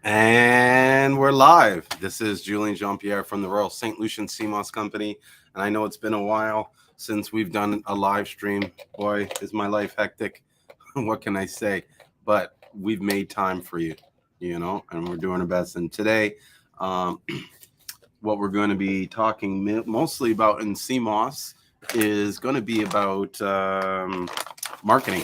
And we're live. This is Julien Jean-Pierre from the Royal St. Lucian Seamoss Company. And I know it's been a while since we've done a live stream. Boy, is my life hectic. What can I say? But we've made time for you, and we're doing our best. And today, um, what we're going to be talking mostly about in Seamoss is going to be about marketing.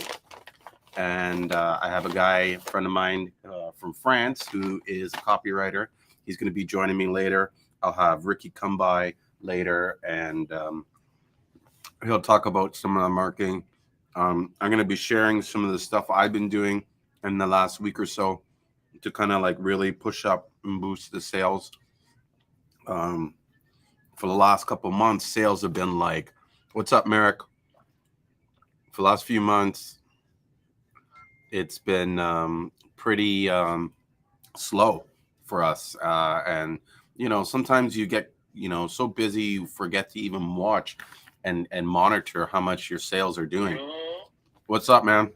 And I have a guy, a friend of mine from France, who is a copywriter. He's going to be joining me later. I'll have Ricky come by later, and he'll talk about some of the marketing. I'm going to be sharing some of the stuff I've been doing in the last week or so to kind of like really push up and boost the sales. Um, for the last couple of months, sales have been like, what's up, Merrick? For the last few months, it's been pretty slow for us. And, sometimes you get, so busy you forget to even watch and monitor how much your sales are doing. Hello? What's up, man? You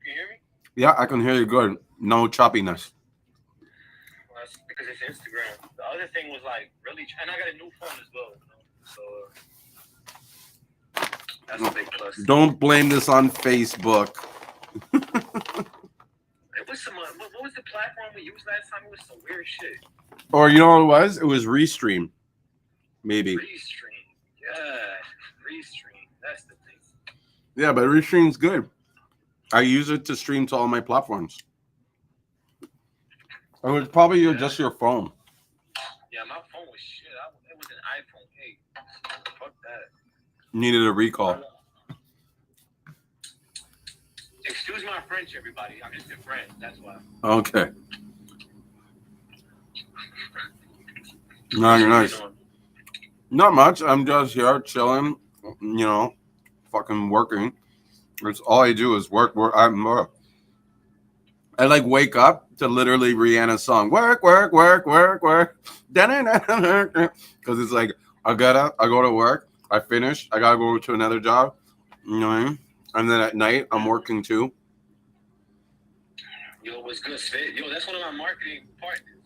can hear me? Yeah, I can hear you good. No choppiness. Well, that's because it's Instagram. The other thing was like really, and I got a new phone as well. So that's a big plus. Don't blame this on Facebook. It was some. What was the platform we used last time? It was some weird shit. Or you know what it was? It was Restream. Maybe. Restream. Yeah, Restream. That's the thing. Yeah, but Restream's good. I use it to stream to all my platforms. It was probably just your phone. Yeah, my phone was shit. It was an iPhone 8. Fuck that. Needed a recall. Excuse my French, everybody. I'm just a friend. That's why. Okay. Nice. Not much. I'm just here chilling, fucking working. It's all I do is work. I like wake up to literally Rihanna's song. Work, work, work, work, work. Because it's like I go to work, I finish, I gotta go to another job. You know what I mean? And then at night I'm working too. Yo, what's good, Spit? Yo, that's one of my marketing partners.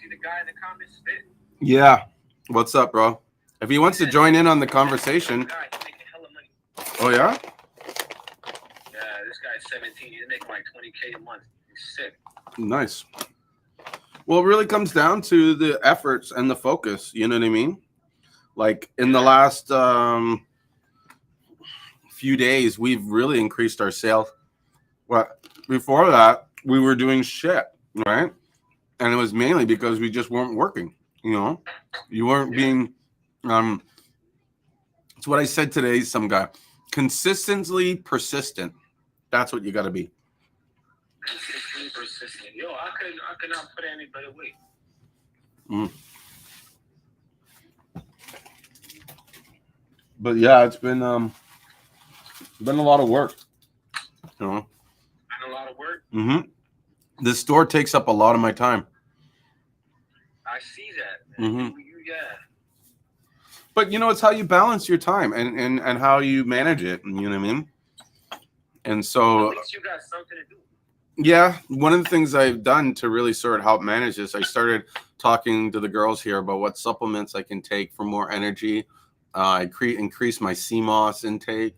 See the guy in the comments, Spit? Yeah. What's up, bro? If he wants to join in on the conversation. Guy, he's making hella money. Oh, yeah? Yeah, this guy's 17. He's making like 20K a month. He's sick. Nice. Well, it really comes down to the efforts and the focus. You know what I mean? Like in the last few days, we've really increased our sales. Well, before that, we were doing shit, right? And it was mainly because we just weren't working. You weren't being. It's what I said today. Some guy, consistently persistent. That's what you got to be. Consistently persistent. Yo, I could not put it any better way. But yeah, it's been a lot of work. Been a lot of work. The store takes up a lot of my time. I see that. Yeah. But it's how you balance your time and how you manage it. You know what I mean? And so at least you got something to do. Yeah, one of the things I've done to really sort of help manage this, I started talking to the girls here about what supplements I can take for more energy. I increase my Seamoss intake,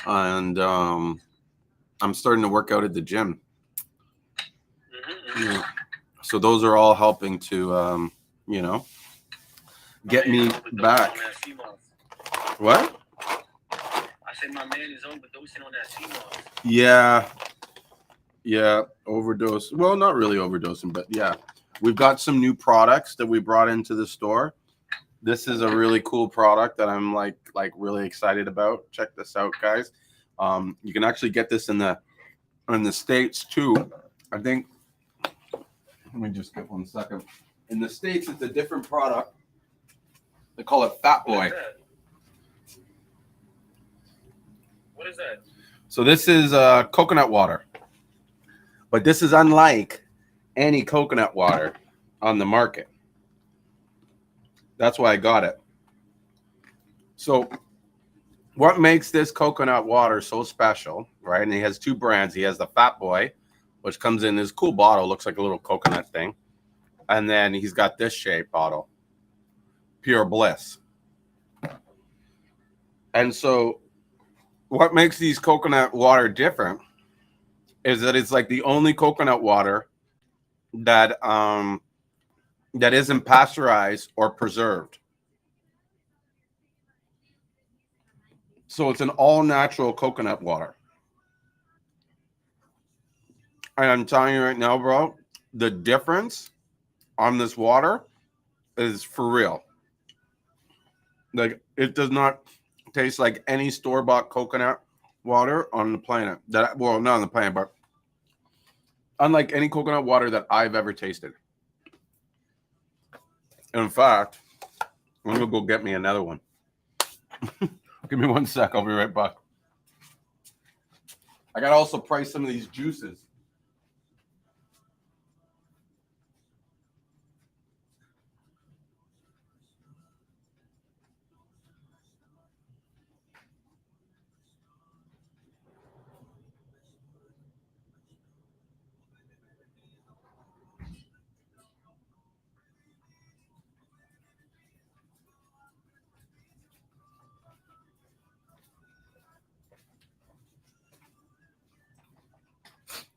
and I'm starting to work out at the gym. So those are all helping to, get me back. What? I said my man is overdosing on that Seamoss. Yeah, overdose. Well, not really overdosing, but yeah. We've got some new products that we brought into the store. This is a really cool product that I'm like really excited about. Check this out, guys. You can actually get this in the States too. I think. Let me just get 1 second. In the States, it's a different product. They call it Fat Boy. What is that? So this is coconut water. But this is unlike any coconut water on the market. That's why I got it. So what makes this coconut water so special, right? And he has two brands. He has the Fat Boy, which comes in this cool bottle, looks like a little coconut thing. And then he's got this shape bottle, Pure Bliss. And so what makes these coconut water different is that it's like the only coconut water that that isn't pasteurized or preserved. So it's an all natural coconut water. And I'm telling you right now, bro, the difference on this water is for real. Like, it does not taste like any store-bought coconut water on the planet. Well, not on the planet, but unlike any coconut water that I've ever tasted. In fact, I'm gonna go get me another one. Give me 1 sec. I'll be right back. I gotta also price some of these juices.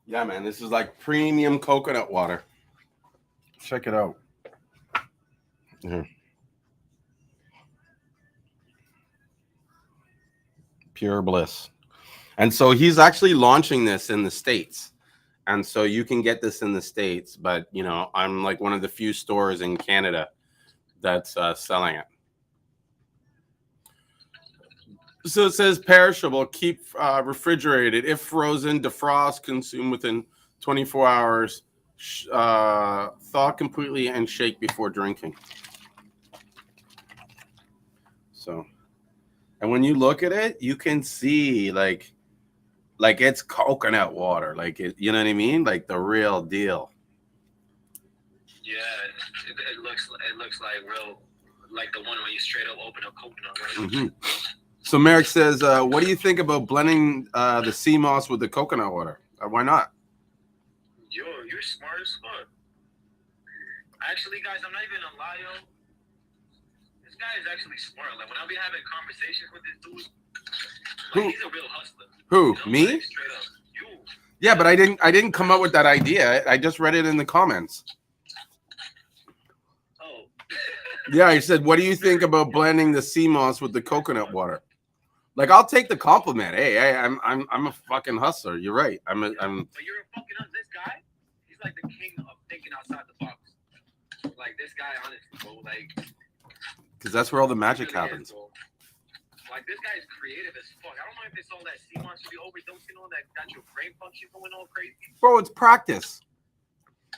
Yeah, man, this is like premium coconut water. Check it out. Here. Pure Bliss. And so he's actually launching this in the States. And so you can get this in the States, but you know, I'm like one of the few stores in Canada that's selling it. So it says perishable, keep refrigerated. If frozen, defrost, consume within 24 hours, thaw completely and shake before drinking. So, and when you look at it, you can see like it's coconut water, like it, you know what I mean? Like the real deal. Yeah, it looks like real, like the one when you straight up open a coconut, right? Mm-hmm. So Merrick says, what do you think about blending the Seamoss with the coconut water? Why not? Yo, you're smart as fuck. Actually, guys, I'm not even gonna lie, yo. This guy is actually smart. Like, when I be having conversations with this dude, like, he's a real hustler. Who? You know, Me? like, straight up. You. Yeah, but I didn't come up with that idea. I just read it in the comments. Oh. Yeah, I said, what do you think about blending the Seamoss with the coconut water? Like, I'll take the compliment. Hey, I'm a fucking hustler. You're right. But you're a fucking this guy. He's like the king of thinking outside the box. Like, this guy, honestly, bro. Like, because that's where all the magic really happens. Like, this guy is creative as fuck. I don't know if it's all that Seamoss should be overdosing on that got your brain function going all crazy. Bro, it's practice.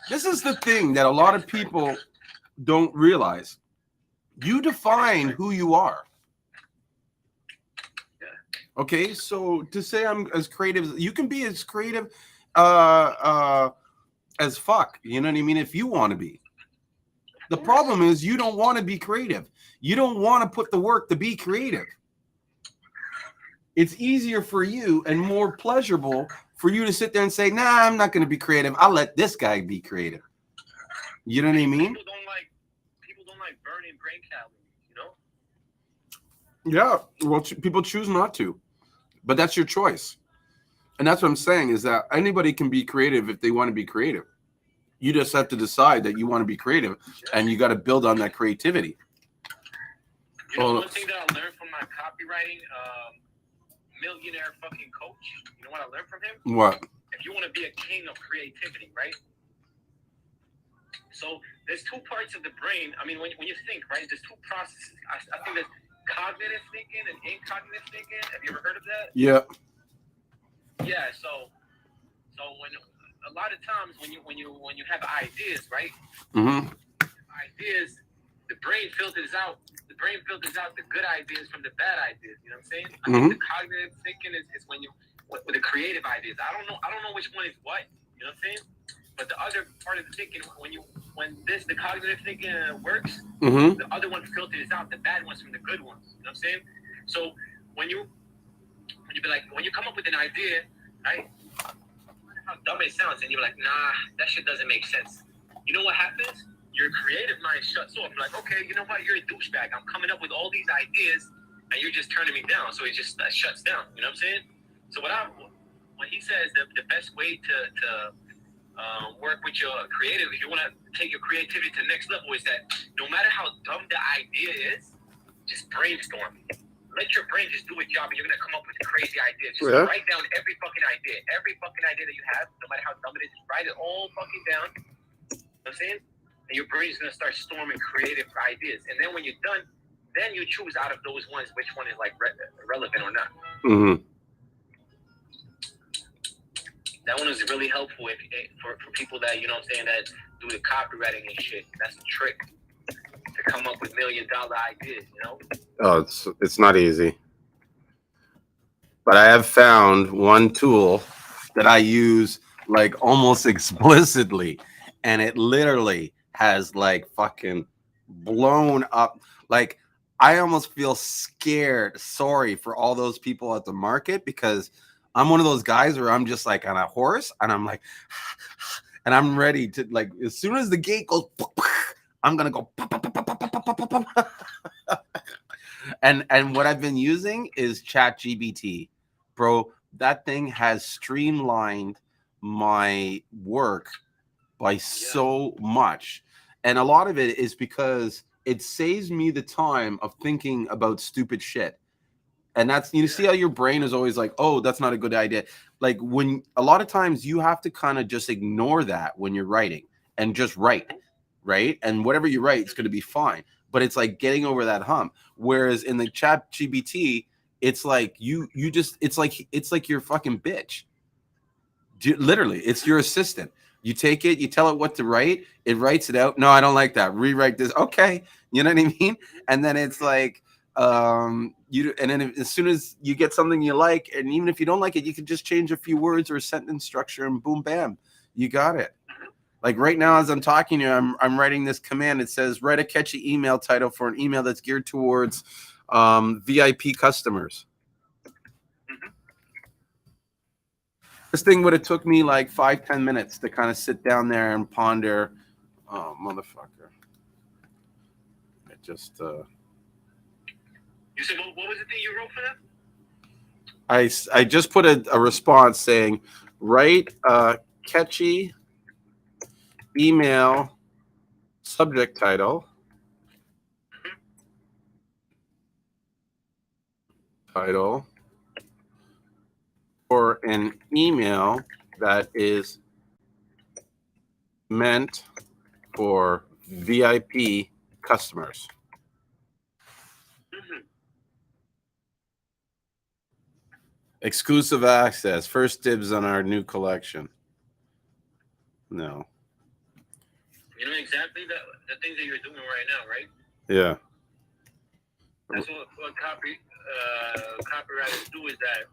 This is the thing that a lot of people don't realize. You define who you are. Okay, so to say I'm as creative, you can be as creative as fuck. You know what I mean? If you want to be. The problem is you don't want to be creative. You don't want to put the work to be creative. It's easier for you and more pleasurable for you to sit there and say, nah, I'm not going to be creative. I'll let this guy be creative. You know what I mean? People don't like burning brain calories, you know? Yeah, well, people choose not to. But that's your choice. And that's what I'm saying is that anybody can be creative if they want to be creative. You just have to decide that you want to be creative, and you got to build on that creativity. You know, one thing that I learned from my copywriting millionaire fucking coach, you know what I learned from him? What? If you want to be a king of creativity, right? So there's two parts of the brain. I mean, when you think, right, there's two processes. I think there's cognitive thinking and incognitive thinking. Have you ever heard of that? Yeah. Yeah. So when a lot of times when you have ideas, right? Mm-hmm. Ideas, the brain filters out the good ideas from the bad ideas. You know what I'm saying? I think the cognitive thinking is when you with the creative ideas. I don't know which one is what. You know what I'm saying? But the other part of the thinking, when the cognitive thinking works, the other one filters out the bad ones from the good ones. You know what I'm saying? So when you come up with an idea, right? No matter how dumb it sounds, and you're like, nah, that shit doesn't make sense. You know what happens? Your creative mind shuts off. Like, okay, you know what? You're a douchebag. I'm coming up with all these ideas, and you're just turning me down. So it just shuts down. You know what I'm saying? So when he says the best way to work with your creative, if you want to take your creativity to the next level, is that no matter how dumb the idea is, just brainstorm. Let your brain just do its job, and you're gonna come up with crazy ideas. Just write down every fucking idea that you have, no matter how dumb it is. Just write it all fucking down. You know what I'm saying? And your brain's gonna start storming creative ideas. And then when you're done, then you choose out of those ones which one is like relevant or not. Mm-hmm. That one is really helpful for people that, you know what I'm saying, that do the copywriting and shit. That's the trick, to come up with $1 million ideas, you know? Oh, it's not easy. But I have found one tool that I use like almost explicitly, and it literally has like fucking blown up. Like, I almost feel sorry for all those people at the market, because I'm one of those guys where I'm just like on a horse, and I'm like, and I'm ready to, like, as soon as the gate goes, I'm gonna go. And what I've been using is ChatGPT, bro. That thing has streamlined my work by so much, and a lot of it is because it saves me the time of thinking about stupid shit. And that's, you see how your brain is always like, oh, that's not a good idea. Like, when a lot of times you have to kind of just ignore that when you're writing and just write, right? And whatever you write, it's going to be fine. But it's like getting over that hump. Whereas in the chat GBT, it's like it's like your fucking bitch. Literally, it's your assistant. You take it, you tell it what to write, it writes it out. No, I don't like that. Rewrite this. Okay. You know what I mean? And then it's like, and then as soon as you get something you like, and even if you don't like it, you can just change a few words or sentence structure, and boom, bam, you got it. Like right now, as I'm talking to you, I'm writing this command. It says, write a catchy email title for an email that's geared towards VIP customers. This thing would have took me like 5-10 minutes to kind of sit down there and ponder. Oh, motherfucker. I just You said, what was the thing you wrote for that? I just put a response saying, write a catchy email subject title for an email that is meant for VIP customers. Exclusive access, first dibs on our new collection. No. You know exactly the things that you're doing right now, right? Yeah. That's what copywriters do, is that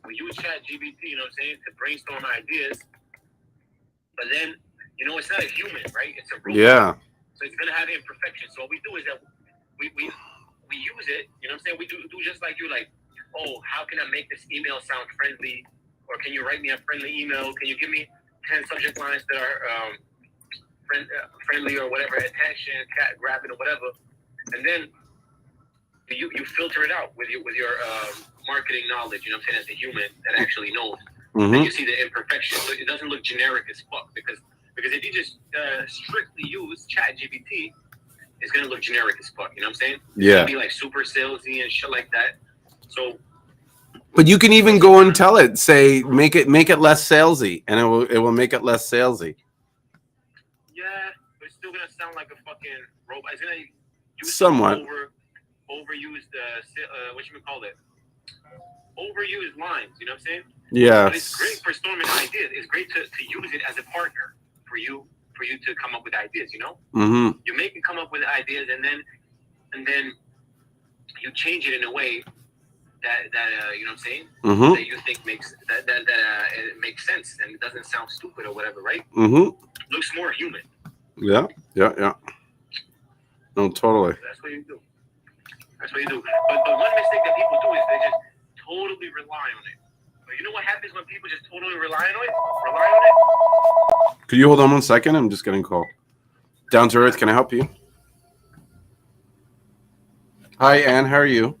we use ChatGPT, you know what I'm saying, to brainstorm ideas. But then, you know, it's not a human, right? It's a robot. Yeah. So it's gonna have imperfections. So what we do is that we use it, you know what I'm saying? We do just like you, like, oh, how can I make this email sound friendly? Or can you write me a friendly email? Can you give me 10 subject lines that are friendly or whatever, attention, cat grabbing or whatever? And then you filter it out with your marketing knowledge, you know what I'm saying, as a human that actually knows. Mm-hmm. And you see the imperfections, so it doesn't look generic as fuck. Because if you just strictly use ChatGPT, it's gonna look generic as fuck. You know what I'm saying? It's gonna be like super salesy and shit like that. So, but you can even go and tell it, say, make it less salesy, and it will make it less salesy. Yeah, but it's still gonna sound like a fucking robot. It's gonna use somewhat overused what you would call it, overused lines. You know what I'm saying? Yeah. But it's great for storming ideas. It's great to use it as a partner for you to come up with ideas. You know, you make it come up with ideas, and then you change it in a way that you know what I'm saying, that you think makes it makes sense and it doesn't sound stupid or whatever, right? Looks more human. Yeah. No, totally. That's what you do. But the one mistake that people do is they just totally rely on it. But you know what happens when people just totally rely on it? Could you hold on 1 second? I'm just getting a call. Down to Earth, can I help you? Hi, Ann. How are you?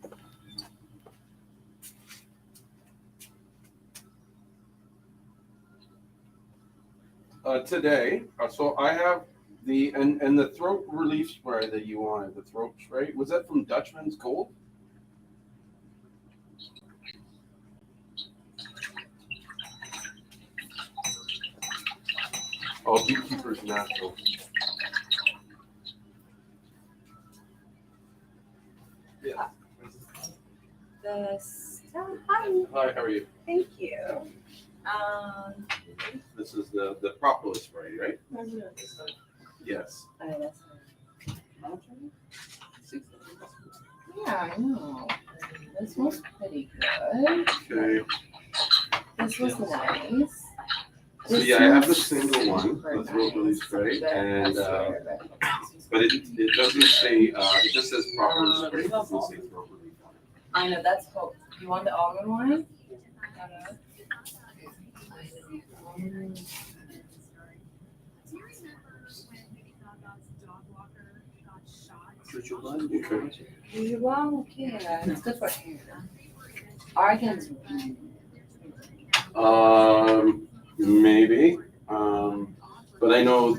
Today, so I have the and the throat relief spray that you wanted. The throat spray, was that from Dutchman's Gold? Oh, Beekeeper's Natural. Yeah. Hi. Hi, how are you? Thank you. This is the propolis spray, right? Yes. Yeah, I know. This was pretty good. Okay. This was nice. So yeah, I have the single one, the throat relief spray, and but it doesn't say it just says propolis spray. It doesn't say throat relief on it. I know, that's hope. You want the almond one? Okay. Wow, yeah, it's good for hair. Argan's Maybe. But I know.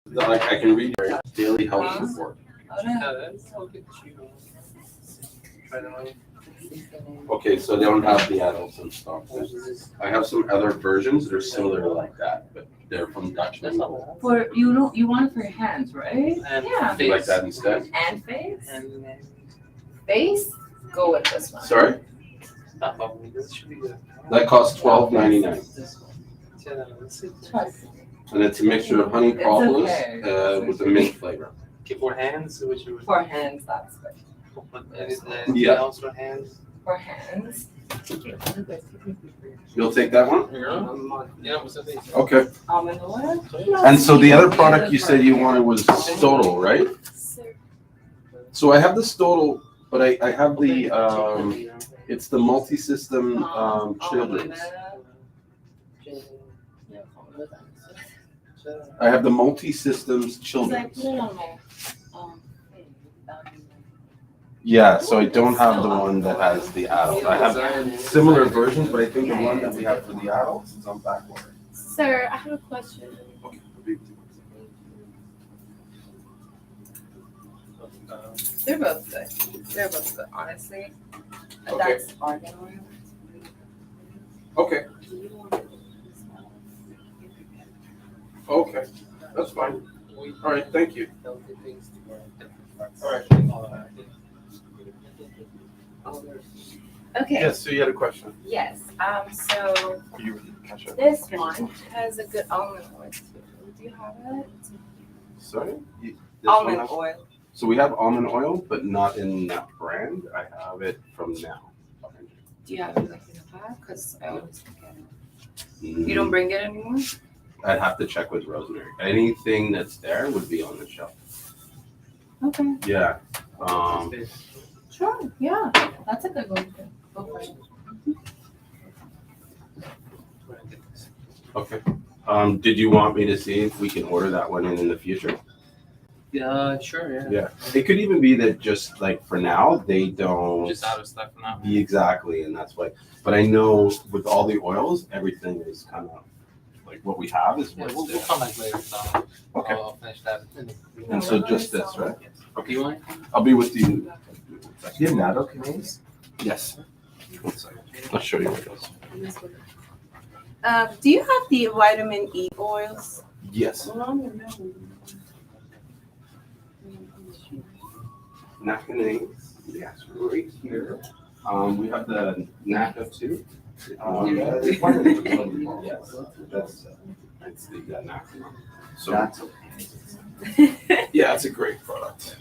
Like I can read your daily health report. Okay, so they don't have the adults in stock. I have some other versions that are similar like that, but they're from Dutchman. for you know you want it for your hands, right? And Yeah. You like that instead? And face? Face? Go with this one. Sorry? That costs $12.99. And it's a mixture of honey propolis with a mint flavor. Okay, for hands, which you For hands, that's good. Yeah. else for hands? For hands. You'll take that one? Yeah, what's the thing? Okay. Almond oil. And so the other product you said you wanted was Stodal, right? So I have the Stodal, but I have the it's the multi-system children's. I have the multi-systems children's. Yeah, so I don't have the one that has the adult. I have similar versions, but I think the one that we have for the adults is on back order. Sir, I have a question. Okay. They're both good. They're both good, honestly. Okay. That's argan oil. Okay. Okay, that's fine. All right, thank you. All right. Okay. Yes, so you had a question. Yes. So You catch up. this one has a good almond oil too. Do you have it? Sorry? This one Almond has- oil. So we have almond oil, but not in that brand. I have it from now. Do you have it like in a pack? Because I always forget it. You don't bring it anymore? I'd have to check with Rosemary. Anything that's there would be on the shelf. Okay. Yeah. Sure. Yeah. That's a good one. Go for it. Okay. Did you want me to see if we can order that one in the future? Yeah, sure, yeah. Yeah. It could even be that just like for now they don't. Just out of stock now. Exactly, and that's why. But I know with all the oils, everything is kind of like what we have is Yeah, what's we'll there. come back later. So Okay. I'll finish that. And so just this, right? Okay, you want? I'll be with you. You have natto canines? Yes. 1 second. I'll show you what it is. Do you have the vitamin E oils? Yes. Napkins. Yes, right here. We have the NACA too. Yes, that's the NACA. So yeah, it's a great product.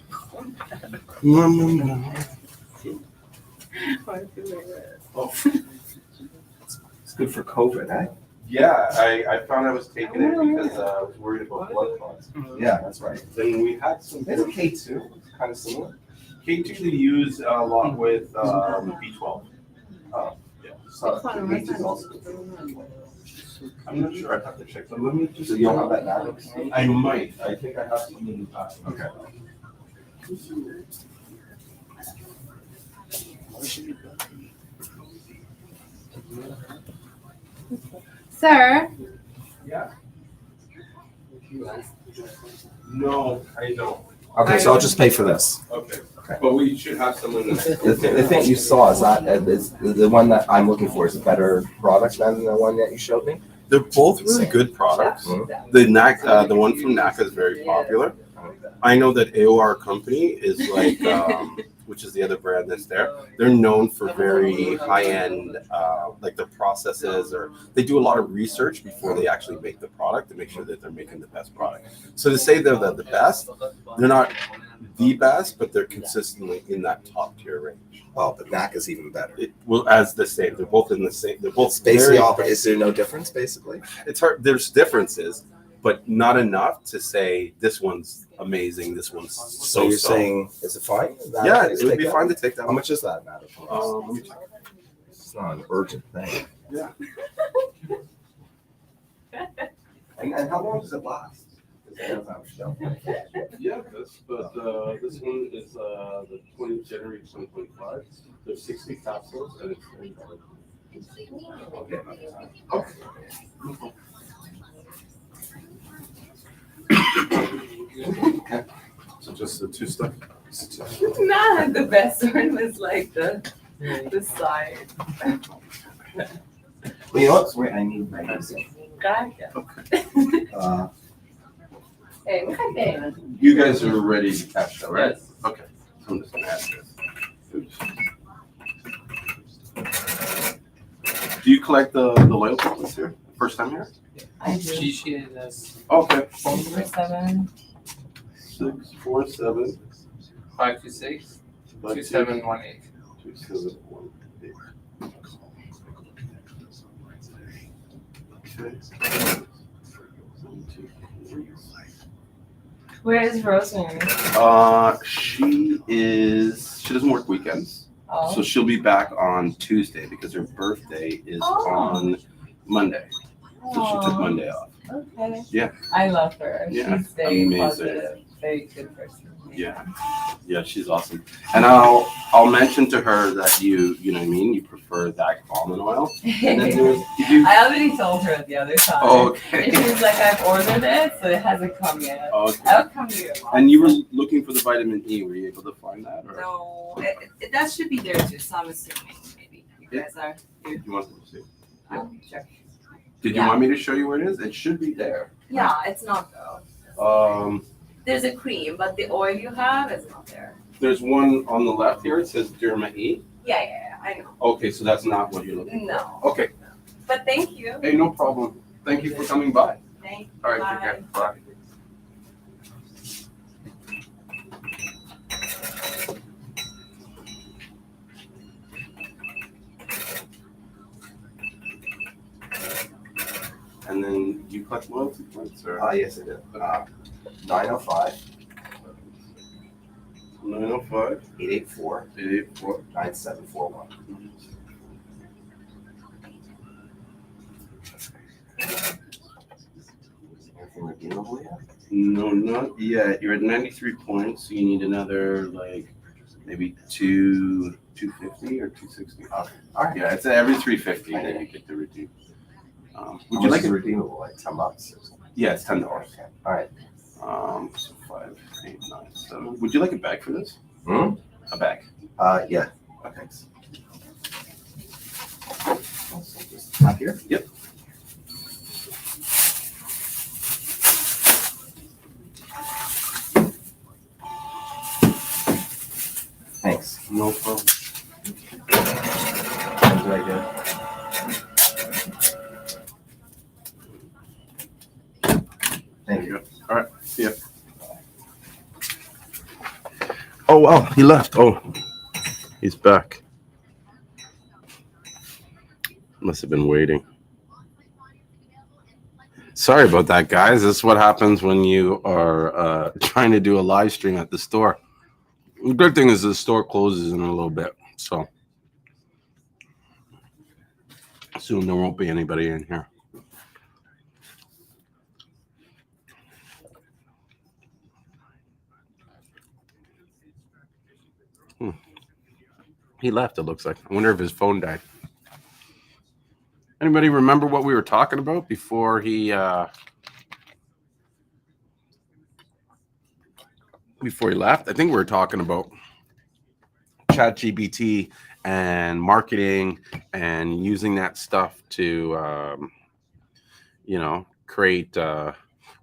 Oh, It's good for COVID, eh? Yeah, I found I was taking it because I was worried about blood clots. Yeah, that's right. Then we had some. There's a K2, kind of similar. K2 they use a lot with B12. Oh, Yeah. so K2 is also. I'm not sure. I have to check. But let me just. So you don't have that now? I might. I think I have some in the past. Okay. Sir, Yeah. No, I don't. Okay, so I'll just pay for this. Okay. Okay. But we should have someone. The thing you saw is that is the one that I'm looking for is a better product than the one that you showed me. They're both really good products. Mhm. The the one from NACA is very popular. I know that AOR Company is like, which is the other brand that's there. They're known for very high-end, like the processes, or they do a lot of research before they actually make the product to make sure that they're making the best product. So to say they're the best, they're not the best, but they're consistently in that top tier range. Oh, but NAC is even better. Well, as the same, they're both in the same. They're both It's basically very- opposite. Is there no difference, basically? It's hard. There's differences, but not enough to say this one's amazing. This one's So you're saying, is it fine? yeah, it would be fine to take that. How much is that, Matt? Let me check. It's not an urgent thing. Yeah. And how long does it last? Yeah, this one is the January 2025. There's 60 capsules and it's Okay. Okay. So just the two stuff. nah, the best one was like the side. Well, you know what? Wait, I need my music. Gotcha. Hey, okay. You guys are ready to catch that, right? Yes. Okay. So I'm just gonna add this. Do you collect the loyalty points here? First time here? I do. She is Okay. 447. 647 526 2718. 2718. Okay. Where is Rosemary? She doesn't work weekends. Oh. So she'll be back on Tuesday because her birthday is on Monday. So she took Monday off. Okay. Yeah. I love her. Yeah, She's very amazing. positive, very good person. Yeah. Yeah, she's awesome. And I'll mention to her that you know what I mean, you prefer that almond oil. And then I already told her the other time. okay. And she was like, I've ordered it, so it hasn't come yet. Okay. I'll come to you. And you were looking for the vitamin E. Were you able to find that? Or No, that should be there too, so I'm assuming maybe you guys are. you want to see? Check. Did you want me to show you where it is? It should be there. Yeah, it's not though. There's There's a cream, but the oil you have is not there. one on the left here. It says Derma E. Yeah, I know. Okay, so that's not what you're looking No. for. Okay. But thank you. Hey, no problem. Thank you for coming by. Thank you. All right, take care. Bye. And then you collect loyalty points, or Yes, I did. 905 905 884 884. 9741. Anything redeemable yet? No, not yet. You're at 93 points. So you need another like maybe 250 or 260. All right. Yeah, it's every 350 that you get to redeem. Would you like it it? redeemable? Like $10 or something? Yeah, it's $10. Okay. All right. So 5, 8, 9, 7. Would you like a bag for this? Hmm? A bag. Yeah. Okay. Not here? Yep. Thanks. No problem. Sounds very good. Thank you. All right. See ya. Oh, wow. He left. Oh, he's back. Must have been waiting. Sorry about that, guys. This is what happens when you are trying to do a live stream at the store. The good thing is the store closes in a little bit, so soon there won't be anybody in here. He left, it looks like. I wonder if his phone died. Anybody remember what we were talking about before he left? I think we were talking about ChatGPT and marketing and using that stuff to, create. Well,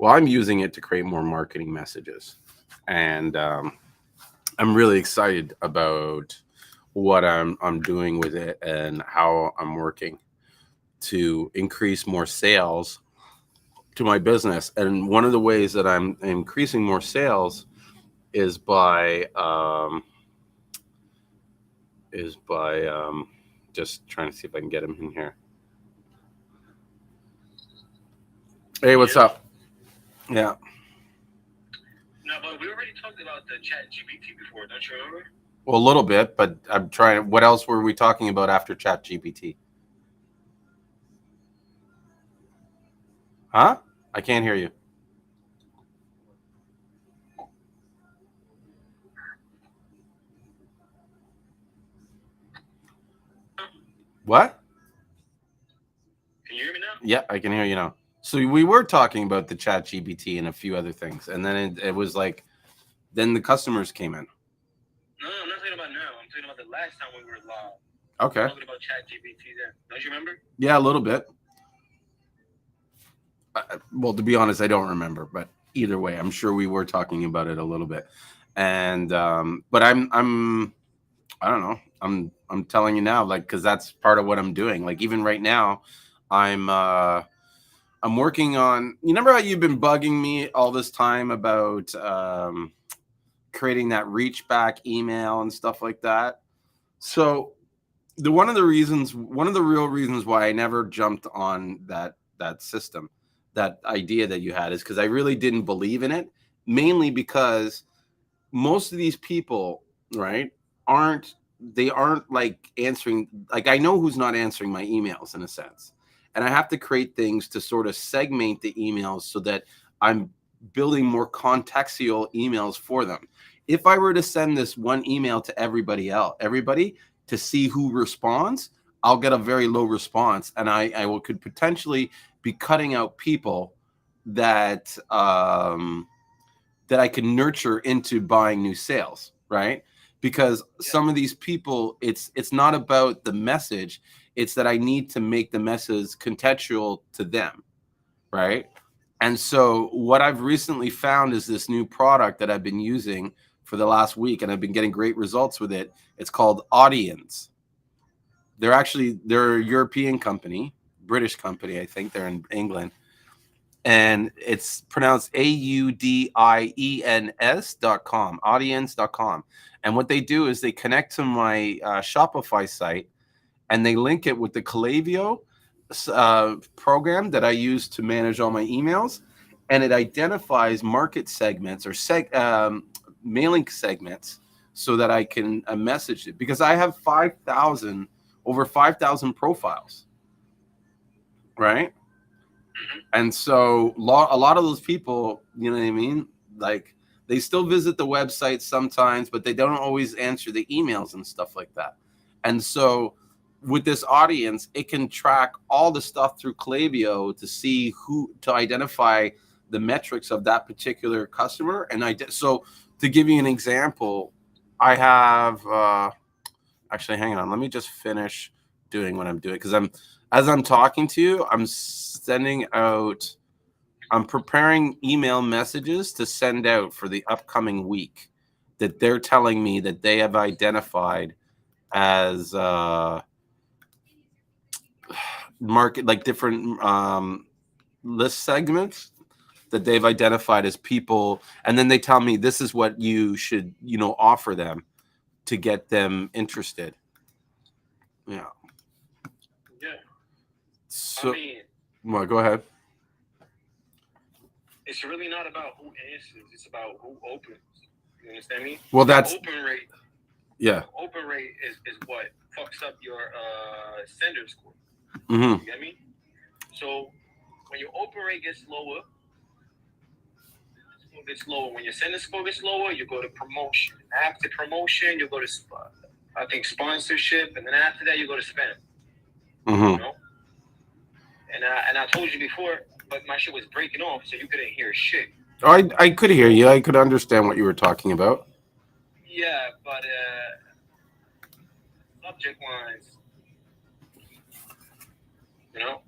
I'm using it to create more marketing messages, and I'm really excited about what I'm doing with it and how I'm working to increase more sales to my business. And one of the ways that I'm increasing more sales is by just trying to see if I can get him in here. Hey, what's up? Yeah. No, but we already talked about the ChatGPT before, don't you remember? Well, a little bit, but I'm trying. What else were we talking about after ChatGPT? Huh? I can't hear you. What? Can you hear me now? Yeah, I can hear you now. So we were talking about the ChatGPT and a few other things, and then it was like, then the customers came in. No, I'm not talking about now. I'm talking about the last time we were live. Okay. I'm talking about ChatGPT then. Don't you remember? Yeah, a little bit. Well, to be honest, I don't remember, but either way, I'm sure we were talking about it a little bit. And but I don't know. I'm telling you now, like, because that's part of what I'm doing. Like, even right now, I'm working on. You remember how you've been bugging me all this time about creating that reach back email and stuff like that? So one of the real reasons why I never jumped on that system, that idea that you had, is because I really didn't believe in it, mainly because most of these people, right, aren't like answering. Like, I know who's not answering my emails in a sense, and I have to create things to sort of segment the emails so that I'm building more contextual emails for them. If I were to send this one email to everybody to see who responds, I'll get a very low response, and I could potentially be cutting out people that that I can nurture into buying new sales, right? Because some of these people, it's not about the message, it's that I need to make the message contextual to them, right? And so what I've recently found is this new product that I've been using for the last week, and I've been getting great results with it. It's called Audience. They're a European company, British company, I think. They're in England. And it's pronounced AUDIENS.com, audience.com. And what they do is they connect to my Shopify site, and they link it with the Klaviyo program that I use to manage all my emails. And it identifies market segments or mailing segments so that I can message it, because I have over 5,000 profiles, right? And so a lot of those people, you know what I mean? Like, they still visit the website sometimes, but they don't always answer the emails and stuff like that. And so with this Audience, it can track all the stuff through Klaviyo to see to identify the metrics of that particular customer. And so to give you an example, I have actually, hang on, let me just finish doing what I'm doing, because as I'm talking to you, I'm preparing email messages to send out for the upcoming week that they're telling me that they have identified as market, like different list segments that they've identified as people, and then they tell me this is what you should, offer them to get them interested. Yeah. Yeah. So, I mean, well, go ahead. it's really not about who answers. It's about who opens. You understand me? Well, that's Open rate. yeah. Open rate is what fucks up your sender score. Mm-hmm. You get me? So when your open rate gets lower, when your sender score gets lower, you go to promotion. After promotion, you go to I think sponsorship, and then after that, you go to spam. Mm-hmm. You know? And I told you before, but my shit was breaking off, so you couldn't hear shit. I could hear you. I could understand what you were talking about. Yeah, but subject lines, you know,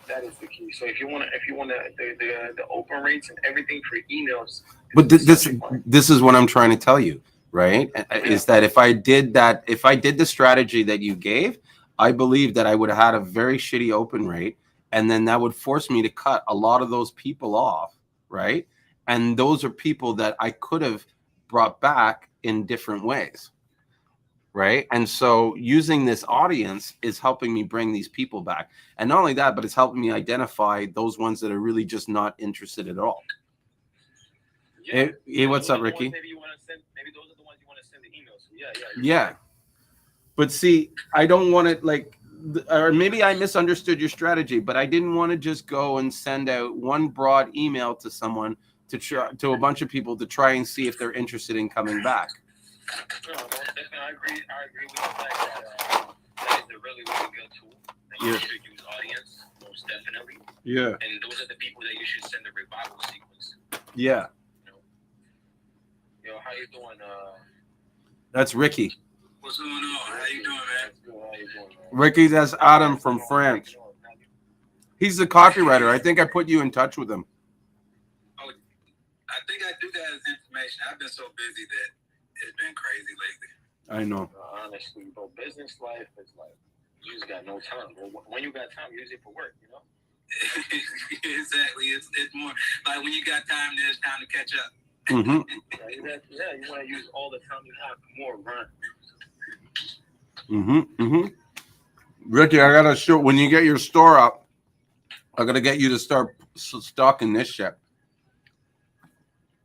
that is the key. So if you want the open rates and everything for emails. But this is what I'm trying to tell you, right? Is that if I did the strategy that you gave, I believe that I would have had a very shitty open rate, and then that would force me to cut a lot of those people off, right? And those are people that I could have brought back in different ways, right? And so using this audience is helping me bring these people back. And not only that, but it's helping me identify those ones that are really just not interested at all. Yeah. Hey, what's up, Ricky? Maybe those are the ones you want to send the emails. Yeah. Right. But see, I don't want it like, or maybe I misunderstood your strategy, but I didn't want to just go and send out one broad email to someone to a bunch of people to try and see if they're interested in coming back. No, definitely, I agree with the fact that that is a really, really good tool. And you should use audience, most definitely. Yeah. And those are the people that you should send the revival sequence. Yeah. Yo, how you doing? That's Ricky. What's going on? How you doing, man? How you doing, man? Ricky, that's Adam from France. He's the copywriter. I think I put you in touch with him. Oh, I think I do got his information. I've been so busy that it's been crazy lately. I know. Honestly, bro, business life is like, you just got no time. When you got time, use it for work, you know? Exactly. It's more like when you got time, there's time to catch up. Mm-hmm. Yeah, you want to use all the time you have for more run. Mm-hmm. Mm-hmm. Ricky, I gotta show when you get your store up, I gotta get you to start stocking this shit.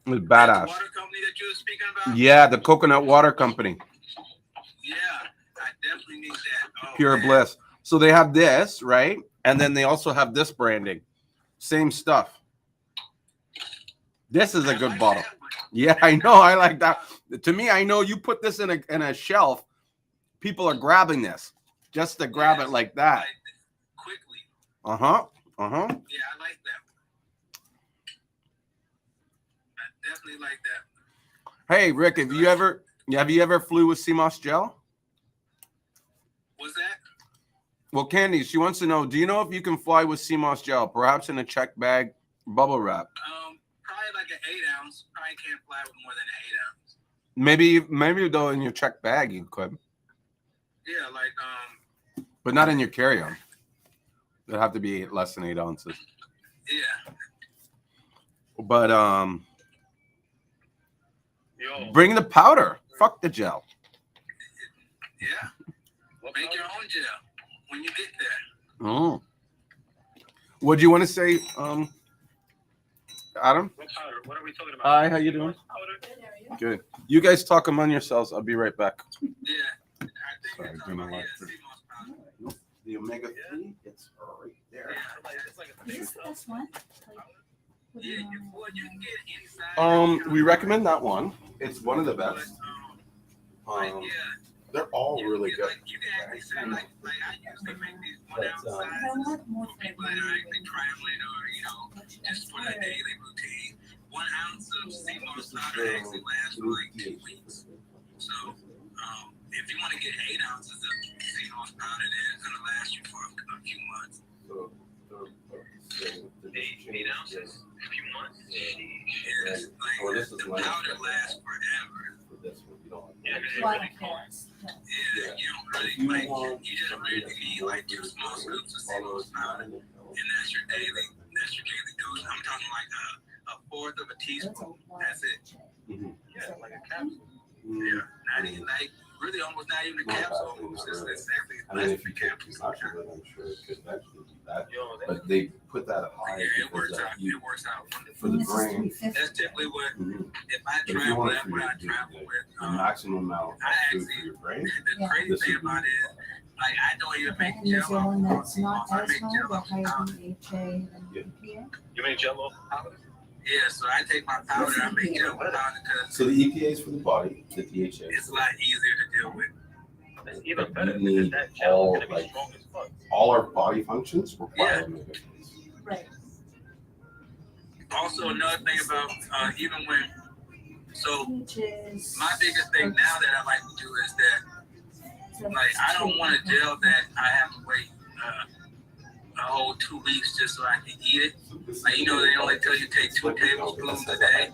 It's badass. The water company that you were speaking about? Yeah, the coconut water company. Yeah, I definitely need that. Oh, Pure man. Bliss. So they have this, right? And then they also have this branding. Same stuff. This is a good bottle. Yeah, I know. I like that. To me, I know you put this in a shelf, people are grabbing this just to grab it like that. Like, quickly. Uh-huh. Uh-huh. Yeah, I like that. I definitely like that. Hey, Rick, have you ever flew with Seamoss gel? What's that? Well, Candy, she wants to know, do you know if you can fly with Seamoss gel, perhaps in a check bag bubble wrap? Probably like an 8-ounce. Probably can't fly with more than an 8-ounce. Maybe though in your check bag you could. Yeah, like but not in your carry-on. It'd have to be less than 8 ounces. Yeah. But Yo. bring the powder. Fuck the gel. Yeah. Make your own gel when you get there. Oh. What do you want to say, Adam? What powder? What are we talking about? Hi, how you doing? Powder? Good. You guys talk among yourselves. I'll be right back. Yeah. I think Sorry, it's doing a about live Seamoss powder. The omega 3, it's right there. Yeah, it's like a Is this the best one? Yeah, you can get inside. We recommend that one. It's one of the best. Yeah. They're all really good. Like, you can actually say, like I usually make these 1 ounce But, I sizes want more for people that are actually traveling or, just for their daily routine. 1 ounce of Seamoss powder actually lasts for like 2 weeks. So, if you want to get 8 ounces of Seamoss powder, then it's going to last you for a few months. 8 ounces? A few months? Yeah, like, the powder lasts forever. Yeah, you don't really, like, you just really need like 2 small scoops of Seamoss powder, and that's your daily dose. I'm talking like a fourth of a teaspoon. That's it. Yeah, like a capsule. Yeah, not even like really almost not even a capsule. It's exactly less than a capsule. I'm sure it could actually be that, You know, but they put that high yeah, it because works out. you, It works out wonderful. for the brain. That's typically what Mhm. if I But if you travel. want That's to what I do travel with. the maximum amount of I food actually- for your brain, The Yeah. crazy this thing would be about it is, like, I don't even Okay, make and is there Jello. one that's not I as make high, Jello but higher powder. than DHA and Yeah. EPA? You make Jello powder? Yeah, so I take my powder. I make Jello powder because so the EPA is for the body, the DHA. it's a lot easier to deal with. That's even better You because need that Jello all, is gonna be like, strong as fuck. all our body functions require Yeah. omega 3s. Right. Also, another thing about even when so Which is. my biggest thing now that I like to do is that like I don't want a gel that I have to wait a whole 2 weeks just so I can eat it. So this Like, is you know, they only tell you take 2 liquid tablespoons milk. a day.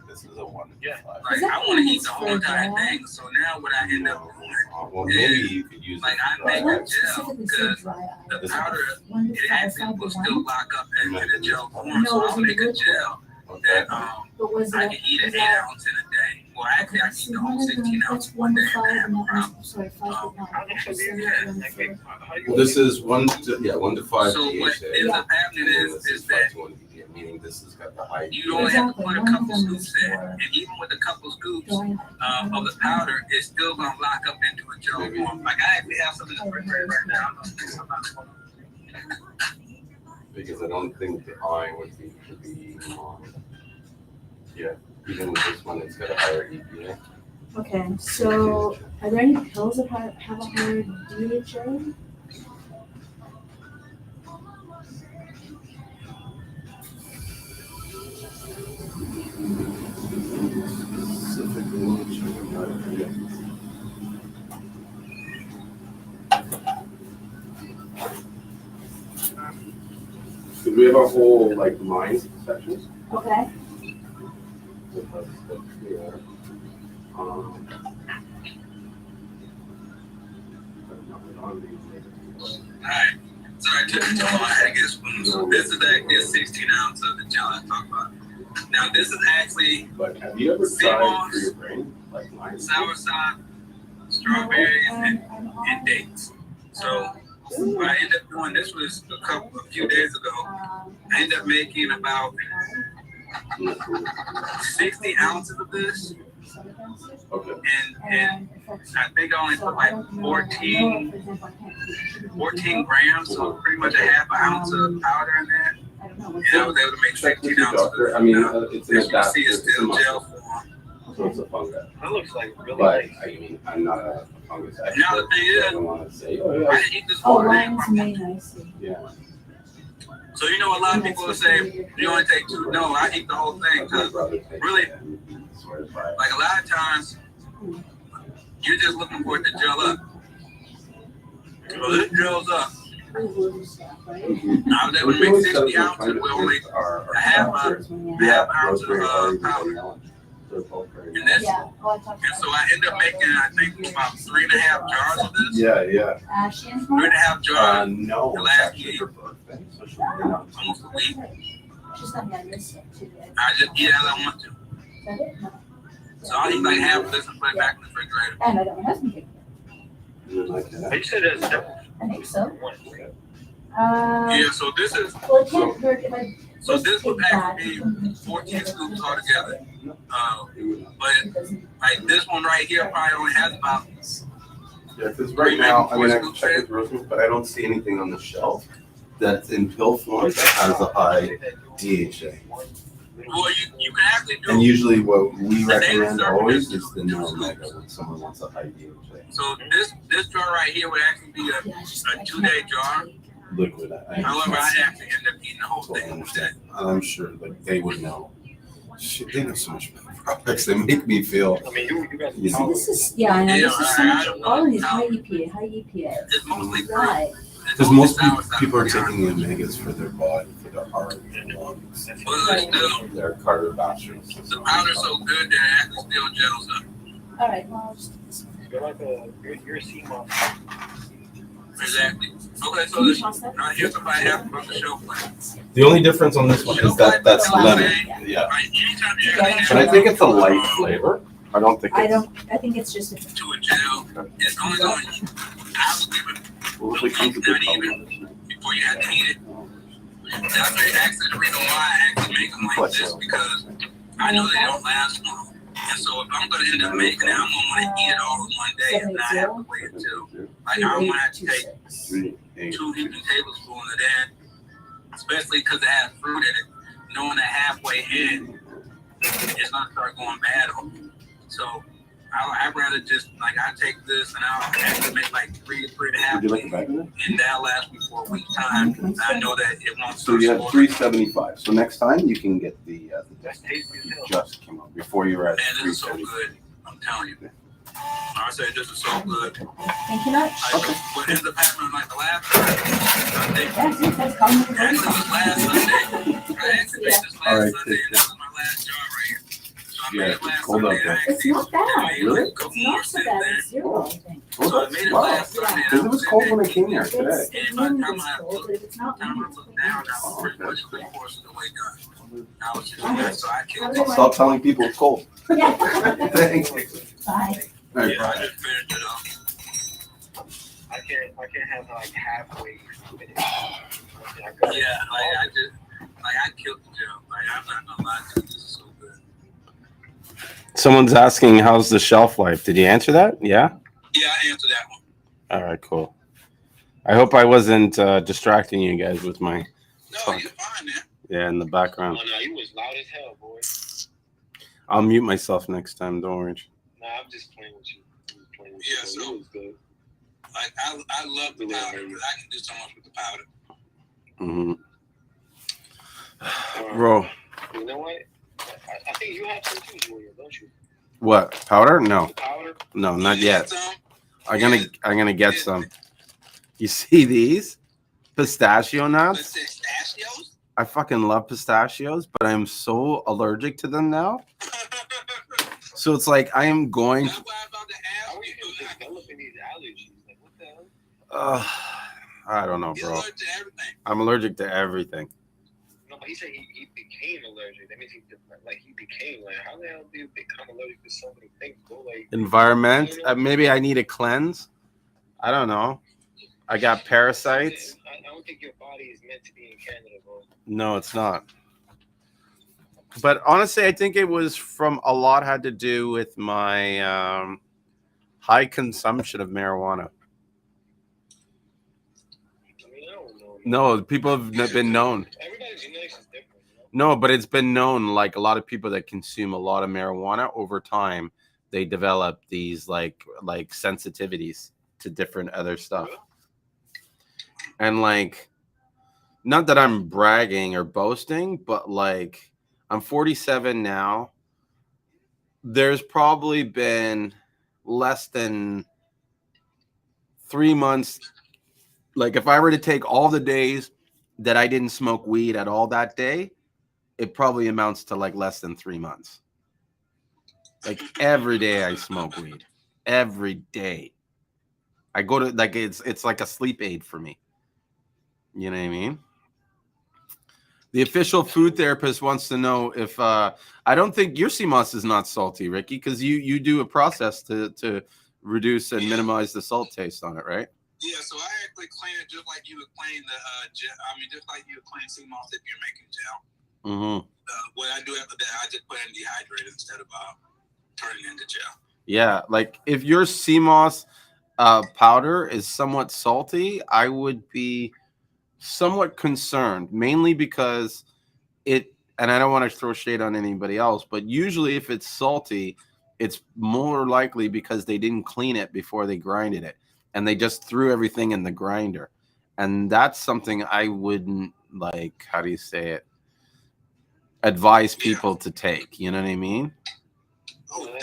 This is a 1. Yeah. Is Like that I the want to one eat the that's whole for entire dry? thing. So now what I end up doing, Well, maybe you could use like it I for make dry a ice. gel Specifically said because dry the ice. powder One to it five, actually five will to still one. lock up in the gel form. No, So it was I'll in the make a liquid. gel Okay. that But was I it? can eat an was 8 that- ounce in a day. Well, actually, I can eat See, the one whole of 16 them, ounces that's one one day to and five, have and a that problem. one's, sorry, 5 to 9. How much Just do send you it have? to them Like, for- Well, this is 1 to 5 So what DHA. ends up happening is that 5 to 1 EPA, meaning this has got the high you only have to Exactly, put a one of couple them scoops is in, for and even with a couple scoops dry ice. of the powder, it's still gonna lock up into a gel Maybe. form. Like I actually have some in the refrigerator right now. because I don't think the I would be yeah, even with this one, it's got a higher EPA. Okay, so are there any pills that have a higher DHA? Because we have a whole like line section. Okay. With us up here. Alright, so I took it to my biggest spoon. So this is actually a 16 ounce of the gel I talked about. Now this is actually But have you ever tried for your brain like line? soursop, strawberries, and dates. So what I ended up doing, this was a few days ago. I ended up making about 60 ounces of this, Okay. and I think I only put like 14 grams, so pretty much a half an ounce of powder in there. And I was able to make Check 16 with your ounces. doctor. I mean, it's an As you can see, adaptive. it's It's a still muscle, gel form. so it's a fungus. That looks like really But I mean, I'm not a fungus expert. Now the thing is, so I don't want to say, oh I yeah, didn't eat this Oh, whole thing. lion's mane, I see. yeah. So you know, a lot of people will say you only take 2. No, I eat the whole thing Like my because brother takes really, it and he swears by it. like a lot of times, you're just looking for it to gel up. Well, this gels up. I was able We to can make always set 60 up ounces with only our a half sponsors. a half ounce of Rosemary, orange, and powder. vanilla. They're both very And nice. that's Yeah, oh, I talked and so I end up making, I think, about 3.5 jars of this. Yeah. Ashen. 3.5 jars, No, The it's last actually week. her birthday, so she'll be on almost a week. She's not gonna miss it today. I just eat as I want to. Is that it? No. So I'll eat like half of this and put it back in the refrigerator. And I don't have any. like that. You said that's I think so. Yeah, so this is, Well, it can't hurt if I. so just this would take that. actually be 14 scoops altogether. It would not. But It doesn't- like this one right here probably only has about, Yeah, because right now, I mean, I can check with Rosemary, but I don't see anything on the shelf that's in pill form that has a high DHA. well, you can actually And do. usually what we The daily recommend serving always is is the no omega when someone wants a high DHA. So this jar right here would actually be a Yeah, I just- a 2-day jar. Liquid. However, I actually end up eating the whole So I thing with that. understand. I'm sure like they would know. Shit, they know so much about products. They make me feel. I mean, you got You See, know, this is, yeah, I know, this is so Yeah, much, all of these high EPA. It's mostly fruit. Why? It's Because mostly most soursop, people are to be honest. taking the omegas for their body, for their heart, their lungs, But still, their cardiovascular the system. powder's so good that it actually still gels up. All right, well, I'll just do this one. You're like you're a Seamoss. Exactly. Okay, so Can you this, toss that? here's what I have from the shelf plan. The only difference on this one is that that's lemon. Yeah. Right, anytime you Yeah, add But I think it's a light flavor. I don't think I it's. don't, I think it's just, a- to a gel, it's only going, I would give it, Well, if it comes with the color, you before you have to eat it. That's actually the reason why I actually make them like this, because I know they don't last long. And so if I'm going to end up making it, I'm going to want to eat it all in one day and not have to wait until, like, I don't want to have to take 2 heaping tablespoons of that, especially because it has fruit in it, knowing that halfway in, it's going to start going bad on me. So I'd rather just, like, I take this and I'll actually make like 3.5 weeks, and that'll last me for a week's time. And I know that it won't. So you have $3.75. So next time you can get the That's tasty as hell. just came up. Before you were at Man, this is so $3.75. good. I'm telling you. I say this is so good. Thank you much. Like, what ends up happening like the last time, Sunday. Yes, yes, that's coming. Actually, it was last Sunday. I actually made this last All right, Sunday, and this is my last jar right here. So I made Yeah, it last hold Sunday. up, And I It's actually not bad. made Really? like a couple It's more not so since bad. then. It's zero, I think. So I made it last Sunday. Because it was cold when I came here today. It's And by the wind time is I cold, looked, but if it's not time I wind, it's looked down, I was pretty much 3/4 of the way done. I was just mad, so I killed it. Stop telling people it's cold. Yeah. Thanks. Bye. All right, Yeah, I bye. just finished it up. I can't have like halfway finished. Yeah, like I killed the job. Like I'm not gonna lie to you, this is so good. Someone's asking, how's the shelf life? Did you answer that? Yeah? Yeah, I answered that one. All right, cool. I hope I wasn't distracting you guys with my, No, you're fine, man. yeah, in the background. Oh no, you was loud as hell, boy. I'll mute myself next time. Don't worry. Nah, I'm just playing with you. Yeah, so it was good. Like I love the powder because I can do so much with the powder. Bro, You know what? I think you have some too, Julien, don't you? what? Powder? No. The powder? No, not You got yet. some? I'm gonna get some. You see these? Pistachio nuts? Pistachios? I fucking love pistachios, but I'm so allergic to them now. So it's like I am going That's why I'm about to ask you. Developing these allergies. Like, what the hell? I don't know, You're bro. allergic to everything. I'm allergic to everything. No, but he said he became allergic. That means he became like, how the hell do you become allergic to so many things, bro? Like Environment. Maybe I need a cleanse. I don't know. I got parasites. I don't think your body is meant to be in Canada, bro. No, it's not. But honestly, I think it was from a lot had to do with my high consumption of marijuana. I mean, I don't know. No, people have been known. Everybody's genetics is different, you know? No, but it's been known, like a lot of people that consume a lot of marijuana over time, they develop these like sensitivities to different other stuff. And like, not that I'm bragging or boasting, but like I'm 47 now. There's probably been less than 3 months. Like if I were to take all the days that I didn't smoke weed at all that day, it probably amounts to like less than 3 months. Like every day I smoke weed. Every day. I go to like it's like a sleep aid for me. You know what I mean? The official food therapist wants to know if I don't think your Seamoss is not salty, Ricky, because you do a process to reduce and minimize the salt taste on it, right? Yeah, so I actually clean it just like you would clean the gel. I mean, just like you would clean Seamoss if you're making gel. Mm-hmm. What I do after that, I just put it in dehydrated instead of turning it into gel. Yeah, like if your Seamoss powder is somewhat salty, I would be somewhat concerned, mainly because it, and I don't want to throw shade on anybody else, but usually if it's salty, it's more likely because they didn't clean it before they grinded it and they just threw everything in the grinder. And that's something I wouldn't like, how do you say it? Advise people to take, you know what I mean? Oh, dang.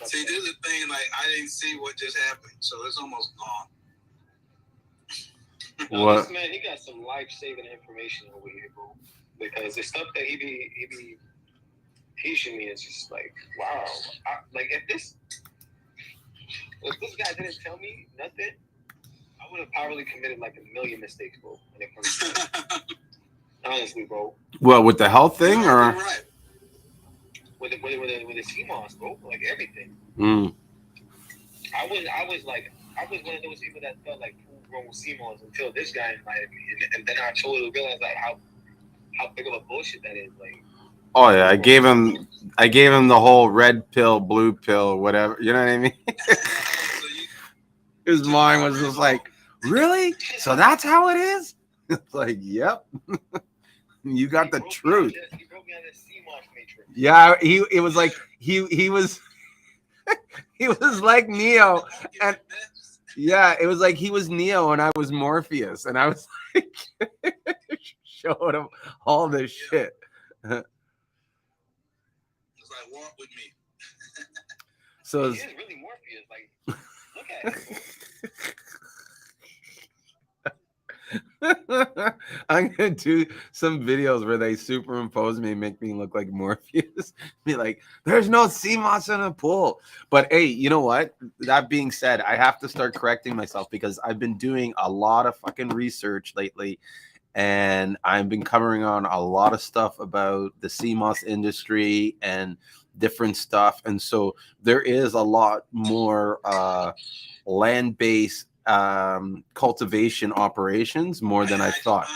See, this is the thing, like, I didn't see what just happened, so it's almost gone. What? This man, he got some life-saving information over here, bro. Because the stuff that he be teaching me is just like, wow. Like, if this guy didn't tell me nothing, I would have probably committed like a million mistakes, bro. When it comes to that. Honestly, bro. Well, with the health thing, or right. With the Seamoss, bro, like everything. Mm. I was one of those people that felt like food grown with Seamoss until this guy invited me, and then I totally realized like how big of a bullshit that is. Like, Oh yeah, I gave him the whole red pill, blue pill, whatever. You know what I mean? His mind was just like, really? So that's how it is? It's like, yep. You got the truth. He broke me on this Seamoss matrix. Yeah, it was like he was he was like Neo, and yeah, it was like he was Neo and I was Morpheus, and I was like showing him all this shit. It's like, walk with me. So He is really Morpheus. Like, look at him. I'm gonna do some videos where they superimpose me, make me look like Morpheus. Be like, "There's no Seamoss in a pool." But hey, you know what? That being said, I have to start correcting myself because I've been doing a lot of fucking research lately, and I've been covering on a lot of stuff about the Seamoss industry and different stuff, and so there is a lot more land-based cultivation operations more than I thought.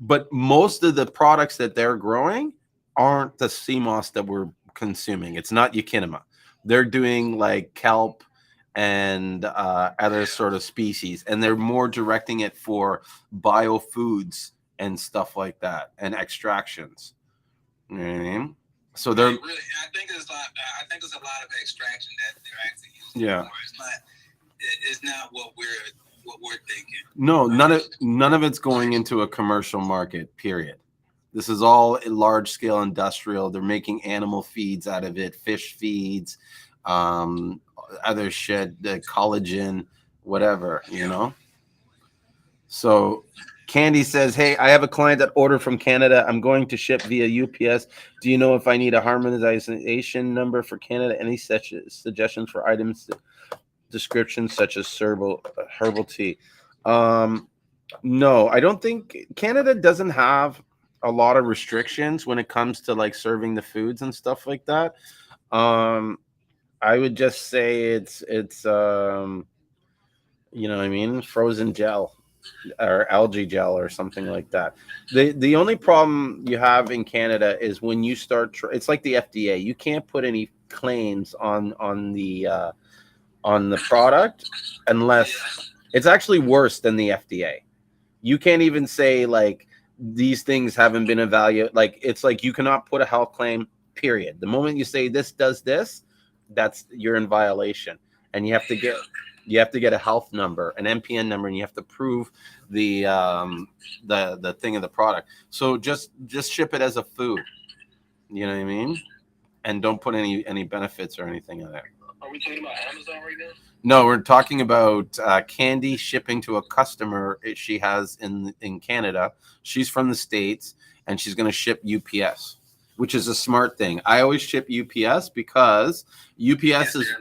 But most of the products that they're growing aren't the Seamoss that we're consuming. It's not Eukinema. They're doing like kelp and other sort of species, and they're more directing it for biofoods and stuff like that and extractions. You know what I mean? So they're Really, I think it's a lot of extraction that they're actually using. Yeah. For. It's not what we're thinking. No, none of it's going into a commercial market, period. This is all large scale industrial. They're making animal feeds out of it, fish feeds, other shit, the collagen, whatever, you know. So Candy says, "Hey, I have a client that ordered from Canada. I'm going to ship via UPS. Do you know if I need a harmonization number for Canada? Any such suggestions for items descriptions such as herbal tea?" No, I don't think Canada doesn't have a lot of restrictions when it comes to like serving the foods and stuff like that. I would just say it's you know what I mean, frozen gel or algae gel or something like that. The only problem you have in Canada is when you start it's like the FDA. You can't put any claims on the product unless it's actually worse than the FDA. You can't even say like these things haven't been evaluated. Like it's like you cannot put a health claim, period. The moment you say this does this, that's you're in violation, and you have to get a health number, an MPN number, and you have to prove the thing of the product. So just ship it as a food. You know what I mean? And don't put any benefits or anything in there. Are we talking about Amazon right now? No, we're talking about Candy shipping to a customer she has in Canada. She's from the States, and she's going to ship UPS, which is a smart thing. I always ship UPS because UPS is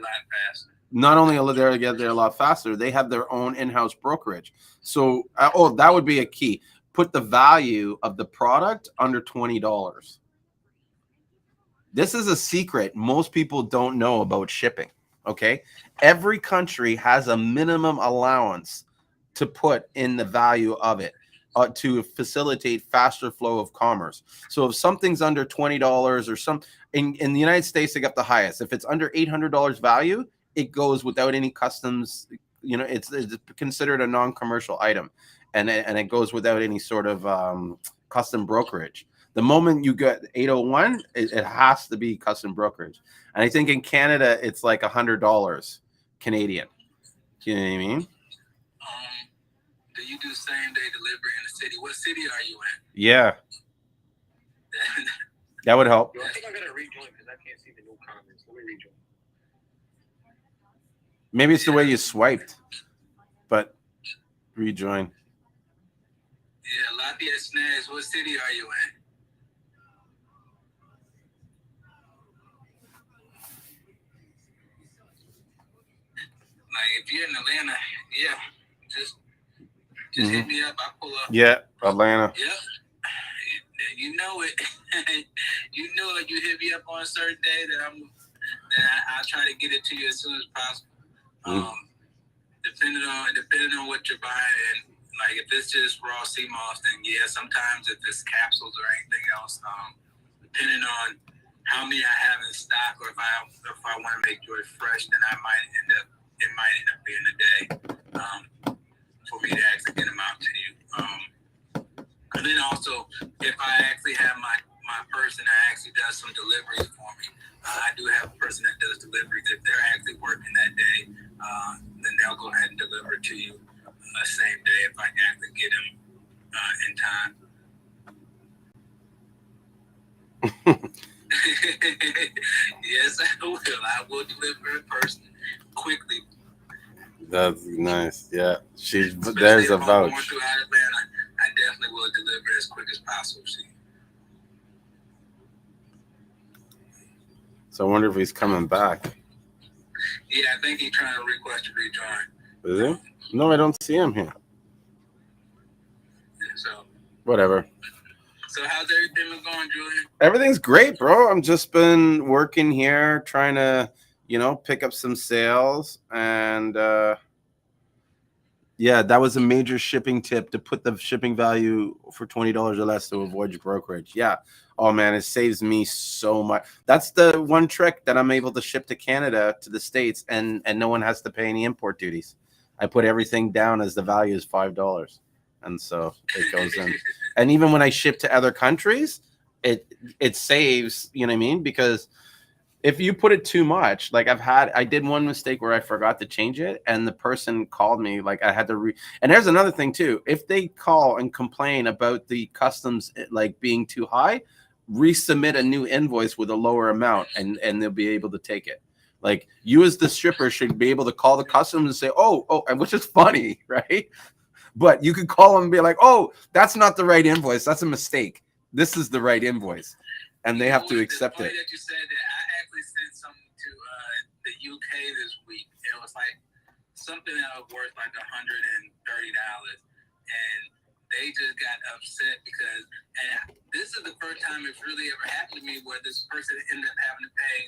not only are they get there a lot faster, they have their own in-house brokerage. So, that would be a key. Put the value of the product under $20. This is a secret most people don't know about shipping. Okay, every country has a minimum allowance to put in the value of it to facilitate faster flow of commerce. So if something's under $20 or some in the United States, they got the highest. If it's under $800 value, it goes without any customs. You know, it's considered a non-commercial item, and it goes without any sort of custom brokerage. The moment you get 801, it has to be custom brokerage. And I think in Canada, it's like $100 Canadian. You know what I mean? Do you do same day delivery in the city? What city are you in? Yeah. That would help. Yo, I think I gotta rejoin because I can't see the new comments. Let me rejoin. Maybe it's the way you swiped, but rejoin. Yeah, Lafayette Snags. What city are you in? Like if you're in Atlanta, yeah, just hit me up. I pull up. Yeah, Atlanta. Yep. You know it. You know it. You hit me up on a certain day that I'll try to get it to you as soon as possible. The depending on what you're buying. Like if it's just raw sea moss, then yeah. Sometimes if it's capsules or anything else, depending on how many I have in stock, or if I want to make yours fresh, then it might end up being a day for me to actually get them out to you. And then also, if I actually have my person that actually does some deliveries for me, I do have a person that does deliveries. If they're actually working that day, then they'll go ahead and deliver it to you same day if I can actually get them in time. Yes, I will. I will deliver in person quickly. That's nice. Yeah, Especially there's a if I'm going vouch. through Atlanta, I definitely will deliver as quick as possible. See. So I wonder if he's coming back. Yeah, I think he's trying to request to rejoin. Is he? No, I don't see him here. So, Whatever. so how's everything been going, Julien? Everything's great, bro. I'm just been working here, trying to, pick up some sales. And yeah, that was a major shipping tip, to put the shipping value for $20 or less to avoid your brokerage. Yeah. Oh man, it saves me so much. That's the one trick, that I'm able to ship to Canada, to the States, and no one has to pay any import duties. I put everything down as the value is $5. And so it goes in. And even when I ship to other countries, it saves, you know what I mean? Because if you put it too much, like I did one mistake where I forgot to change it, and the person called me, like I had to and there's another thing too. If they call and complain about the customs like being too high, resubmit a new invoice with a lower amount, and they'll be able to take it. Like, you as the shipper should be able to call the customs and say, oh, and which is funny, right? But you could call them and be like, oh, that's not the right invoice. That's a mistake. This is the right invoice. And they have to accept it. That you said that, I actually sent something to the UK this week. It was like something that was worth like $130. And they just got upset because, and this is the first time it's really ever happened to me, where this person ended up having to pay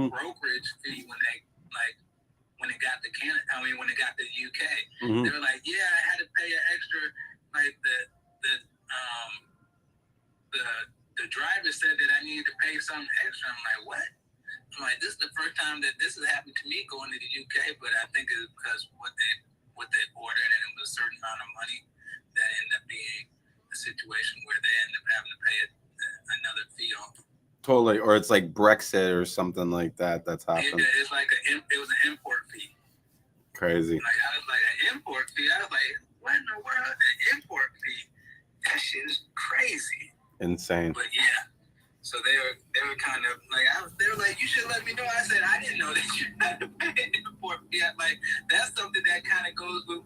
brokerage fee when they got to Canada. I mean, when they got to the UK, they were like, "Yeah, I had to pay an extra." Like the driver said that I needed to pay something extra. I'm like, "What?" I'm like, "This is the first time that this has happened to me going to the UK." But I think it's because what they ordered, and it was a certain amount of money, that ended up being a situation where they end up having to pay another fee on. Totally, or it's like Brexit or something like that. That's happened. It's like it was an import fee. Crazy. Like I was like, an import fee. I was like, what in the world? An import fee? That shit is crazy. Insane. But yeah, so they were kind of like, they were like, you should let me know. I said, I didn't know that you had to pay an import fee. Like, that's something that kind of goes with.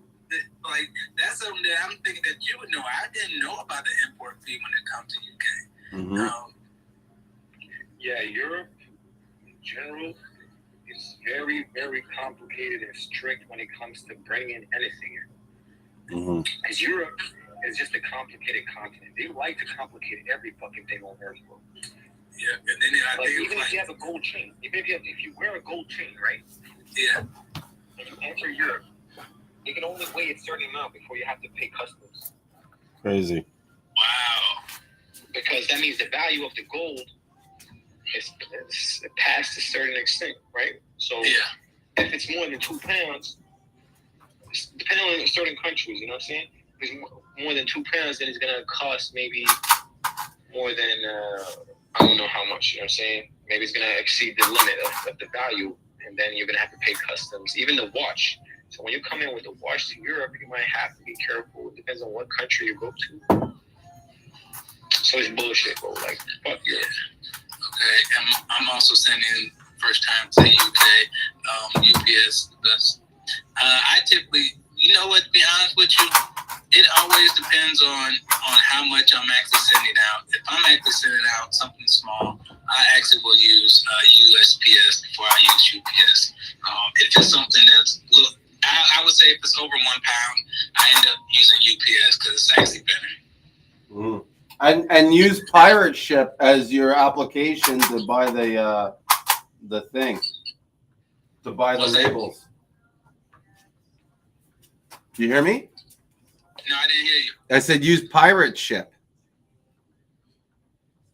Like, that's something that I'm thinking that you would know. I didn't know about the import fee when it comes to UK. Yeah, Europe in general is very, very complicated and strict when it comes to bringing anything in. Because Europe is just a complicated continent. They like to complicate every fucking thing on earth, bro. Yeah, and then even if you have a gold chain, if you wear a gold chain, right? Yeah. And you enter Europe, you can only weigh a certain amount before you have to pay customs. Crazy. Wow. Because that means the value of the gold is past a certain extent, right? So if it's more than 2 pounds, depending on certain countries, you know what I'm saying? If it's more than 2 pounds, then it's gonna cost maybe more than I don't know how much, you know what I'm saying? Maybe it's gonna exceed the limit of the value, and then you're gonna have to pay customs. Even the watch. So when you come in with a watch to Europe, you might have to be careful. It depends on what country you go to. So it's bullshit, bro. Like, fuck Europe. Okay, I'm also sending first time to the UK, UPS. I typically, you know what, to be honest with you, it always depends on how much I'm actually sending out. If I'm actually sending out something small, I actually will use USPS before I use UPS. If it's something that's, I would say if it's over 1 pound, I end up using UPS because it's actually better. And use Pirate Ship as your application to buy the thing, to buy the labels. Do you hear me? No, I didn't hear you. I said use pirate ship.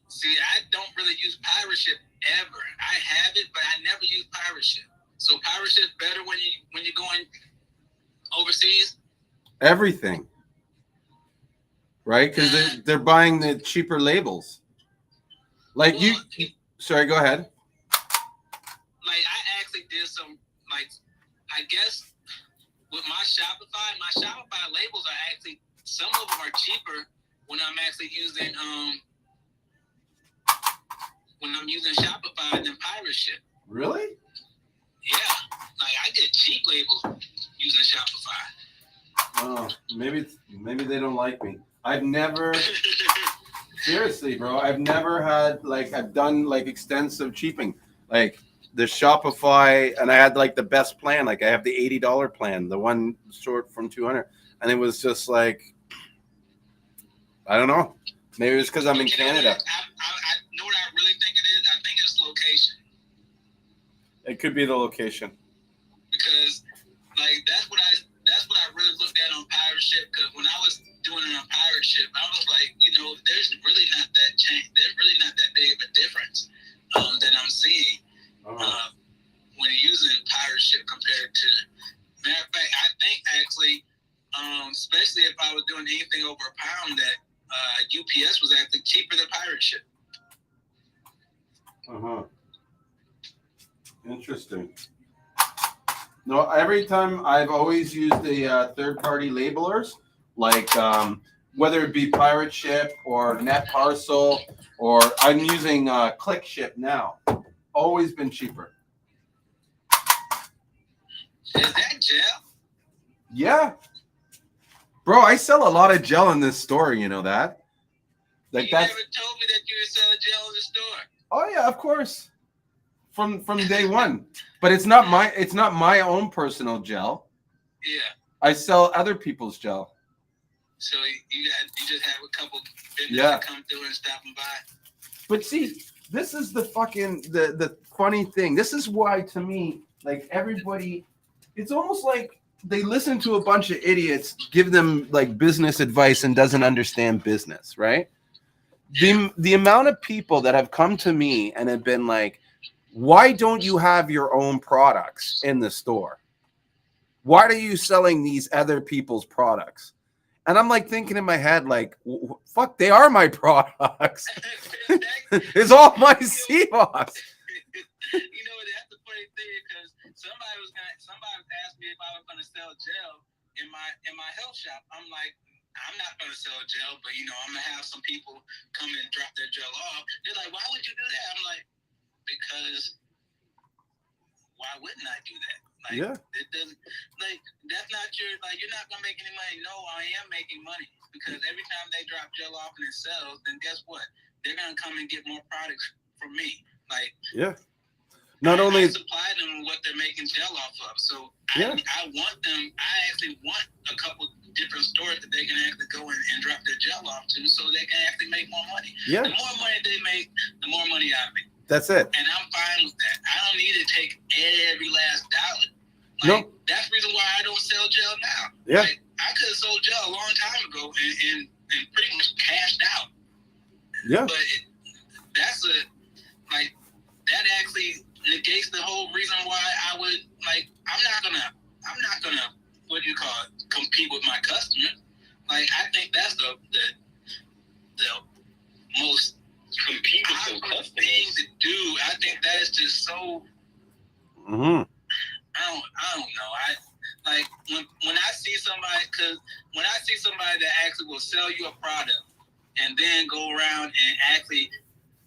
See, I don't really use pirate ship ever. I have it, but I never use pirate ship. So pirate ship's better when you're going overseas. Everything. Right? Because they're buying the cheaper labels. Like Well, sorry, go ahead. Like I actually did some, like, I guess with my Shopify labels are actually, some of them are cheaper when I'm actually using Shopify than pirate ship. Really? Yeah, like I get cheap labels using Shopify. Oh, maybe they don't like me. I've never seriously, bro. I've never had I've done extensive cheaping, like the Shopify, and I had the best plan. Like I have the $80 plan, the one short from 200, and it was just I don't know. Maybe it's because I'm in Canada. I know what I really think it is. I think it's location. It could be the location. Because that's what I really looked at on pirate ship. Because when I was doing it on pirate ship, I was like, there's really not that change. There's really not that big of a difference that I'm seeing when you're using pirate ship compared to. Matter of fact, I think actually, especially if I was doing anything over a pound, that UPS was actually cheaper than pirate ship. Interesting. No, every time I've always used the third-party labelers, whether it be Pirate Ship or Net Parcel, or I'm using Click Ship now. Always been cheaper. Is that gel? Yeah. Bro, I sell a lot of gel in this store, you know that? You never told me that you were selling gel in the store. Oh yeah, of course. From day one. But it's not my own personal gel. Yeah. I sell other people's gel. So you just have a couple vendors Yeah. that come through and stop and buy. But see, this is the funny thing. This is why, to me, everybody, it's almost like they listen to a bunch of idiots give them business advice and doesn't understand business, right? The amount of people that have come to me and have been like, why don't you have your own products in the store? Why are you selling these other people's products? And I'm thinking in my head, fuck, they are my products. It's all my Seamoss. You know, that's the funny thing, because somebody was asked me if I was gonna sell gel in my health shop. I'm like, I'm not gonna sell gel, but I'm gonna have some people come and drop their gel off. They're like, why would you do that? I'm like, because why wouldn't I do that? Yeah. It doesn't, that's not your, you're not gonna make any money. No, I am making money, because every time they drop gel off and it sells, then guess what? They're gonna come and get more products from me. Yeah. Not only I supply them with what they're making gel off of. So yeah. I actually want a couple different stores that they can actually go in and drop their gel off to, so they can actually make more money. Yeah. The more money they make, the more money I make. That's it. And I'm fine with that. I don't need to take every last dollar. No. That's the reason why I don't sell gel now. Yeah. I could have sold gel a long time ago and pretty much cashed out. Yeah. But that actually negates the whole reason why I would I'm not gonna what do you call it, compete with my customers. I think that's the most awkward thing to do. I think that is just so. Mm-hmm. I don't know. When I see somebody that actually will sell you a product and then go around and actually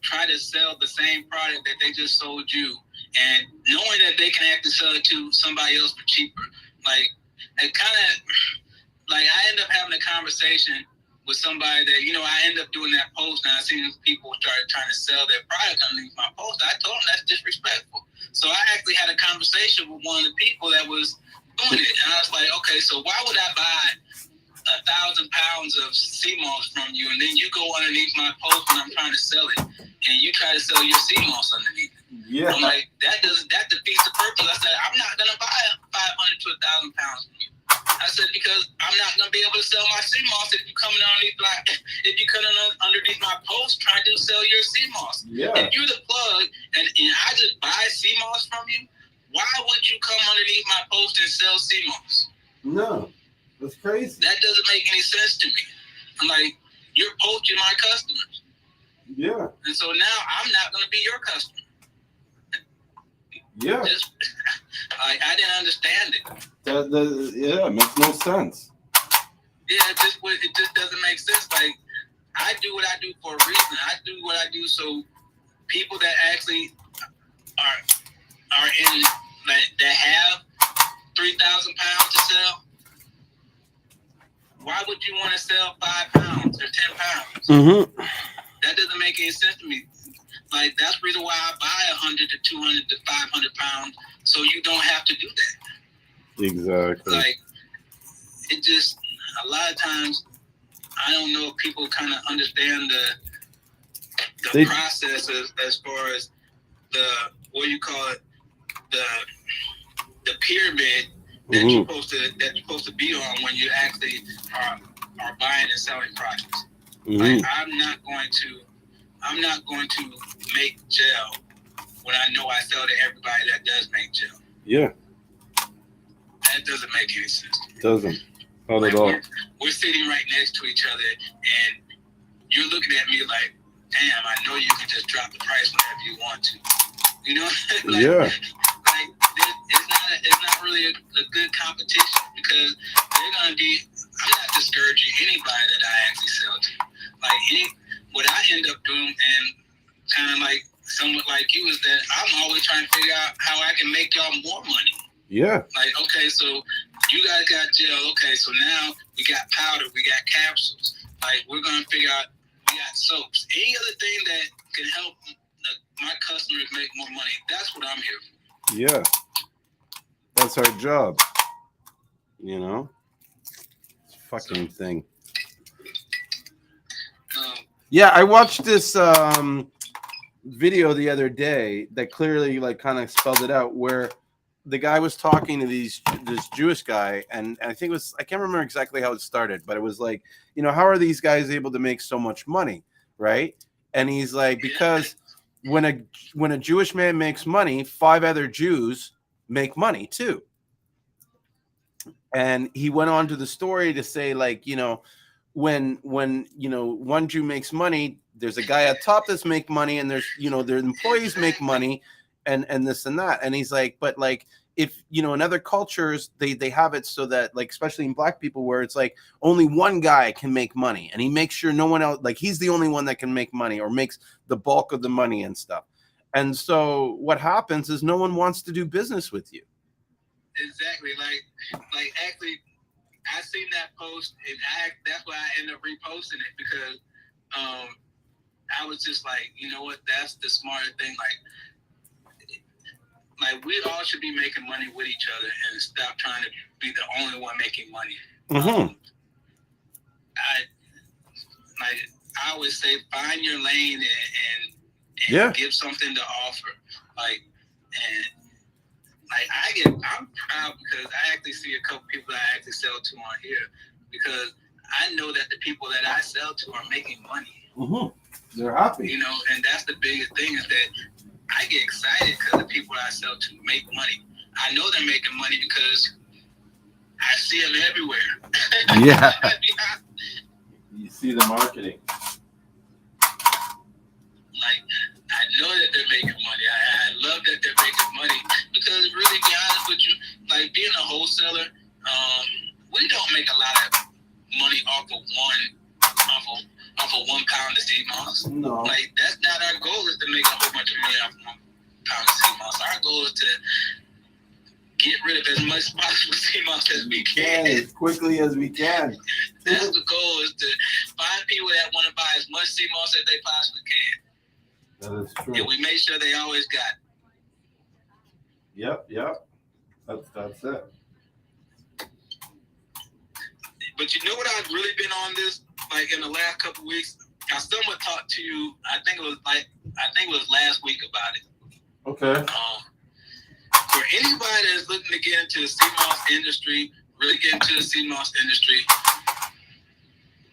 try to sell the same product that they just sold you, and knowing that they can actually sell it to somebody else for cheaper, it kind of I end up having a conversation with somebody that I end up doing that post, and I seen people started trying to sell their product underneath my post. I told them that's disrespectful. So I actually had a conversation with one of the people that was doing it, and I was like, okay, so why would I buy 1,000 pounds of Seamoss from you, and then you go underneath my post when I'm trying to sell it, and you try to sell your Seamoss underneath it? Yeah. I'm like, that defeats the purpose. I said, I'm not gonna buy 500 to 1,000 pounds from you. I I said, because I'm not gonna be able to sell my Seamoss if you coming underneath my post trying to sell your Seamoss. Yeah. If you're the plug and I just buy Seamoss from you, why would you come underneath my post and sell Seamoss? No, that's crazy. That doesn't make any sense to me. I'm like, you're poaching my customers. Yeah. And so now I'm not gonna be your customer. Yeah. I didn't understand it. Yeah, it makes no sense. Yeah, it just doesn't make sense. Like, I do what I do for a reason. I do what I do so people that actually are in that have 3,000 pounds to sell. Why would you want to sell 5 pounds or 10 pounds? Mm-hmm. That doesn't make any sense to me. Like, that's the reason why I buy 100 to 200 to 500 pounds, so you don't have to do that. Exactly. Like, it just, a lot of times, I don't know if people kind of understand the process as far as what you call it, the pyramid that you're supposed to be on when you actually are buying and selling products. Like, I'm not going to make gel when I know I sell to everybody that does make gel. Yeah. That doesn't make any sense. Doesn't. Not Like, at all. we're sitting right next to each other, and you're looking at me like, damn, I know you can just drop the price whenever you want to. You know? Like, yeah. Like, it's not really a good competition, because they're going to be, I'm not discouraging anybody that I actually sell to. Like, what I end up doing, and kind of like somewhat like you, is that I'm always trying to figure out how I can make y'all more money. Yeah. Like, okay, so you guys got gel. Okay, so now we got powder, we got capsules. Like, we're going to figure out, we got soaps. Any other thing that can help my customers make more money. That's what I'm here for. Yeah. That's our job. You know? Fucking thing. Yeah, I watched this video the other day that clearly like kind of spelled it out, where the guy was talking to this Jewish guy, and I think it was, I can't remember exactly how it started, but it was like, you know, how are these guys able to make so much money, right? And he's like, because when a Jewish man makes money, 5 other Jews make money too. And he went on to the story to say, like, you know, when you know, one Jew makes money, there's a guy at top that's make money, and there's, you know, their employees make money, and this and that. And he's like, but like, if, you know, in other cultures, they have it so that, like, especially in Black people, where it's like only one guy can make money, and he makes sure no one else, like, he's the only one that can make money or makes the bulk of the money and stuff. And so what happens is no one wants to do business with you. Exactly. Like actually, I seen that post, and that's why I ended up reposting it, because I was just like, you know what, that's the smarter thing. Like we all should be making money with each other and stop trying to be the only one making money. Mm-hmm. I always say, find your lane and give something to offer. I'm proud because I actually see a couple people that I actually sell to on here, because I know that the people that I sell to are making money. Mm-hmm. They're happy. You know, and that's the biggest thing, is that I get excited because the people I sell to make money. I know they're making money because I see them everywhere. Yeah. You see the marketing. Like, I know that they're making money. I love that they're making money, because really, be honest with you, like being a wholesaler, we don't make a lot of money off of 1 pound of Seamoss. No. Like, that's not our goal, is to make a whole bunch of money off of 1 pound of Seamoss. Our goal is to get rid of as much possible Seamoss as we can. As quickly as we can. That's the goal, is to find people that want to buy as much Seamoss as they possibly can. That is true. And we make sure they always got it. Yep. That's it. But you know what, I've really been on this, like in the last couple of weeks. I somewhat talked to you. I think it was last week about it. Okay. For anybody that's looking to get into the Seamoss industry, really get into the Seamoss industry.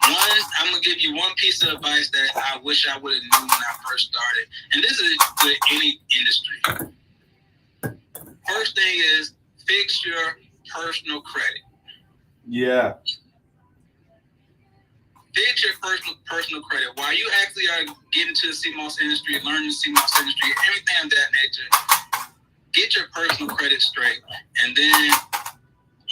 One, I'm gonna give you one piece of advice that I wish I would have known when I first started, and this is with any industry. First thing is fix your personal credit. Yeah. Fix your personal credit. While you actually are getting to the Seamoss industry, learning the Seamoss industry, everything of that nature, get your personal credit straight, and then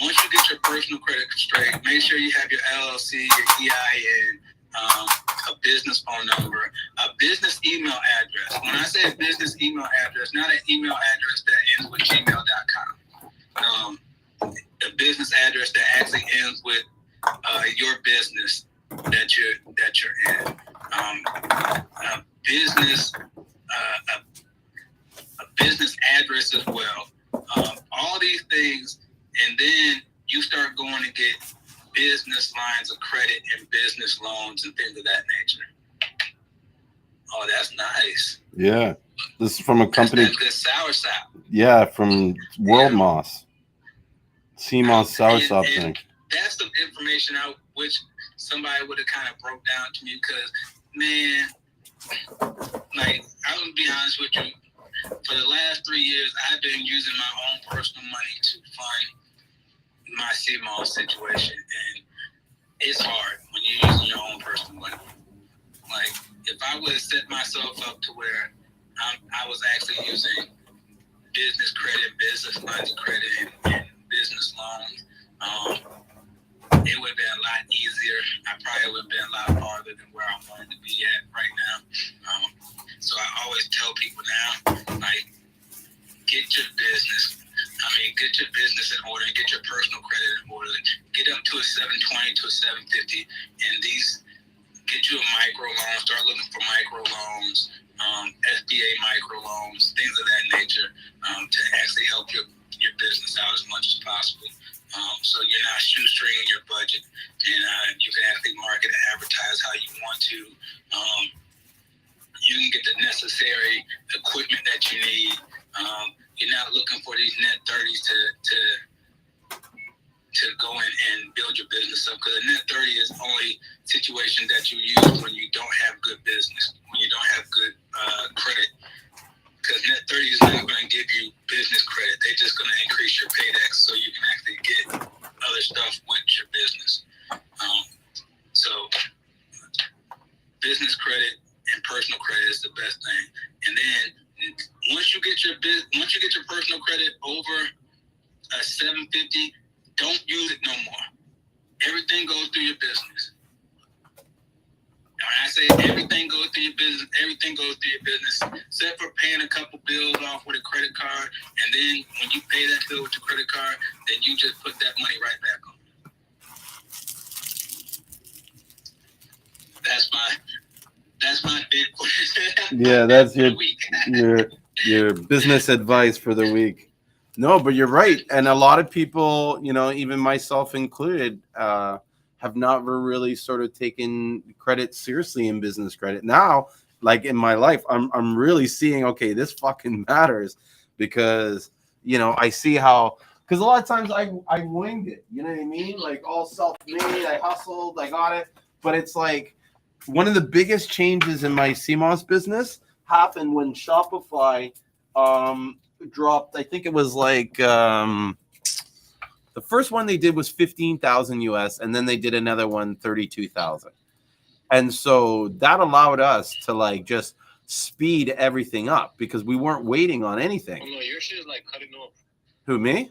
once you get your personal credit straight, make sure you have your LLC, your EIN, a business phone number, a business email address. When I say a business email address, not an email address that ends with gmail.com. A business address that actually ends with your business that you're in. A business address as well. All these things. And then you start going to get business lines of credit and business loans and things of that nature. Oh, that's nice. Yeah. This is from a company. That's good sour sap. Yeah, from World Moss. Seamoss sour sap thing. That's some information I wish somebody would have kind of broke down to me because, man, like, I'm going to be honest with you. For the last 3 years, I've been using my own personal money to fund my Seamoss situation, and it's hard when you're using your own personal money. Like, if I would have set myself up to where I was actually using business credit, business lines of credit, and business loans, it would have been a lot easier. I probably would have been a lot farther than where I wanted to be at right now. So I always tell people now, like, get your business in order and get your personal credit in order. Get up to a 720 to a 750, and get you a micro loan. Start looking for micro loans, SBA micro loans, things of that nature, to actually help your business out as much as possible. So you're not shoestringing your budget, and you can actually market and advertise how you want to. You can get the necessary equipment that you need. You're not looking for these net 30s to go in and build your business up, because a net 30 is only situation that you use when you don't have good business, when you don't have good credit. Because net 30 is not going to give you business credit. They're just going to increase your paydex so you can actually get other stuff with your business. So business credit and personal credit is the best thing. And then once you get your personal credit over a 750, don't use it no more. Everything goes through your business. When I say everything goes through your business, everything goes through your business, except for paying a couple bills off with a credit card. And then when you pay that bill with your credit card, then you just put that money right back on. That's my bit for Yeah, that's the week. your business advice for the week. No, but you're right. And a lot of people, even myself included, have not really sort of taken credit seriously in business credit. Now, like in my life, I'm really seeing, okay, this fucking matters, because, I see how, because a lot of times I winged it, you know what I mean? Like all self-made, I hustled, I got it. But it's like one of the biggest changes in my Seamoss business happened when Shopify dropped. I think it was like the first one they did was 15,000 US, and then they did another one 32,000. And so that allowed us to like just speed everything up because we weren't waiting on anything. Oh no, your shit is like cutting off. Who, me?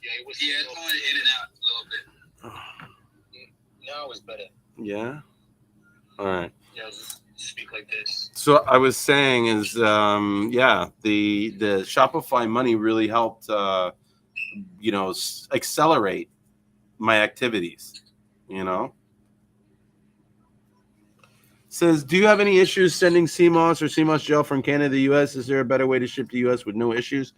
Yeah, it's going in and out a little bit. Now it's better. Yeah. All right. Yeah, just speak like this. So I was saying is, the Shopify money really helped, accelerate my activities, Says, do you have any issues sending Seamoss or Seamoss gel from Canada to the U.S.? Is there a better way to ship to the U.S. with no issues?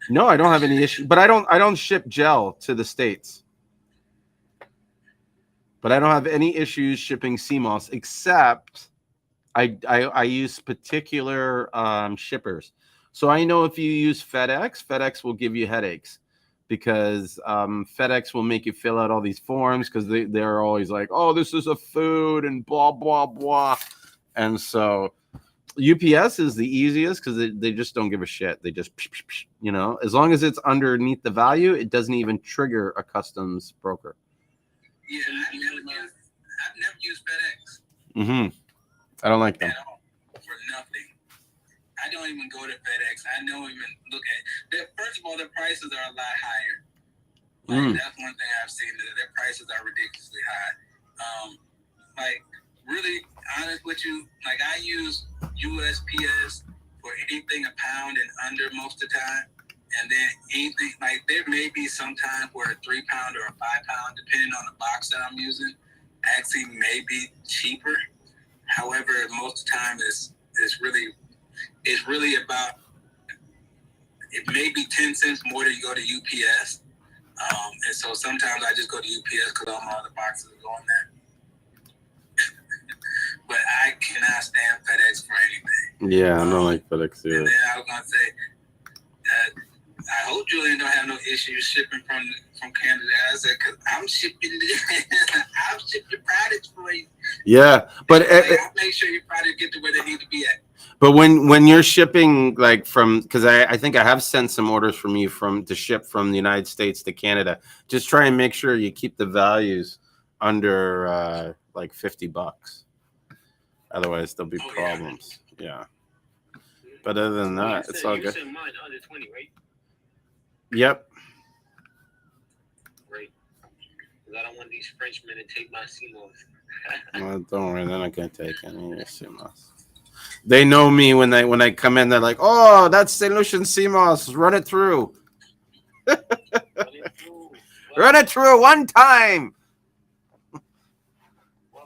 No, I don't have any issue, but I don't ship gel to the States. But I don't have any issues shipping Seamoss, except I use particular shippers. So I know if you use FedEx will give you headaches because FedEx will make you fill out all these forms because they're always like, oh, this is a food and blah, blah, blah. And so UPS is the easiest because they just don't give a shit. They just, you know, as long as it's underneath the value, it doesn't even trigger a customs broker. Yeah, I've never used FedEx. Mm-hmm. I don't like them. At all, for nothing. I don't even go to FedEx. I don't even look at. First of all, the prices are a lot higher. Like, that's one thing I've seen. Their prices are ridiculously high. Like, really honest with you, like I use USPS for anything a pound and under most of the time. And then anything, like there may be some time where a 3 pound or a 5 pound, depending on the box that I'm using, actually may be cheaper. However, most of the time it's really about, it may be 10 cents more than you go to UPS. And so sometimes I just go to UPS because all my other boxes are going there. But I cannot stand FedEx for anything. Yeah, I don't like FedEx either. And then I was gonna say that I hope Julien don't have no issues shipping from Canada. I said, cause I'm shipping products for you. Yeah, but I'll make sure your products get to where they need to be at. But when you're shipping like from, because I think I have sent some orders from you to ship from the United States to Canada, just try and make sure you keep the values under like $50. Otherwise, there'll be problems. Yeah. But other than that, it's all good. You said mine under 20, right? Yep. Great. Because I don't want these Frenchmen to take my Seamoss. Well, don't worry, they're not gonna take any of your Seamoss. They know me when I come in. They're like, "Oh, that's St. Lucian Seamoss. Run it through. Run it through one time.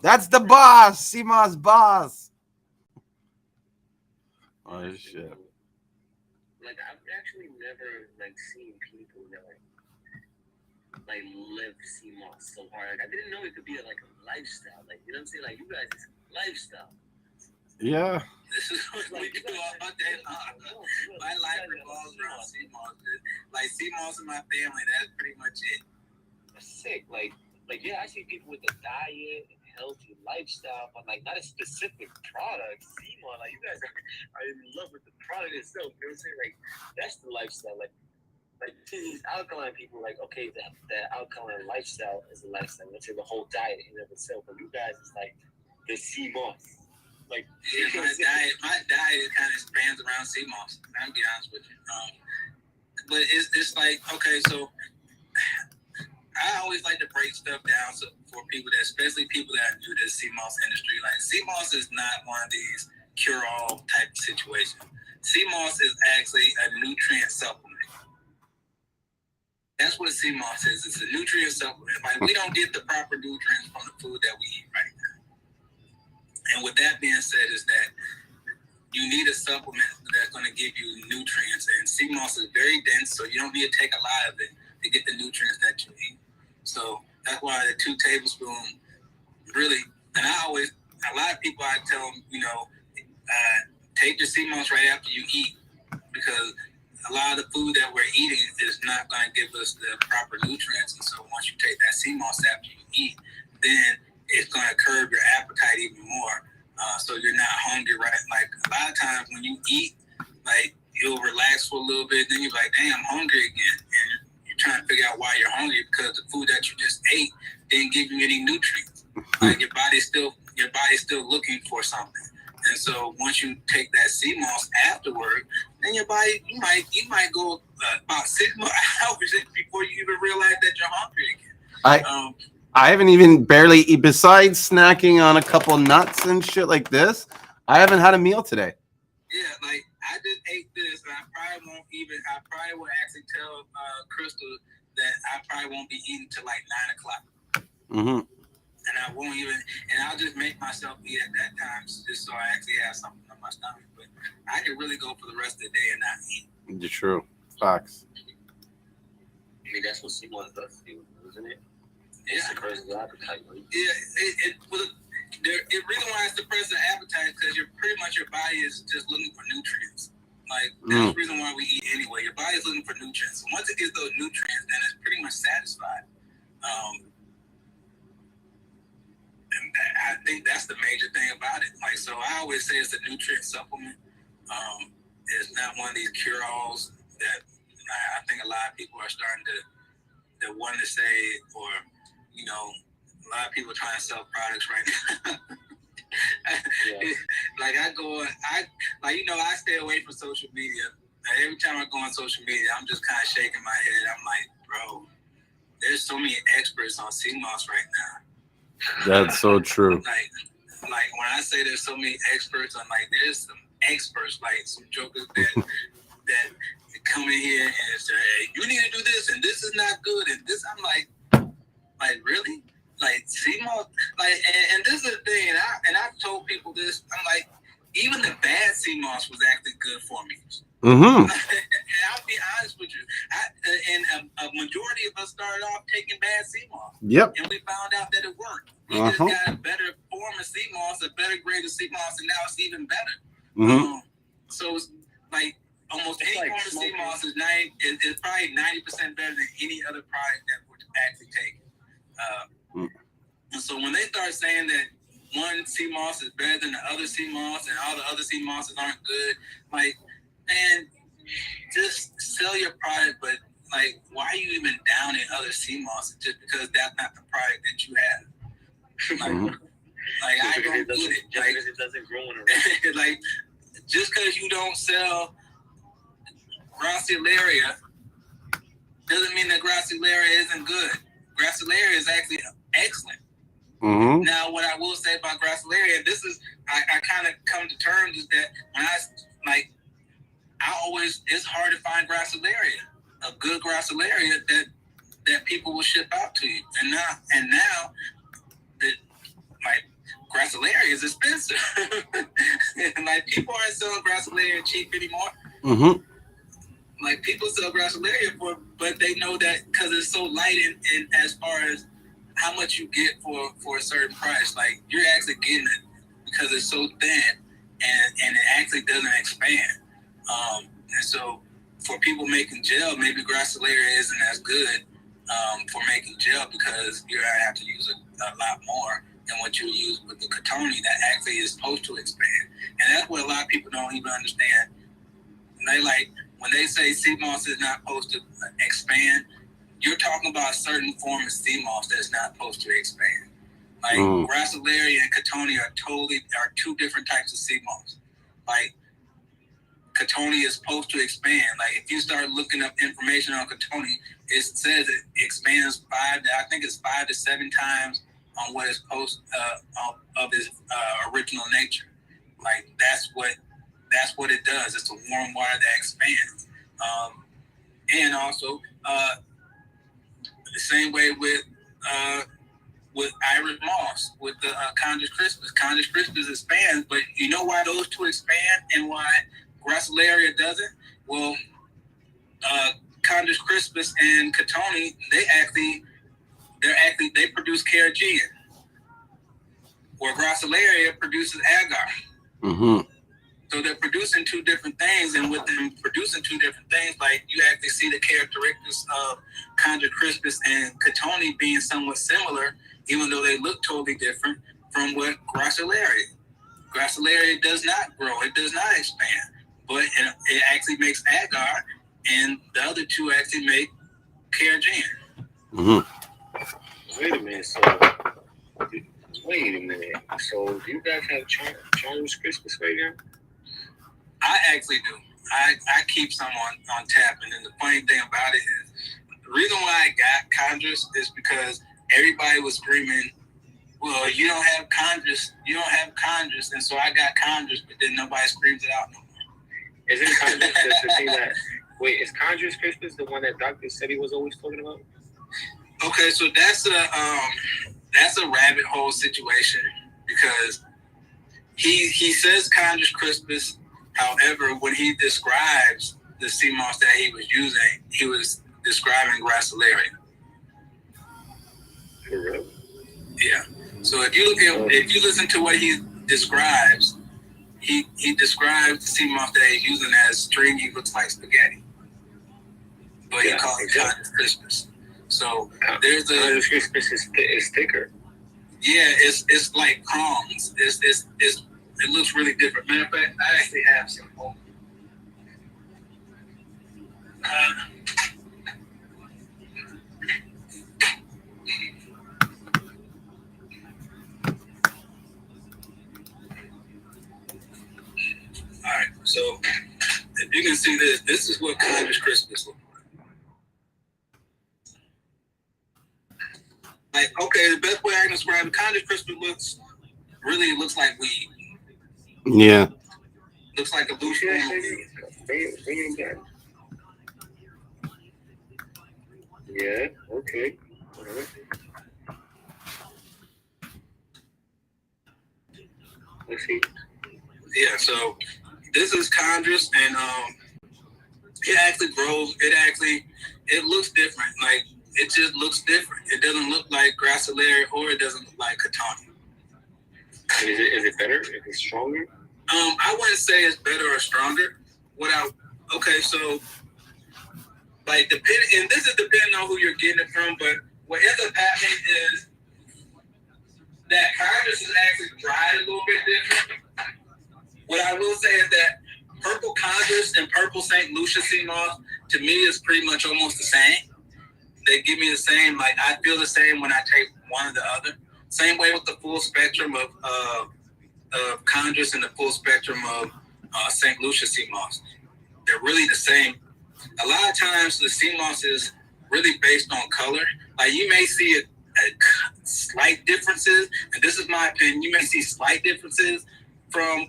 That's the boss, Seamoss boss." Oh shit. Like I've actually never like seen people that like live Seamoss so hard. Like, I didn't know it could be like a lifestyle. Like, you know what I'm saying? Like, you guys, it's a lifestyle. Yeah. This is what we do all day long. My life revolves around Seamoss. Like Seamoss and my family, that's pretty much it. That's sick. Like yeah, I see people with a diet and healthy lifestyle, but like not a specific product. Seamoss, like you guys are in love with the product itself. You know what I'm saying? Like that's the lifestyle. Like these alkaline people, like okay, that alkaline lifestyle is a lifestyle. Let's say the whole diet in and of itself. But you guys is like the Seamoss. Like yeah, my diet kind of spans around Seamoss. I'll be honest with you. But it's like, okay, so I always like to break stuff down for people that, especially people that are new to the Seamoss industry. Like Seamoss is not one of these cure-all type of situations. Seamoss is actually a nutrient supplement. That's what Seamoss is. It's a nutrient supplement. Like we don't get the proper nutrients from the food that we eat right now. And with that being said, is that you need a supplement that's going to give you nutrients. And Seamoss is very dense, so you don't need to take a lot of it to get the nutrients that you need. So that's why the 2 tablespoons really, and a lot of people I tell them, you know, take your Seamoss right after you eat, because a lot of the food that we're eating is not going to give us the proper nutrients. And so once you take that Seamoss after you eat, then it's going to curb your appetite even more. So you're not hungry, right? Like a lot of times when you eat, like you'll relax for a little bit, then you're like, dang, I'm hungry again. And you're trying to figure out why you're hungry because the food that you just ate didn't give you any nutrients. Like your body's still looking for something. And so once you take that Seamoss afterward, then your body, you might go about 6 more hours before you even realize that you're hungry again. I haven't even barely eat, besides snacking on a couple nuts and shit like this. I haven't had a meal today. Yeah, like I just ate this, and I probably will actually tell Crystal that I probably won't be eating till like 9 o'clock. Mm-hmm. And I won't even, and I'll just make myself eat at that time just so I actually have something on my stomach. But I can really go for the rest of the day and not eat. You're true. Facts. I mean, that's what Seamoss does, isn't it? Yeah. It suppresses the appetite. Right? Yeah, it really wants to suppress the appetite because your body is just looking for nutrients. Like, that's the reason why we eat anyway. Your body's looking for nutrients. Once it gets those nutrients, then it's pretty much satisfied. And I think that's the major thing about it. Like, so I always say it's a nutrient supplement. It's not one of these cure-alls that I think a lot of people are starting to want to say, or, you know, a lot of people trying to sell products right now. Like I stay away from social media. Every time I go on social media, I'm just kind of shaking my head. I'm like, bro, there's so many experts on Seamoss right now. That's so true. Like when I say there's so many experts, I'm like, there's some experts, like some jokers that come in here and say, hey, you need to do this, and this is not good, and this. I'm like really? Like Seamoss, like, and this is the thing, and I've told people this. I'm like, even the bad Seamoss was actually good for me. Mm-hmm. And I'll be honest with you, a majority of us started off taking bad Seamoss. Yep. And we found out that it worked. We just got a better form of Seamoss, a better grade of Seamoss, and now it's even better. Mm-hmm. So it's like almost any form of Seamoss is probably 90% better than any other product that would actually take. And so when they start saying that one Seamoss is better than the other Seamoss and all the other Seamosses aren't good, like, man, just sell your product, but like, why are you even down in other Seamosses just because that's not the product that you have? Like I don't get it. Just because it doesn't grow in a room. Like, just because you don't sell Gracilaria doesn't mean that Gracilaria isn't good. Gracilaria is actually excellent. Mm-hmm. Now, what I will say about Gracilaria, this is, I kind of come to terms is that when it's hard to find Gracilaria, a good Gracilaria that people will ship out to you. And now that Gracilaria is expensive. Like, people aren't selling Gracilaria cheap anymore. Mm-hmm. Like, people sell Gracilaria but they know that because it's so light in as far as how much you get for a certain price. Like, you're actually getting it because it's so thin and it actually doesn't expand. And so for people making gel, maybe Gracilaria isn't as good for making gel because you're going to have to use a lot more than what you use with the Katoni that actually is supposed to expand. And that's what a lot of people don't even understand. They like, when they say Seamoss is not supposed to expand, you're talking about a certain form of Seamoss that's not supposed to expand. Like, Gracilaria and Katoni are two different types of Seamoss. Like, Katoni is supposed to expand. Like, if you start looking up information on Katoni, it says it expands 5 to 7 times on what is supposed of its original nature. Like, that's what it does. It's a warm water that expands. And also, the same way with Irish moss, with the Chondrus crispus. Chondrus crispus expands, but you know why those two expand and why Gracilaria doesn't? Well, Chondrus crispus and Katoni, they produce carrageenan, where Gracilaria produces agar. Mm-hmm. So they're producing two different things, and with them producing two different things, like, you actually see the characteristics of Chondrus crispus and Katoni being somewhat similar, even though they look totally different from what Gracilaria. Gracilaria does not grow; it does not expand, but it actually makes agar, and the other two actually make carrageenan. Mm-hmm. Wait a minute. So do you guys have Chondrus crispus right now? I actually do. I keep some on tap, and then the funny thing about it is, the reason why I got Chondrus is because everybody was screaming, well, you don't have Chondrus, and so I got Chondrus, but then nobody screams it out no more. Isn't Chondrus just the thing that, wait, is Chondrus crispus the one that Dr. said he was always talking about? Okay, so that's a rabbit hole situation, because he says Chondrus crispus. However, when he describes the Seamoss that he was using, he was describing Gracilaria. For real? Yeah. So if you listen to what he describes, he describes the Seamoss that he's using as stringy, looks like spaghetti, but he calls it Congress Christmas. So there's a Congress Christmas is thicker. Yeah, it's like crumbs. It looks really different. Matter of fact, I actually have some home. All right, so if you can see this is what Congress Christmas looks like. Okay, the best way I can describe it, Congress Christmas looks like weed. Yeah. Looks like a loose form of weed. Yeah, okay. Let's see. Yeah, so this is Congress, and it actually grows. It looks different. Like, it just looks different. It doesn't look like Gracillary, or it doesn't look like Catania. Is it better? Is it stronger? I wouldn't say it's better or stronger. So like depending, and this is depending on who you're getting it from, but what ends up happening is that Congress is actually dried a little bit different. What I will say is that purple Congress and purple St. Lucia Seamoss to me is pretty much almost the same. They give me the same, like I feel the same when I take one or the other. Same way with the full spectrum of Congress and the full spectrum of St. Lucia Seamoss. They're really the same. A lot of times the Seamoss is really based on color. Like you may see a slight differences, and this is my opinion. You may see slight differences from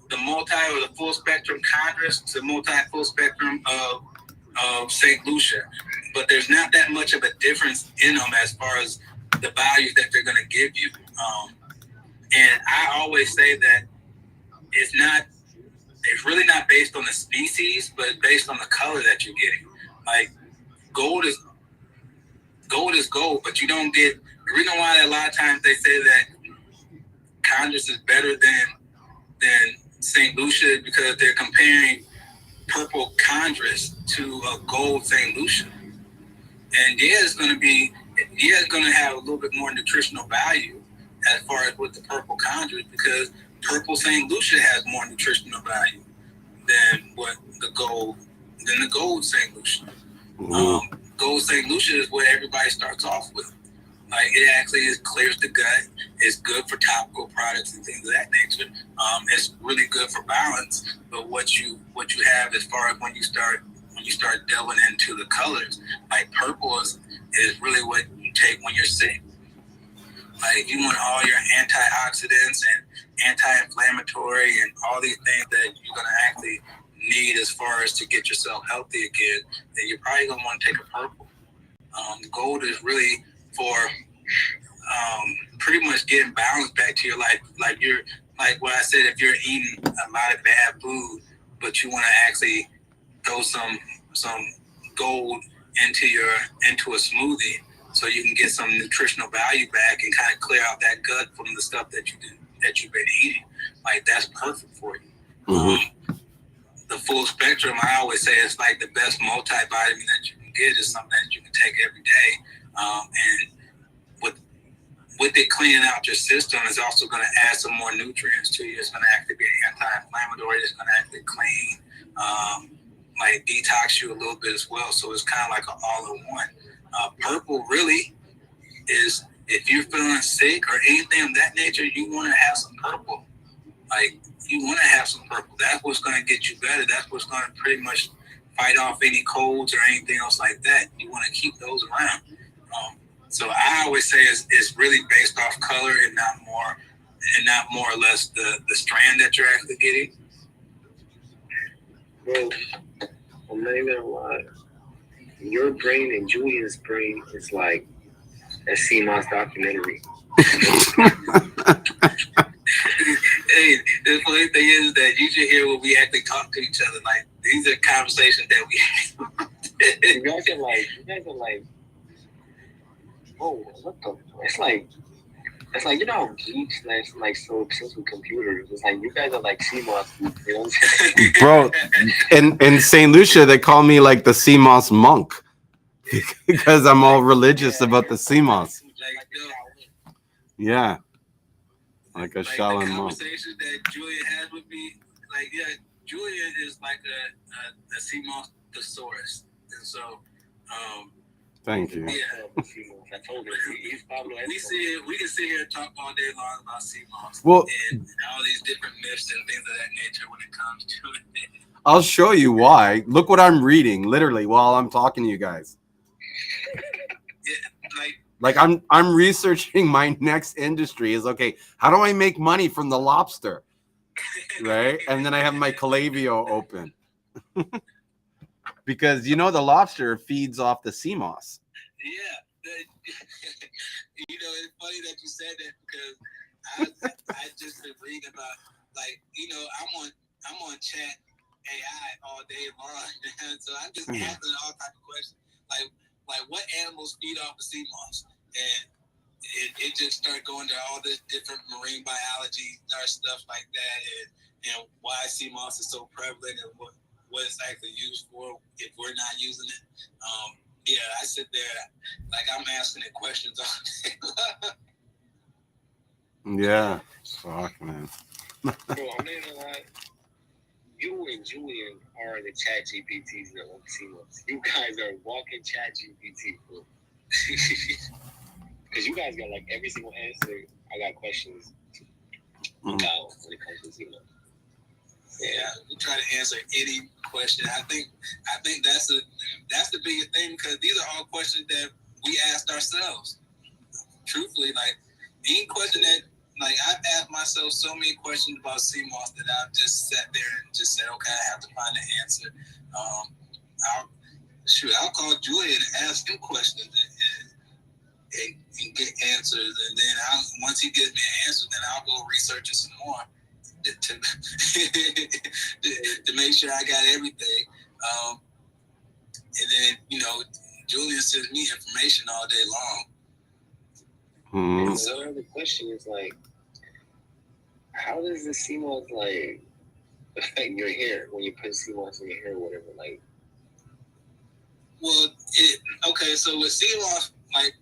the multi or the full spectrum Congress to multi full spectrum of St. Lucia, but there's not that much of a difference in them as far as the values that they're going to give you. And I always say that it's really not based on the species, but based on the color that you're getting. Like gold is gold, but you don't get the reason why a lot of times they say that Congress is better than St. Lucia is because they're comparing purple Congress to a gold St. Lucia. And it's going to have a little bit more nutritional value as far as with the purple Congress because purple St. Lucia has more nutritional value than the gold St. Lucia. Gold St. Lucia is what everybody starts off with. Like it actually clears the gut. It's good for topical products and things of that nature. It's really good for balance. But what you have as far as when you start delving into the colors, like purple is really what you take when you're sick. Like you want all your antioxidants and anti-inflammatory and all these things that you're gonna actually need as far as to get yourself healthy again, then you're probably gonna want to take a purple. Gold is really for pretty much getting balance back to your life. Like what I said, if you're eating a lot of bad food, but you want to actually throw some gold into a smoothie, so you can get some nutritional value back and kind of clear out that gut from the stuff that you've been eating. Like that's perfect for you. Mm-hmm. The full spectrum, I always say, it's like the best multivitamin that you can get is something that you can take every day. And with it cleaning out your system, it's also going to add some more nutrients to you. It's going to actually be anti-inflammatory. It's going to actually clean, like detox you a little bit as well. So it's kind of like an all-in-one. Purple really is, if you're feeling sick or anything of that nature, you want to have some purple. Like you want to have some purple. That's what's going to get you better. That's what's going to pretty much fight off any colds or anything else like that. You want to keep those around. So I always say it's really based off color and not more or less the strand that you're actually getting. Well, I'm not even gonna lie. Your brain and Julian's brain is like a Seamoss documentary. Hey, the funny thing is that you should hear when we actually talk to each other. Like these are conversations that we have. You guys are like, oh, what the? It's like It's like, you know, geeks like so obsessed with computers. It's like you guys are like Seamoss, you know what I'm saying? Bro, in St. Lucia, they call me like the Seamoss monk because I'm all religious about the Seamoss. Like, yo, Yeah, like a like the Shaolin monk. conversations that Julien had with me, like, yeah, Julien is like a Seamoss thesaurus. And so, Thank you. yeah. I told you, he's Pablo We can sit here and talk all day long about Seamoss Well, and all these different myths and things of that nature when it comes to it. I'll show you why. Look what I'm reading, literally, while I'm talking to you guys. Yeah, Like I'm researching my next industry is okay. How do I make money from the lobster, right? And then I have my Calavio open because you know the lobster feeds off the Seamoss. Yeah, you know, it's funny that you said that because I just been reading about, like, you know, I'm on chat AI all day long, so I'm just asking all type of questions, like what animals feed off of sea moss, and it just started going to all this different marine biology stuff like that, and why sea moss is so prevalent and what it's actually used for if we're not using it. Yeah, I sit there like I'm asking it questions all day. Yeah, fuck man. Bro, I'm not gonna lie. You and Julien are the chat GPTs of Seamoss. You guys are walking chat GPT, bro. Because you guys got like every single answer. I got questions about when it comes to Seamoss. Yeah, we try to answer any question. I think that's the biggest thing, because these are all questions that we asked ourselves. Truthfully, like any question that, like, I've asked myself so many questions about Seamoss that I've just sat there and just said, okay, I have to find an answer. I'll call Julien and ask him questions and get answers, and then once he gives me an answer, then I'll go research it some more to make sure I got everything. And then, you know, Julien sends me information all day long. And so the question is like, how does the Seamoss like affect your hair when you put Seamoss in your hair or whatever? Like, well, okay, so with Seamoss, like,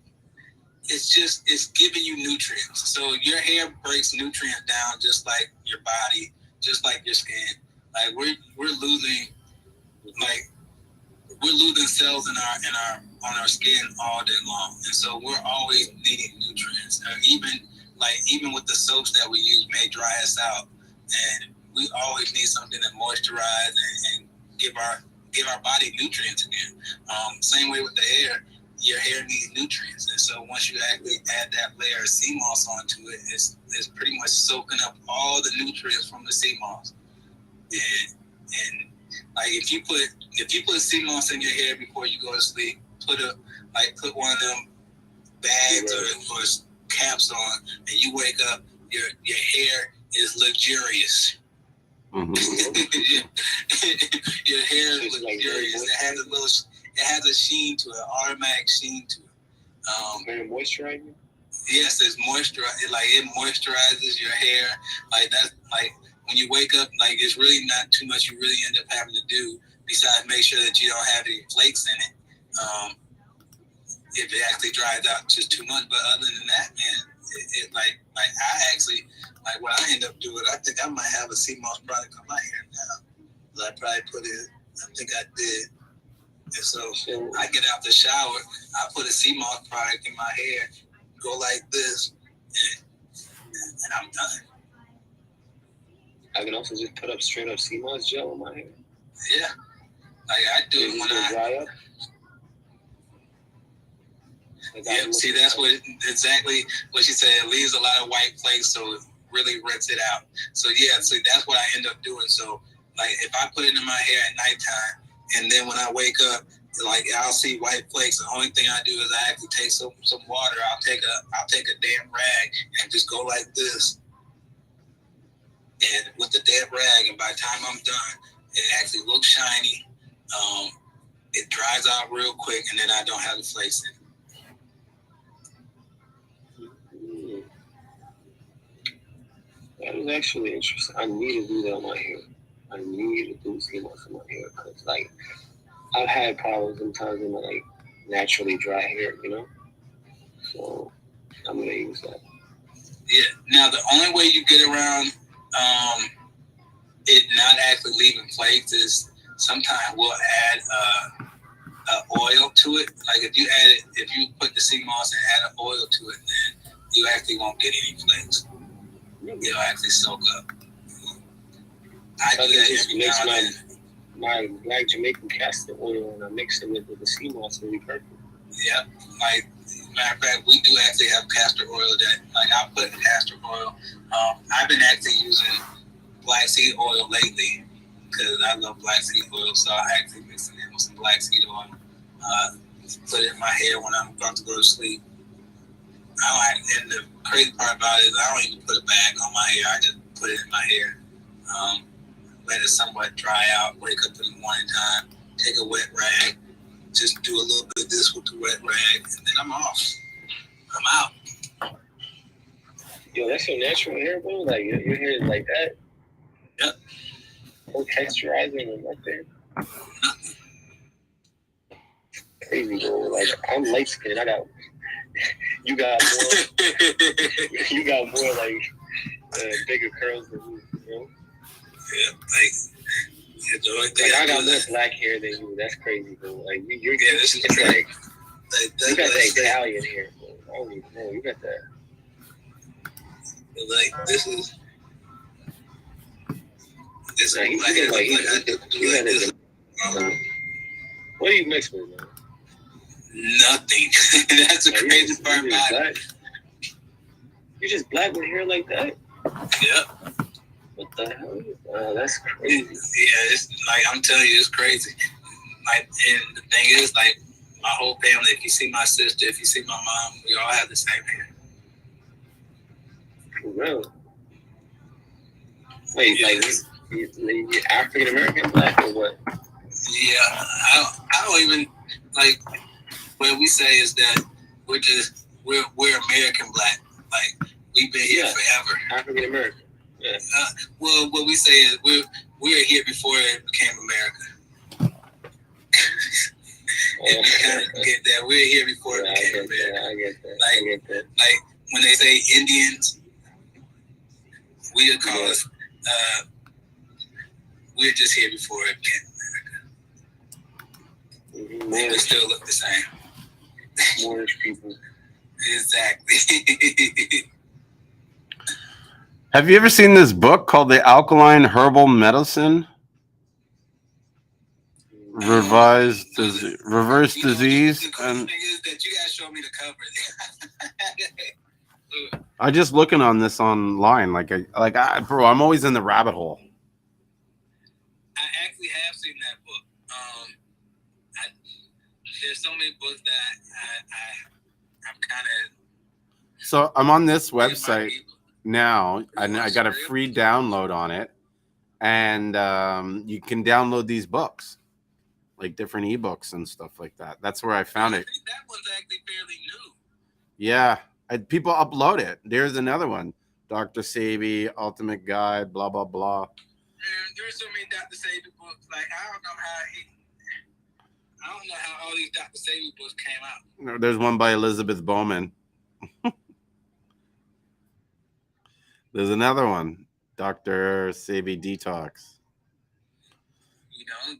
it's giving you nutrients. So your hair breaks nutrients down just like your body, just like your skin. Like we're losing cells on our skin all day long, and so we're always needing nutrients. Even with the soaps that we use may dry us out, and we always need something to moisturize and give our body nutrients again. Same way with the hair. Your hair needs nutrients, and so once you actually add that layer of sea moss onto it, it's pretty much soaking up all the nutrients from the sea moss. And like if you put sea moss in your hair before you go to sleep, put one of them bags or caps on, and you wake up, your hair is luxurious. Your hair is luxurious. It has a sheen to it, automatic sheen to it. very moisturizing. Yes, it's moisturized. Like it moisturizes your hair. Like that's like when you wake up, like it's really not too much you really end up having to do besides make sure that you don't have any flakes in it. If it actually dries out just too much, but other than that, man, it like I actually like what I end up doing. I think I might have a Seamoss product on my hair now. I probably put it. I think I did. And so I get out the shower, I put a Seamoss product in my hair, go like this, and I'm done. I can also just put up straight up Seamoss gel on my hair. Yeah, like I do it when I dry up. Yeah, see, that's exactly what she said. It leaves a lot of white flakes, so really rinse it out. So yeah, so that's what I end up doing. So like if I put it in my hair at nighttime, and then when I wake up, like I'll see white flakes. The only thing I do is I actually take some water. I'll take a damp rag and just go like this, and with the damp rag, and by the time I'm done, it actually looks shiny. It dries out real quick, and then I don't have the flakes in it. That is actually interesting. I need to do that on my hair. I need to do Seamoss on my hair because, like, I've had problems sometimes in my, like, naturally dry hair, you know? So I'm going to use that. Yeah. Now, the only way you get around it not actually leaving flakes is sometimes we'll add oil to it. Like if you put the Seamoss and add an oil to it, then you actually won't get any flakes. It'll actually soak up. I do that every now and then. My black Jamaican castor oil and I mix it with the Seamoss, it'll be perfect. Yeah, like matter of fact, we do actually have castor oil that, like, I put in castor oil. I've been actually using black seed oil lately because I love black seed oil, so I actually mix it in with some black seed oil. Put it in my hair when I'm about to go to sleep. And the crazy part about it is I don't even put a bag on my hair. I just put it in my hair. Let it somewhat dry out. Wake up in the morning time, take a wet rag, just do a little bit of this with the wet rag, and then I'm off. I'm out. Yo, that's your natural hair, bro? Like, your hair is like that? Yep. No texturizing or nothing? Crazy, bro. Like, I'm light skinned. You got more, like, bigger curls than me, you know? Yeah, like, the only thing I got more black hair than you. That's crazy, bro. Like, you're this is it's crazy. like, you got that Italian hair, bro. I don't even know. You got that. Like, this is Like, my hair. Like, I just do like this. What do you mix with, man? Nothing. That's the crazy part about it. You just black with hair like that? Yep. What the hell? Oh, that's crazy. Yeah, it's like, I'm telling you, it's crazy. Like, and the thing is, like, my whole family, if you see my sister, if you see my mom, we all have the same hair. For real? Wait, yeah. Like, you African American black or what? Yeah, I don't even, like, what we say is that we're American black. Like, we've been here forever. African American. Yeah. Well, what we say is we're here before it became America. If you kind of get that, we're here before it became America. I get that. Like, I get that. Like when they say Indians, we would call us. We're just here before it became America. Mm-hmm. We still look the same. Moorish people. Exactly. Have you ever seen this book called The Alkaline Herbal Medicine? Reverse disease. The cool thing is that you guys show me the cover. I just looking on this online, bro. I'm always in the rabbit hole. I actually have seen that book. There's so many books that I'm kind of. So I'm on this website now, and I got a free download on it, and you can download these books, like different ebooks and stuff like that. That's where I found it. I think that one's actually fairly new. Yeah, people upload it. There's another one, Dr. Sebi, Ultimate Guide, blah blah blah. And there's so many Dr. Sebi books. Like I don't know how all these Dr. Sebi books came out. There's one by Elizabeth Bowman. There's another one, Dr. Sebi Detox. You know,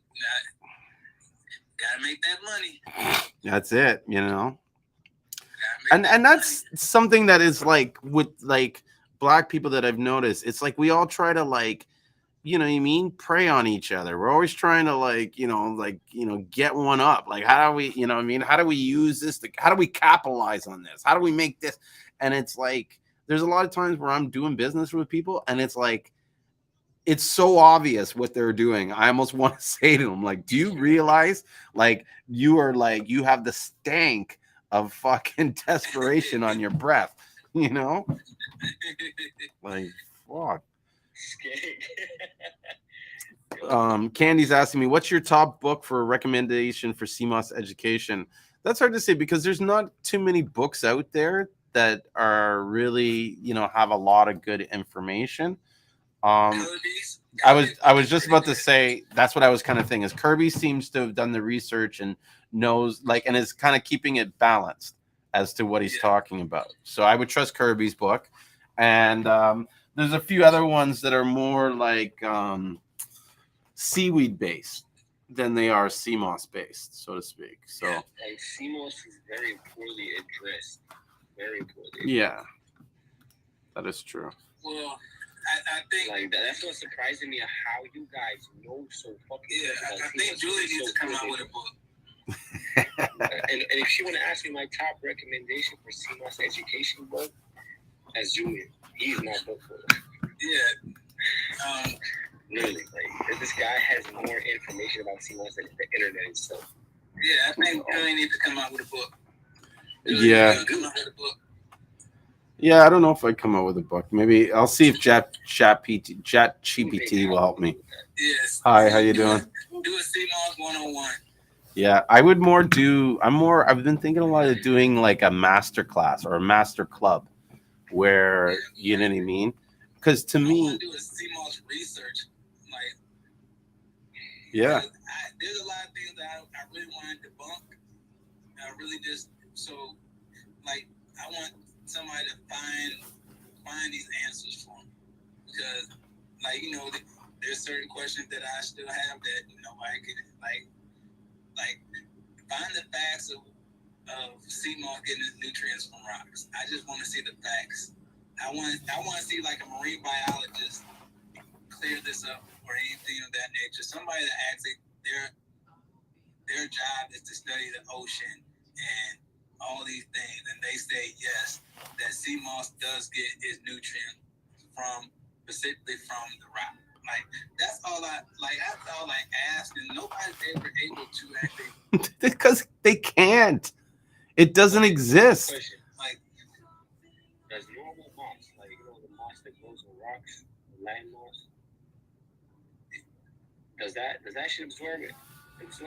gotta make that money. That's it, you know. And that's something that is like with like black people that I've noticed. It's like we all try to like, you know what I mean, prey on each other. We're always trying to like, get one up. Like how do we, you know what I mean? How do we use this? How do we capitalize on this? How do we make this? And it's like there's a lot of times where I'm doing business with people and it's like it's so obvious what they're doing. I almost want to say to them, like, do you realize like you are like you have the stank of fucking desperation on your breath, you know? Like fuck. Candy's asking me, what's your top book for a recommendation for Seamoss education? That's hard to say because there's not too many books out there that are really, have a lot of good information. Kirby's. I was just about to say that's what I was kind of thinking is Kirby seems to have done the research and knows and is kind of keeping it balanced as to what he's talking about. So I would trust Kirby's book, and there's a few other ones that are more like seaweed based than they are Seamoss based, so to speak. So Like Seamoss is very poorly addressed. Very poorly. yeah, that is true. Well, I think Like that's what's surprising me how you guys know so fucking much about I think Seamoss. Julie It's needs so to come out good. with a book. And if she want to ask me my top recommendation for Seamoss education book, that's Julien. He's my book for it. Yeah. Literally, like this guy has more information about Seamoss than the internet itself. Yeah, I think Julie needs to come out with a book. Yeah. Come out with a book. Yeah, I don't know if I'd come up with a book. Maybe I'll see if ChatGPT will help me. Yes. Hi, how you doing? Do a CMOS 101. Yeah, I would I've been thinking a lot of doing like a master class or a master club where, you know what I mean? Because to I me, want to do a CMOS research. Like, yeah, there's a lot of things that I really want to debunk. I really just, I want somebody to find these answers for me. Because, there's certain questions that I still have that nobody can, find the facts of Seamoss getting its nutrients from rocks. I just want to see the facts. I want to see like a marine biologist clear this up or anything of that nature. Somebody that actually their job is to study the ocean and all these things, and they say yes, that Seamoss does get its nutrients specifically from the rock. That's all I ask, and nobody's ever able to actually. because they can't. It doesn't exist. Question, does normal moss, the moss that grows on rocks, the land moss, does that shit absorb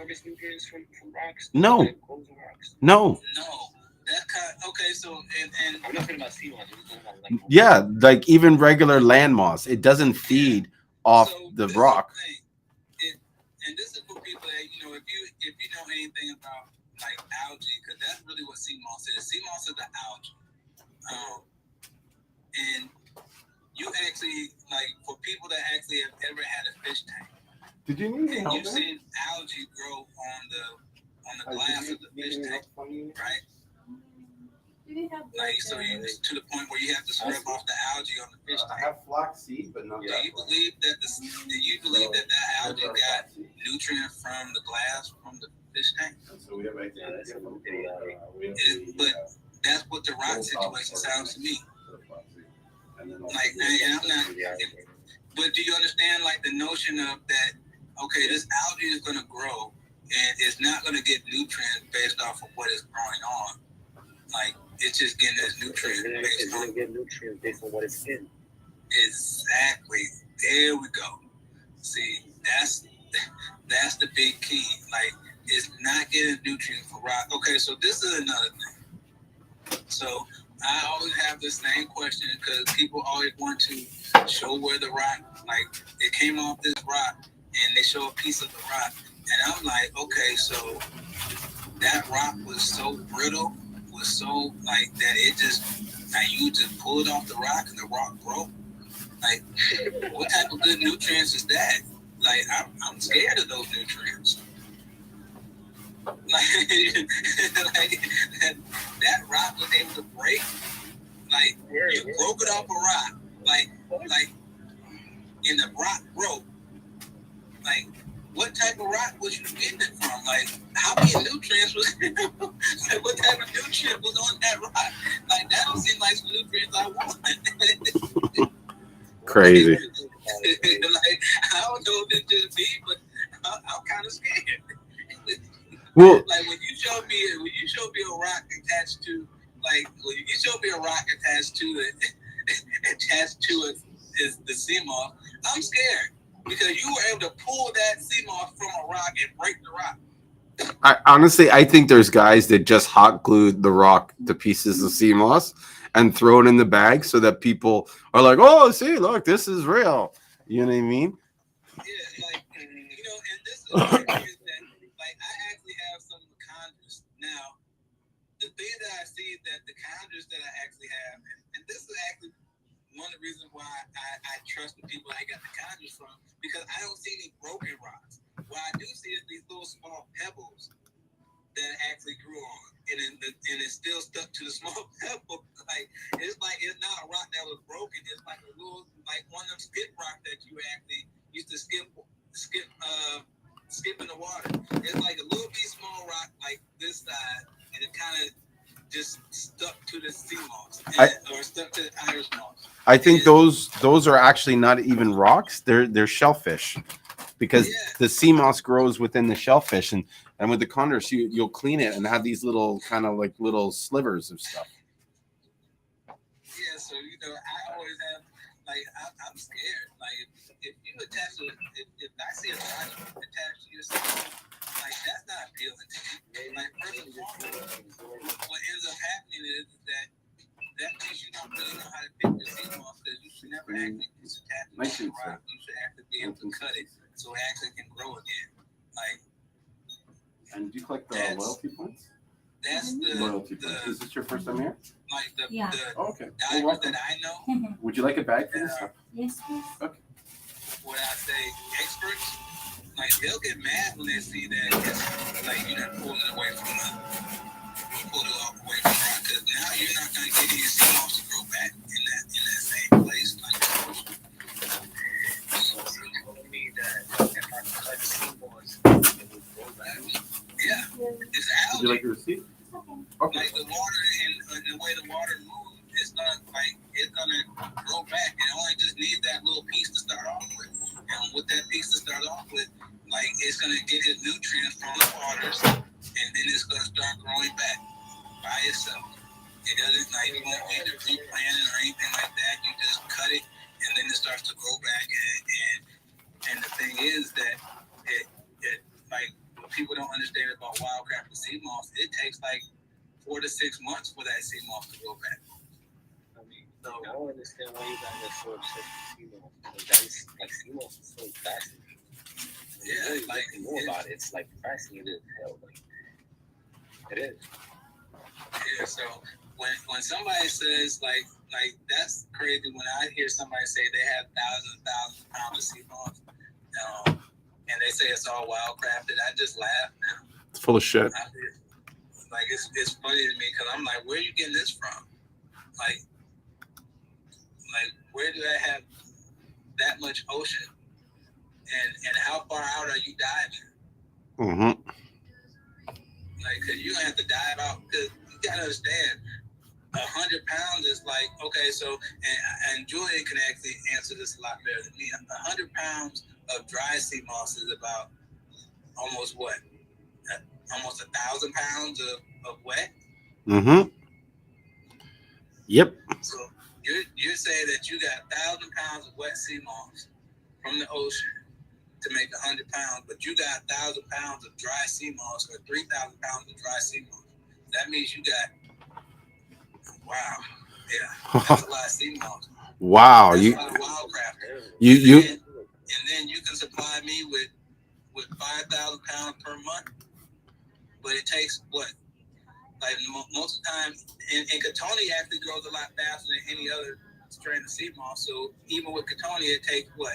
its nutrients from rocks? No. That grows on rocks? No. That okay. So and I'm not talking about Seamoss. I'm talking about Yeah, like even regular land moss, it doesn't feed off the rock. And this is for people that if you know anything about algae, because that's really what Seamoss is. Seamoss is the algae, and you actually for people that actually have ever had a fish tank. Did you need and you've seen algae grow on the glass of the fish tank, right? So you to the point where you have to scrub off the algae on the fish I tank. have flaxseed, but not Do you believe that that algae got nutrient from the glass from the fish tank? So we have But that's what the rock situation sounds to me. And I'm not. But do you understand the notion of that? Okay, this algae is going to grow, and it's not going to get nutrients based off of what is growing on. It's just getting its nutrients It's going to get nutrients based on what it's in. Exactly. There we go. See, that's the big key. It's not getting nutrients for rock. Okay, so this is another thing. So I always have the same question because people always want to show where the rock, it came off this rock, and they show a piece of the rock, and I'm like, okay, so that rock was so brittle, was so that it just, you just pull it off the rock and the rock broke. What type of good nutrients is that? I'm scared of those nutrients. That rock was able to break. You broke it off a rock. And the rock broke. What type of rock was you getting it from? How many nutrients was what type of nutrient was on that rock? That don't seem like some nutrients I want. crazy. I don't know if it's just me, but I'm kind of scared. Well, when you show me a rock attached to it is the Seamoss, I'm scared because you were able to pull that Seamoss from a rock and break the rock. I honestly think there's guys that just hot glued the rock to pieces of Seamoss and throw it in the bag so that people are like, oh, see, look, this is real. You know what I mean? Yeah, like, you know, and this is the thing is that, like, I actually have some conjures. Now, the thing that I see that the conjures that I actually have, and this is actually one of the reasons why I trust the people I got the conjures from, because I don't see any broken rocks. What I do see is these little small pebbles that actually grew on, and it's still stuck to the small pebble. Like it's not a rock that was broken. It's like a little, like one of them skip rock that you actually used to skip in the water. It's like a little bit small rock like this size, and it kind of just stuck to the Seamoss or stuck to the Irish moss. I think those are actually not even rocks. They're shellfish, because the Seamoss grows within the shellfish, and with the condors you'll clean it and have these little kind of like little slivers of stuff. Yeah, so you know, I always have like I'm scared. Like if you attach to if I see a rock attached to yourself, like that's not appealing to me. Like first and foremost, what ends up happening is that means you don't really know how to pick the Seamoss, because you should never actually just attach it to the rock. You should actually be able to cut it so it actually can grow again. Like, and do you collect the loyalty points? That's the loyalty points. Is this your first time here? Like the okay. divers that I know. Would you like a bag for this stuff? Yes, please. Okay. What I say, experts, like they'll get mad when they see that it's like you're not pulling it away from pull it off away from the rock, because now you're not going to get any Seamoss to grow back in that same place. Like, so you told me that if I cut Seamoss, it would grow back. Yeah, it's algae. Would you like your receipt? Okay. Like the water and the way the water moves, it's gonna grow back. It only just needs that little piece to start off with. And with that piece to start off with, like it's gonna get its nutrients from the waters, and then it's gonna start growing back by itself. It doesn't like you won't need to replant it or anything like that. You just cut it, and then it starts to grow back. And the thing is that it like what people don't understand about wildcraft Seamoss, it takes like 4 to 6 months for that Seamoss to grow back. I mean, so I don't understand why you guys are so obsessed with Seamoss. Because like Seamoss is so fascinating. Yeah, really like know about it. It's like fascinating as hell. Like it is. Yeah, so when somebody says like that's crazy, when I hear somebody say they have thousands and thousands of pounds of Seamoss, and they say it's all wildcrafted, I just laugh now. It's full of shit. Like it's funny to me because I'm like, where are you getting this from? Like where do I have that much ocean? And how far out are you diving? Mm-hmm. Like, cause you don't have to dive out. Cause you gotta understand, 100 pounds is like, okay, so and Julien can actually answer this a lot better than me. 100 pounds of dry Seamoss is about almost what? Almost 1,000 pounds of wet. Mm-hmm. Yep. So you're saying that you got 1,000 pounds of wet Seamoss from the ocean to make 100 pounds, but you got 1,000 pounds of dry Seamoss or 3,000 pounds of dry Seamoss. That means you got that's a lot of Seamoss. Wow, that's you a lot of wildcraft. you And then you can supply me with 5,000 pounds per month, but it takes what? Like most of the time, and Catoni actually grows a lot faster than any other strain of Seamoss. So even with Catoni, it takes what?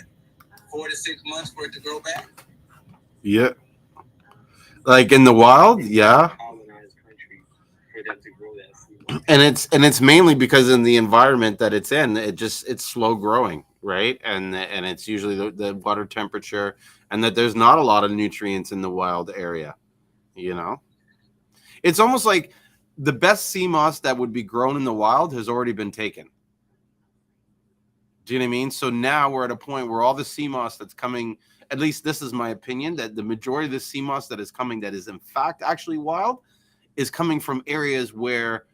4 to 6 months for it to grow back. Yeah. Like in the wild, yeah. Colonized country for them to grow that Seamoss. And it's mainly because in the environment that it's in, it's slow growing, right? And it's usually the water temperature, and that there's not a lot of nutrients in the wild area, you know. It's almost like the best Seamoss that would be grown in the wild has already been taken. Do you know what I mean? So now we're at a point where all the Seamoss that's coming, at least this is my opinion, that the majority of the Seamoss that is coming that is in fact actually wild is coming from areas where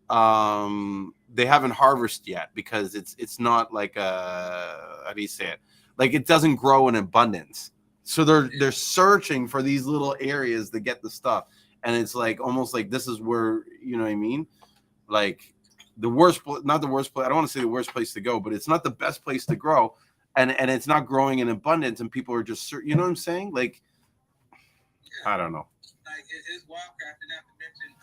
they haven't harvested yet, because it's not like how do you say it? Like it doesn't grow in abundance. So they're searching for these little areas to get the stuff. And it's like almost like this is where, you know what I mean? Like the worst, not the worst place. I don't want to say the worst place to go, but it's not the best place to grow, and it's not growing in abundance, and people are just, you know what I'm saying? Like, I don't know. Like it's wildcraft, not to mention,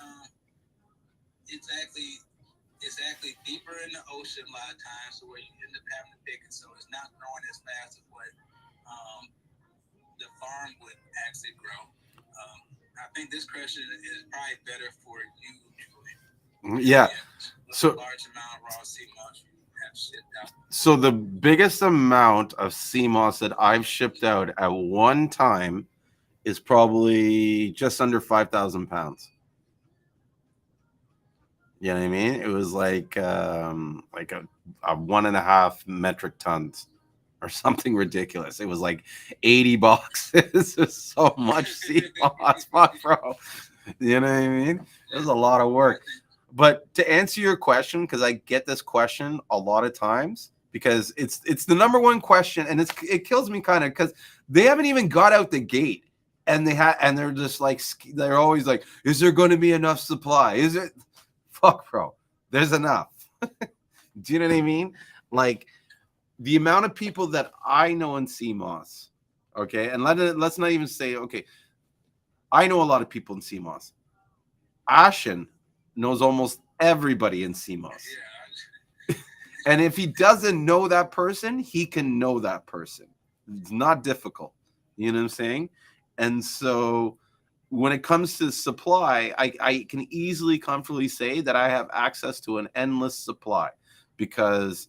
it's actually deeper in the ocean a lot of times, so where you end up having to pick it, so it's not growing as fast as what the farm would actually grow. I think this question is probably better for you, Julie. Yeah. So large amount of raw sea moss you have shipped out. So the biggest amount of Seamoss that I've shipped out at one time is probably just under 5,000 pounds. You know what I mean? It was like a 1.5 metric tons or something ridiculous. It was like 80 boxes. So much Seamoss, fuck, bro. You know what I mean? It was a lot of work. But to answer your question, because I get this question a lot of times, because it's the number one question, and it kills me kind of because they haven't even got out the gate, and they're just like, they're always like, is there going to be enough supply? Is it? Fuck, bro. There's enough. Do you know what I mean? Like the amount of people that I know in Seamoss, okay, and let's not even say, okay, I know a lot of people in Seamoss. Ashen knows almost everybody in Seamoss. And if he doesn't know that person, he can know that person. It's not difficult. You know what I'm saying? And so when it comes to supply, I can easily, comfortably say that I have access to an endless supply, because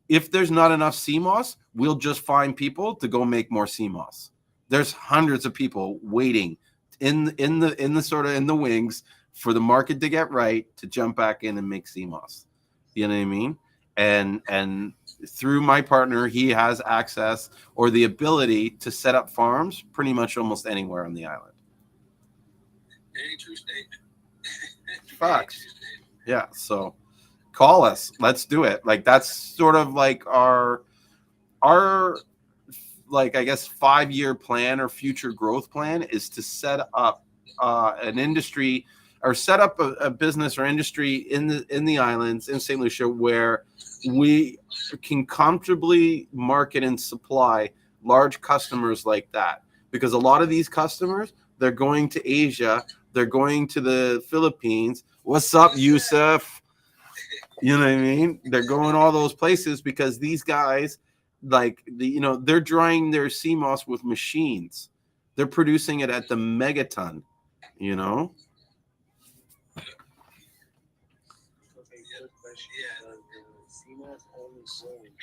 if there's not enough Seamoss, we'll just find people to go make more Seamoss. There's hundreds of people waiting in the wings for the market to get right to jump back in and make Seamoss. You know what I mean? And through my partner, he has access or the ability to set up farms pretty much almost anywhere on the island. Very true statement. Facts. Yeah. So call us. Let's do it. Like that's sort of like our like, I guess 5-year plan or future growth plan is to set up an industry or set up a business or industry in the islands in St. Lucia where we can comfortably market and supply large customers like that. Because a lot of these customers, they're going to Asia, they're going to the Philippines. What's up, Yusuf? You know what I mean? They're going all those places because these guys, like, they're drying their Seamoss with machines. They're producing it at the megaton, you know?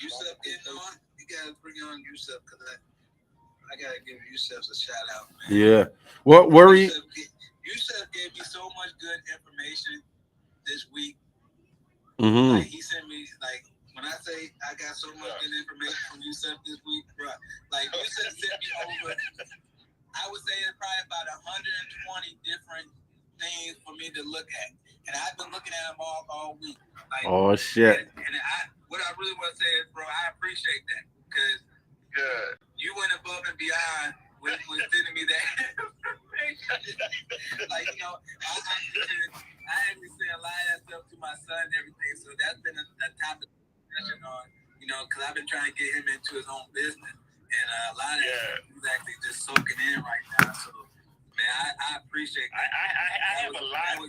Yusuf getting on? You gotta bring on Yusuf because I gotta give Yusuf a shout out, man. Yeah. What were you? Yusuf gave me so much good information this week. Mm-hmm. Like he sent me, like, when I say I got so much good information from Yusuf this week, bro. Like Yusuf sent me over, I would say it's probably about 120 different things for me to look at. And I've been looking at them all week. Like, Oh shit. And what I really want to say is, bro, I appreciate that because you went above and beyond with sending me that information. Like, I actually say a lot of that stuff to my son and everything. So that's been a topic of discussion on, because I've been trying to get him into his own business. And a lot of that he's actually just soaking in right now. So, man, I appreciate that. I have a lot.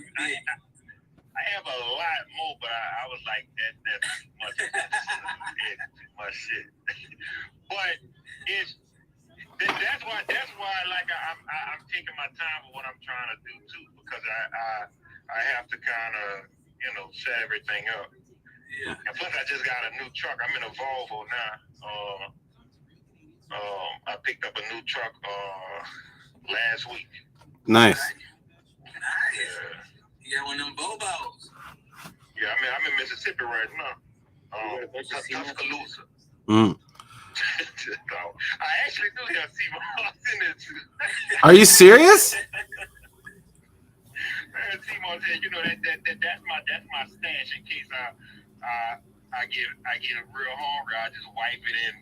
I have a lot more, but I was like, that's too much. Too much shit. But that's why like I'm taking my time with what I'm trying to do too, because I have to kind of set everything up. Yeah. And plus I just got a new truck. I'm in a Volvo now. I picked up a new truck last week. Nice. Yeah. You got one of them Bobos. Yeah, I'm in Mississippi right now. Tuscaloosa. Mm. I actually do have Seamoss in it too. Are you serious? Man, Seamoss said, that's my stash in case I get real hungry. I just wipe it and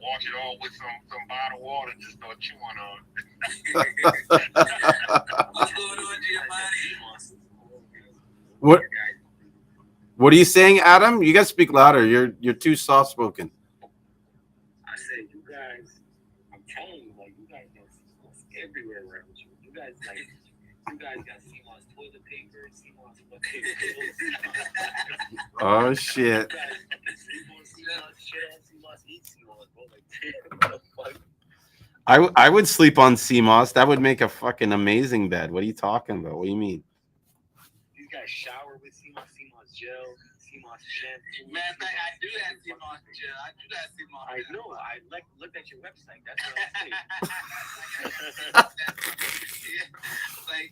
wash it all with some bottled water and just start chewing on it. What's going on, Giovanni? What? What are you saying, Adam? You guys speak louder. You're too soft spoken. I said, you guys, I'm telling you, like, you guys got Seamoss everywhere around you. You guys, like, you guys got Seamoss toilet paper, Seamoss fucking pillows. Oh shit. Seamoss shit, Seamoss eat Seamoss, bro. Like, damn, what the fuck? I would sleep on Seamoss. That would make a fucking amazing bed. What are you talking about? What do you mean? These guys shower with Seamoss gel, Seamoss shampoo. Man, I do that Seamoss gel. I do that Seamoss. I know. I looked at your website. That's what I'm saying. Yeah. Like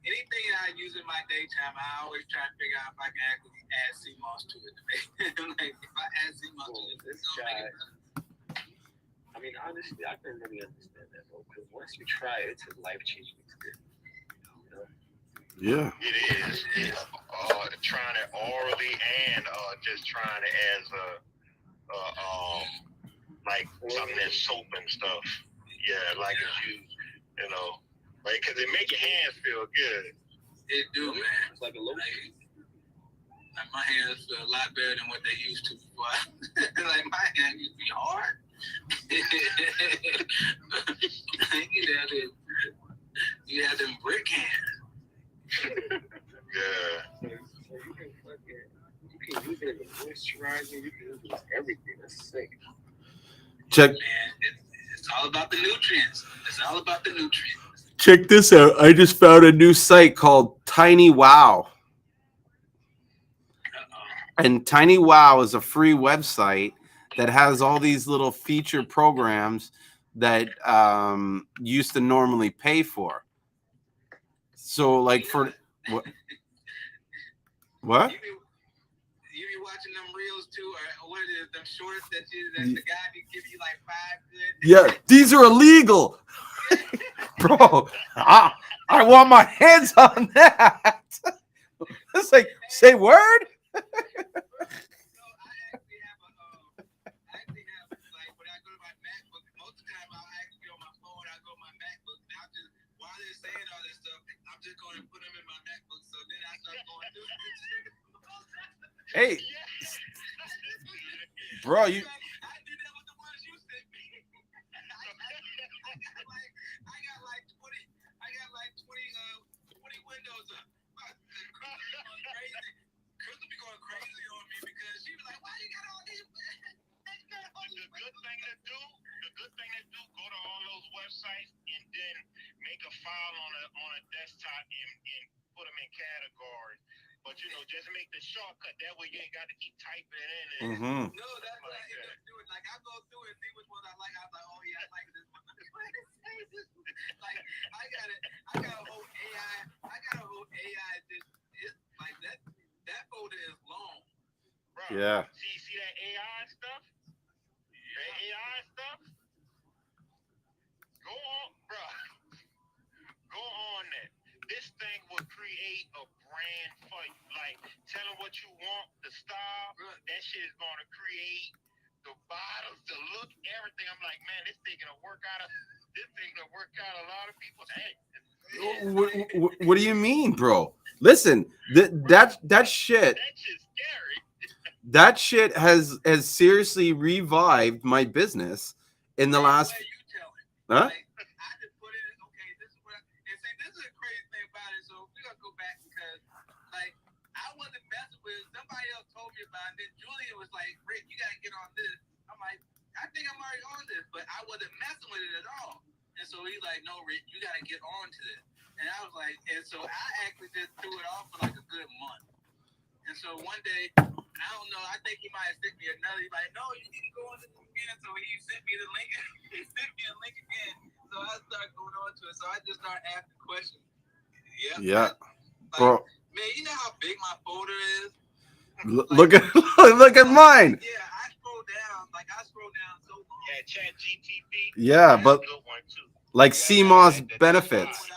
anything that I use in my daytime, I always try to figure out if I can actually add Seamoss to it. Like if I add Seamoss to it, it's gonna make it. I mean, honestly, I couldn't really understand that, bro. Because once you try it, it's a life-changing experience. Yeah. It is. It's trying it orally and just trying it as like something that's soap and stuff. Yeah, like it's used, you know, like because it make your hands feel good. It do, man. It's like a lotion. Like my hands feel a lot better than what they used to before. Like my hands used to be hard. You had them brick hands. Yeah. So you can use it as a moisturizer. You can use it as everything. That's sick. Check. Man, it's all about the nutrients. It's all about the nutrients. Check this out. I just found a new site called Tiny Wow. And Tiny Wow is a free website that has all these little feature programs that used to normally pay for. So, like for what? What? You be watching them reels too, or what is it, them shorts that the guy be give you like 5 good. Yeah, these are illegal, bro. I want my hands on that. It's like, say word. Hey, bro, you. Go to all those websites and then make a file on a desktop and put them in categories. But you know, just make the shortcut. That way you ain't got to keep typing in. Mm-hmm. No, that's what I end up doing. Like I go through and see which ones I like. I'm like, oh yeah, I like this one. Like I got a whole AI. I got a whole AI. It's like that folder is long. Bro, Yeah. See that AI stuff? That AI stuff? Go on, bro. Go on that. This thing will create a brand for you. Like, tell them what you want, the style. That shit is going to create the bottles, the look, everything. I'm like, man, this thing gonna work out a lot of people's heads. What do you mean, bro? Listen, that shit. That shit's scary. That shit has seriously revived my business in the last. Huh? Like, I just put in, okay, this is what, and see, this is a crazy thing about it. So we're gonna go back because, like, I wasn't messing with it. Somebody else told me about it. Then Julien was like, Rick, you gotta get on this. I'm like, I think I'm already on this, but I wasn't messing with it at all. And so he's like, no, Rick, you gotta get on to this. And I was like, and so I actually just threw it off for like a good month. And so one day, I don't know, I think he might have sent me another. He's like, no, you need to go on this again. So he sent me the link. He sent me a link again. So I started going on to it. So I just started asking questions. Yeah. Like, Bro. Man, you know how big my folder is? Look at mine. Yeah, I scroll down. Like, I scroll down so long. Yeah, Chat GTP. Yeah, but like Seamoss benefits.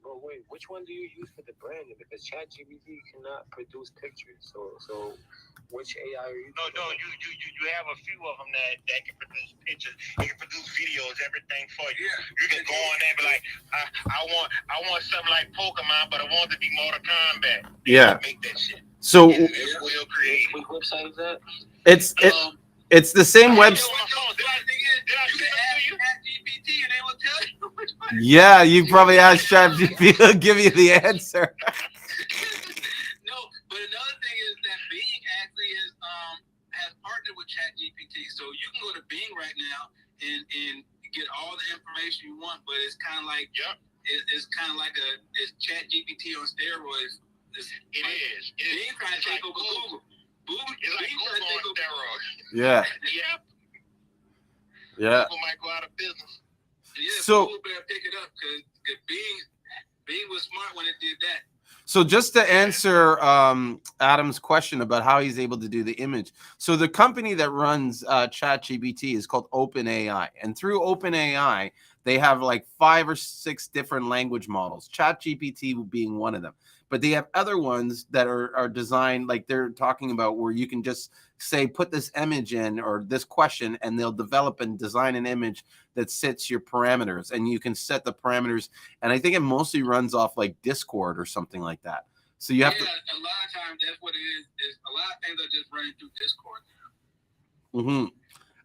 But wait, which one do you use for the branding? Because ChatGPT cannot produce pictures. So which AI are you? No, you have a few of them that can produce pictures. It can produce videos does everything for you. You can go on there and be like, I want something like Pokemon, but I want it to be Mortal Kombat. Yeah. Make that shit. So It's real creative. What website is that? it's the same website. Yeah, you probably asked ChatGPT to give you the answer. No, but another thing is that Bing actually has partnered with ChatGPT, so you can go to Bing right now and get all the information you want. But it's kind of like it's kind of like it's ChatGPT on steroids. Bing trying to take over Google. It's like Google on steroids. Yeah. Yep. Yeah. Google might go out of business. Yeah, So- Google better pick it up because Bing was smart when it did that. So just to answer Adam's question about how he's able to do the image. So the company that runs ChatGPT is called OpenAI. And through OpenAI, they have like 5 or 6 different language models, ChatGPT being one of them. But they have other ones that are designed, like they're talking about, where you can just say, put this image in or this question, and they'll develop and design an image that sits your parameters, and you can set the parameters. And I think it mostly runs off like Discord or something like that. So you have to. A lot of times that's what it is a lot of things are just running through Discord now. Mm-hmm.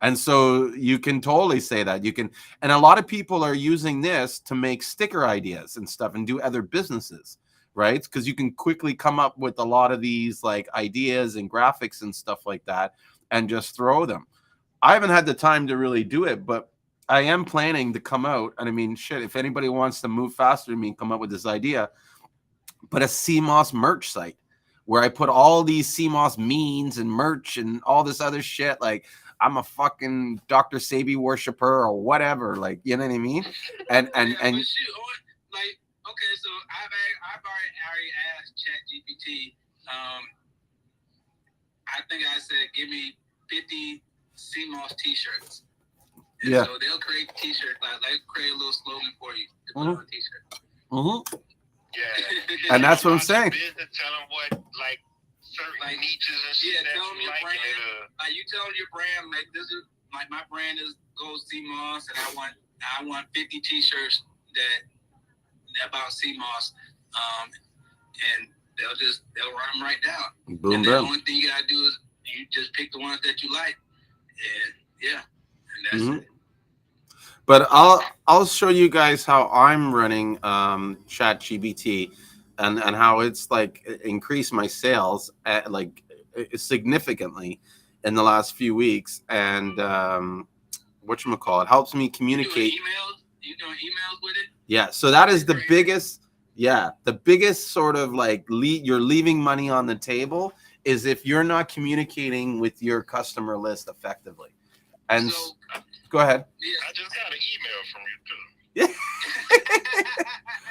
And so you can totally say that you can, and a lot of people are using this to make sticker ideas and stuff and do other businesses, right? Because you can quickly come up with a lot of these like ideas and graphics and stuff like that and just throw them. I haven't had the time to really do it, but I am planning to come out. And I mean, shit, if anybody wants to move faster than me and come up with this idea, but a Seamoss merch site where I put all these Seamoss memes and merch and all this other shit. Like, I'm a fucking Dr. Sabi worshiper or whatever. Like, you know what I mean? And But shoot, like, okay, so I've already asked ChatGPT. I think I said, give me 50 Seamoss t-shirts. And Yeah. So they'll create t-shirts. Like, they'll create a little slogan for you to put on a t-shirt. Mm-hmm. Yeah. And that's what I'm saying. Business, tell them what, like, certain Like, niches and shit that tell them you your like. brand. Like, you tell them your brand, like, this is, like, my brand is Gold Seamoss, and I want 50 t-shirts that about Seamoss. And they'll run them right down. Boom, And the boom. only thing you gotta do is you just pick the ones that you like, and yeah, and that's Mhm. it. But I'll show you guys how I'm running ChatGPT and how it's like increased my sales at like significantly in the last few weeks. And whatchamacallit, helps me communicate. You doing emails with it? Yeah, so that is the biggest, the biggest sort of like you're leaving money on the table is if you're not communicating with your customer list effectively. And So, go ahead. I just got an email from you too.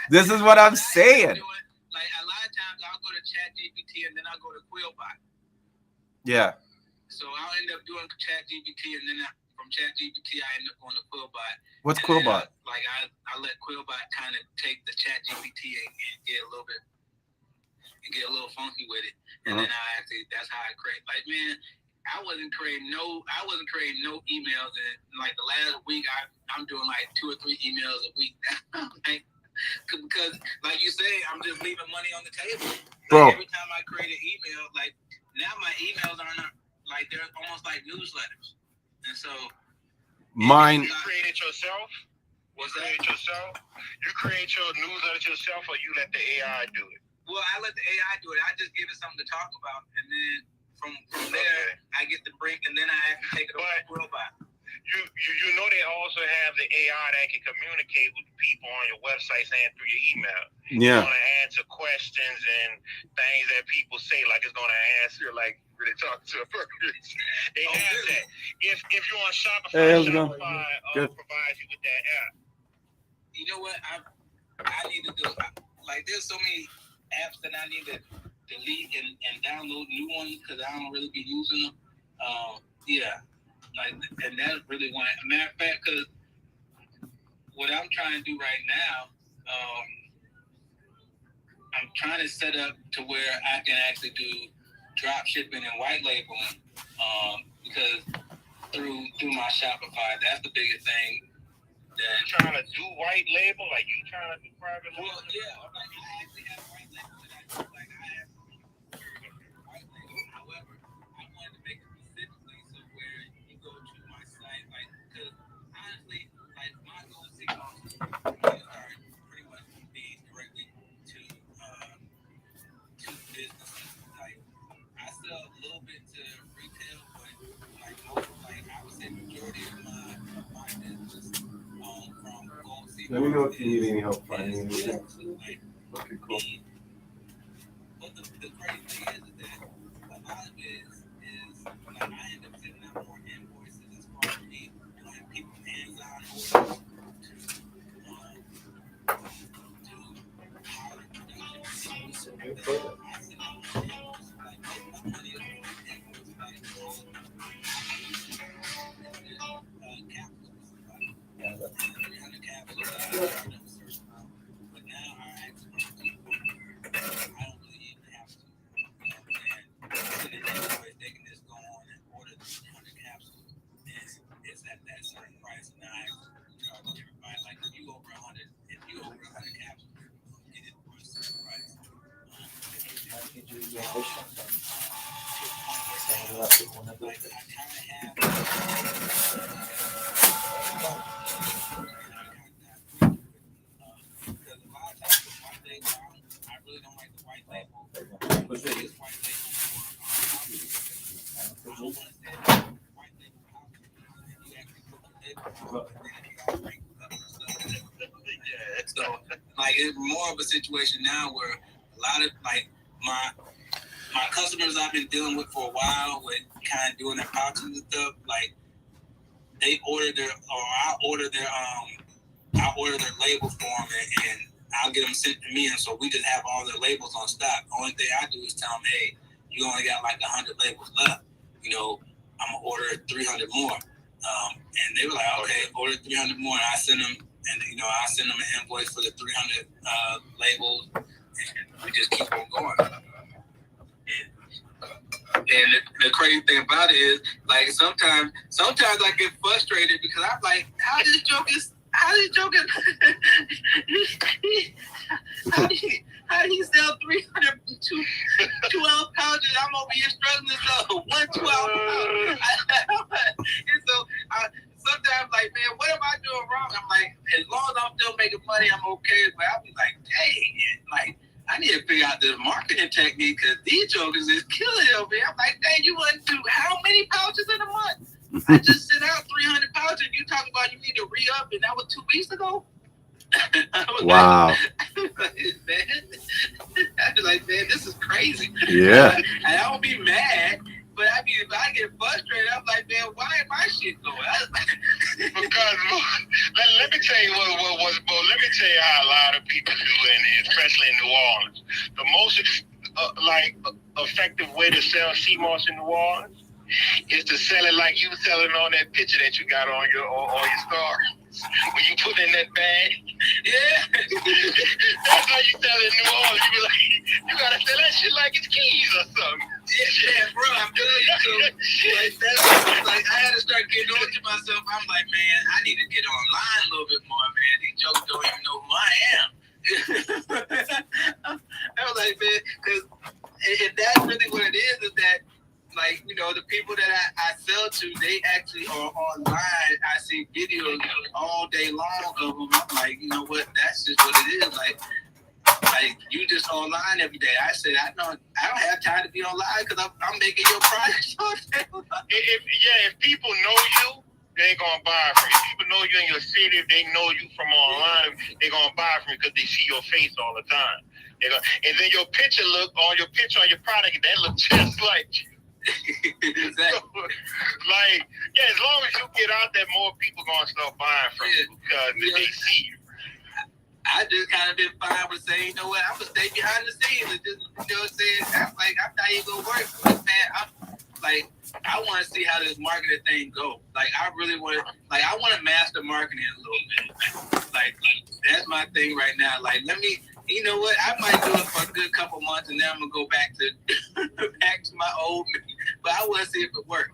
This is what I'm saying. Like, a lot of times I'll go to ChatGPT and then I'll go to Quillbot. Yeah. So I'll end up doing ChatGPT, and then from ChatGPT I end up going to Quillbot. What's And then Quillbot? I let Quillbot kind of take the ChatGPT and get a little bit, and get a little funky with it, and then that's how I create. Like, man, I wasn't creating no emails, and like the last week I'm doing like 2 or 3 emails a week now. Like, because like you say, I'm just leaving money on the table. Like, Bro. every time I create an email, like now my emails are not like, they're almost like newsletters, and so Mine. You create it yourself? You create your newsletter yourself, or you let the AI do it? Well, I let the AI do it. I just give it something to talk about, and then from there, I get the break, and then I have to take it over to Quillbot. You know they also have the AI that can communicate with people on your websites and through your email. Yeah. It's going to answer questions and things that people say, like it's going to answer, like really talk to a person. They have that. If you're on Shopify, Hey, how's it going? Good. provides you with that app. You know what? I need to do. Like, there's so many apps that I need to delete and download new ones because I don't really be using them. Yeah. Like, and that's really why. As a matter of fact, because what I'm trying to do right now, I'm trying to set up to where I can actually do drop shipping and white labeling, because through my Shopify, that's the biggest thing that. You trying to do white label? Like you trying to do private label? Well, yeah, like I actually have white label that I do. Like I have white label. However, I wanted to make it specifically so where you go to my site, like, because honestly, like my goal is to start pretty much being directly to businesses. Like I sell a little bit to retail, but like most, like I would say majority of my business from Gold Sea. Let me know if you need any help finding anything. Like, Okay, cool. but the crazy thing is that a lot of it is like I end up sending out more invoices as far as me doing people hands-on orders to higher production. I send out more invoices, like most of my money is from invoices, like capsules, like 300 capsules. I started a certain amount, but now I actually I don't really even have to. You know what I'm saying? They can just go on and order the 300 capsules. It's at that certain price. And now I charge everybody, like if you over 100 capsules, you get it for a certain price. Like I kind of have. Because a lot of times with white label, I really don't like the white label. But it's white label for I don't want to say white label if you actually put the label on, then you got to bring other stuff. Yeah, so like it's more of a situation now where a lot of like my customers I've been dealing with for a while with kind of doing their pouches and stuff, like they order I order their label for them and I'll get them sent to me, and so we just have all their labels on stock. The only thing I do is tell them, hey, you only got like 100 labels left. You know, I'm gonna order 300 more. And they were like, okay, order 300 more. And I send them, and you know, I send them an invoice for the 300 labels, and we just keep on going. And the crazy thing about it is, like, sometimes I get frustrated because I'm like, how do you sell 300 2-ounce pouches? I'm over here struggling to sell 1 2-ounce pouch. And so sometimes, like, man, what am I doing wrong? I'm like, as long as I'm still making money, I'm okay. But I'll be like, dang, like, I need to figure out this marketing technique because these jokers is killing it over here. I'm like, dang, you want to do how many pouches in a month? I just sent out 300 pouches. You talking about you need to re-up, and that was 2 weeks ago? Wow. I was like, man, this is crazy. Yeah. And I don't be mad, but I mean, if I get frustrated, I'm like, man, why ain't my shit going? Because let me tell you what was. Let me tell you how a lot of people do, and especially in New Orleans. The most effective way to sell Seamoss in New Orleans is to sell it like you selling on that picture that you got on your story. When you put in that bag, yeah, that's how you sell it in New Orleans. You be like, you gotta sell that shit like it's keys or something. Yeah, bro, I'm telling you. So, like, I had to start getting over to myself. I'm like, man, I need to get online a little bit more, man. These jokes don't even know who I am. I was like, man, because if that's really what it is that, like, you know, the people that I sell to, they actually are online. I see videos all day long of them. I'm like, you know what? That's just what it is. Like you just online every day. I said, I don't have time to be online because I'm making your products all day long. If people know you, they're gonna buy from you. People know you in your city. If they know you from online, they're gonna buy from you because they see your face all the time. And then your picture on your product, that looks just like you. Exactly. So, like, yeah, as long as you get out there, more people gonna start buying from you because they see you. I just kind of been fine with saying, you know what, I'm gonna stay behind the scenes and just, you know what I'm saying? I'm not even gonna work for this, man. I want to see how this marketing thing go. Like, I really want to master marketing a little bit. Like, that's my thing right now. Like, you know what? I might do it for a good couple months, and then I'm gonna go back to my old me. But I want to see if it works.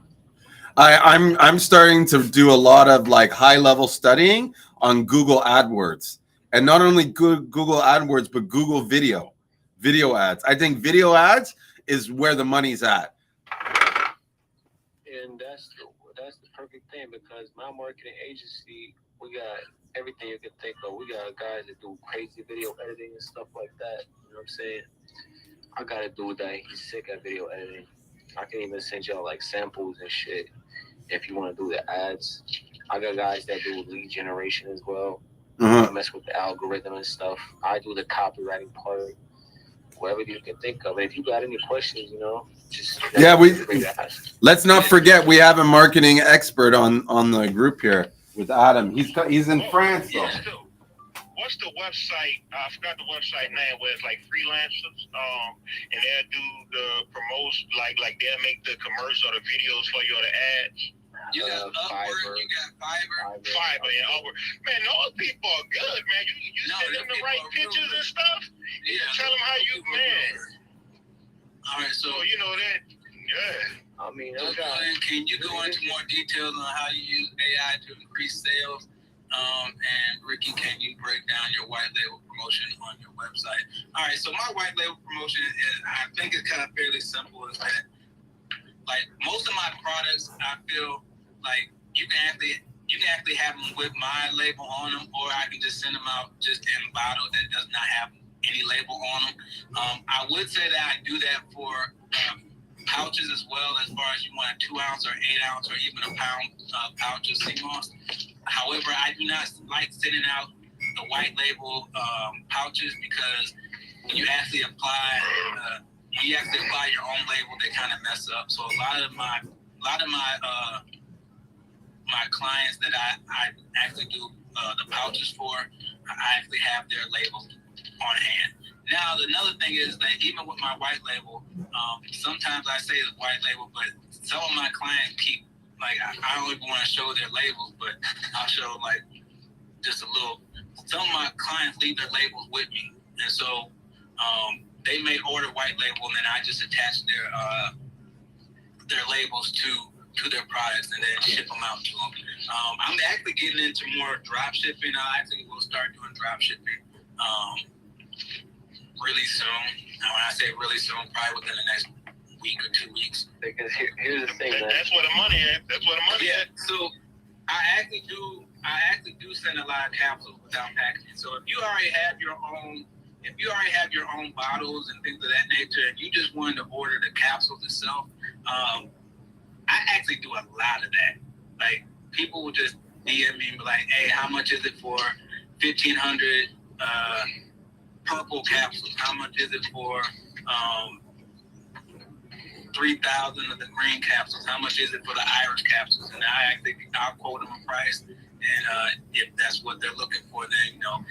I'm starting to do a lot of like high level studying on Google AdWords, and not only Google AdWords but Google video ads. I think video ads is where the money's at. And that's the perfect thing because my marketing agency, we got everything you can think of. We got guys that do crazy video editing and stuff like that. You know what I'm saying? I got a dude that he's sick at video editing. I can even send y'all like samples and shit if you want to do the ads. I got guys that do lead generation as well. I mess with the algorithm and stuff. I do the copywriting part. Whatever you can think of. If you got any questions, you know, just let's not forget we have a marketing expert on the group here with Adam. He's in France though. What's the website? I forgot the website name where it's like freelancers, and they'll do the promotion, like they'll make the commercial or the videos for you or the ads. You got Upwork, you got Fiverr, and Upwork. Man, those people are good, man. You send them the right pictures and stuff. Yeah. Tell them how you, man. All right, so you know that, yeah. I mean, so Julien, can you go into more details on how you use AI to increase sales? And Ricky, can you break down your white label promotion on your website? All right, so my white label promotion is, I think it's kind of fairly simple. Is that like most of my products, I feel like you can actually have them with my label on them, or I can just send them out just in a bottle that does not have any label on them. I would say that I do that for pouches as well, as far as you want a 2 ounce or 8 ounce or even a pound pouch of Seamoss. However, I do not like sending out the white label pouches because when you actually apply your own label, they kind of mess up. So a lot of my clients that I actually do the pouches for, I actually have their labels on hand. Now, another thing is that even with my white label, sometimes I say it's white label, but some of my clients keep, like, I don't even want to show their labels, but I'll show, like, just a little. Some of my clients leave their labels with me. And so they may order white label, and then I just attach their labels to their products and then ship them out to them. I'm actually getting into more drop shipping. I actually will start doing drop shipping really soon. Now, when I say really soon, probably within the next week or 2 weeks. Because here's the thing, man. That's where the money is. That's where the money is. So I actually do send a lot of capsules without packaging. So if you already have your own bottles and things of that nature, and you just wanted to order the capsules itself, I actually do a lot of that. Like, people will just DM me and be like, hey, how much is it for 1,500 purple capsules? How much is it for 3,000 of the green capsules? How much is it for the Irish capsules? And I'll quote them a price. And if that's what they're looking for, then, you know,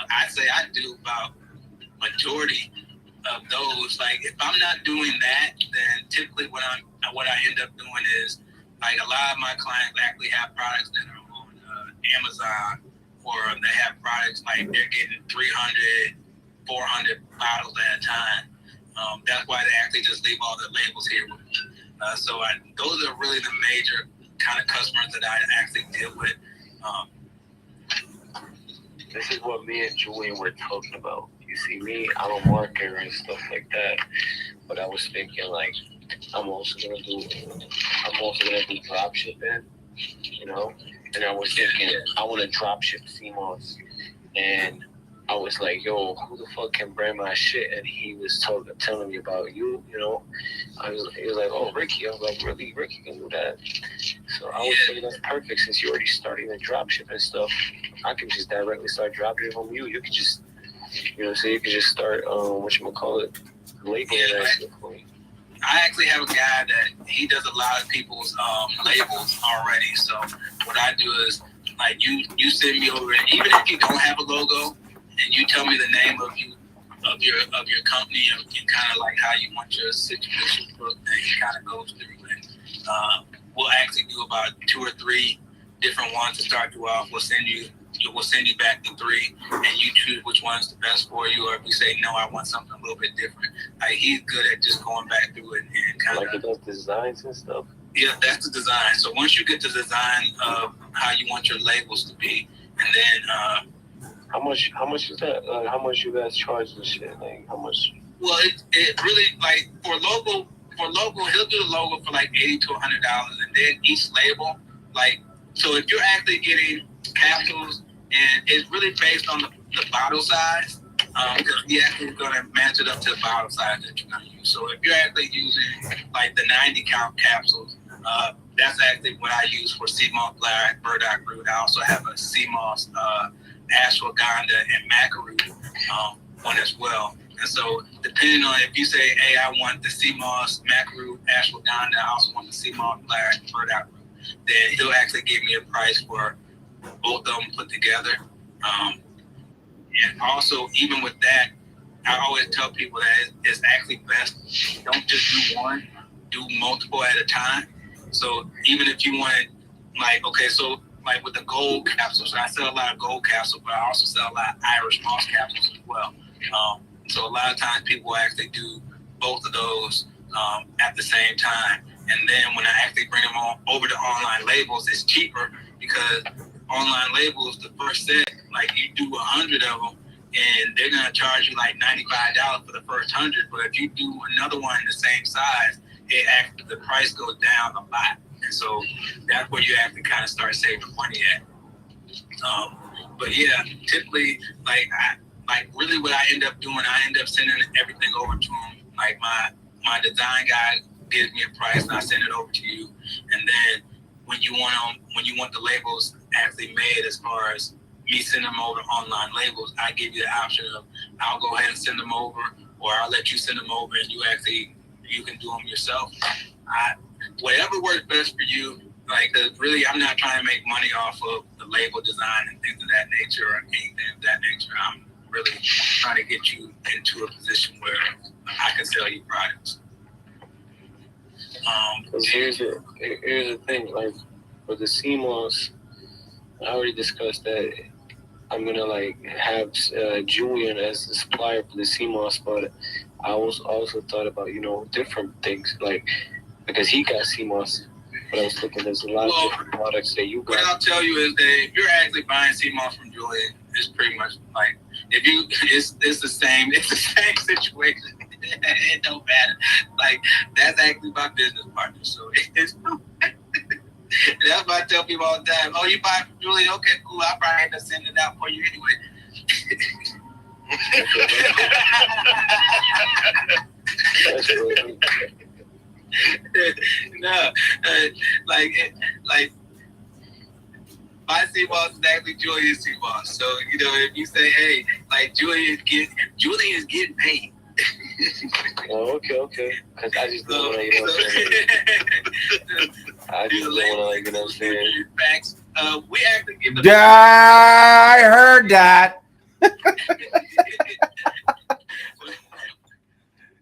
I say I do about majority of those. Like, if I'm not doing that, then typically what I end up doing is, like, a lot of my clients actually have products that are on Amazon, or they have products like they're getting 300, 400 bottles at a time. That's why they actually just leave all the labels here with me. So those are really the major kind of customers that I actually deal with. This is what me and Julien were talking about. You see, me, I'm a marketer and stuff like that. But I was thinking, like, I'm also gonna do drop shipping, you know. And I was thinking, I want to drop ship Seamoss, and I was like, yo, who the fuck can brand my shit? And he was telling me about you, you know. He was like, oh, Ricky. I was like, really? Ricky can do that? So I was thinking, that's perfect, since you're already starting to drop ship and stuff. I can just directly start dropping from you. You can just, you know what I'm saying? You can just start, labeling that shit for me. I actually have a guy that he does a lot of people's labels already. So what I do is, like, you send me over, even if you don't have a logo, and you tell me the name of your company and kind of like how you want your situation to look, and it kind of goes through. And we'll actually do about 2 or 3 different ones to start you off. We'll send you back the 3, and you choose which one's the best for you. Or if you say no, I want something a little bit different. Like, he's good at just going back through it and kind of like, he does designs and stuff. Yeah, that's the design. So once you get the design of how you want your labels to be, and then how much is that? How much you guys charge this shit? Like how much? Well, it really like for logo he'll do the logo for like $80 to $100, and then each label like so if you're actually getting capsules and it's really based on the bottle size because we actually going to match it up to the bottle size that you're going to use. So if you're actually using like the 90 count capsules, that's actually what I use for Seamoss Black, Burdock Root. I also have a Seamoss Ashwagandha and Macaroon one as well. And so, depending on if you say, "Hey, I want the Seamoss Macaroon Ashwagandha," I also want the Seamoss Black Burdock Root, then he'll actually give me a price for both of them put together. And also, even with that, I always tell people that it's actually best don't just do one, do multiple at a time. So even if you want, like, okay, so like with the gold capsules, I sell a lot of gold capsules, but I also sell a lot of Irish moss capsules as well. So a lot of times people actually do both of those at the same time. And then when I actually bring them on over to online labels, it's cheaper because online labels, the first set, like you do 100 of them, and they're gonna charge you like $95 for the first 100. But if you do another one the same size, the price goes down a lot. And so that's where you have to kind of start saving money at. But yeah, typically, really what I end up doing, I end up sending everything over to them. Like my design guy gives me a price, and I send it over to you. And then when you want the labels actually made, as far as me sending them over online labels, I give you the option of I'll go ahead and send them over, or I'll let you send them over, and you can do them yourself. Whatever works best for you. Like, really, I'm not trying to make money off of the label design and things of that nature or anything of that nature. I'm really trying to get you into a position where I can sell you products. Here's the thing, like for the Seamoss, I already discussed that I'm gonna like have Julien as the supplier for the Seamoss, but I also thought about different things like because he got Seamoss. But I was thinking there's a lot of different products that you got. What I'll tell you is that if you're actually buying Seamoss from Julien, it's pretty much like it's the same situation. It don't matter. Like that's actually my business partner. So it's that's why I tell people all the time. Oh, you buy from Julien? Okay, cool. I'll probably end up sending it out for you anyway. That's really No, like my Seamoss is actually Julien's Seamoss. So if you say, hey, like Julien is getting paid. Oh, okay. Cause I just don't want to, saying. Facts. We actually give them. Yeah, I heard that.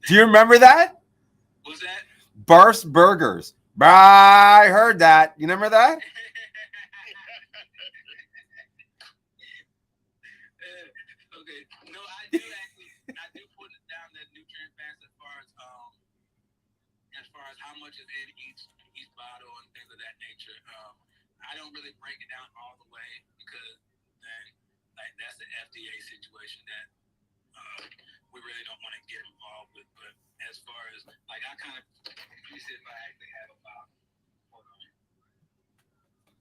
Do you remember that? What's that? Burst Burgers. I heard that. You remember that? Okay. No, I do put it down the nutrient facts as far as how much is in each bottle and things of that nature. I don't really break it down all the way because then like that's the FDA situation that we really don't want to get involved with. But as far as like I kind of let me see if I actually have a bottle. Hold on.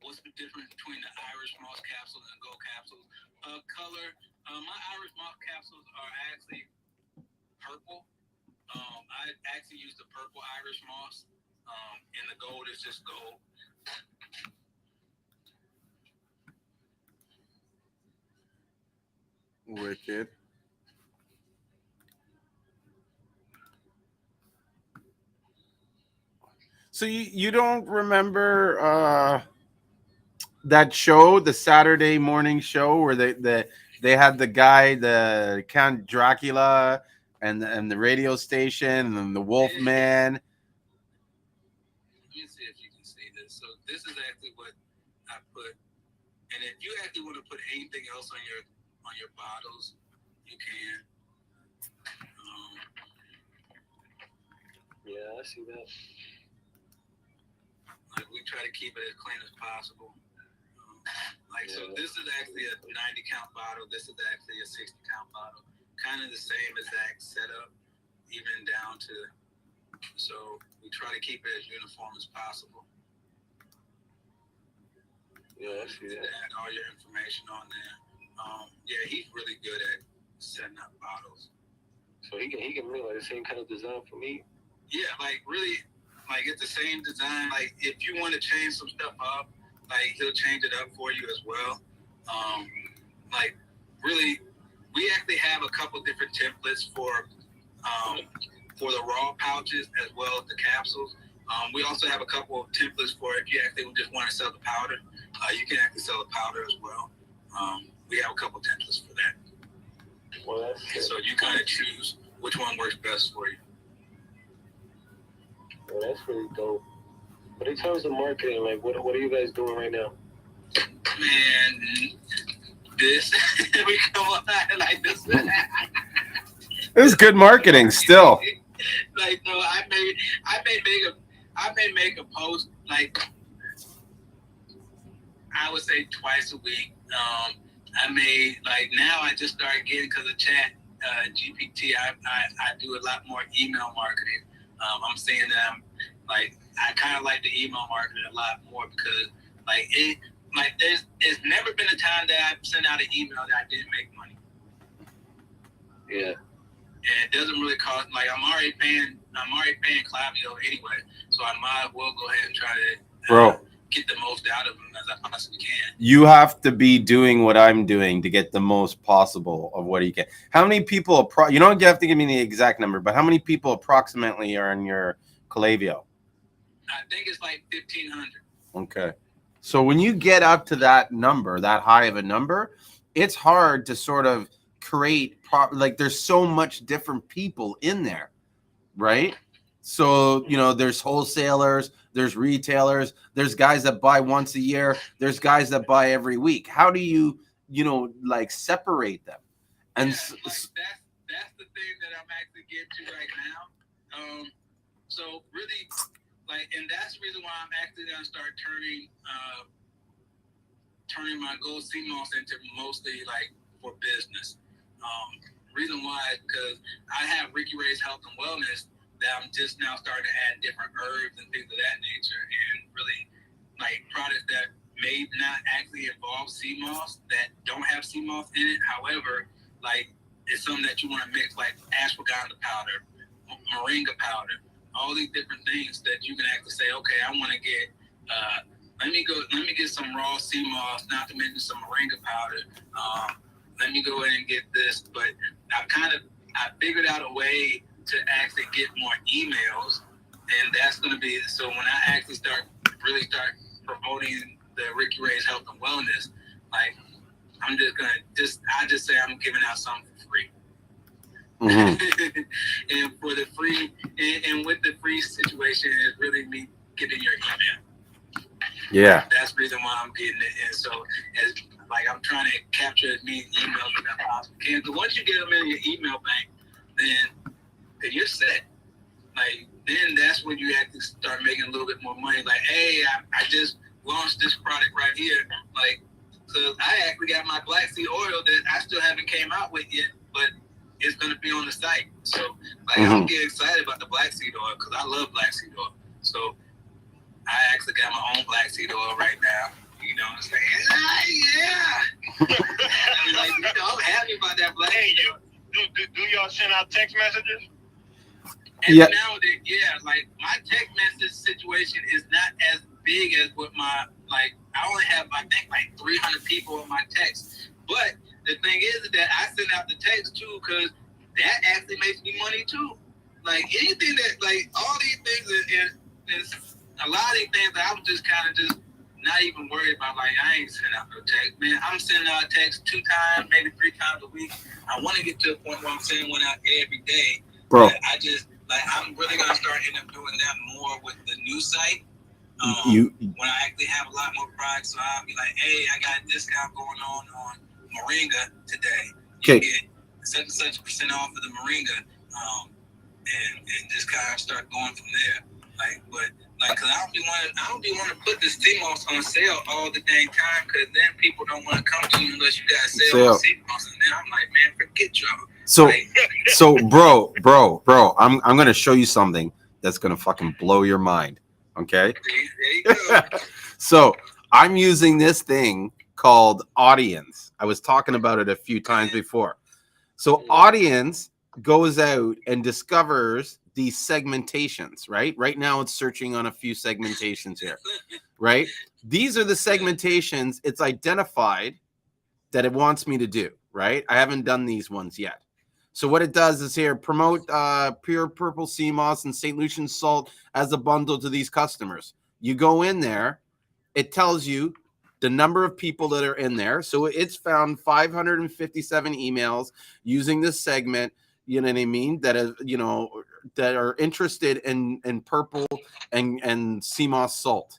What's the difference between the Irish moss capsules and gold capsules? Color. My Irish moss capsules are actually purple. I actually use the purple Irish moss. And the gold is just gold. Wicked. So you don't remember that show, the Saturday morning show, where they had the guy, the Count Dracula, and the radio station, and the Wolfman. Let me see if you can see this. So this is actually what I put. And if you actually want to put anything else on your bottles, you can. Yeah, I see that. Like we try to keep it as clean as possible. So this is actually a 90 count bottle. This is actually a 60 count bottle. Kind of the same exact setup, even down to. So we try to keep it as uniform as possible. Yeah, I see that. Add all your information on there. Yeah, he's really good at setting up bottles. So he can really like the same kind of design for me. Yeah, like really, like it's the same design. Like if you want to change some stuff up, like he'll change it up for you as well. Like really, we actually have a couple different templates for the raw pouches as well as the capsules. We also have a couple of templates for if you actually just want to sell the powder. You can actually sell the powder as well. We have a couple templates for that. Well, so you kind of choose which one works best for you. Well, that's really dope. But in terms of marketing, like what are you guys doing right now? Man, this we come up like this. It was good marketing still. Like no, I may make a post like I would say twice a week. I may like now I just started getting because of chat GPT. I do a lot more email marketing. I'm seeing that I kind of like the email marketing a lot more because there's never been a time that I sent out an email that I didn't make money. Yeah. And it doesn't really cost. Like I'm already paying Klaviyo anyway, so I might as well go ahead and try to get the most out of them as I possibly can. You have to be doing what I'm doing to get the most possible of what you can. How many people? You don't have to give me the exact number, but how many people approximately are in your Klaviyo? I think it's like 1,500. Okay. So when you get up to that number, that high of a number, it's hard to sort of create there's so much different people in there, right? So, there's wholesalers, there's retailers, there's guys that buy once a year, there's guys that buy every week. How do you, separate them? And that's the thing that I'm actually getting to right now. So really, and that's the reason why I'm actually gonna start turning my Gold Seamoss into mostly for business. Reason why is because I have Ricky Ray's Health and Wellness that I'm just now starting to add different herbs and things of that nature, and really products that may not actually involve Seamoss, that don't have Seamoss in it. However, it's something that you want to mix, like ashwagandha powder, moringa powder, all these different things that you can actually say, okay, I want to get. Let me get some raw Seamoss, not to mention some moringa powder. Let me go ahead and get this, but I figured out a way to actually get more emails, and that's going to be so when I actually start promoting the Ricky Ray's Health and Wellness, I'm just gonna I just say I'm giving out something for free. Mm-hmm. And for the free, and with the free situation is really me getting your email. Yeah, that's the reason why I'm getting it, and so as I'm trying to capture as many emails as I possibly can. Because once you get them in your email bank, then you're set. Then that's when you have to start making a little bit more money. Hey, I just launched this product right here. Because I actually got my black seed oil that I still haven't came out with yet, but it's going to be on the site. So, I'm getting excited about the black seed oil because I love black seed oil. So, I actually got my own black seed oil right now. You know what I'm saying? Yeah. I'm happy about that black seed oil. Do y'all send out text messages? Every now and then, yeah. My text message situation is not as big as what my I only have I think 300 people on my text. But the thing is that I send out the text too because that actually makes me money too. Anything that all these things is a lot of these things that I was just kind of just not even worried about. I ain't sending out no text, man. I'm sending out text 2 times, maybe 3 times a week. I want to get to a point where I'm sending one out every day. Bro. I just I'm really gonna start end up doing that more with the new site. When I actually have a lot more products, so I'll be hey, I got a discount going on moringa today. You get such and such % off of the moringa, and just kind of start going from there. But Like, cause I don't be wanting to put this Seamoss on sale all the dang time, cause then people don't want to come to you unless you got sale on Seamoss, and then I'm like, man, forget y'all. So bro, I'm gonna show you something that's gonna fucking blow your mind. Okay. There you go. So I'm using this thing called Audience. I was talking about it a few times before. So Audience goes out and discovers these segmentations, right? Right now it's searching on a few segmentations here, right? These are the segmentations it's identified that it wants me to do, right? I haven't done these ones yet. So what it does is here, promote pure purple Seamoss and St. Lucian salt as a bundle to these customers. You go in there, it tells you the number of people that are in there. So it's found 557 emails using this segment, you know what I mean, that is, you know, that are interested in purple and Seamoss salt.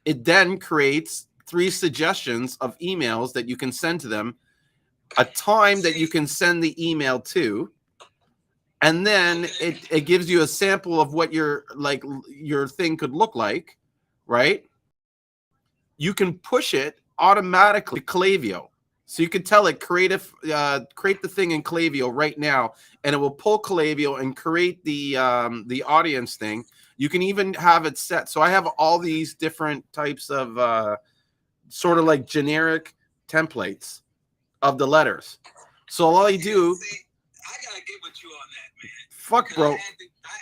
It then creates 3 suggestions of emails that you can send to them, a time that you can send the email to, and then it gives you a sample of what your thing could look like, right? You can push it automatically to Klaviyo. So you can tell it create the thing in Klaviyo right now, and it will pull Klaviyo and create the audience thing. You can even have it set. So I have all these different types of sort of like generic templates of the letters. So all I do, See, I gotta get with you on that, man. fuck, bro. I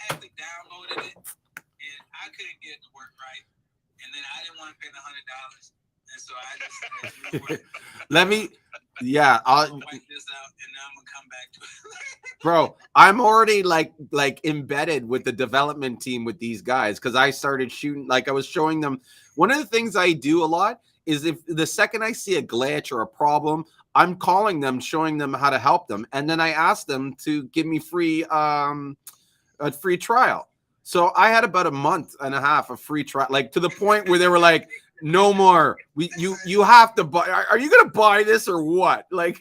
had to download it, and I couldn't get it to work right, and then I didn't want to pay the $100, and so I just said, you know what? Let me, yeah, I'll wipe this out, and now I'm gonna come back to it. bro, I'm already like embedded with the development team with these guys, because I started shooting, like I was showing them. One of the things I do a lot is if the second I see a glitch or a problem, I'm calling them, showing them how to help them, and then I ask them to give me a free trial. So I had about a month and a half of free trial, like to the point where they were like, "No more. You have to buy. Are you gonna buy this or what?" Like,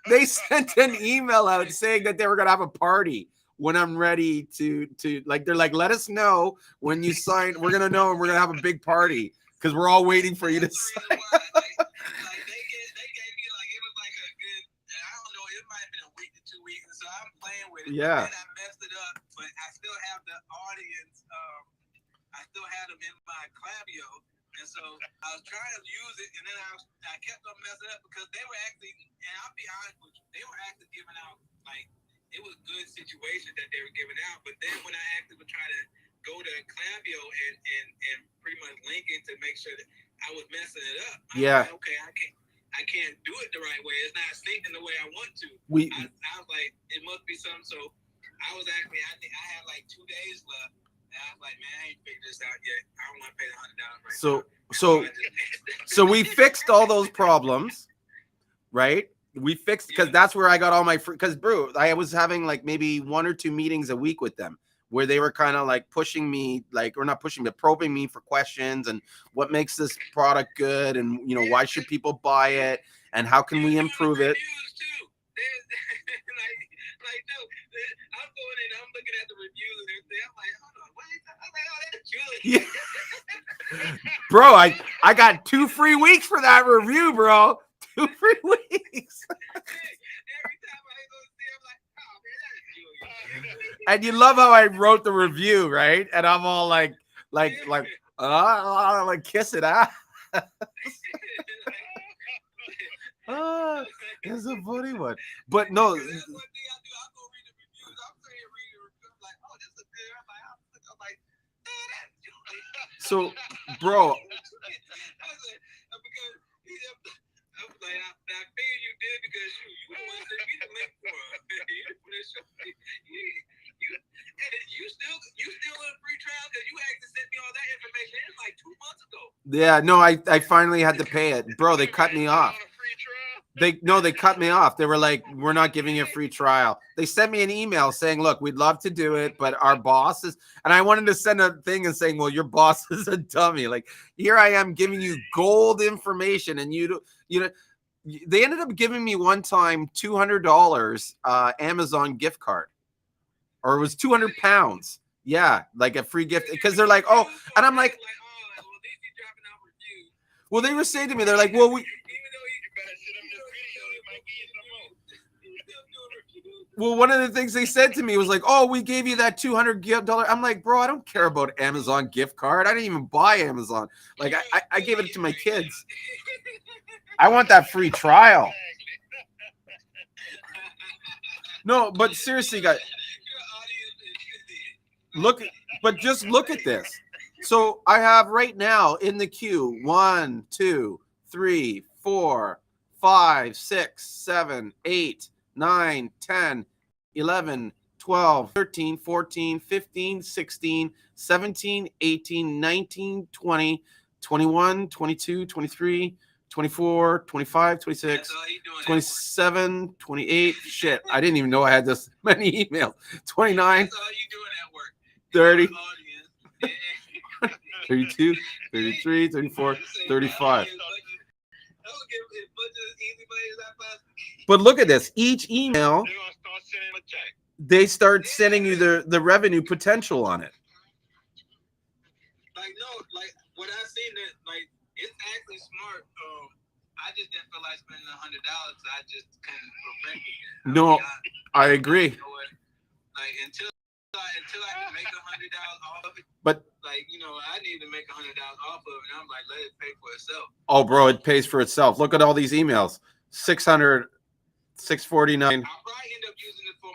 they sent an email out saying that they were gonna have a party when I'm ready to like. They're like, "Let us know when you sign. We're gonna know, and we're gonna have a big party because we're all waiting for you to sign." Yeah. And I messed it up, but I still have the audience. I still had them in my Klaviyo, and so I was trying to use it, and then I kept on messing up because they were actually, and I'll be honest with you, they were actually giving out, like, it was good situation that they were giving out, but then when I actually would try to go to Klaviyo and pretty much link it to make sure that I was messing it up. Yeah. Like, okay, I can't do it the right way. It's not syncing the way I want to. I was like, it must be something. So I was actually, I think I had like 2 days left. And I was like, man, I ain't figured this out yet. I don't want to pay the $100 right now. So we fixed all those problems, right? We fixed, because that's where I got all my free, because bro, I was having like maybe 1 or 2 meetings a week with them where they were kind of like pushing me, like, or not pushing, but probing me for questions and what makes this product good, and you know, why should people buy it, and how can we improve it. Like, no, I'm going in, I'm looking at the reviews and everything. I'm like, hold on, wait. I'm like, oh, that's Julien. Yeah. Bro, I got 2 free weeks for that review, bro. 2 free weeks. Every time I go see, I'm like, oh man, that's Julien. And you love how I wrote the review, right? And I'm all like kiss it out. It's a funny one. But no. That's one thing I do. I'll go read the reviews. I'm saying read the reviews. I'm like, oh, this is good. I'm like, man, that's Julien. So, bro. I was like, I figured you did because you want to send me the link for it. You still in a free trial because you actually sent me all that information. It's like 2 months ago. Yeah, no, I finally had to pay it. Bro, they cut me off. They cut me off. They were like, we're not giving you a free trial. They sent me an email saying, look, we'd love to do it, but our boss is, and I wanted to send a thing and saying, well, your boss is a dummy. Like, here I am giving you gold information, and you know, they ended up giving me one time $200 Amazon gift card, or it was 200 pounds. Yeah, like a free gift because they're like, oh, and I'm like, well, they were saying to me, they're like, well, we. Well, one of the things they said to me was like, oh, we gave you that $200. I'm like, bro, I don't care about Amazon gift card. I didn't even buy Amazon. Like, I gave it to my kids. I want that free trial. No, but seriously, guys, just look at this. So I have right now in the queue 1, 2, 3, 4, 5, 6, 7, 8, 9, 10, 11, 12, 13, 14, 15, 16, 17, 18, 19, 20, 21, 22, 23, 24, 25, 26, 27, 28. Shit, I didn't even know I had this many emails. 29, 30, 32, 33, 34, 35. But look at this. Each email, they start sending you the revenue potential on it. Like, no, like what I seen that, like, it's actually smart. I just didn't feel like spending $100. I just couldn't perfect it. No, I agree. You know what? Like until I can make $100 off of it. But like, you know, I need to make $100 off of it. And I'm like, let it pay for itself. Oh, bro, it pays for itself. Look at all these emails. 600, 649. I'll probably end up using it for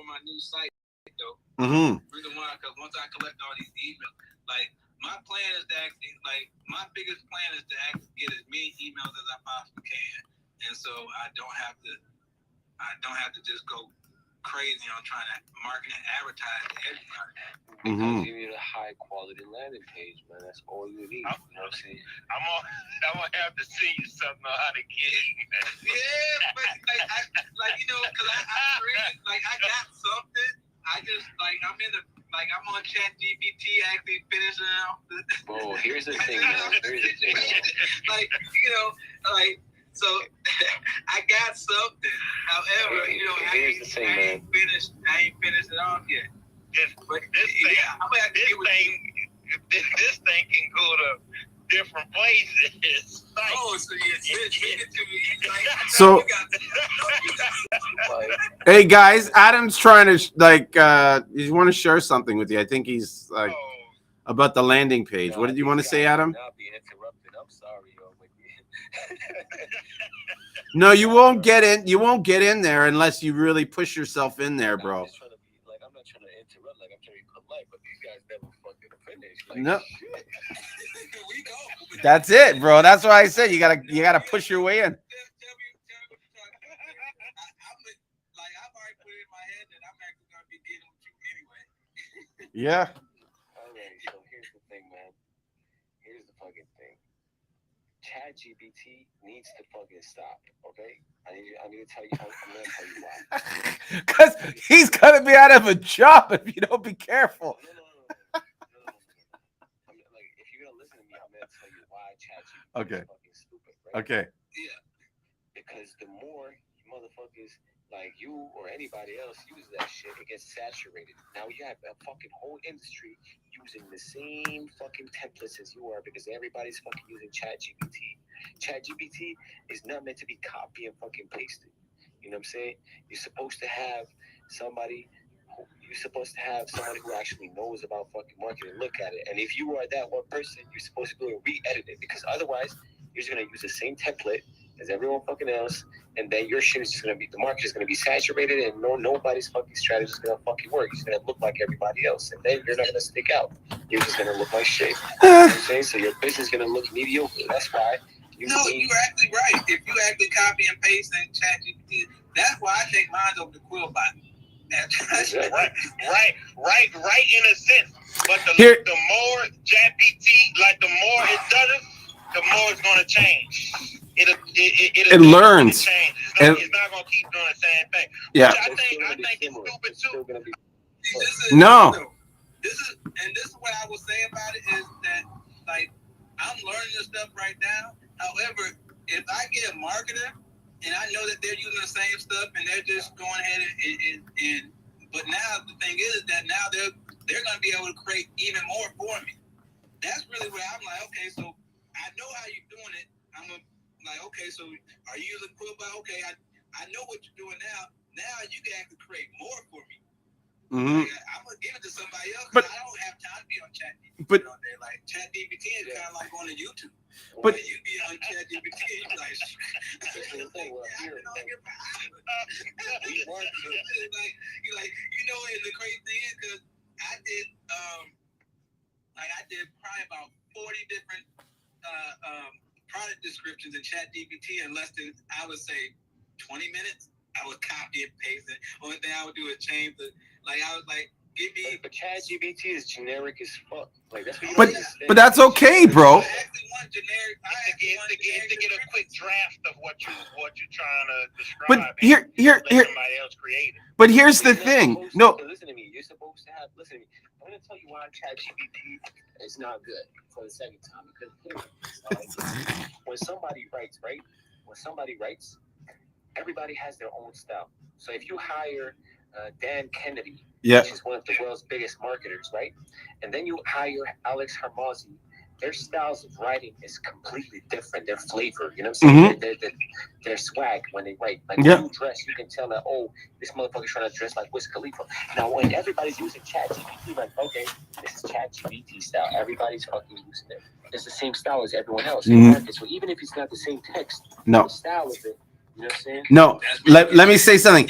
my new site though. Mm-hmm. Reason why, because once I collect all these emails, like my plan is to actually, like my biggest plan is to actually get as many emails as I possibly can, and so I don't have to just go crazy on trying to market and advertise to everybody. Because you need a high quality landing page, man. That's all you need. You know what I'm saying? I'm gonna have to see you something on how to get it. Yeah, but like you know, because I created, like I got something. I just like I'm on ChatGPT actually finishing off. Bro, here's the thing, man. Like you know, like so I got something. However, you know, I ain't finished it off yet. This thing can go to different places. Like, oh, so yeah, it to me. Like, So, hey guys, Adam's trying to you want to share something with you. I think he's like about the landing page. What did you want to say, Adam? Not being interrupted. I'm sorry, yo. No, you won't get in. You won't get in there unless you really push yourself in there, bro. I'm just trying to be like, I'm not trying to interrupt. Like, I'm trying to be polite, but these guys never fucking finish. Like, No. shit. That's it, bro. That's why I said you gotta push your way in. Yeah. All right, so here's the thing, man. Here's the fucking thing. ChatGPT needs to fucking stop, okay? I need to tell you. I'm gonna tell you why. Because he's gonna be out of a job if you don't be careful. No. Like, if you're gonna listen to me, I'm gonna tell you why ChatGPT is fucking stupid, right? Okay. Yeah. Because the more motherfuckers like you or anybody else use that shit, it gets saturated. Now you have a fucking whole industry using the same fucking templates as you are because everybody's fucking using ChatGPT. ChatGPT is not meant to be copy and fucking pasted. You know what I'm saying? You're supposed to have somebody who actually knows about fucking marketing look at it. And if you are that one person, you're supposed to go and re-edit it because otherwise you're just gonna use the same template as everyone fucking else, and then your shit is just gonna be, the market is gonna be saturated, and nobody's fucking strategy is gonna fucking work. It's gonna look like everybody else, and then you're not gonna stick out. You're just gonna look like shit. You know what I'm saying? So your business is gonna look mediocre. That's why. You're actually right. If you actually copy and paste and ChatGPT, that's why I take mine over the Quillbot. right in a sense. But the more ChatGPT, like the more it does it, the more it's gonna change. It learns. Change. It's not gonna keep doing the same thing. Yeah. Which I think it's stupid too. No. This is what I will say about it is that like I'm learning this stuff right now. However, if I get a marketer and I know that they're using the same stuff and they're just going ahead and But now the thing is that now they're gonna be able to create even more for me. That's really where I'm like, okay, so I know how you're doing it. I'm like, okay, so are you using Quickbooks? Okay, I know what you're doing now. Now you can actually create more for me. Mm-hmm. Like, I'm gonna give it to somebody else because I don't have time to be on ChatGPT all day. Like ChatGPT is kind of like going to YouTube. But you be on ChatGPT, you be like, and the crazy thing is because I did probably about 40 different product descriptions in ChatGPT in less than, I would say, 20 minutes. I would copy and paste it. Only thing I would do is change the, like, I was like, give me. But ChatGPT is generic as fuck. Like, that's what you but that's okay, bro. I actually want generic. To get a quick draft of what you're trying to describe. But here, somebody else create it. but here's the thing. No, listen to me. You're supposed to have. Listen to me. I'm gonna tell you why ChatGPT is not good for the second time because when somebody writes, right? When somebody writes, everybody has their own style. So if you hire Dan Kennedy, which is one of the world's biggest marketers, right? And then you hire Alex Hermosi, their styles of writing is completely different. Their flavor, you know what I'm saying? Their swag when they write. Like when you dress, you can tell that, oh, this motherfucker's trying to dress like Wiz Khalifa. Now, when everybody's using ChatGPT, like, okay, this is ChatGPT style. Everybody's fucking using it. It's the same style as everyone else. So even if it's not the same text, the style of it. You know what I'm saying? No, let me say something.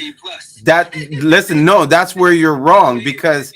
That's where you're wrong because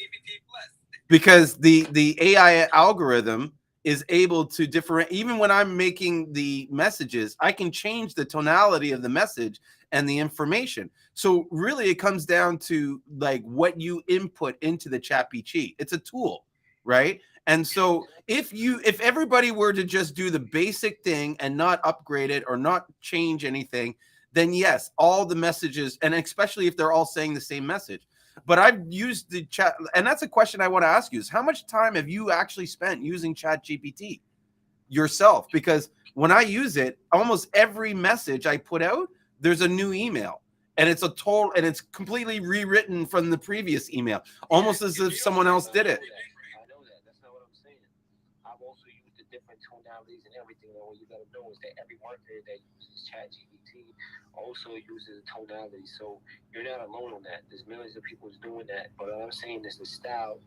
the AI algorithm is able to different. Even when I'm making the messages, I can change the tonality of the message and the information. So really, it comes down to like what you input into the ChatGPT. It's a tool, right? And so if everybody were to just do the basic thing and not upgrade it or not change anything, then yes, all the messages, and especially if they're all saying the same message. But I've used the chat, and that's a question I want to ask you is how much time have you actually spent using ChatGPT yourself? Because when I use it, almost every message I put out, there's a new email. And it's it's completely rewritten from the previous email, almost as if someone else did it. I know that. That's not what I'm saying. I've also used the different tonalities and everything. And what you gotta know is that every marketer that uses ChatGPT also uses a tonality. So you're not alone on that. There's millions of people doing that. But what I'm saying is the style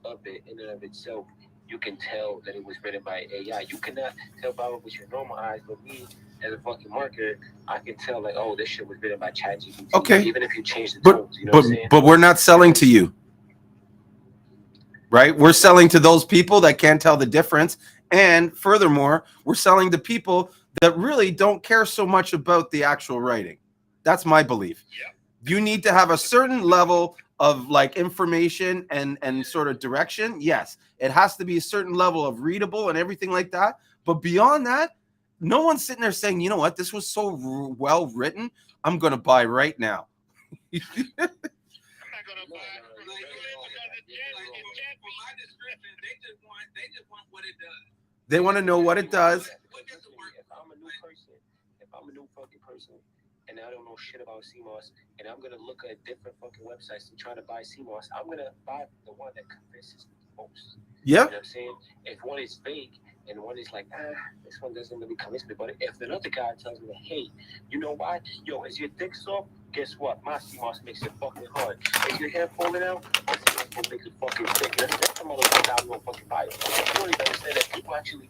of it in and of itself, you can tell that it was written by AI. You cannot tell by it with your normal eyes, but me as a fucking marketer, I can tell like, oh, this shit was written by ChatGPT. Okay. Even if you change the tones, you know what I'm saying? But we're not selling to you. Right? We're selling to those people that can't tell the difference. And furthermore, we're selling to people that really don't care so much about the actual writing. That's my belief. You need to have a certain level of like information and sort of direction. Yes, it has to be a certain level of readable and everything like that. But beyond that, no one's sitting there saying, you know what, this was so well written, I'm going to buy right now. I'm not gonna buy it. For my description, they just want what it does. They want to know what it does. If I'm a new fucking person, and I don't know shit about Seamoss, and I'm gonna look at different fucking websites and try to buy Seamoss, I'm gonna buy the one that convinces me the most. Yeah. You know what I'm saying? If one is fake and one is like, this one doesn't really convince me, but if another guy tells me, hey, you know why? Yo, is your dick soft? Guess what? My Seamoss makes it fucking hard. Is your hair falling out? What makes it fucking thick? That's the motherfucker I'm gonna fucking buy it. You don't even understand that people actually,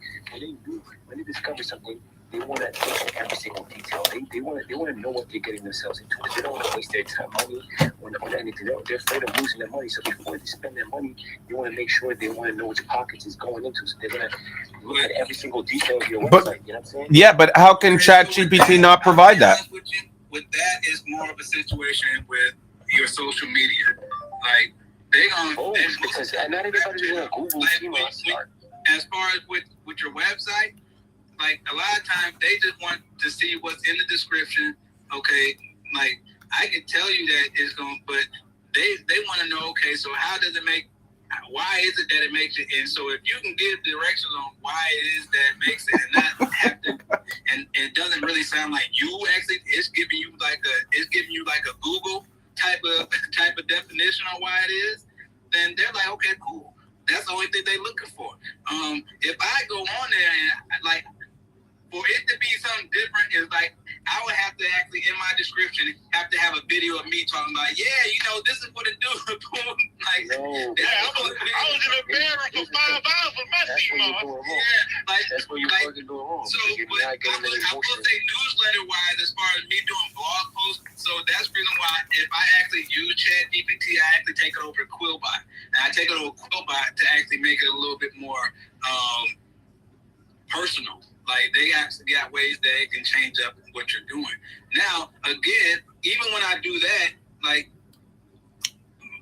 when they discover something, they want to look at every single detail. They want to know what they're getting themselves into. They don't want to waste their time, money, on anything. They're afraid of losing their money. So before they spend their money, they want to make sure they want to know which pockets it's going into. So they're gonna look at every single detail of your website. You know what I'm saying? Yeah, but how can ChatGPT not provide that? With that, it's more of a situation with your social media. Like they gonna because not everybody's gonna Google Seamoss. As far as with your website, like a lot of times they just want to see what's in the description. Okay, like I can tell you that it's going, but they want to know. Okay, so how does it make? Why is it that it makes it? And so if you can give directions on why it is that it makes it, and not have to, and it doesn't really sound like you actually, it's giving you like a Google type of definition on why it is, then they're like, okay, cool. That's the only thing they're looking for. If I go on there and like, for it to be something different is like, I would have to actually, in my description, have to have a video of me talking about, yeah, you know, this is what it do. Like, No. I was in a barrel for 5 hours with my Seamoss. Yeah, like, that's where you like, fucking doing wrong. so, You're but not I getting will the emotion. say newsletter-wise, as far as me doing blog posts, so that's the reason why if I actually use ChatGPT, I actually take it over to Quillbot. And I take it over to Quillbot to actually make it a little bit more personal. Like, they actually got ways that it can change up what you're doing. Now, again, even when I do that, like,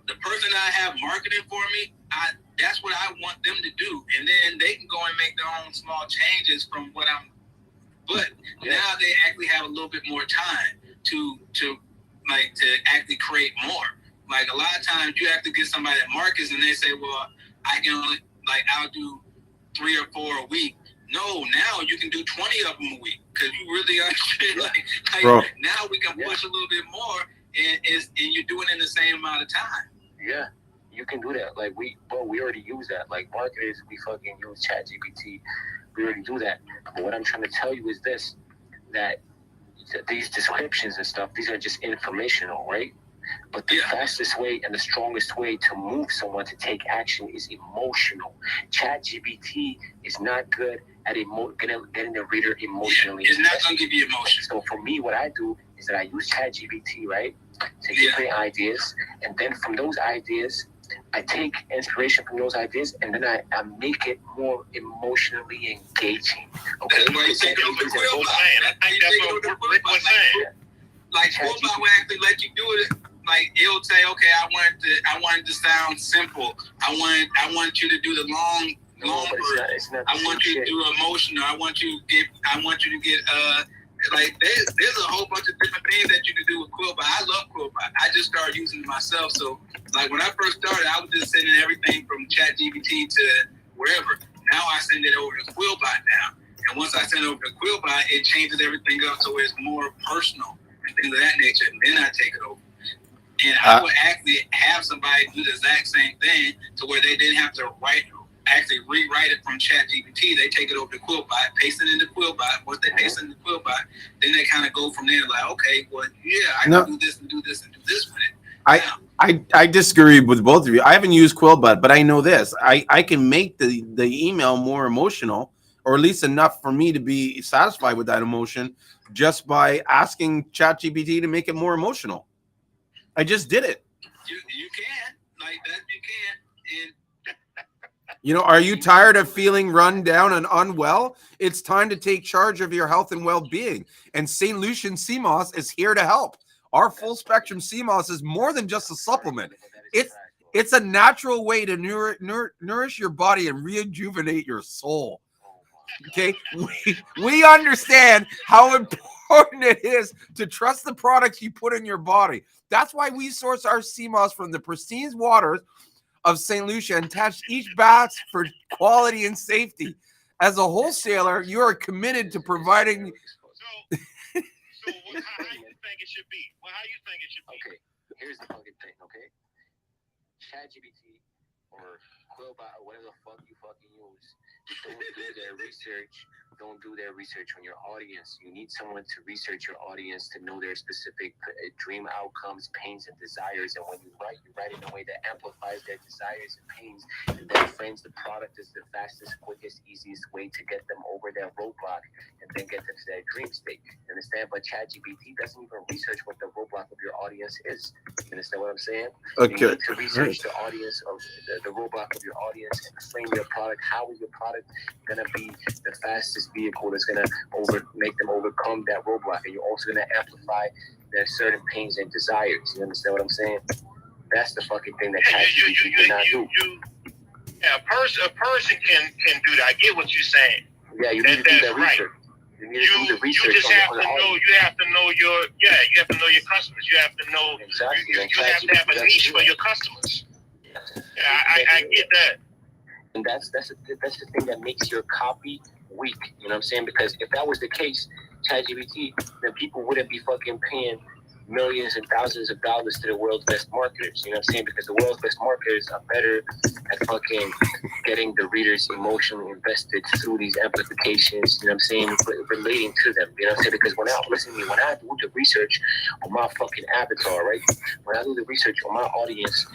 the person I have marketing for me, that's what I want them to do. And then they can go and make their own small changes from what I'm. But now they actually have a little bit more time to actually create more. Like, a lot of times you have to get somebody that markets and they say, well, I can only, like, I'll do 3 or 4 a week. No, now you can do 20 of them a week because you really understand. Like now we can push a little bit more, and you're doing it in the same amount of time. Yeah, you can do that. Like we already use that. Like marketers, we fucking use ChatGPT. We already do that. But what I'm trying to tell you is this: that these descriptions and stuff, these are just informational, right? But the fastest way and the strongest way to move someone to take action is emotional. ChatGPT is not good at getting the reader emotionally. It's not going to give you emotion. So for me, what I do is that I use ChatGPT, right, to create ideas. And then from those ideas, I take inspiration from those ideas, and then I make it more emotionally engaging. Okay? That's why you take it over to Quillbot. That's how you take it over to Quillbot. Like Quillbot will actually let you do it. Like it'll say, okay, I want it to sound simple. I want you to do the long version. I want you to do emotional. I want you to get like there's a whole bunch of different things that you can do with Quillbot. I love Quillbot. I just started using it myself. So like when I first started, I was just sending everything from ChatGPT to wherever. Now I send it over to Quillbot now. And once I send it over to Quillbot, it changes everything up so it's more personal and things of that nature. And then I take it over. And I would actually have somebody do the exact same thing to where they didn't have to rewrite it from ChatGPT. They take it over to Quillbot, paste it into Quillbot. Once they paste it into Quillbot, then they kind of go from there like, okay, well, yeah, I can do this and do this and do this with it. I disagree with both of you. I haven't used Quillbot, but I know this. I can make the email more emotional, or at least enough for me to be satisfied with that emotion just by asking ChatGPT to make it more emotional. I just did it. You can. Like that you can. And you know, are you tired of feeling run down and unwell? It's time to take charge of your health and well-being. And St. Lucian Seamoss is here to help. Our full spectrum Seamoss is more than just a supplement. It's a natural way to nourish your body and rejuvenate your soul. Okay, we understand how important it is to trust the products you put in your body. That's why we source our Seamoss from the pristine waters of St. Lucia and test each batch for quality and safety. As a wholesaler, you are committed to providing. So how you think it should be? Well, how you think it should be? Okay, here's the fucking thing. Okay, ChatGPT or Quillbot or whatever the fuck you fucking use. Don't do their research on your audience. You need someone to research your audience to know their specific dream outcomes, pains, and desires. And when you write in a way that amplifies their desires and pains, and then frames the product as the fastest, quickest, easiest way to get them over their roadblock and then get them to their dream state. You understand? But ChatGPT doesn't even research what the roadblock of your audience is. You understand what I'm saying? Okay. You need to research the audience of the roadblock of your audience and frame your product. How is your product gonna be the fastest vehicle that's gonna make them overcome that roadblock, and you're also gonna amplify their certain pains and desires. You understand what I'm saying? That's the fucking thing that ChatGPT cannot do. Yeah, a person can do that. I get what you're saying. Yeah, you need to do that research. You need to do the research. You just have to know. You have to know your. Yeah, you have to know your customers. You have to know. Exactly. You have to have a niche for your customers. Yeah, I get that. And that's the thing that makes your copy weak. You know what I'm saying? Because if that was the case, ChatGPT, then people wouldn't be fucking paying millions and thousands of dollars to the world's best marketers. You know what I'm saying? Because the world's best marketers are better at fucking getting the readers emotionally invested through these amplifications. You know what I'm saying? Relating to them. You know what I'm saying? Because when I do the research on my fucking avatar, right? When I do the research on my audience,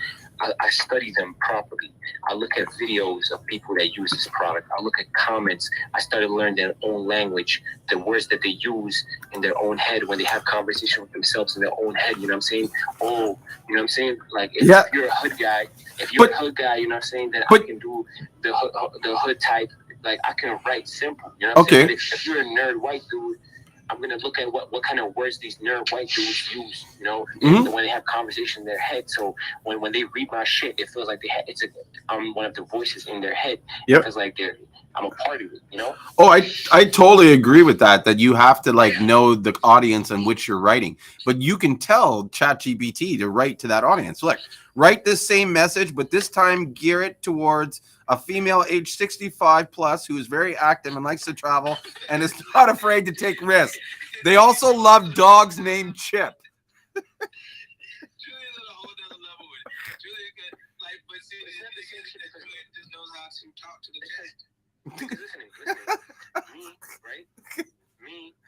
I study them properly. I look at videos of people that use this product. I look at comments. I started learning their own language, the words that they use in their own head when they have conversation with themselves in their own head. You know what I'm saying? Oh, you know what I'm saying? Like if you're a hood guy, you know what I'm saying, then I can do the hood type. Like I can write simple. You know what I'm saying? But if you're a nerd white dude, I'm gonna look at what kind of words these nerd white dudes use, you know, when they have conversation in their head. So when they read my shit, it feels like I'm one of the voices in their head. It feels like I'm a part of it, you know. Oh, I totally agree with that you have to like know the audience in which you're writing, but you can tell ChatGPT to write to that audience. Look, write this same message, but this time gear it towards a female age 65 plus who is very active and likes to travel and is not afraid to take risks. They also love dogs named Chip. Julian's on a whole other level with it. Julian got like, but see, Julian just knows how to talk to the guest. Listening, me, right? Me,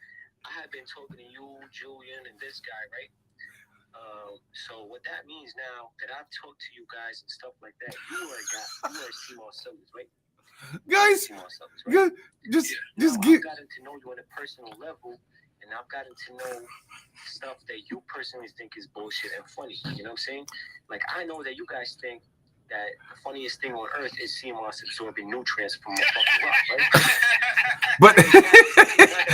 I have been talking to you, Julien, and this guy, right? So what that means now that I've talked to you guys and stuff like that, you are Seamoss Sellers, right? Guys, right? just I've gotten to know you on a personal level, and I've gotten to know stuff that you personally think is bullshit and funny. You know what I'm saying? Like I know that you guys think that the funniest thing on earth is Seamoss absorbing nutrients from a fucking rock, right?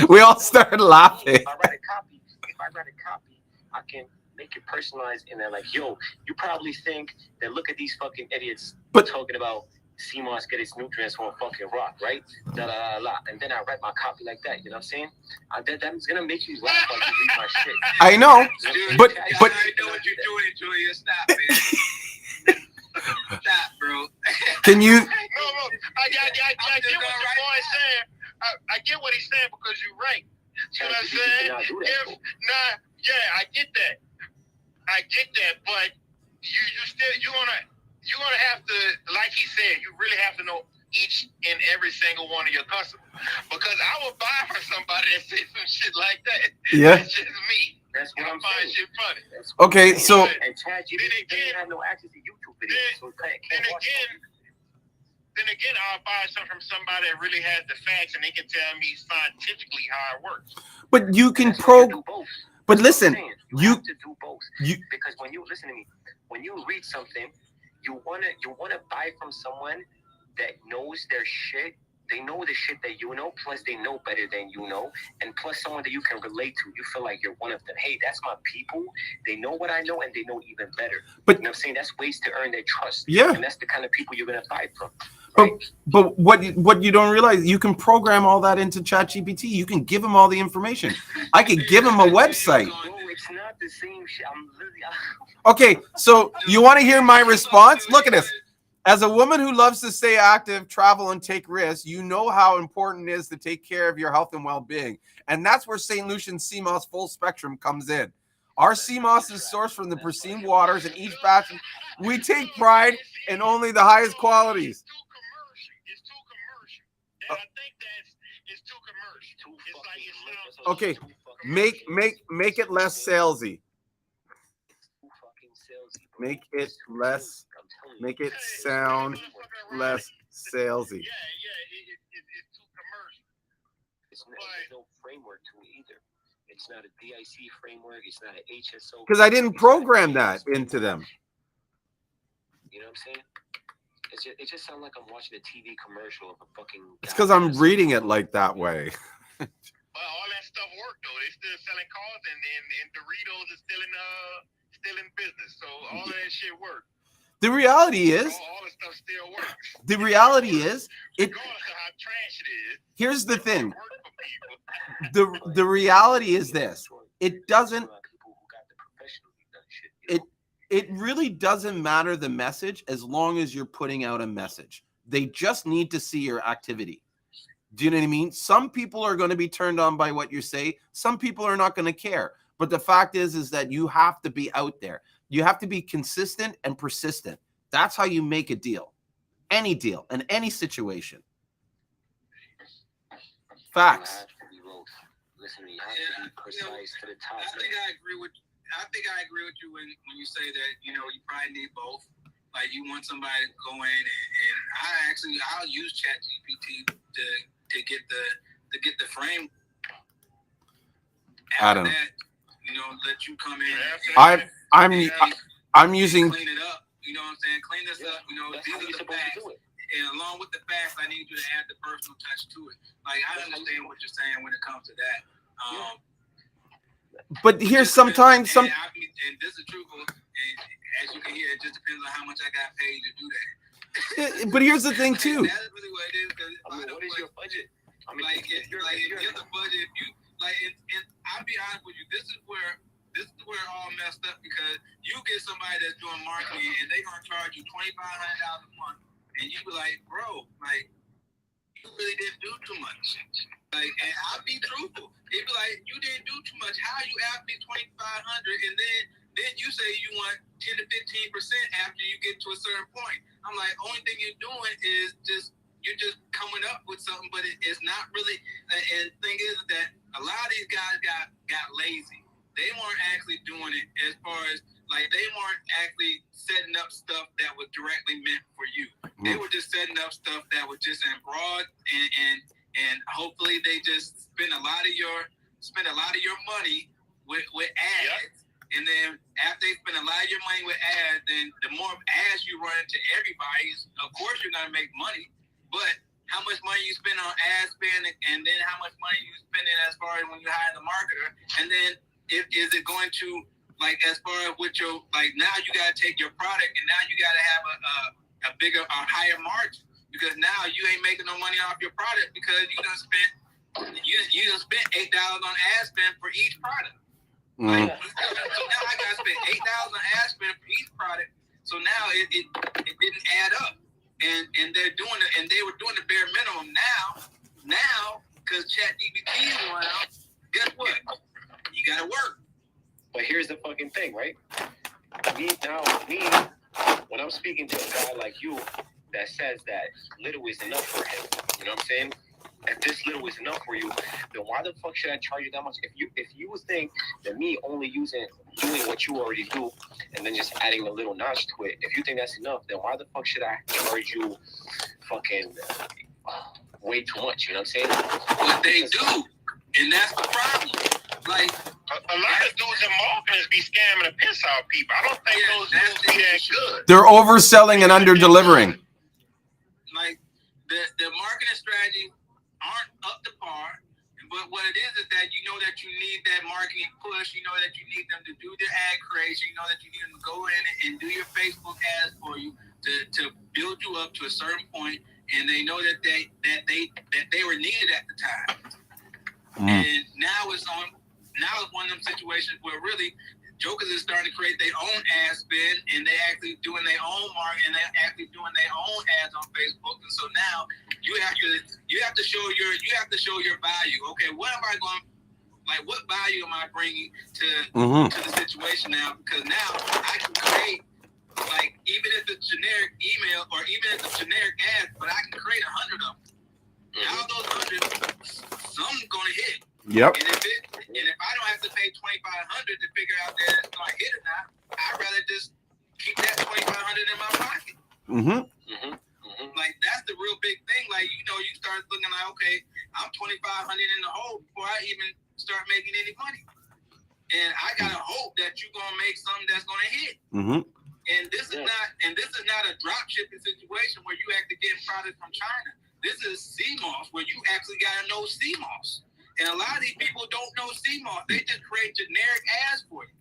But we all started laughing. If I write a copy, I can make it personalized and they're like, yo, you probably think that look at these fucking idiots talking about Seamoss get its nutrients from a fucking rock, right? Da la la la. And then I write my copy like that, you know what I'm saying? That's gonna make you laugh while you read my shit. I know, but I know what you're doing, Julia. Stop, man. Stop, bro. Can you? No, I get what your boy is saying. I get what he's saying because you're right. You know what I'm saying? I get that. But you're gonna have to, like he said, you really have to know each and every single one of your customers. Because I would buy from somebody that says some shit like that. Yeah. That's just me. That's what I'm saying. shit funny. Okay, so and ChatGPT doesn't have no access to YouTube videos, so can't watch them. Then again, I'll buy something from somebody that really has the facts and they can tell me scientifically how it works. But you can But listen, you have to do both. Because when you listen to me, when you read something, you wanna buy from someone that knows their shit. They know the shit that you know, plus they know better than you know, and plus someone that you can relate to. You feel like you're one of them. Hey, that's my people. They know what I know, and they know even better. But you know what I'm saying? That's ways to earn their trust. Yeah. And that's the kind of people you're gonna buy from. Right? But what you don't realize, you can program all that into ChatGPT. You can give him all the information. I could give him a website. No, it's not the same shit. I'm literally. Okay, so you want to hear my response? Look at this. As a woman who loves to stay active, travel, and take risks, you know how important it is to take care of your health and well-being. And that's where St. Lucian Seamoss Full Spectrum comes in. Our Seamoss is sourced from the pristine waters, and each batch, we take pride in only the highest qualities. It's too commercial. And I think it's too commercial. Okay, make it less salesy. Make it less. Make it sound less salesy. It's too commercial. There's no framework to it either. It's not a DIC framework. It's not an HSO. Because I didn't program that into them. You know what I'm saying? It just sounds like I'm watching a TV commercial of a fucking. It's because I'm reading it like that way. But all that stuff worked though. They still selling cars and Doritos is still in business. So all of that shit worked. The reality is, all the stuff still works. The reality is, regardless of how trash it is. Here's the thing. The reality is this. It doesn't. It really doesn't matter the message as long as you're putting out a message. They just need to see your activity. Do you know what I mean? Some people are going to be turned on by what you say. Some people are not going to care. But the fact is that you have to be out there. You have to be consistent and persistent. That's how you make a deal. Any deal in any situation. Facts. Listen, you have to be precise to the top. I think I agree with you when you say that, you probably need both. Like you want somebody to go in and I'll use ChatGPT to get the frame. I don't know. That, let you come in. I'm using. Clean it up. You know what I'm saying? Clean this up. These are the facts. And along with the facts, I need you to add the personal touch to it. Like I understand what you're saying when it comes to that. But here's sometimes some. And this is truthful. And as you can hear, it just depends on how much I got paid to do that. But here's the thing too. That's really what it is. What is your budget? Here's the budget. If you and I'll be honest with you, this is where it all messed up because you get somebody that's doing marketing and they're gonna charge you $2,500 a month, and you be like, bro, like you really didn't do too much. Like, and I'll be truthful. They be like, you didn't do too much. How you ask me $2,500 and then you say you want 10 to 15% after you get to a certain point. I'm like, only thing you're doing is you're just coming up with something, but it's not really. And the thing is that a lot of these guys got lazy. They weren't actually doing it as far as like they weren't actually setting up stuff that was directly meant for you. They were just setting up stuff that was just in broad and hopefully they just spend a lot of your money with ads. And then after they spend a lot of your money with ads, then the more ads you run into everybody, of course you're gonna make money. But how much money you spend on ad spend, and then how much money you spending as far as when you hire the marketer, and then is it going to like as far as with your like now you got to take your product and now you got to have a bigger higher margin because now you ain't making no money off your product because you done spent $8 on ad spend for each product. Like, so now I got to spend $8 on ad spend for each product. So now it didn't add up. And they're doing it, and they were doing the bare minimum. Now, because ChatGPT is around, guess what? You gotta work. But here's the fucking thing, right? Me, when I'm speaking to a guy like you that says that little is enough for him, you know what I'm saying? If this little is enough for you, then why the fuck should I charge you that much? If you would think that me only doing what you already do and then just adding a little notch to it, if you think that's enough, then why the fuck should I charge you fucking way too much? You know what I'm saying? What they do, and that's the problem. Like a lot of dudes in marketing be scamming the piss out of people. I don't think those dudes be that good. They're overselling and under-delivering. Like the marketing strategy aren't up to par. But what it is that you know that you need that marketing push. You know that you need them to do the ad creation. You know that you need them to go in and do your Facebook ads for you to build you up to a certain point. And they know that they were needed at the time. And now it's one of them situations where really jokers is starting to create their own ad spend, and they actually doing their own marketing, and they actually doing their own ads on Facebook. And so now you have to show your value. Okay, what value am I bringing to the situation now? Because now I can create like even if it's generic email or even if it's generic ads, but I can create 100 of them. Now those 100, some gonna hit. Yep. And if I don't have to pay $2,500 to figure out that it's gonna hit or not, I'd rather just keep that $2,500 in my pocket. Like that's the real big thing. Like you start looking like, okay, I'm $2,500 in the hole before I even start making any money. And I gotta hope that you're gonna make something that's gonna hit. And this is not a drop shipping situation where you have to get products from China. This is Seamoss, where you actually gotta know Seamoss. And a lot of these people don't know Seamoss. They just create generic ads for you.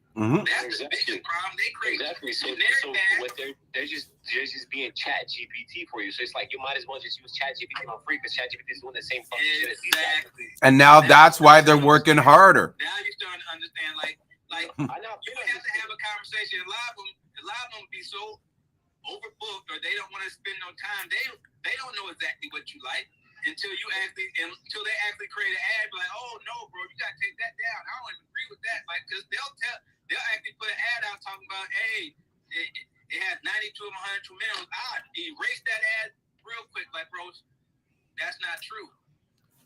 That's the biggest problem. They create generic ads. What they're just being ChatGPT for you. So it's like you might as well just use ChatGPT for free because ChatGPT is doing the same fucking shit as these guys. And now that's why they're working harder. Now you're starting to understand, like you have to have a conversation. A lot of them be so overbooked, or they don't want to spend no time. They don't know exactly what you like until they actually create an ad. Be like, oh no, bro, you gotta take that down. I don't even agree with that. that, like, because they'll actually put an ad out talking about, hey, it has 92 of 102 minerals. Erase that ad real quick, like, bro, that's not true.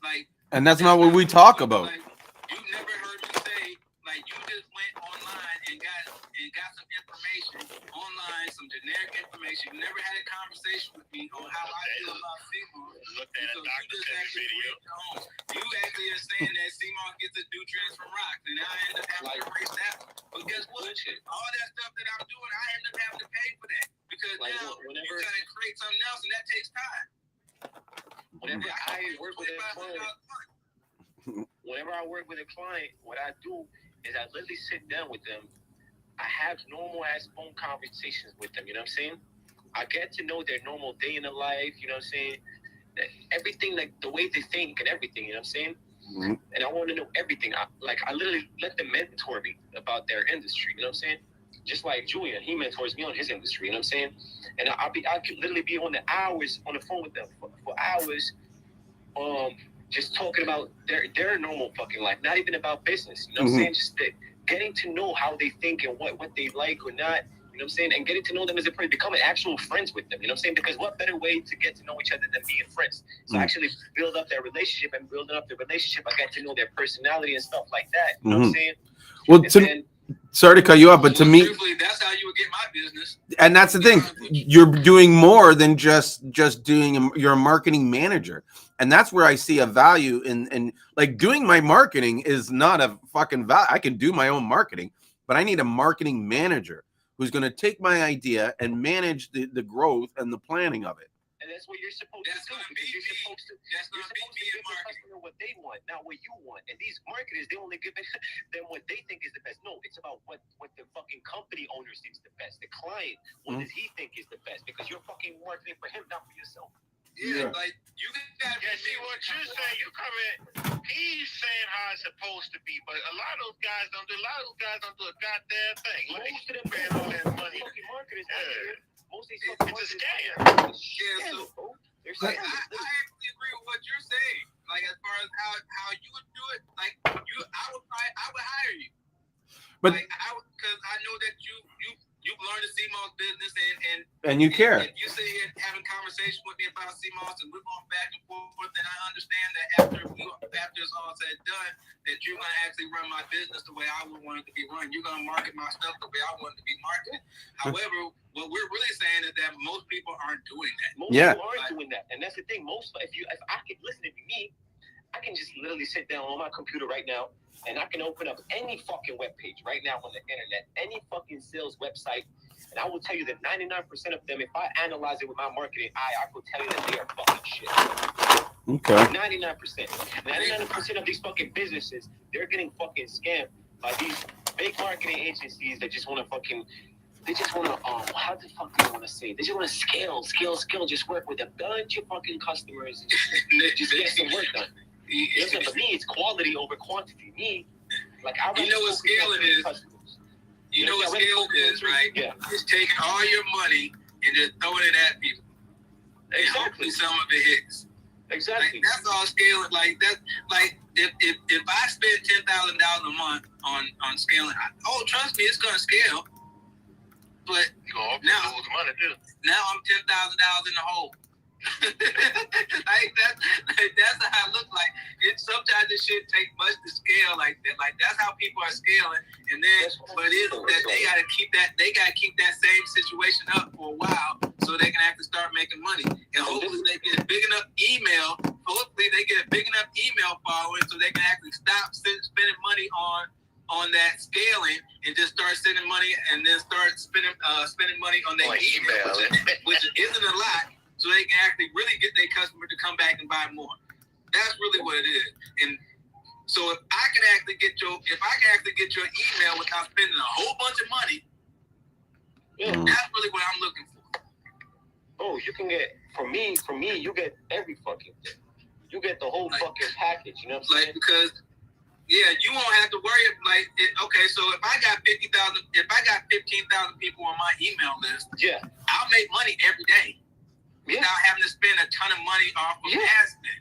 Like, And that's not what we talk about. Like, you never heard me say, like, you just went online and got some information online, some generic information. You never had a conversation with me on how I feel about Seamoss. Looked at a doctor video. You actually are saying that Seamoss gets its nutrients from rocks, and I end up having to erase that. But guess what? All that stuff that I'm doing, I end up having to pay for that because now you're trying to create something else, and that takes time. Whenever I work with a client, what I do is I literally sit down with them. I have normal ass phone conversations with them. You know what I'm saying? I get to know their normal day in the life. You know what I'm saying? Everything, like the way they think and everything. You know what I'm saying? Mm-hmm. And I want to know everything. I literally let them mentor me about their industry. You know what I'm saying? Just like Julien, he mentors me on his industry. You know what I'm saying? And I could literally be on the phone with them for hours, just talking about their normal fucking life, not even about business. You know what I'm saying? Just getting to know how they think and what they like or not. You know what I'm saying? And getting to know them as a person, becoming actual friends with them. You know what I'm saying? Because what better way to get to know each other than being friends? So actually build up that relationship, and building up the relationship, I get to know their personality and stuff like that. You know what I'm saying? Well, sorry to cut you off, but to me, that's how you would get my business. And that's the thing. You're doing more than just doing. You're a marketing manager, and that's where I see a value in like doing my marketing is not a fucking value. I can do my own marketing, but I need a marketing manager who's going to take my idea and manage the growth and the planning of it. And that's what you're supposed to do. You're supposed to give the customer what they want, not what you want. And these marketers, they only give them what they think is the best. No, it's about what the fucking company owner thinks the best. The client, what does he think is the best? Because you're fucking marketing for him, not for yourself. Yeah, like you got to see what you say. You come in, he's saying how it's supposed to be, but a lot of those guys don't do. A lot of those guys don't do a goddamn thing. Like, most of them spend all that money. Marketers, Most of these fucking marketers, I actually agree with what you're saying. Like as far as how you would do it, like I would hire you. But like, because I know that you've learned the Seamoss business and you care. If you sit here having conversation with me about Seamoss and we're going back and forth, then I understand that after it's all said and done, that you're going to actually run my business the way I would want it to be run. You're going to market my stuff the way I want it to be marketed. However, what we're really saying is that most people aren't doing that. Most people aren't doing that, and that's the thing. If I could listen to me, I can just literally sit down on my computer right now, and I can open up any fucking webpage right now on the internet, any fucking sales website, and I will tell you that 99% of them, if I analyze it with my marketing eye, I will tell you that they are fucking shit. Okay. 99%. 99% of these fucking businesses, they're getting fucking scammed by these big marketing agencies that just want to fucking. They just want to, how the fuck do you want to say? They just want to scale, just work with a bunch of fucking customers, just get some work done. Listen, for me, it's quality over quantity. Me, like I you know what scaling is. You know what scaling is, right? Yeah. It's taking all your money and just throwing it at people. Exactly. Some of it hits. Exactly. Like, that's all scaling. Like that. Like if I spend $10,000 a month on scaling, trust me, it's gonna scale. But now I'm $10,000 in the hole. That's how it looks like. Sometimes it shouldn't take much to scale like that. Like that's how people are scaling. And then, but it is that they gotta keep that same situation up for a while so they can actually start making money. And hopefully they get a big enough email. Hopefully they get a big enough email following so they can actually stop spending money on that scaling and just start sending money and then start spending money on their email, which isn't a lot, so they can actually really get their customer to come back and buy more. That's really what it is. And so if I can actually get your email without spending a whole bunch of money, that's really what I'm looking for. Oh, you can get from me, you get every fucking thing. You get the whole fucking package, you know what I'm saying? Because you won't have to worry. So if I got 15,000 people on my email list, I'll make money every day without having to spend a ton of money off of ad spend.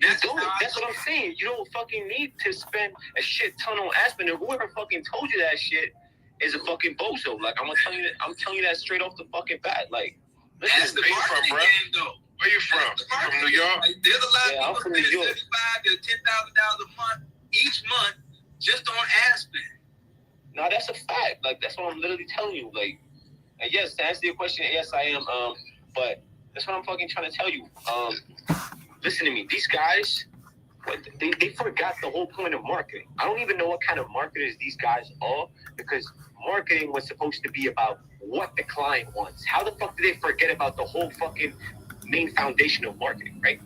That's don't. That's what I'm saying. You don't fucking need to spend a shit ton on Aspen. And whoever fucking told you that shit is a fucking bozo. Like I'm telling you that straight off the fucking bat. Like, That's the where you from, marketing bro? game, though. Where you from? That's the From marketing New York? game. Like, there's a lot Yeah, I'm of from people New spending York. $75,000 to $10,000 a month each month just on Aspen. No, that's a fact. Like that's what I'm literally telling you. Like, and yes, to answer your question, yes, I am. But that's what I'm fucking trying to tell you. Listen to me. These guys, they forgot the whole point of marketing. I don't even know what kind of marketers these guys are because marketing was supposed to be about what the client wants. How the fuck did they forget about the whole fucking main foundation of marketing, right?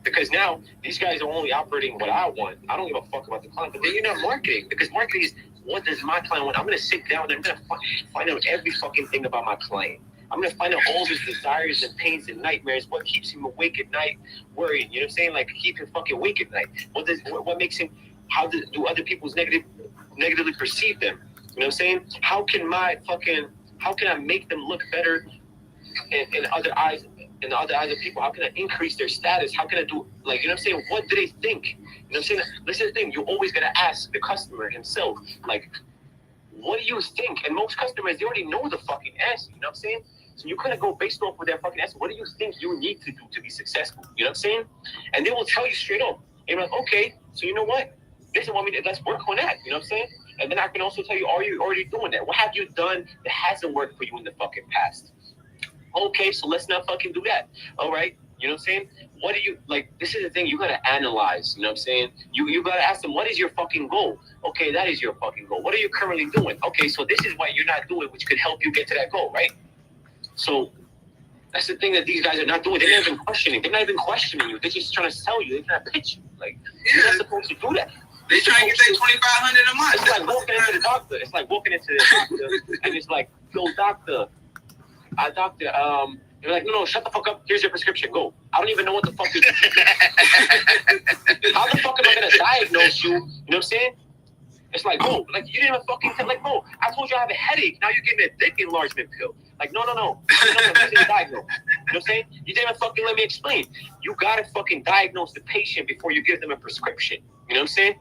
Because now these guys are only operating what I want. I don't give a fuck about the client, but then you're not marketing because marketing is what does my client want? I'm gonna sit down and I'm gonna find out every fucking thing about my client. I'm gonna find out all his desires and pains and nightmares. What keeps him awake at night, worrying? You know what I'm saying? Like keep him fucking awake at night. What makes him? How do other people's negatively perceive them? You know what I'm saying? How can I make them look better in other eyes? In the other eyes of people, how can I increase their status? How can I do, like, you know what I'm saying? What do they think? You know what I'm saying? Listen to the thing, you always gotta ask the customer himself, like, what do you think? And most customers, they already know the fucking answer, you know what I'm saying? So you kind of go based off of their fucking answer. What do you think you need to do to be successful? You know what I'm saying? And they will tell you straight up. And you're like, okay, so you know what? This is what we did. Let's work on that. You know what I'm saying? And then I can also tell you, are you already doing that? What have you done that hasn't worked for you in the fucking past? Okay, so let's not fucking do that. All right, you know what I'm saying? What do you like? This is the thing you gotta analyze. You know what I'm saying? You gotta ask them, what is your fucking goal? Okay, that is your fucking goal. What are you currently doing? Okay, so this is what you're not doing, which could help you get to that goal, right? So that's the thing that these guys are not doing. They're not even questioning. They're not even questioning you. They're just trying to sell you. They're trying to pitch you. Like you're not supposed to do that. They trying to get that $2,500 a month. It's like walking into the doctor. It's like walking into the doctor, and it's like, yo, doctor. Doctor, they're like, no, shut the fuck up. Here's your prescription. Go. I don't even know what the fuck is. How the fuck am I gonna diagnose you? You know what I'm saying? It's like, bro, like you didn't even fucking tell. Like, bro, I told you I have a headache. Now you're getting a dick enlargement pill. Like, no. You didn't diagnose. You know what I'm saying? You didn't even fucking let me explain. You gotta fucking diagnose the patient before you give them a prescription. You know what I'm saying?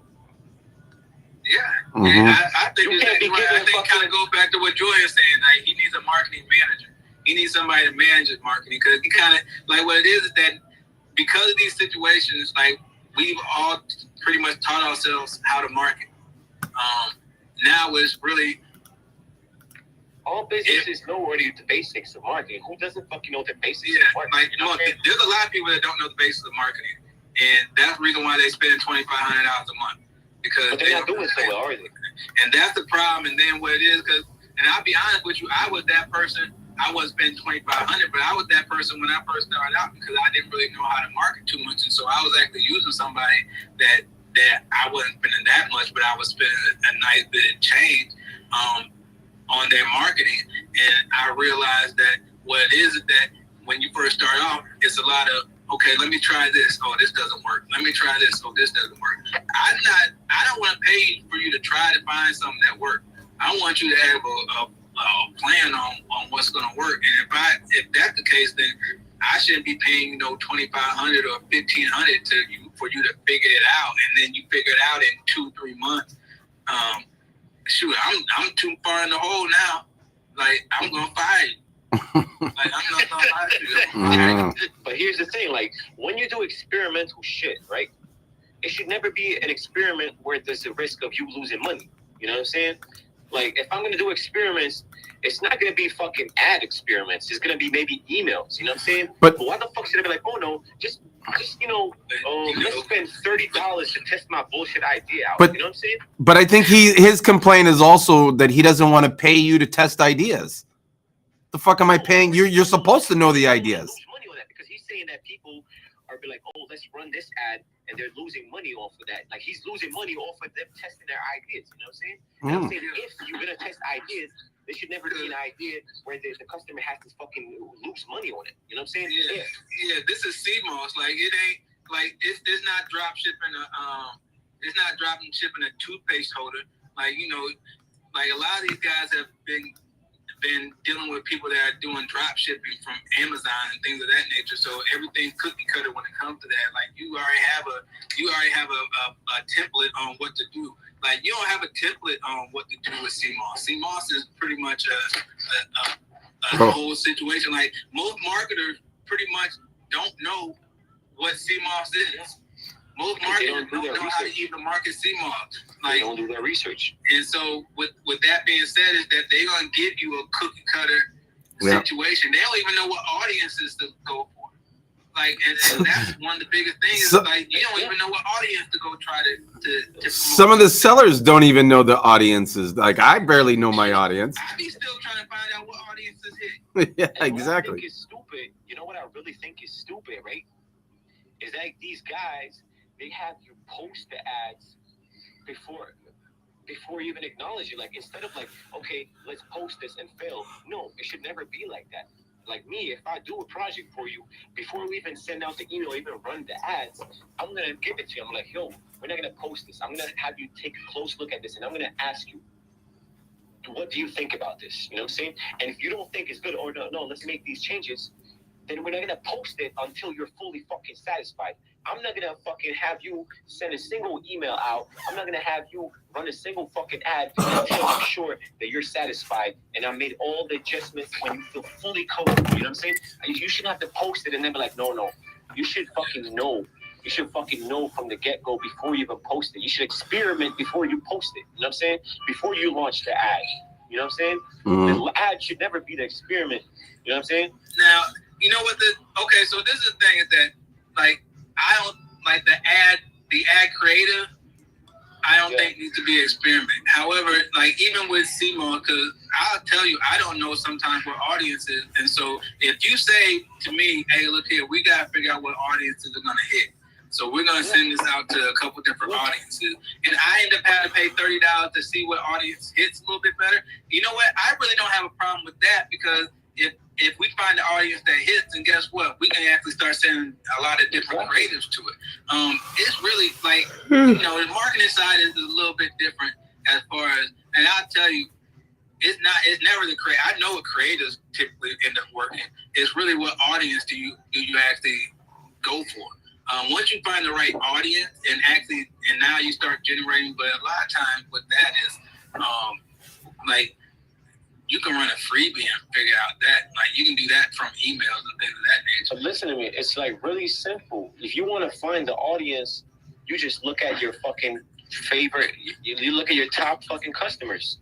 Yeah, Mm-hmm. I think kind of goes back to what Julien's saying. Like he needs a marketing manager. He needs somebody to manage his marketing because he kind of like what it is that because of these situations, like we've all pretty much taught ourselves how to market. Now it's really all businesses know already the basics of marketing. Who doesn't fucking know the basics of marketing? Like you know, there's a lot of people that don't know the basics of marketing, and that's the reason why they spend $2,500 a month. Because but they're not doing so well, are they? And that's the problem. And then what it is, and I'll be honest with you, I was that person. I wasn't spending $2,500, but I was that person when I first started out because I didn't really know how to market too much, and so I was actually using somebody that I wasn't spending that much, but I was spending a nice bit of change on their marketing. And I realized that what it is that when you first start off, it's a lot of okay, let me try this. Oh, this doesn't work. Let me try this. Oh, this doesn't work. I don't want to pay for you to try to find something that works. I want you to have a plan on what's going to work. And if that's the case, then I shouldn't be paying $2,500 or $1,500 for you to figure it out, and then you figure it out in 2-3 months. Shoot, I'm too far in the hole now. Like I'm gonna fire you. Like I'm not gonna fire you. But here's the thing: like when you do experimental shit, right? It should never be an experiment where there's a risk of you losing money. You know what I'm saying? Like if I'm gonna do experiments, it's not gonna be fucking ad experiments. It's gonna be maybe emails. You know what I'm saying? But why the fuck should I be like, oh no, just let's spend $30 to test my bullshit idea out. But, you know what I'm saying? But I think his complaint is also that he doesn't want to pay you to test ideas. The fuck am I paying? You're supposed to know the ideas. Money on that because he's saying that people are be like, oh, let's run this ad, and they're losing money off of that. Like he's losing money off of them testing their ideas. You know what I'm saying? And I'm saying if you're gonna test ideas, there should never be an idea where the customer has to fucking lose money on it. You know what I'm saying? Yeah. This is Seamoss. Like it ain't like it's not drop shipping a toothpaste holder. Like like a lot of these guys have been been dealing with people that are doing drop shipping from Amazon and things of that nature. So everything's cookie cutter when it comes to that. Like you already have a template on what to do. Like you don't have a template on what to do with Seamoss. Seamoss is pretty much a whole situation. Like most marketers pretty much don't know what Seamoss is. Most marketers don't know how to even market Seamoss. Like, they don't do their research. And so with that being said, is that they're gonna give you a cookie cutter situation. They don't even know what audiences to go for. Like, and that's one of the biggest things. Like, you don't even know what audience to go try to some of the sellers don't even know the audiences. Like, I barely know my audience. I be still trying to find out what audiences hit. Yeah, and exactly. What I think is stupid. You know what I really think is stupid, right? Is that these guys, they have you post the ads before you even acknowledge it. Like, instead of like, okay, let's post this and fail. No, it should never be like that. Like me, if I do a project for you, before we even send out the email, even run the ads, I'm gonna give it to you. I'm like, yo, we're not gonna post this. I'm gonna have you take a close look at this, and I'm gonna ask you, what do you think about this? You know what I'm saying? And if you don't think it's good, or no, let's make these changes, then we're not gonna post it until you're fully fucking satisfied. I'm not gonna fucking have you send a single email out. I'm not gonna have you run a single fucking ad until I'm sure that you're satisfied and I made all the adjustments when you feel fully comfortable. You know what I'm saying? You shouldn't have to post it and then be like, no. You should fucking know. You should fucking know from the get-go before you even post it. You should experiment before you post it. You know what I'm saying? Before you launch the ad. You know what I'm saying? Mm-hmm. The ad should never be the experiment. You know what I'm saying? Now, you know what okay, so this is the thing is that, like, I don't like the ad creative. I don't think needs to be an experiment. However, like even with Seamoss, because I'll tell you, I don't know sometimes what audience is, and so if you say to me, "Hey, look here, we gotta figure out what audiences are gonna hit," so we're gonna send this out to a couple different audiences, and I end up having to pay $30 to see what audience hits a little bit better. You know what? I really don't have a problem with that because if we find the audience that hits, and guess what? We can actually start sending a lot of different creatives to it. It's really like, you know, the marketing side is a little bit different as far as, and I'll tell you, it's never the creative. I know what creatives typically end up working. It's really what audience do you actually go for. Once you find the right audience and now you start generating, but a lot of times what that is, like, you can run a freebie and figure out that. Like, you can do that from emails and things of that nature. But listen to me. It's, like, really simple. If you want to find the audience, you just look at your fucking favorite. You look at your top fucking customers.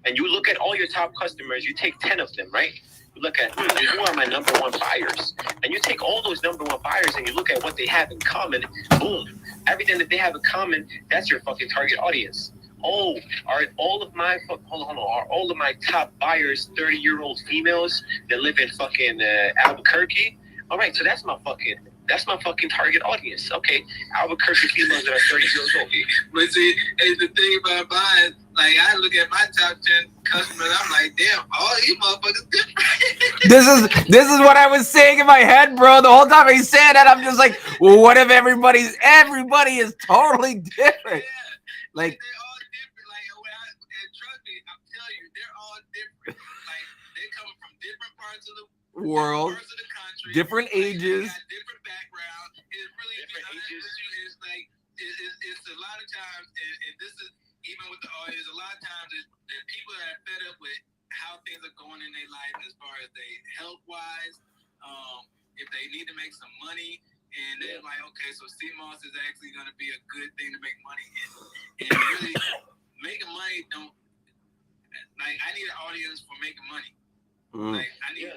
And you look at all your top customers. You take 10 of them, right? You look at who are my number one buyers. And you take all those number one buyers and you look at what they have in common. Boom. Everything that they have in common, that's your fucking target audience. Oh, are all of my top buyers 30-year-old females that live in fucking Albuquerque? All right, so that's my fucking target audience. Okay, Albuquerque females that are 30 years old. But see, the thing about buying, like, I look at my top 10 customers, I'm like, damn, all these motherfuckers different. This is what I was saying in my head, bro. The whole time he's saying that, I'm just like, well, what if everybody is totally different? Like, they're all different. Like, and trust me, I'm telling you, they're all different. Like, they come from different parts of the world, parts of the country, different ages. Got different backgrounds. It's really different ages. It's like it's a lot of times, and this is even with the audience. A lot of times, that people that are fed up with how things are going in their life as far as they health wise. If they need to make some money. And they're like, okay, so Seamoss is actually going to be a good thing to make money in. And really, making money don't, like, I need an audience for making money. Like, I need,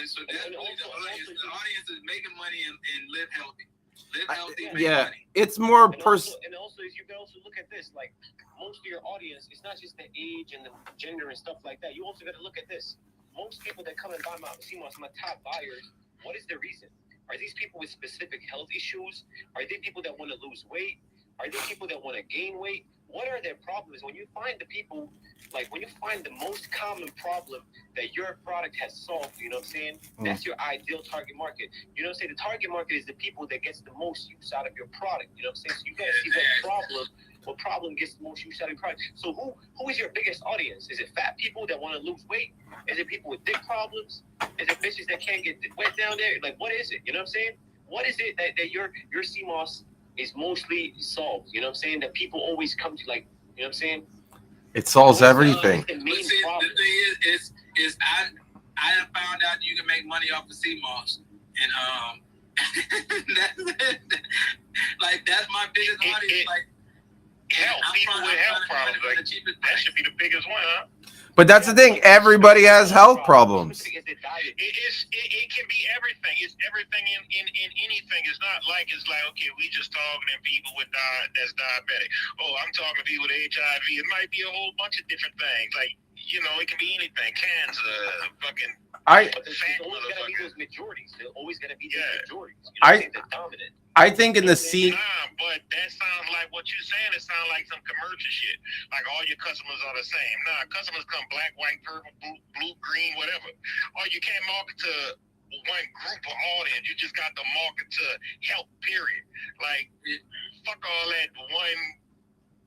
so that's really the audience. The audience is making money and live healthy. Live healthy, make money. It's more And also, you can also look at this, like, most of your audience, it's not just the age and the gender and stuff like that. You also got to look at this. Most people that come and buy my Seamoss, my top buyers, what is the reason? Are these people with specific health issues? Are they people that want to lose weight? Are they people that want to gain weight? What are their problems? When you find the people, like when you find the most common problem that your product has solved, you know what I'm saying? That's your ideal target market. You know what I'm saying? The target market is the people that gets the most use out of your product. You know what I'm saying? So you got to see what problem gets the most use out of your product. So who is your biggest audience? Is it fat people that want to lose weight? Is it people with dick problems? Is it bitches that can't get wet down there? Like, what is it? You know what I'm saying? What is it that your Seamoss is mostly solved? You know what I'm saying? That people always come to, like, you know what I'm saying? It solves everything. The thing is I have found out you can make money off of Seamoss, and that's my biggest audience. Help people with health problems. Like, that should be the biggest one, huh? But that's the thing. Everybody has health problems. It can be everything. It's everything in anything. It's not like okay, we just talking to people with that's diabetic. Oh, I'm talking to people with HIV. It might be a whole bunch of different things. Like, it can be anything. Cancer, fucking. But there's always gonna be those majorities. There's always gonna be those majorities. You know what I'm saying? They're dominant. I think in the sea. But that sounds like what you're saying. It sounds like some commercial shit. Like all your customers are the same. Nah, customers come black, white, purple, blue, green, whatever. Or you can't market to one group of audience. You just got to market to health, period. Like, fuck all that one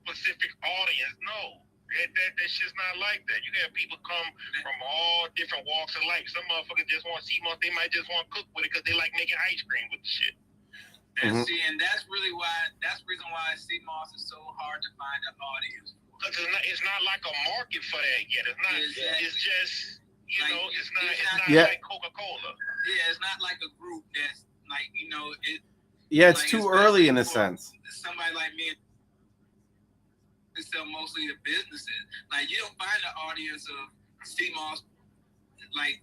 specific audience. No. That shit's not like that. You have people come from all different walks of life. Some motherfuckers just want Seamoss. They might just want to cook with it because they like making ice cream with the shit. And see, and that's the reason why Seamoss is so hard to find an audience. Because it's not like a market for that yet. It's not. Exactly. It's just it's not like Coca-Cola. Yeah, it's not like a group that's like it. Yeah, it's too early in a sense. Somebody like me. They sell mostly to businesses. Like, you don't find an audience of Seamoss, like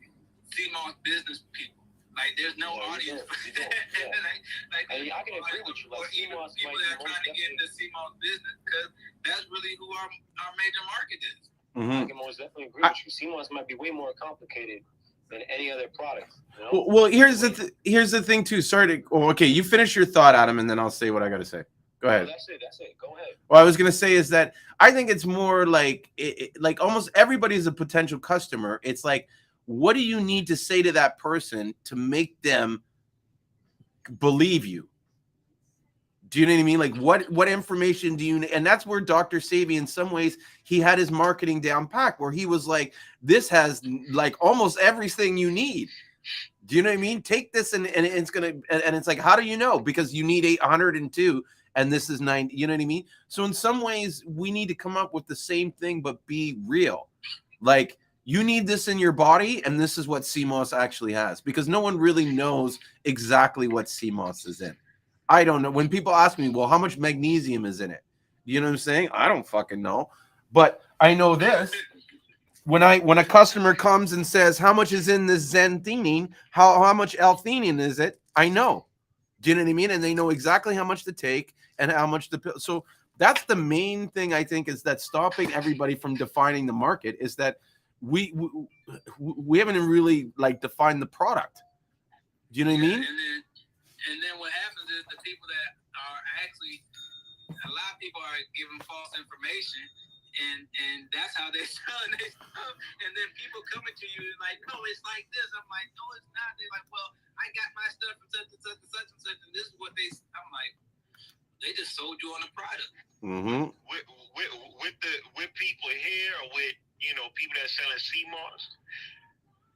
Seamoss business people. Like, there's no audience for that. I can agree with you. Like, Seamoss people that are trying to get into Seamoss business, because that's really who our major market is. I can most definitely agree with you. Seamoss might be way more complicated than any other product. Well, here's the thing too. Sorry to. Oh, okay, you finish your thought, Adam, and then I'll say what I got to say. Go ahead. That's it. Go ahead. What I was gonna say is that I think it's more like like almost everybody is a potential customer. It's like, what do you need to say to that person to make them believe you? Do you know what I mean? Like, what information do you need? And that's where Dr. Savy, in some ways, he had his marketing down pat, where he was like, this has like almost everything you need. Do you know what I mean? Take this and it's gonna and it's like, how do you know? Because you need 802. And this is 90, you know what I mean? So in some ways, we need to come up with the same thing, but be real. Like, you need this in your body, and this is what Seamoss actually has. Because no one really knows exactly what Seamoss is in. I don't know. When people ask me, well, how much magnesium is in it? You know what I'm saying? I don't fucking know. But I know this. When a customer comes and says, how much is in this xanthine? How much L-theanine is it? I know. Do you know what I mean? And they know exactly how much to take and how much to pill. So that's the main thing, I think, is that stopping everybody from defining the market is that we haven't really like defined the product. Do you know what I mean? And then what happens is the people that are actually, a lot of people are giving false information, and that's how they're selling their stuff. And then people coming to you like, no, it's like this. I'm like, no, it's not. They're like, well, I got my stuff from such and such and such and such, and this is what I'm like, they just sold you on the product. Mm-hmm. With people here, or with people that selling Seamoss,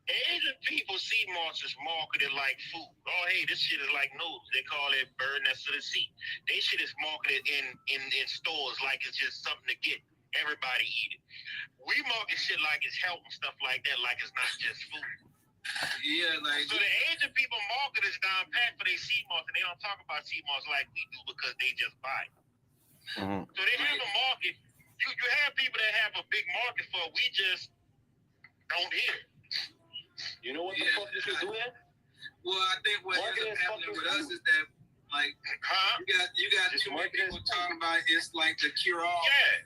Asian people, Seamoss is marketed like food. Oh, hey, this shit is like noodles. They call it bird nest of the sea. They shit is marketed in stores like it's just something to get. Everybody eat it. We market shit like it's health and stuff like that, like it's not just food. Yeah, like so the Asian people market is down pat for their Seamoss, and they don't talk about Seamoss like we do because they just buy it. Mm-hmm. So they have a market. You have people that have a big market for it. We just don't hear it. You know what the fuck you should do that? Well, I think what ends up happening with us is that, like, you got too many people talking about it's like the cure all. Yeah.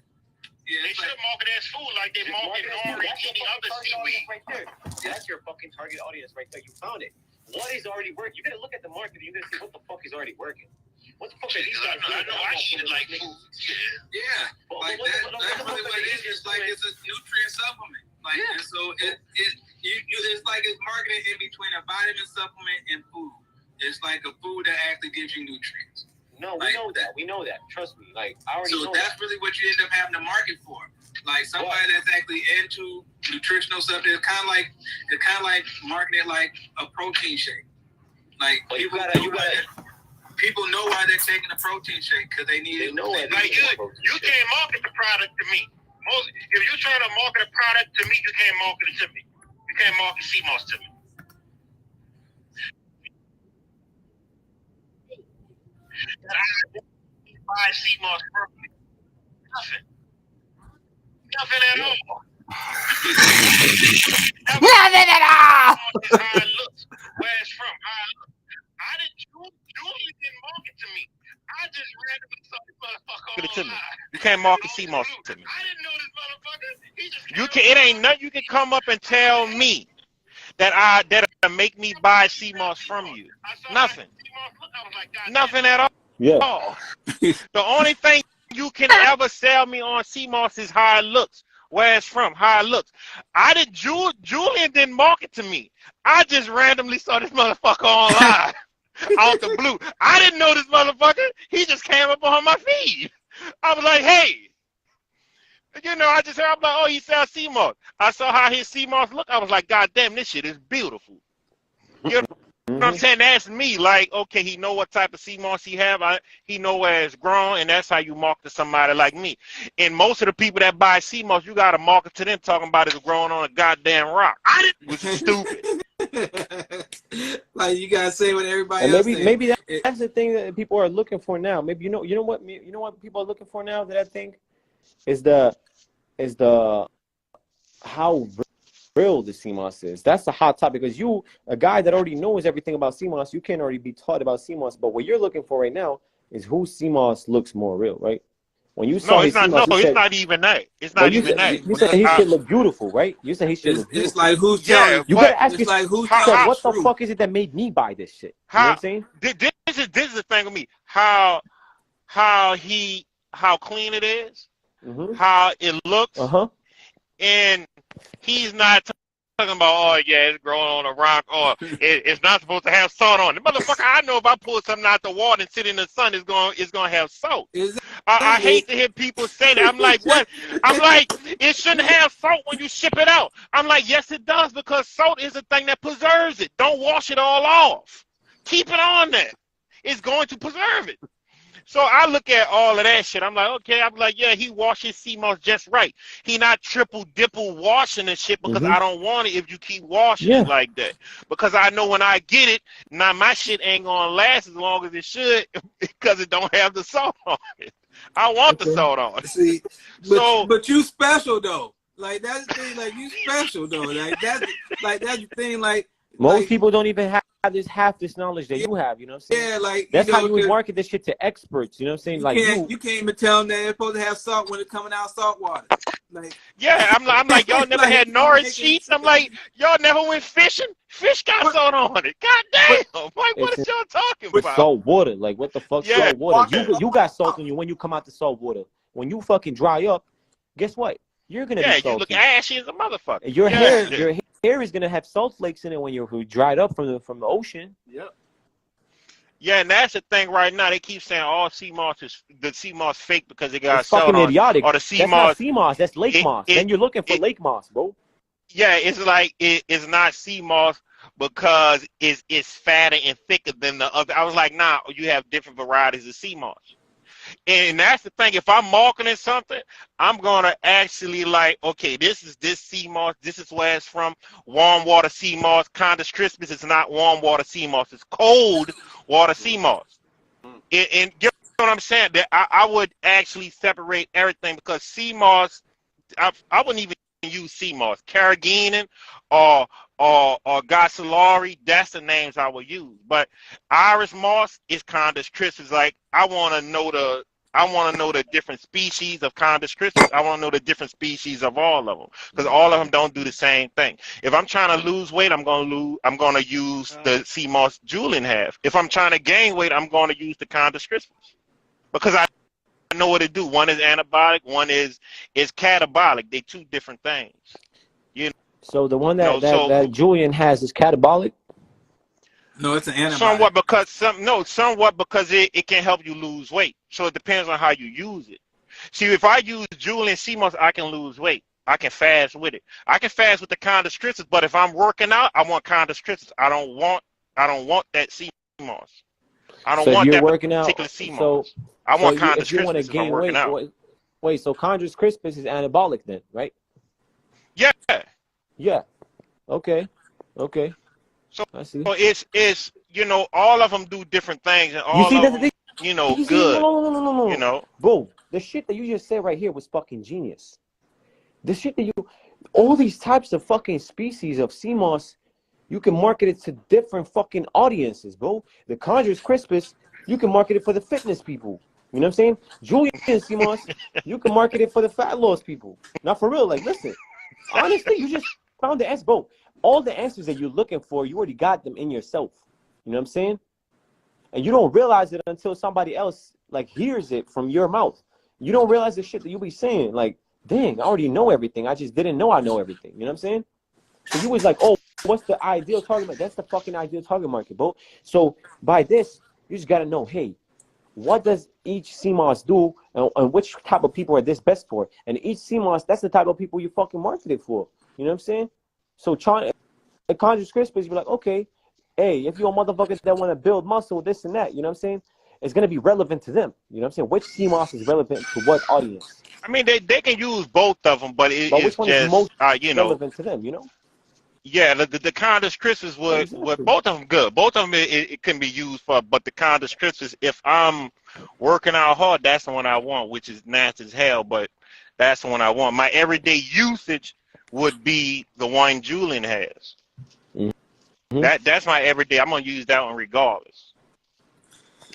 Yeah, they should market as food like they market orange any other seaweed. Right there. That's your fucking target audience right there. You found it. What is already working? You're gonna look at the market and you're gonna see what the fuck is already working. What the fuck are these guys doing? I know I eat it like food. Yeah, like that's really what it is. It's like it's a nutrient supplement. Like, and so it's like it's marketed in between a vitamin supplement and food. It's like a food that actually gives you nutrients. No, we know that. We know that. Trust me. Like Like I already So know that's that. really what you end up having to market for. Like somebody that's actually into nutritional stuff. It's kind of like marketing like a protein shake. Like But people know why they're taking a protein shake because they need it. know it. Like you can't market the product to me. If you're trying to market a product to me, you can't market it to me. You can't market Seamoss to me. Buy Seamoss from me. Nothing. Nothing at all. Nothing at all. It's how it looks. Where it's from. How it looks. Julie didn't market to me. I just randomly saw this motherfucker Get it to me. online. You can't market Seamoss to me. I didn't know this motherfucker. He just You can. It ain't nothing you can come up and tell me that'll make me buy Seamoss from you. Nothing. Nothing at all. Yeah. The only thing you can ever sell me on Seamoss is how it looks, where it's from, how it looks. Julien didn't market to me. I just randomly saw this motherfucker online out the blue. I didn't know this motherfucker. He just came up on my feed. I was like, hey. You know, I just heard, I'm like, oh, he sells Seamoss. I saw how his Seamoss looked. I was like, God damn, this shit is beautiful. You know what I'm saying? That's me. Like, okay, he know what type of Seamoss he have. He know where it's grown, and that's how you market to somebody like me. And most of the people that buy Seamoss, you got to market to them talking about it's growing on a goddamn rock. Which is stupid. Like you gotta say what everybody And else maybe says. that's the thing that people are looking for now. Maybe you know what people are looking for now that I think is the how real the Seamoss is. That's a hot topic because you, a guy that already knows everything about Seamoss, you can't already be taught about Seamoss. But what you're looking for right now is who Seamoss looks more real, right? When you saw his Seamoss, it's not even that. It's not even that. You said his shit look beautiful, right? You said his shit look beautiful. It's like who's telling you gotta ask it's like who's yourself, telling what the truth? fuck is it that made me buy this shit? You know what I'm saying? This is the thing with me. How clean it is, how it looks, and he's not talking about, oh yeah, it's growing on a rock, or it's not supposed to have salt on it. Motherfucker, I know if I pull something out the water and sit in the sun, it's gonna have salt. I hate to hear people say that. I'm like, what? I'm like, it shouldn't have salt when you ship it out. I'm like, yes, it does, because salt is the thing that preserves it. Don't wash it all off. Keep it on there. It's going to preserve it. So I look at all of that shit. I'm like, okay. I'm like, yeah, he washes Seamoss just right. He not triple washing and shit because I don't want it if you keep washing it like that. Because I know when I get it, now my shit ain't gonna last as long as it should because it don't have the salt on it. I want the salt on it. See, but you special though. Like that's the thing. Like you special though. That's the thing. Like most people don't even have half this knowledge that you have, you know what I'm saying? Yeah, like that's how you would market this shit to experts, you know what I'm saying? Like you can't even tell them that they're supposed to have salt when it's coming out salt water. Like yeah, I'm like y'all never had Norris sheets. I'm like y'all never went fishing. Fish got salt on it. God damn! Like what is y'all talking about? Salt water, like what the fuck? Salt water. You got salt on you when you come out the salt water. When you fucking dry up, guess what? You're gonna be salty. You look ashy as a motherfucker. And your hair is gonna have salt flakes in it when you're dried up from the ocean. Yep. Yeah, and that's the thing right now. They keep saying all Seamoss is the Seamoss fake because it got it's fucking idiotic. Or the Seamoss. That's not Seamoss. That's lake moss. Then you're looking for lake moss, bro. Yeah, it's like it's not Seamoss because it's fatter and thicker than the other. I was like, nah, you have different varieties of Seamoss. And that's the thing. If I'm marketing something, I'm gonna actually like, okay, this Seamoss. This is where it's from. Warm water Seamoss. Condis Crispus is not warm water Seamoss. It's cold water Seamoss. And get what I'm saying? That I would actually separate everything because Seamoss, I wouldn't even use Seamoss. Carrageenan or Gossalari, that's the names I would use. But Iris Moss is Condis Crispus. Like I want to know the different species of Condis Crispus. I want to know the different species of all of them because all of them don't do the same thing. If I'm trying to lose weight, I'm gonna use the Seamoss Julien have. If I'm trying to gain weight, I'm going to use the Condis Crispus because I know what it do. One is anabolic, one is catabolic. They two different things. You know? So the one that Julien has is catabolic? No, it's an antibiotic. Somewhat because it can help you lose weight. So it depends on how you use it. See, if I use Julien Seamoss, I can lose weight. I can fast with it. I can fast with the chondrotritis, but if I'm working out, I want chondrotritis. I don't want that Seamoss. I don't So if want you're that working out, particular Seamoss. I so want if you want to chondrotritis if I'm gain working weight, out. wait, so chondrous crispus is anabolic then, right? Yeah. Yeah. Okay. So I see. it's all of them do different things, and You all see, of that's the them, thing. You see, good. no. Bro, the shit that you just said right here was fucking genius. The shit that all these types of fucking species of Seamoss, you can market it to different fucking audiences, bro. The chondrous crispus, you can market it for the fitness people. You know what I'm saying? Julien Seamoss, you can market it for the fat loss people. Not for real. Like, listen, honestly, you just found the answer, bro. All the answers that you're looking for, you already got them in yourself. You know what I'm saying? And you don't realize it until somebody else like hears it from your mouth. You don't realize the shit that you be saying. Like, dang, I already know everything. I just didn't know I know everything. You know what I'm saying? So you was like, oh, what's the ideal target market? That's the fucking ideal target market, bro. So by this, you just gotta know, hey, what does each Seamoss do, and which type of people are this best for? And each Seamoss, that's the type of people you fucking market it for. You know what I'm saying? So chondrous crispus, you're like, okay, hey, if you're a motherfucker that want to build muscle, this and that, you know what I'm saying? It's gonna be relevant to them. You know what I'm saying? Which Seamoss is relevant to what audience? I mean, they can use both of them, but which it's one just is most relevant to them? You know? Yeah, the chondrous crispus would both of them good. Both of them it can be used for, but the chondrous crispus, if I'm working out hard, that's the one I want, which is nasty as hell, but that's the one I want. My everyday usage would be the one Julien has. Mm-hmm. That's my everyday. I'm gonna use that one regardless.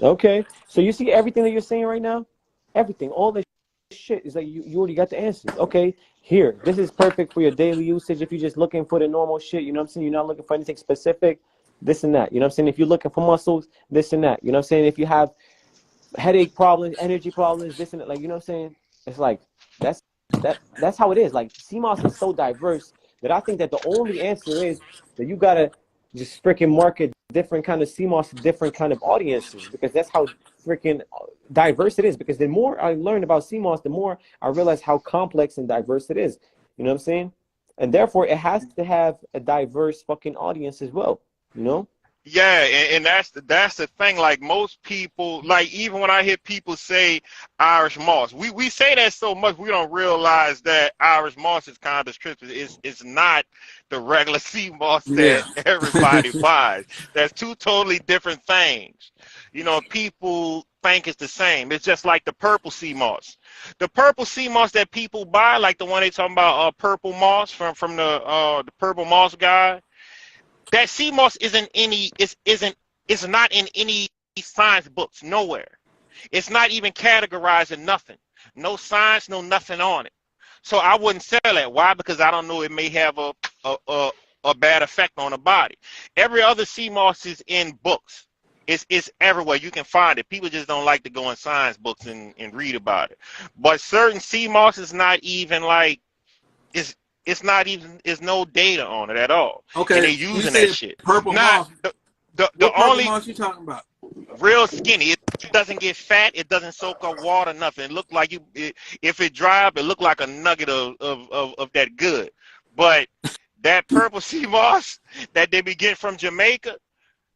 Okay, so you see everything that you're saying right now, everything, all this shit is like you already got the answers. Okay, here, this is perfect for your daily usage. If you're just looking for the normal shit, you know what I'm saying? You're not looking for anything specific, this and that. You know what I'm saying? If you're looking for muscles, this and that. You know what I'm saying? If you have headache problems, energy problems, this and that, like, you know what I'm saying? It's like that's how it is. Like, Seamoss is so diverse that I think that the only answer is that you gotta just freaking market different kind of Seamoss to different kind of audiences, because that's how freaking diverse it is. Because the more I learn about Seamoss, the more I realize how complex and diverse it is. You know what I'm saying? And therefore, it has to have a diverse fucking audience as well. You know? Yeah, and that's the thing. Like, most people, like, even when I hear people say Irish moss, we say that so much we don't realize that Irish moss is chondrous crispus. It's not the regular sea moss that everybody buys. That's two totally different things. You know, people think it's the same. It's just like the purple sea moss. The purple sea moss that people buy, like the one they talking about, purple moss from the purple moss guy. That Seamoss is not in any science books, nowhere. It's not even categorized in nothing. No science, no nothing on it. So I wouldn't sell that. Why? Because I don't know, it may have a bad effect on the body. Every other Seamoss is in books. It's everywhere. You can find it. People just don't like to go in science books and read about it. But certain Seamoss is not even like it's no data on it at all. Okay, and they're using that shit. Purple moss. The only moss you talking about? Real skinny. It doesn't get fat. It doesn't soak up water. Nothing. It look like if it dry up, it look like a nugget of that good. But that purple sea moss that they be getting from Jamaica,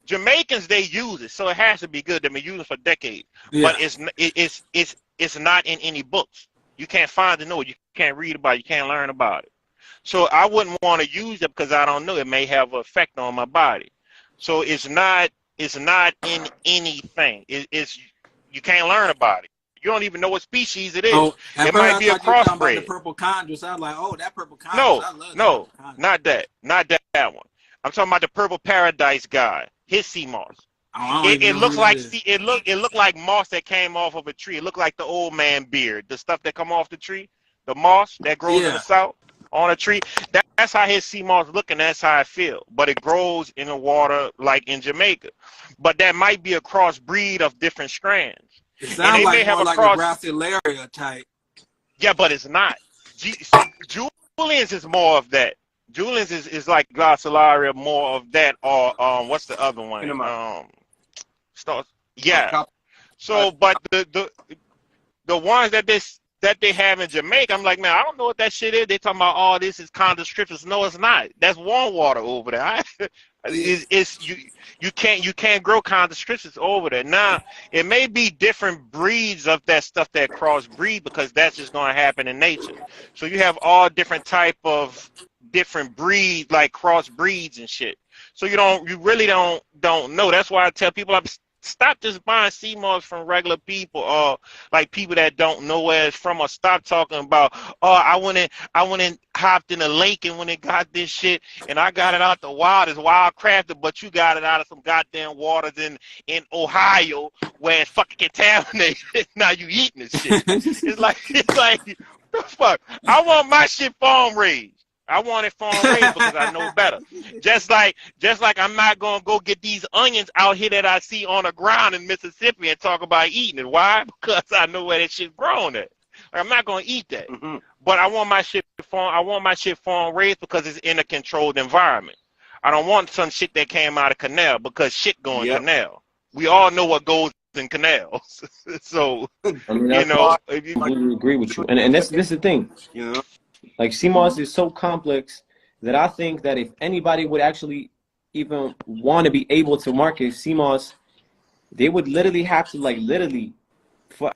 Jamaicans, they use it, so it has to be good. They've been using it for decades. Yeah. But it's not in any books. You can't find it. No, you can't read about it. You can't learn about it. So I wouldn't want to use it because I don't know. It may have an effect on my body. So it's not in anything. It's you can't learn about it. You don't even know what species it is. Oh, it might be a crossbreed. The purple chondrous. I was like, oh, that purple chondrous. No, not that one. I'm talking about the purple paradise guy. His Seamoss. It looks like it looked like moss that came off of a tree. It looked like the old man beard, the stuff that come off the tree, the moss that grows in the south on a tree. That's how his Seamoss look, and that's how I feel. But it grows in the water like in Jamaica. But that might be a crossbreed of different strands. It sounds like more like a Gracilaria type. Yeah, but it's not. Julien's is more of that. Julien's is like Glossolaria, more of that, or what's the other one? Yeah. So, but the ones that they have in Jamaica, I'm like, man, I don't know what that shit is. They talking about, oh, this is constrictors. No, it's not. That's warm water over there. You can't grow constrictors over there. Now, it may be different breeds of that stuff that crossbreed, because that's just going to happen in nature. So you have all different type of different breeds, like cross breeds and shit. So you really don't know. That's why I tell people, stop just buying Seamoss from regular people, or like people that don't know where it's from, or stop talking about, oh, I went and hopped in a lake and when it got this shit and I got it out the wild, it's wild crafted, but you got it out of some goddamn waters in Ohio where it's fucking contaminated. Now you eating this shit. It's like what the fuck? I want my shit farm raised. I want it farm raised because I know better. Just like I'm not gonna go get these onions out here that I see on the ground in Mississippi and talk about eating it. Why? Because I know where that shit's grown at. Like, I'm not gonna eat that. But I want my shit farm raised because it's in a controlled environment. I don't want some shit that came out of canal, because shit going canal. We all know what goes in canals. So I mean, I completely agree with you. And this is the thing. You know? Like, Seamoss is so complex that I think that if anybody would actually even want to be able to market Seamoss, they would literally have to, like, literally for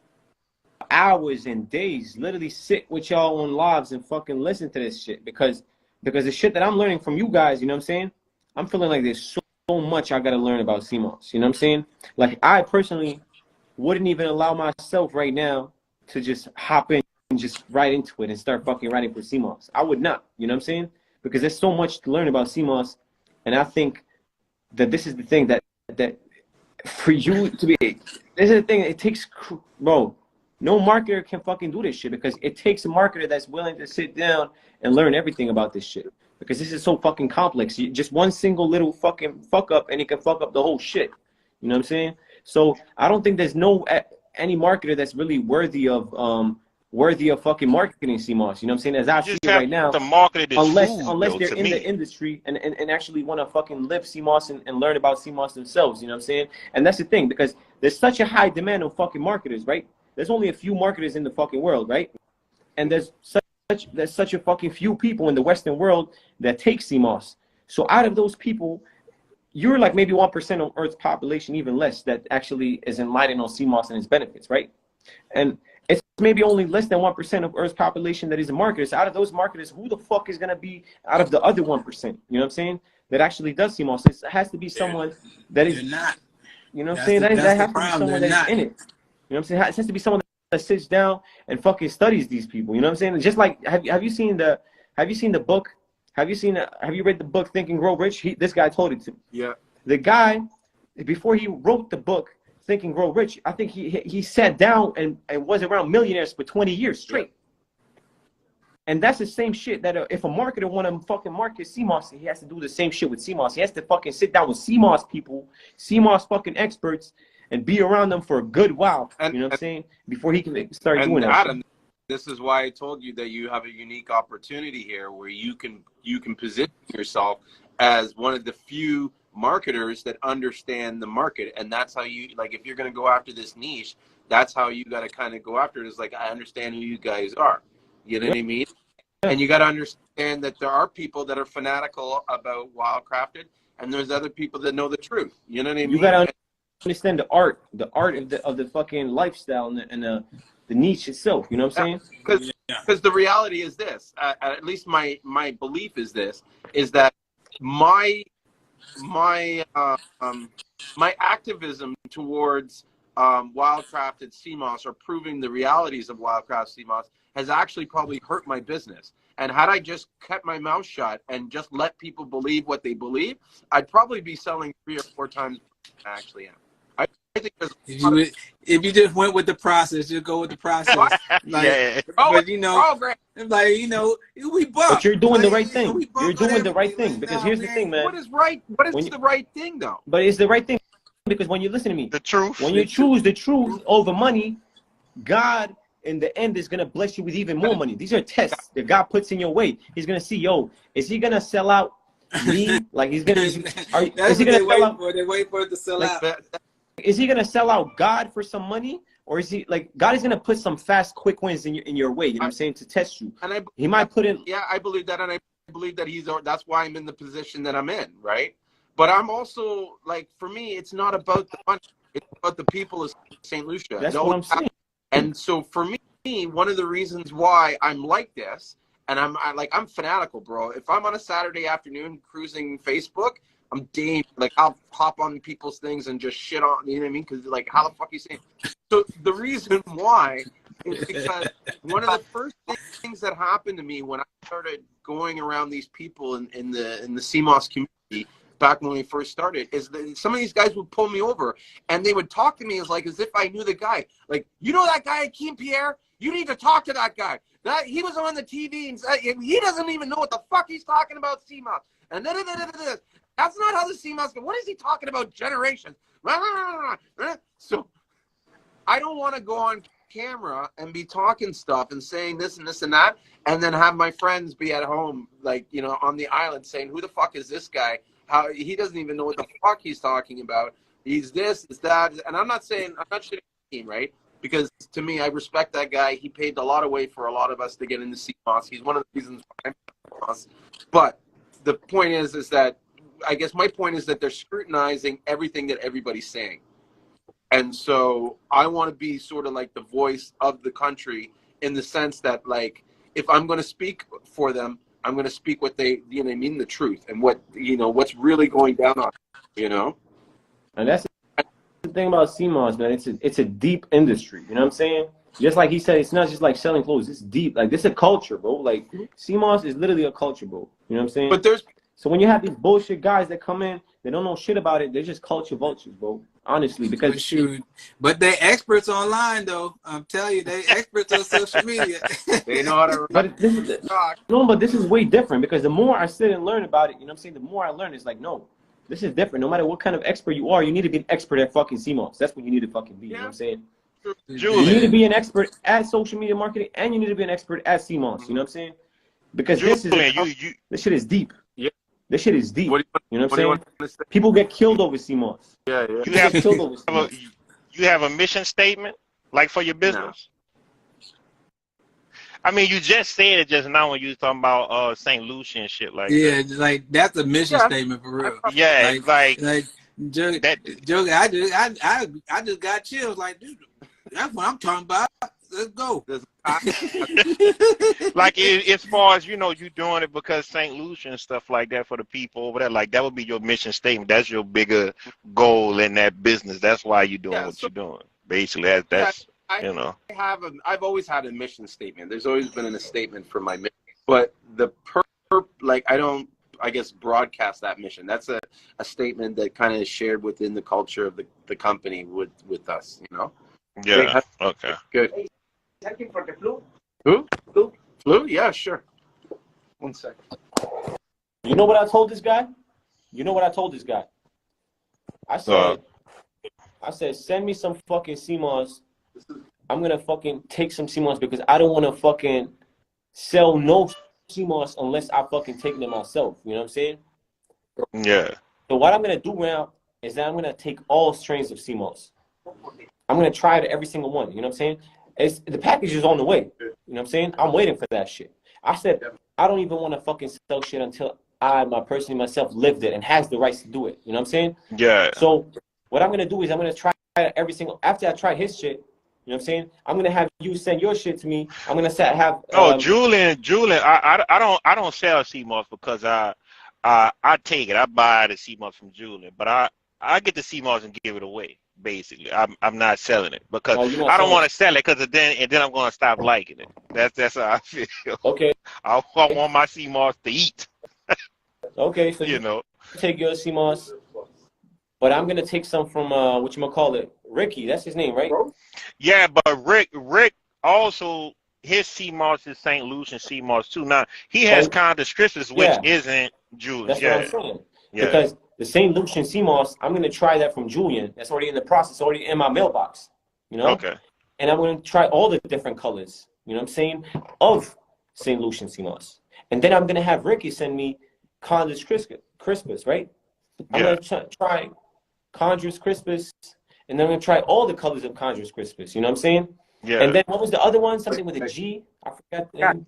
hours and days, literally sit with y'all on lives and fucking listen to this shit, because the shit that I'm learning from you guys, you know what I'm saying? I'm feeling like there's so much I gotta learn about Seamoss, you know what I'm saying? Like, I personally wouldn't even allow myself right now to just hop in and just write into it and start fucking writing for Seamoss. I would not, you know what I'm saying? Because there's so much to learn about Seamoss, and I think that this is the thing that for you to be, this is the thing, it takes, bro, no marketer can fucking do this shit, because it takes a marketer that's willing to sit down and learn everything about this shit, because this is so fucking complex. Just one single little fucking fuck up and it can fuck up the whole shit, you know what I'm saying? So I don't think there's any marketer that's really worthy of fucking marketing Seamoss, you know what I'm saying? As I see it right now, unless they're in the industry and actually want to fucking live Seamoss and learn about Seamoss themselves, you know what I'm saying? And that's the thing, because there's such a high demand on fucking marketers, right? There's only a few marketers in the fucking world, right? And there's such a fucking few people in the Western world that take Seamoss. So out of those people, you're like maybe 1% of Earth's population, even less, that actually is enlightened on Seamoss and its benefits, right? And it's maybe only less than 1% of Earth's population that is a marketer. So out of those marketers, who the fuck is gonna be out of the other 1%? You know what I'm saying? That actually does Seamoss. It has to be someone that is not. You know what I'm saying? That has to be someone that is in it. You know what I'm saying? It has to be someone that sits down and fucking studies these people. You know what I'm saying? Just like, have you seen the book? Have you read the book Think and Grow Rich? This guy told it to me. Yeah. The guy, before he wrote the book Think and Grow Rich, I think he sat down and was around millionaires for 20 years straight. Yeah. And that's the same shit that if a marketer want to fucking market Seamoss, he has to do the same shit with Seamoss. He has to fucking sit down with Seamoss people, Seamoss fucking experts, and be around them for a good while. You know what I'm saying? Before he can start doing that. Adam, this is why I told you that you have a unique opportunity here, where you can position yourself as one of the few marketers that understand the market. And that's how you, like, if you're going to go after this niche, that's how you got to kind of go after it. Is like, I understand who you guys are. You know what I mean? And you got to understand that there are people that are fanatical about wildcrafted, and there's other people that know the truth. You know what I mean? You got to understand the art of the fucking lifestyle and the niche itself. You know what I'm saying? Because the reality is this. At least my belief is this: is that my activism towards wildcrafted Seamoss, or proving the realities of wildcraft Seamoss, has actually probably hurt my business. And had I just kept my mouth shut and just let people believe what they believe, I'd probably be selling 3 or 4 times what I actually am. I think if you just went with the process, just go with the process. But you know, like, you know, we buck. But you're doing the right thing. You're doing the right thing, because here's the thing, man. What is right? What is the right thing, though? But it's the right thing, because when you listen to me, the truth, when you choose the truth over money, God in the end is gonna bless you with even more money. These are tests that God puts in your way. He's gonna see, yo, is he gonna sell out me? Like he's gonna is he gonna sell out? They wait for it to sell out. Is he gonna sell out God for some money? Or is he like God is gonna put some fast, quick wins in your way, you know what I'm saying, to test you. And he might put in I believe that, and I believe that that's why I'm in the position that I'm in, right? But I'm also like, for me, it's not about the money, it's about the people of St. Lucia. That's what I'm saying. And so for me, one of the reasons why I'm like this, and I'm fanatical, bro. If I'm on a Saturday afternoon cruising Facebook, I'm damn, like I'll hop on people's things and just shit on, you know what I mean? Because like, how the fuck you saying? So the reason why is because one of the first things that happened to me when I started going around these people in the Seamoss community back when we first started is that some of these guys would pull me over and they would talk to me as if I knew the guy. Like, you know that guy Akeem Pierre? You need to talk to that guy. That he was on the TV and said he doesn't even know what the fuck he's talking about Seamoss. And then that's not how the Seamoss goes. What is he talking about? Generations. So I don't want to go on camera and be talking stuff and saying this and this and that, and then have my friends be at home, like, you know, on the island saying, who the fuck is this guy? How he doesn't even know what the fuck he's talking about. He's this, is that. And I'm not shitting on him, right? Because to me, I respect that guy. He paved a lot of way for a lot of us to get into Seamoss. He's one of the reasons why I'm Seamoss. But the point is that I guess my point is that they're scrutinizing everything that everybody's saying. And so I want to be sort of like the voice of the country in the sense that, like, if I'm going to speak for them, I'm going to speak what they, you know what I mean, the truth and what, you know, what's really going down on, you know? And that's the thing about Seamoss, man. It's a deep industry, you know what I'm saying? Just like he said, it's not just like selling clothes. It's deep. Like, this is a culture, bro. Like, Seamoss is literally a culture, bro. You know what I'm saying? But so when you have these bullshit guys that come in, they don't know shit about it. They're just culture vultures, bro. Honestly, because but they experts online, though. I'm telling you, they experts on social media. They know how to. But this is way different, because the more I sit and learn about it, you know what I'm saying, the more I learn. It's like, no, this is different. No matter what kind of expert you are, you need to be an expert at fucking Seamoss. That's what you need to fucking be. You know what I'm saying? Julien. You need to be an expert at social media marketing, and you need to be an expert at Seamoss. You know what I'm saying? Because this shit is deep. Yeah. This shit is deep. You know what I'm saying? Say? People get killed over Seamoss. Yeah. You have a mission statement, like, for your business? No. I mean, you just said it just now when you was talking about St. Lucia and shit like that. Yeah, like, that's a mission statement for real. Yeah, like Joe, I just got chills. Like, dude, that's what I'm talking about. Let's go. Like, as far as, you know, you doing it because St. Lucia and stuff like that for the people over there, like, that would be your mission statement. That's your bigger goal in that business. That's why you're doing what you're doing. Basically, that's you know. I've always had a mission statement. There's always been a statement for my mission. But I don't, I guess, broadcast that mission. That's a statement that kind of is shared within the culture of the company with us, you know? Yeah, okay. Good. Checking for the flu? Who? Flu? Yeah, sure. 1 second. You know what I told this guy? I said, send me some fucking Seamoss. I'm going to fucking take some Seamoss because I don't want to fucking sell no Seamoss unless I fucking take them myself. You know what I'm saying? Yeah. So what I'm going to do now is that I'm going to take all strains of Seamoss. I'm going to try it every single one. You know what I'm saying? The package is on the way. You know what I'm saying? I'm waiting for that shit. I said, I don't even want to fucking sell shit until I, myself lived it and has the rights to do it. You know what I'm saying? Yeah. So what I'm going to do is I'm going to try every single, after I try his shit, you know what I'm saying? I'm going to have you send your shit to me. I'm going to have. Julien, I don't sell Seamoss because I take it. I buy the Seamoss from Julien, but I get the Seamoss and give it away. Basically, I'm not selling it because I don't want to sell it because then I'm going to stop liking it. That's how I feel. Okay. I want my Seamoss to eat. Okay, so you know, take your Seamoss, but I'm gonna take some from Ricky. That's his name, right? Yeah, but Rick also, his Seamoss is St. Lucian Seamoss too. Now he has kind of descriptions which isn't Julien. That's what I'm saying. Yeah. Because the St. Lucian Seamoss, I'm gonna try that from Julien. That's already in the process, already in my mailbox. You know. Okay. and I'm gonna try all the different colors. You know what I'm saying? Of St. Lucian Seamoss, and then I'm gonna have Ricky send me Conjur's Crispus, right? I'm gonna try Conjur's Crispus, and then I'm gonna try all the colors of Conjur's Crispus. You know what I'm saying? Yeah. And then what was the other one? Something with a G. I forgot the name.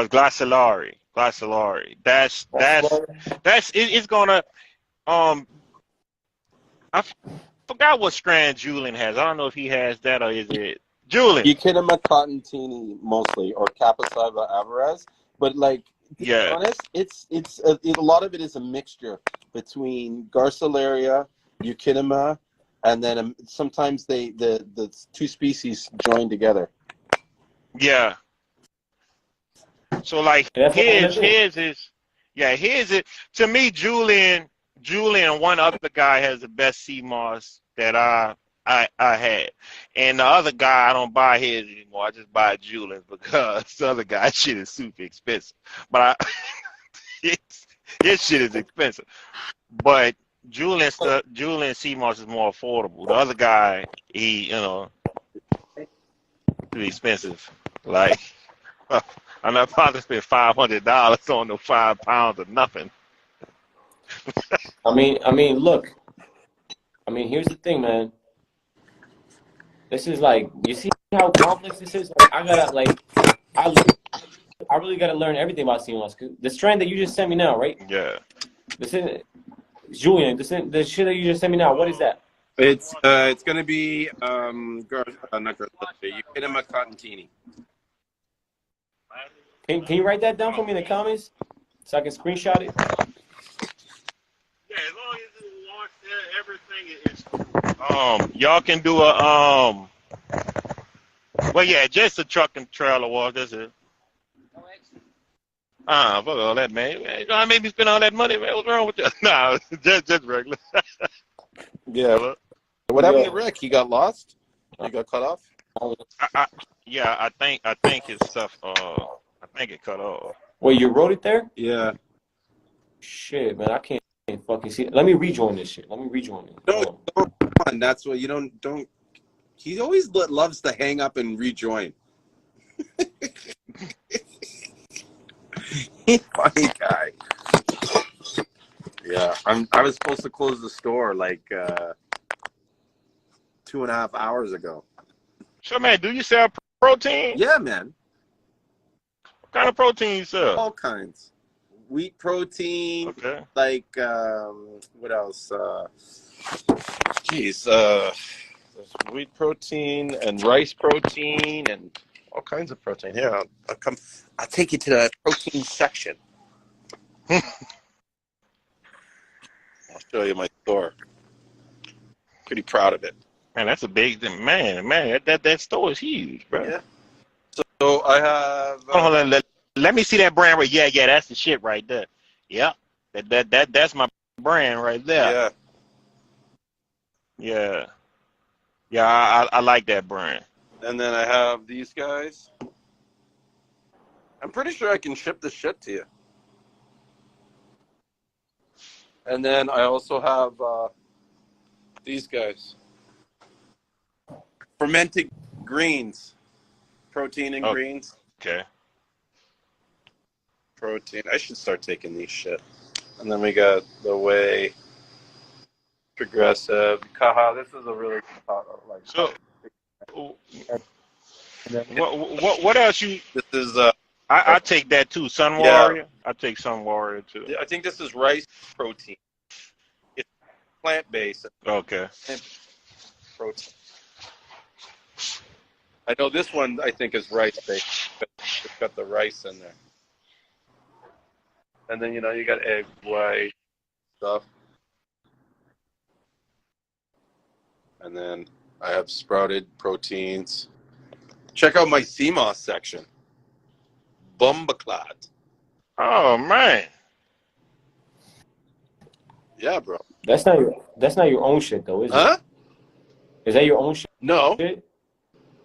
Glaciolari. That's it's gonna I forgot what strand Julien has. I don't know if he has that or is it Julien. Echidna cottantini mostly, or Capiciva alvarez, but like to be honest, it's a lot of it is a mixture between Garcilaria, Echidna, and then sometimes the two species join together. Yeah. So like his is to me Julien and one other guy has the best Seamoss that I had, and the other guy I don't buy his anymore. I just buy Julien's because the other guy shit is super expensive. But his shit is expensive. But Julien Seamoss is more affordable. The other guy, he too expensive. Like I'm not about to spend $500 on the 5 pounds of nothing. I mean, look. I mean, here's the thing, man. This is like, you see how complex this is? Like, I really gotta learn everything about Seamoss. The strand that you just sent me now, right? Yeah. This is Julien. The shit that you just sent me now. What is that? It's gonna be not Garcilaria, Echidna cottantini. Can you write that down for me in the comments so I can screenshot it? Yeah, as long as everything is y'all can do a well yeah, just a truck and trailer was that's it. Fuck all that, man. You know I made me spend all that money, man. What's wrong with you? Nah, just regular. Yeah. What happened to Rick? He got lost? He got cut off? I think his stuff I think it cut off. Wait, you wrote it there? Yeah. Shit, man, I can't fucking see it. Let me rejoin this shit. Let me rejoin it. No, come on. That's what you don't. He always loves to hang up and rejoin. Funny guy. Yeah, I was supposed to close the store like 2.5 hours ago. So man, do you sell protein? Yeah, man. What kind of protein you sell? All kinds. Wheat protein. Okay. Like what else? There's wheat protein and rice protein and all kinds of protein. Here, I'll take you to the protein section. I'll show you my store. Pretty proud of it. Man, that's a big thing. Man, that store is huge, bro. Yeah. So I have. Hold on, let me see that brand right. Yeah, that's the shit right there. Yeah, that's my brand right there. Yeah. Yeah, I like that brand. And then I have these guys. I'm pretty sure I can ship this shit to you. And then I also have these guys. Fermented greens. Protein and greens. Okay. Protein. I should start taking these shit. And then we got the whey. Progressive. Kaha. This is a really like. So. What else you? This is. I take that too. Sun Warrior. I take Sun Warrior too. I think this is rice protein. It's plant based. Okay. Protein. I know this one. I think is rice based. It's got the rice in there. And then you got egg white stuff. And then I have sprouted proteins. Check out my Seamoss section. Bumbaclad. Oh man. Yeah, bro. That's not your own shit though, is it? Huh? Is that your own shit? No. Shit?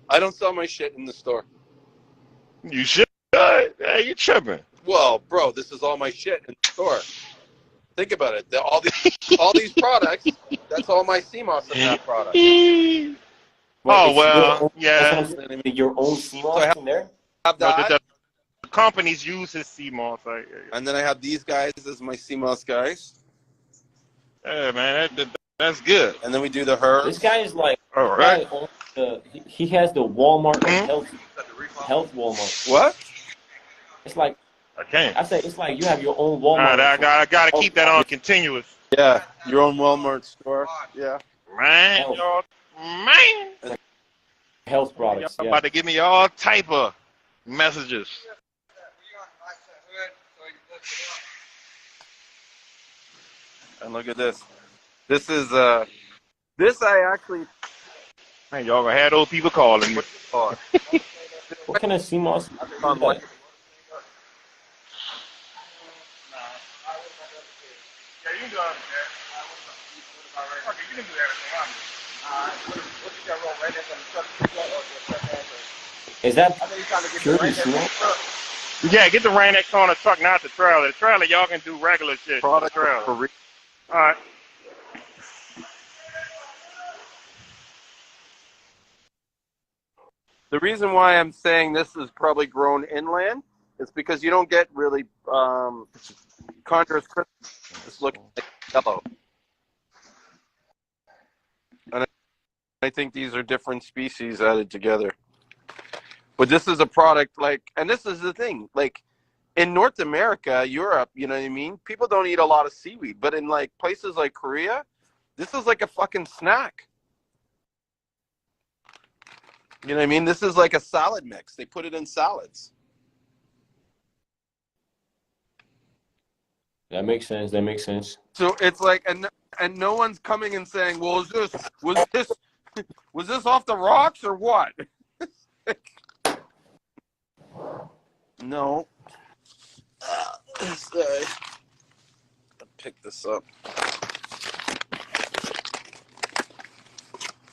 I don't sell my shit in the store. You should. Hey, you tripping? Well, bro, this is all my shit in the store. Think about it. All these products. That's all my Seamoss in that product. Oh it's your well, own, that's what I'm yeah. saying. Your own CMOS in there. Have No, that, the companies use his Seamoss. and then I have these guys as my CMOS guys, Yeah, man, that's good. and then we do the This herbs. guy is like, All this right. guy owns he has the Walmart of Hmm? health Walmart. What? It's like I can't. I said, it's like you have your own All right, Walmart. I gotta Health keep that on continuous. Yeah, your own Walmart store. Yeah. Man, Health. y'all, man. Health products. Y'all Yeah. about to give me all type of messages. And look at this. This is this I actually. Man, y'all gonna have those people calling me. What kind of CMOS? Is that purely CMOS? Yeah, get the Rain-X on the truck, not the trailer. The trailer, y'all can do regular shit. Product The trailer. for All right. The reason why I'm saying this is probably grown inland is because you don't get really Condor's Christmas looking like yellow. And I think these are different species added together. But this is a product like, and this is the thing, like in North America, Europe, you know what I mean? People don't eat a lot of seaweed, but in like places like Korea, this is like a fucking snack. You know what I mean? This is like a salad mix. They put it in salads. That makes sense. That makes sense. So it's like, and no one's coming and saying, "Well, was this off the rocks or what?" No. Pick this up.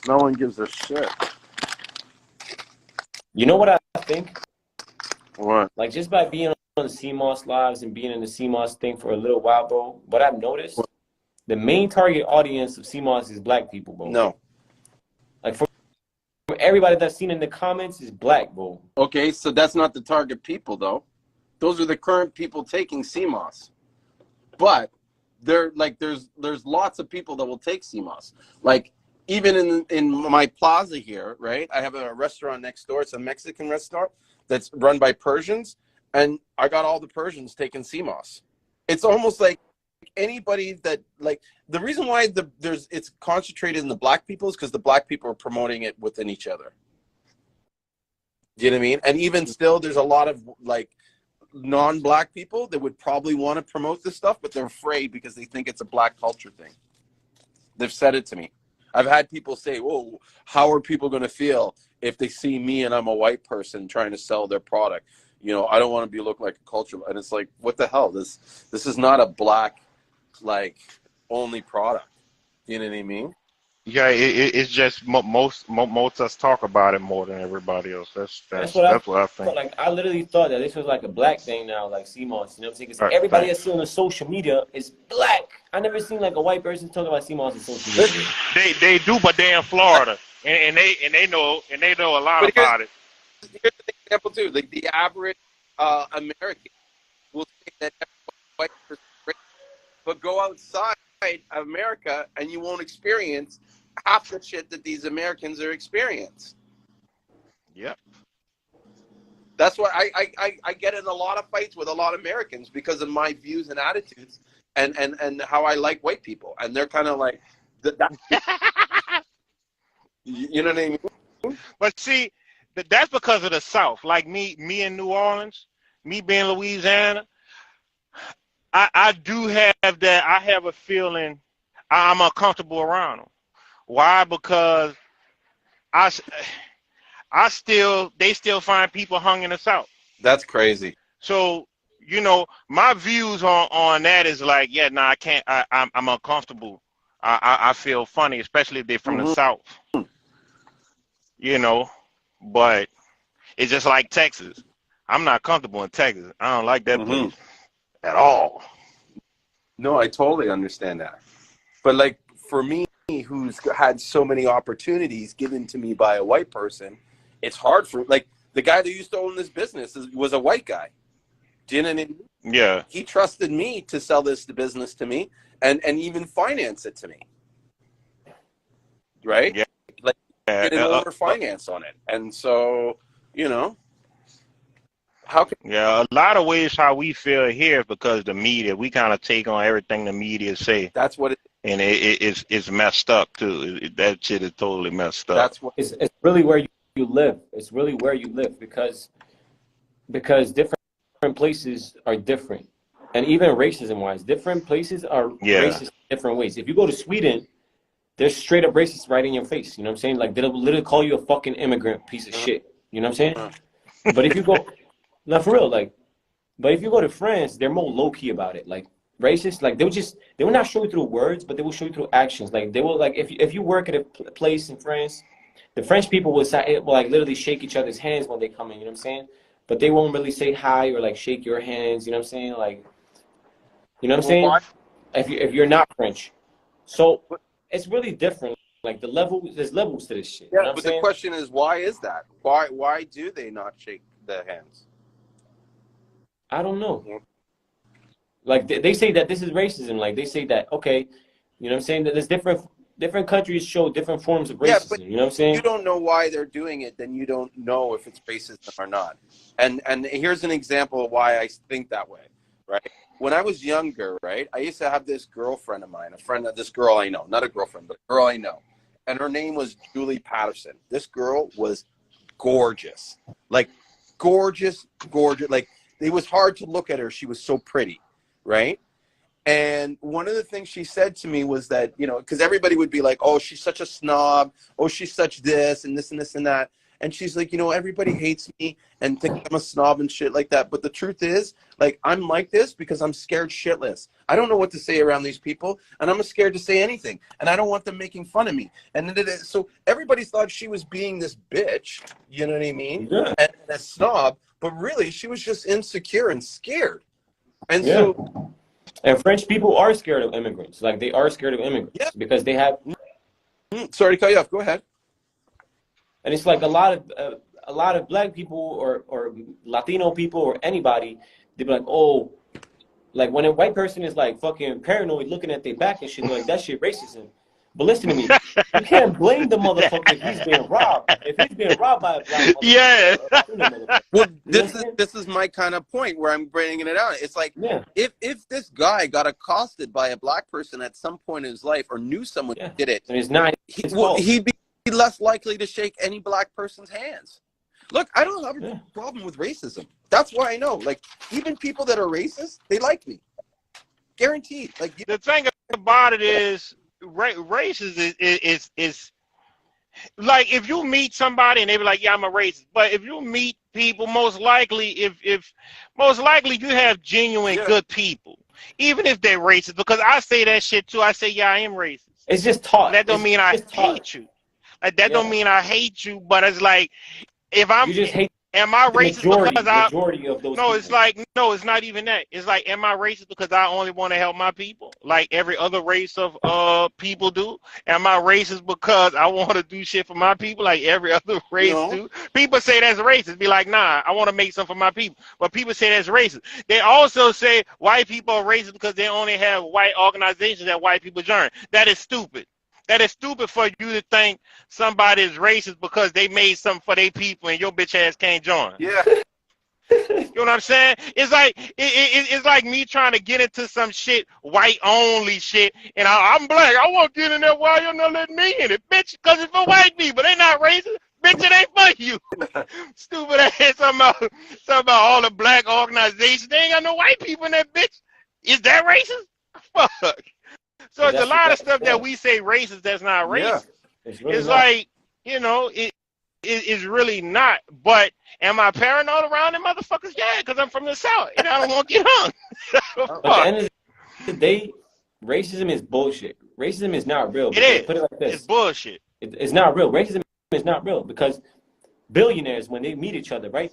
No one gives a shit. You know what I think? What? Like just by being on the CMOS lives and being in the CMOS thing for a little while, bro. What I've noticed, the main target audience of CMOS is black people, bro. No. Like from everybody that's seen in the comments is black, bro. Okay, so that's not the target people, though. Those are the current people taking CMOS. But there, like, there's lots of people that will take CMOS. Like, even in my plaza here, right? I have a restaurant next door. It's a Mexican restaurant that's run by Persians, and I got all the Persians taking CMOS. It's almost like anybody that, like, the reason why it's concentrated in the black people is because the black people are promoting it within each other. Do you know what I mean? And even still, there's a lot of like non-black people that would probably want to promote this stuff, but they're afraid because they think it's a black culture thing. They've said it to me. I've had people say, "Whoa, how are people going to feel if they see me and I'm a white person trying to sell their product? You know, I don't want to be look like a cultural." And it's like, what the hell? This is not a black like only product. You know what I mean? Yeah, it's just most of us talk about it more than everybody else. That's what I think. Like I literally thought that this was like a black thing now, like CMOS. You know what I'm saying? Because Right, everybody right. that's on the social media is black. I never seen like a white person talk about CMOS on social media. They do, but they're in Florida, and they know a lot But about it. Here's an example too. Like the average American will say that white person is racist, but go outside America and you won't experience half the shit that these Americans are experiencing. Yep. That's why I get in a lot of fights with a lot of Americans because of my views and attitudes and how I like white people. And they're kind of like, you know what I mean? But see, that's because of the South. Like me in New Orleans, me being Louisiana, I do have that. I have a feeling I'm uncomfortable around them. Why? Because they still find people hung in the South. That's crazy. So, you know, my views on that is like, yeah, no, I can't. I'm uncomfortable. I feel funny, especially if they're from the South. You know, but it's just like Texas. I'm not comfortable in Texas. I don't like that place at all. No, I totally understand that. But like for me, who's had so many opportunities given to me by a white person, it's hard for, like, the guy that used to own this business was a white guy. Do you know what I mean? Yeah. He trusted me to sell this business to me and even finance it to me. Right? Yeah. Like, get an owner finance on it. And so, you know, how can... Yeah, a lot of ways how we feel here is because the media, we kind of take on everything the media say. That's what it is. And it's messed up too. That shit is totally messed up. That's what it's really where you live. It's really where you live because different places are different. And even racism wise, different places are racist in different ways. If you go to Sweden, they're straight up racist right in your face. You know what I'm saying? Like, they'll literally call you a fucking immigrant piece of shit. You know what I'm saying? But if you go, not for real, like, but if you go to France, they're more low key about it. Like, racist, like, they will not show you through words, but they will show you through actions. Like, they will, like, if you work at a place in France, the French people will like literally shake each other's hands when they come in. You know what I'm saying? But they won't really say hi or like shake your hands. You know what I'm saying? Like, you know what I'm saying? If you're not French, so it's really different. Like, there's levels to this shit. Yeah, you know what but I'm saying? the question is, why is that? Why do they not shake the hands? I don't know. Like, they say that this is racism. Like, they say that, okay, you know what I'm saying? That there's different countries show different forms of racism. Yeah, but you know what I'm saying? you don't know why they're doing it, then you don't know if it's racism or not. And here's an example of why I think that way, right? When I was younger, right, I used to have this girlfriend of mine, this girl I know, not a girlfriend, but a girl I know. And her name was Julie Patterson. This girl was gorgeous. Like, gorgeous. Like, it was hard to look at her. She was so pretty, right? And one of the things she said to me was that, you know, because everybody would be like, oh, she's such a snob. Oh, she's such this and this and this and that. And she's like, you know, everybody hates me and think I'm a snob and shit like that. But the truth is, like, I'm like this because I'm scared shitless. I don't know what to say around these people, and I'm scared to say anything. And I don't want them making fun of me. And so everybody thought she was being this bitch, you know what I mean? Yeah. And a snob. But really, she was just insecure and scared. And so... And French people are scared of immigrants. Like, they are scared of immigrants because they have... Sorry to cut you off. Go ahead. And it's like a lot of black people or Latino people or anybody, they be like, oh, like, when a white person is like fucking paranoid looking at their back and shit, like, that shit racism. But listen to me, you can't blame the motherfucker if he's being robbed. If he's being robbed by a black motherfucker. Well, this is my kind of point where I'm bringing it out. It's like, if this guy got accosted by a black person at some point in his life or knew someone who did it, and it's not he'd be less likely to shake any black person's hands. Look, I don't have a problem with racism. That's why I know. Like, even people that are racist, they like me. Guaranteed. Like, the thing about it is, racist is like, if you meet somebody and they be like, yeah, I'm a racist. But if you meet people, most likely you have genuine good people, even if they're racist. Because I say that shit too. I say, yeah, I am racist. It's just taught. That don't mean I hate you. Like, that don't mean I hate you. But it's like, if I'm, you just hate am I racist because majority of those people. It's like, no, it's not even that. It's like, am I racist because I only want to help my people, like every other race of people do? Am I racist because I want to do shit for my people, like every other race do? People say that's racist. Be like, nah, I want to make something for my people. But people say that's racist. They also say white people are racist because they only have white organizations that white people join. That is stupid. That is stupid for you to think somebody is racist because they made something for their people and your bitch ass can't join. Yeah. You know what I'm saying? It's like it's like me trying to get into some shit, white only shit, and I'm black. I want to get in there. Why you not letting me in it, bitch? Because it's for white people. They not racist. Bitch, it ain't for you. Stupid ass. Something about all the black organizations. They ain't got no white people in that bitch. Is that racist? Fuck. So it's a lot of stuff that we say racist that's not racist. It's really like, you know, it's really not. But am I paranoid around them motherfuckers? Yeah, because I'm from the South and I don't want to get hung. But at the end of the day, racism is bullshit. Racism is not real. It is. Put it like this. It's bullshit. It's not real. Racism is not real because billionaires, when they meet each other, right?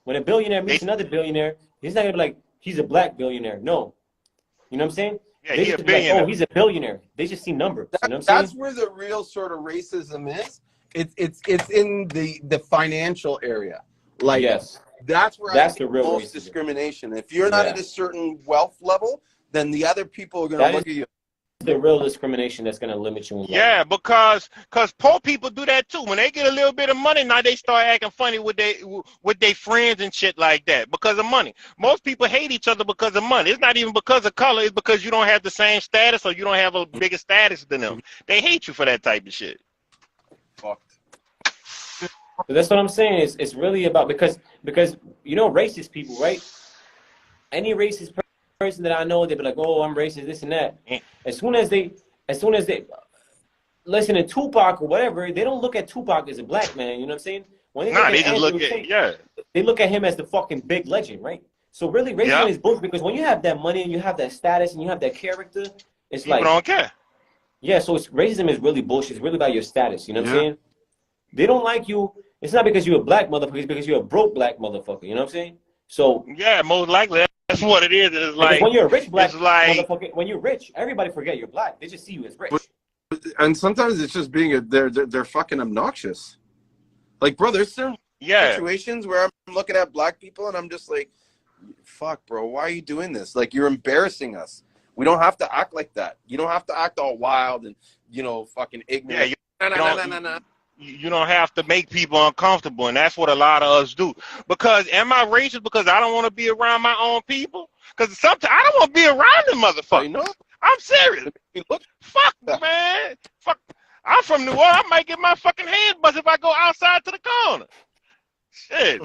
When a billionaire meets another billionaire, he's not going to be like, he's a black billionaire. No. You know what I'm saying? Yeah, They he a just be like, billionaire. oh, he's a billionaire. They just see numbers. You know what I'm That's saying? where the real sort of racism is. It's in the financial area. Like Yes. that's where I That's see the real most racism. discrimination. If you're not Yeah. at a certain wealth level, then the other people are going to That is look at you. the real discrimination that's gonna limit you in life. Yeah, because poor people do that too. When they get a little bit of money, now they start acting funny with their friends and shit like that because of money. Most people hate each other because of money. It's not even because of color. It's because you don't have the same status or you don't have a bigger status than them. They hate you for that type of shit. Fucked. But that's what I'm saying. It's really about because you know racist people, right? Any racist person that I know, they be like, oh, I'm racist, this and that. As soon as they listen to Tupac or whatever, they don't look at Tupac as a black man. You know what I'm saying? When they Nah, look they at just look Andrew at Tate, they look at him as the fucking big legend, right? So really, racism is bullshit because when you have that money and you have that status and you have that character, it's people like don't care. yeah. So racism is really bullshit. It's really about your status. You know what I'm saying? They don't like you. It's not because you're a black motherfucker. It's because you're a broke black motherfucker. You know what I'm saying? So yeah, most likely that's what it is. It's like when you're a rich black it's like, motherfucker, when you're rich, everybody forget you're black. They just see you as rich. And sometimes it's just being they're fucking obnoxious. Like, bro, there's certain situations where I'm looking at black people and I'm just like, fuck, bro, why are you doing this? Like, you're embarrassing us. We don't have to act like that. You don't have to act all wild and, you know, fucking ignorant. You don't have to make people uncomfortable, and that's what a lot of us do. Because am I racist because I don't want to be around my own people? Because sometimes I don't want to be around them motherfuckers. No. I'm serious. Fuck, man. Fuck. I'm from New Orleans. I might get my fucking hands busted if I go outside to the corner. Shit.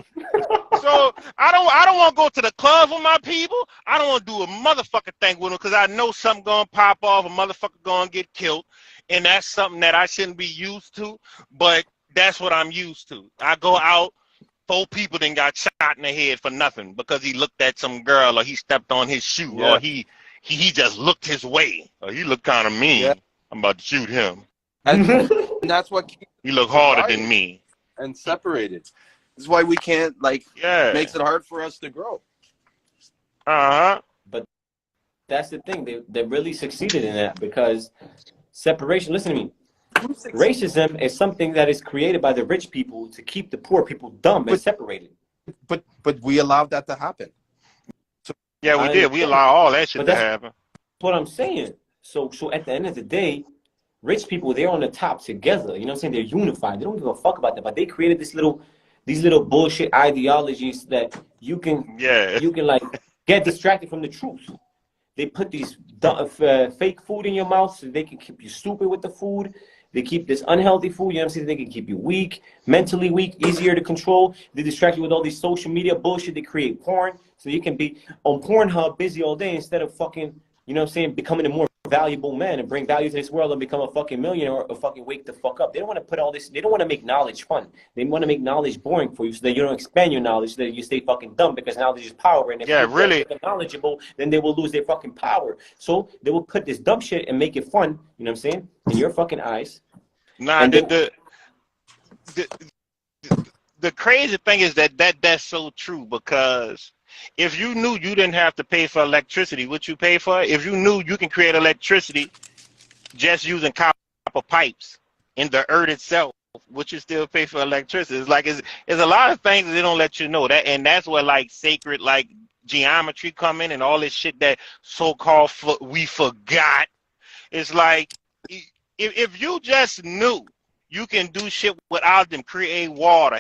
So I don't want to go to the club with my people. I don't want to do a motherfucking thing with them because I know something gonna pop off, a motherfucker gonna get killed, and that's something that I shouldn't be used to. But that's what I'm used to. I go out, 4 people then got shot in the head for nothing because he looked at some girl or he stepped on his shoe or he just looked his way or he looked kind of mean. Yeah. I'm about to shoot him. And that's what keeps he look harder than me. And separated. This is why we can't, like, makes it hard for us to grow. But that's the thing. They really succeeded in that because separation, listen to me. Racism is something that is created by the rich people to keep the poor people dumb and separated. But we allowed that to happen. So, yeah, we did. We allow all that shit to happen. That's what I'm saying. So at the end of the day, rich people, they're on the top together. You know what I'm saying? They're unified. They don't give a fuck about that. But they created these little bullshit ideologies that you can like get distracted from the truth. They put these fake food in your mouth so they can keep you stupid with the food. They keep this unhealthy food, you know what I'm saying? They can keep you weak, mentally weak, easier to control. They distract you with all these social media bullshit. They create porn so you can be on Pornhub busy all day instead of fucking, you know what I'm saying, becoming a more valuable man and bring value to this world and become a fucking millionaire or fucking wake the fuck up. They don't want to put all this, they don't want to make knowledge fun. They want to make knowledge boring for you so that you don't expand your knowledge, so that you stay fucking dumb because knowledge is power. And if you're knowledgeable, then they will lose their fucking power. So they will put this dumb shit and make it fun, you know what I'm saying, in your fucking eyes. Nah, the crazy thing is that's so true because if you knew you didn't have to pay for electricity, would you pay for it? If you knew you can create electricity just using copper pipes in the earth itself, would you still pay for electricity? It's like it's a lot of things that they don't let you know that, and that's where like sacred like geometry come in and all this shit that so-called we forgot. It's like if you just knew you can do shit without them, create water,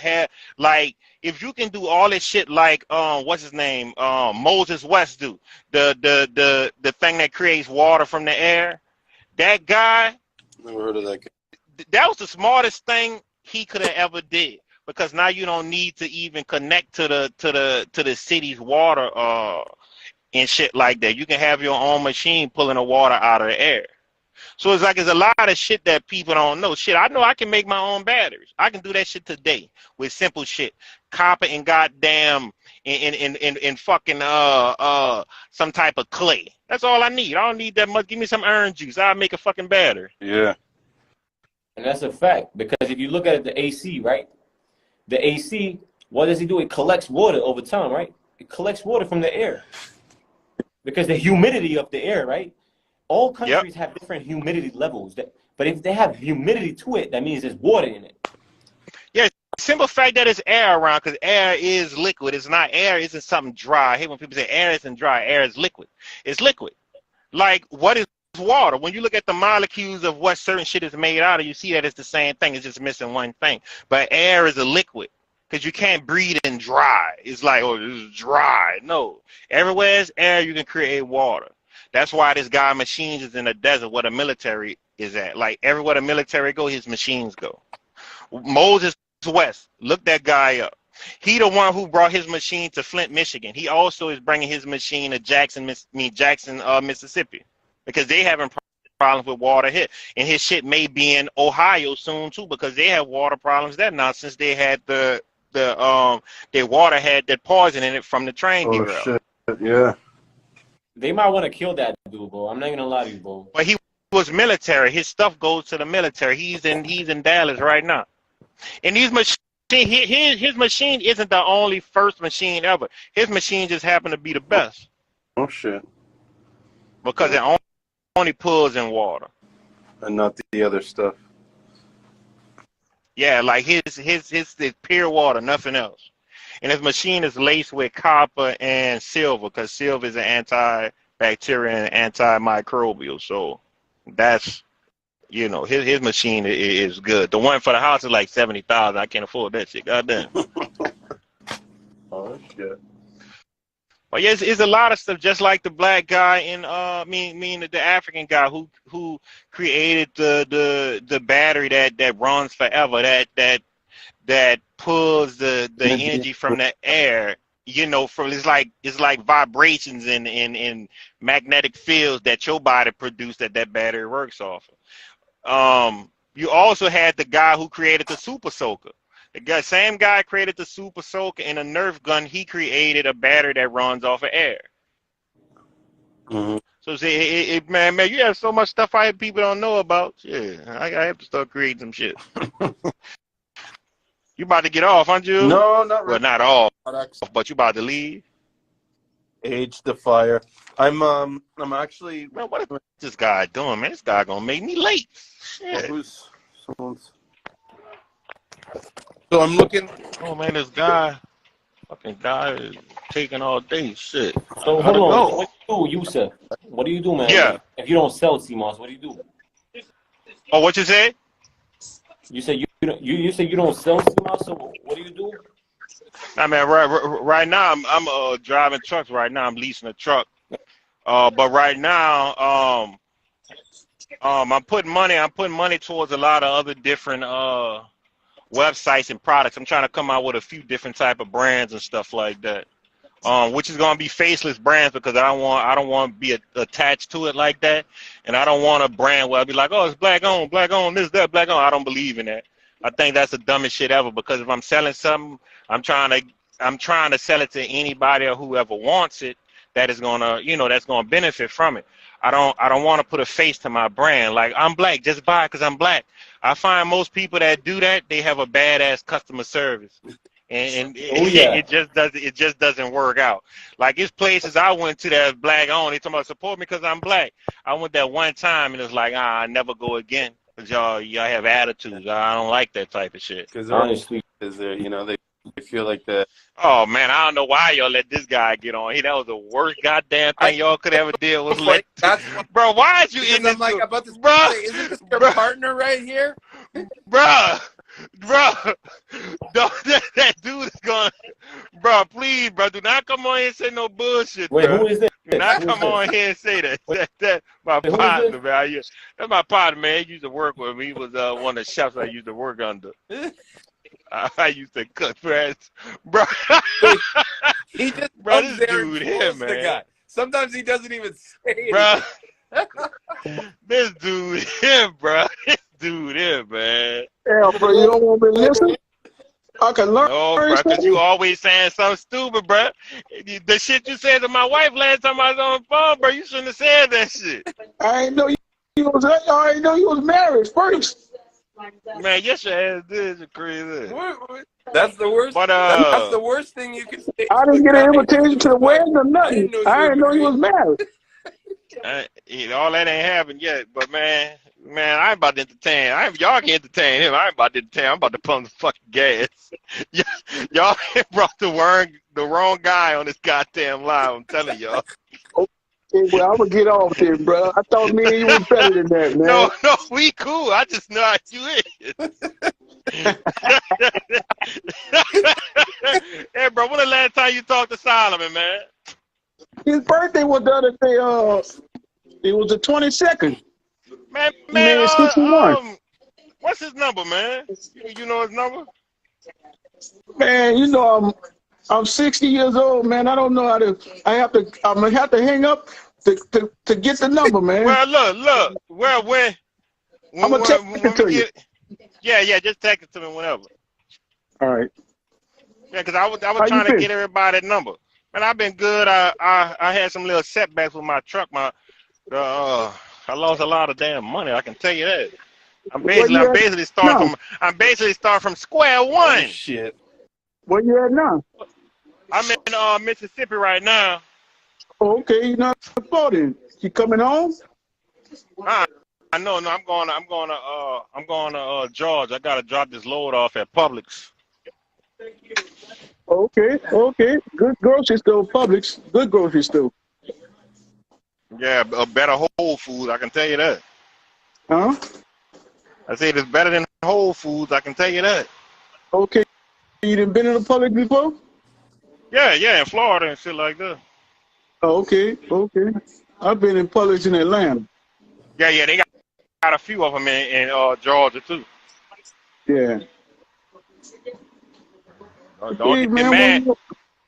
like if you can do all this shit like what's his name, Moses West do, the thing that creates water from the air, that guy, never heard of that guy. That was the smartest thing he could have ever did because now you don't need to even connect to the city's water and shit like that. You can have your own machine pulling the water out of the air. So it's like it's a lot of shit that people don't know. Shit, I know I can make my own batteries. I can do that shit today with simple shit. Copper and goddamn in fucking some type of clay. That's all I need. I don't need that much. Give me some orange juice. I'll make a fucking battery. Yeah. And that's a fact because if you look at it, the AC, right? The AC, what does it do? It collects water over time, right? It collects water from the air because the humidity of the air, right? all countries have different humidity levels. But if they have humidity to it, that means there's water in it. Yeah, simple fact that it's air around, because air is liquid. It's not air isn't something dry. I hate when people say air isn't dry. Air is liquid. It's liquid. Like, what is water? When you look at the molecules of what certain shit is made out of, you see that it's the same thing. It's just missing one thing. But air is a liquid, because you can't breathe in dry. It's like, oh, this is dry. No. Everywhere is air, you can create water. That's why this guy machines is in the desert where the military is at. Like, everywhere the military go, his machines go. Moses West, look that guy up. He the one who brought his machine to Flint, Michigan. He also is bringing his machine to Jackson, Mississippi, because they having problems with water here. And his shit may be in Ohio soon too, because they have water problems there now since they had their water had that poison in it from the train derail. Shit. Yeah. They might want to kill that dude, bro. I'm not gonna lie to you, bro. But he was military. His stuff goes to the military. He's in Dallas right now. And these machines, his machine isn't the only first machine ever. His machine just happened to be the best. Oh shit. Because it only pulls in water. And not the other stuff. Yeah, like his is pure water, nothing else. And his machine is laced with copper and silver, because silver is an antibacterial and antimicrobial. So that's, you know, his machine is good. The one for the house is like $70,000. I can't afford that shit. Goddamn. Oh shit. But yeah, it's a lot of stuff. Just like the black guy in the African guy who created the battery that runs forever. That pulls the energy from the air. You know, it's like vibrations in magnetic fields that your body produces that battery works off of. You also had the guy who created the super soaker. The same guy created the super soaker and a Nerf gun. He created a battery that runs off of air. Mm-hmm. So man, you have so much stuff people don't know about. Yeah, I have to start creating some shit. You about to get off, aren't you? No, not really. Well, not off, but you about to leave. Age the fire. I'm actually. Man, what is this guy doing, man? This guy gonna make me late. Shit. Someone's. So I'm looking. Oh man, this fucking guy is taking all day. Shit. So hold on. What do you do, Yusuf? What do you do, man? Yeah. If you don't sell Seamoss, what do you do? Oh, what you say? You said you say you don't sell Seamoss, so what do you do? I mean, right now I'm driving trucks. Right now I'm leasing a truck. But right now I'm putting money towards a lot of other different websites and products. I'm trying to come out with a few different type of brands and stuff like that. Which is gonna be faceless brands, because I don't want to be attached to it like that, and I don't want a brand where I'll be like, oh, it's black on, this, that, black on. I don't believe in that. I think that's the dumbest shit ever, because if I'm selling something, I'm trying to sell it to anybody or whoever wants it that is gonna, that's gonna benefit from it. I don't want to put a face to my brand. Like, I'm black, just buy it because I'm black. I find most people that do that, they have a badass customer service. And it just doesn't work out. Like, it's places I went to that's black on. They talking about support me because I'm black. I went that one time and it's like, I never go again, because y'all have attitudes. I don't like that type of shit. Because honestly, they feel like that. Oh man, I don't know why y'all let this guy get on. That was the worst goddamn thing y'all could ever deal with. Bro, why is you in this? I'm like about to bro, say, isn't this your partner right here? Bro, that dude is going. Bro, please, bro, do not come on here and say no bullshit. Wait, bro. who is that? Do not come on here and say that. That's my partner, man. That's my partner, man. He used to work with me. He was one of the chefs I used to work under. I used to cook friends, bro. He just bro, comes this there dude and here, fools the man. guy. Sometimes he doesn't even say Bro, anything. this dude here, bro. This dude here, man. Yeah, bro, you don't want me to listen? I can learn. No, bro, because you always saying something stupid, bro. The shit you said to my wife last time I was on the phone, bro, you shouldn't have said that shit. I ain't know you was married first. Man, yes, your ass did. You're crazy. That's the worst. But that's the worst thing you can say. I didn't get an invitation to the wedding or nothing. I didn't know you was married. All that ain't happened yet, but man, I ain't about to entertain. Y'all can entertain him. I ain't about to entertain. I'm about to pump the fucking gas. Y'all brought the wrong guy on this goddamn live. I'm telling y'all. Okay, well, I'm gonna get off there, bro. I thought me and you was better than that, man. No, we cool. I just know how you is. Hey, bro, when the last time you talked to Solomon, man? His birthday was the other day. It was the 22nd. Man, Man, 61. what's his number, man? You know his number? Man, you know I'm 60 years old, man. I don't know how to. I'm gonna have to hang up to get the number, man. Well, look. Well, when I'm gonna text it to you. Yeah, just text it to me whenever. All right. Yeah, because I was trying to get everybody that number. Man, I've been good. I had some little setbacks with my truck. I lost a lot of damn money. I can tell you that. I'm basically starting from square one. Oh, shit. Where you at now? I'm in Mississippi right now. Oh, okay, you're not floating. You coming home? I know. No, I'm going to Georgia. I gotta drop this load off at Publix. Okay. Good grocery store, Publix. Good grocery store. Yeah, a better Whole Foods. I can tell you that. Huh? I said it's better than Whole Foods. I can tell you that. Okay. You done been in a Publix before? Yeah, in Florida and shit like that. Oh, okay. I've been in Publix in Atlanta. Yeah, they got a few of them in Georgia too. Yeah. Don't Hey, get man, mad.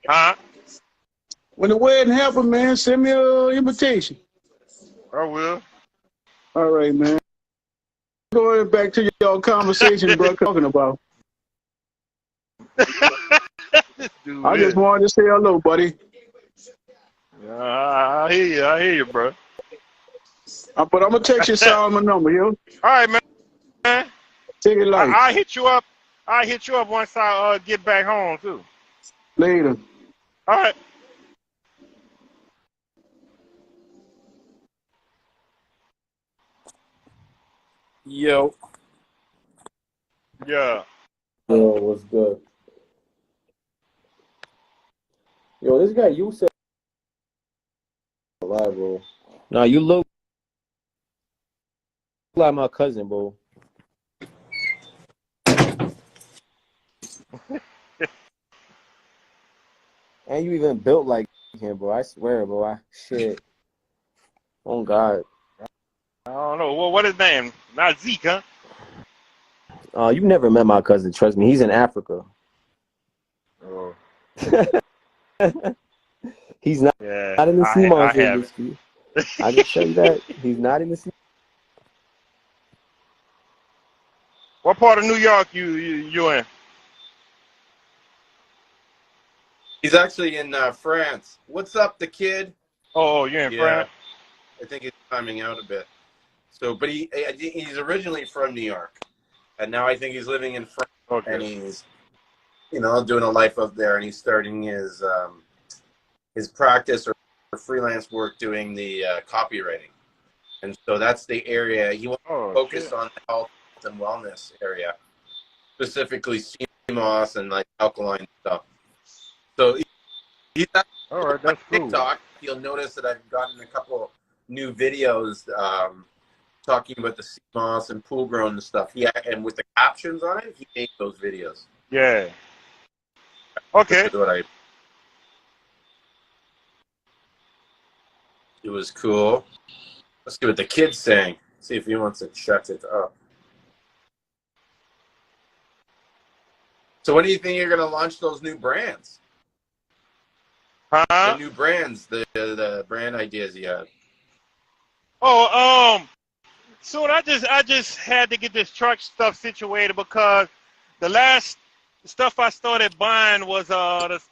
Huh? When the wedding happen, man, send me an invitation. I will. All right, man. Going back to your conversation, bro, talking about. I just wanted to say hello, buddy. I hear you, bro. But I'm gonna text you Solomon number, yo. All right, man. Take it light. I hit you up. I hit you up once I get back home too. Later. All right. Yo. Yeah. Yo, what's good? Yo, this guy you said alive, bro. Nah, you look like my cousin, bro. And you even built like him, bro. I swear, bro. Shit. Oh God. I don't know. Well, what his name? Not Zeke, huh? You never met my cousin. Trust me, he's in Africa. Oh. He's not in the Seamoss industry. I can tell you that he's not in the Seamoss. What part of New York you in? He's actually in France. What's up, the kid? Oh, you're in France? I think he's timing out a bit. So, but he's originally from New York, and now I think he's living in France. Okay. And he's, doing a life up there, and he's starting his practice or freelance work doing the copywriting. And so that's the area he wants to focus on, the health and wellness area, specifically Seamoss and like alkaline stuff. So he's all right, that's cool. TikTok. You'll notice that I've gotten a couple new videos talking about the Seamoss and pool grown and stuff. And with the captions on it, he made those videos. Yeah. Okay. It was cool. Let's see what the kid's saying. See if he wants to shut it up. So when do you think you're going to launch those new brands? Huh? The new brands, the brand ideas you had. Oh, soon I just had to get this truck stuff situated because the last stuff I started buying was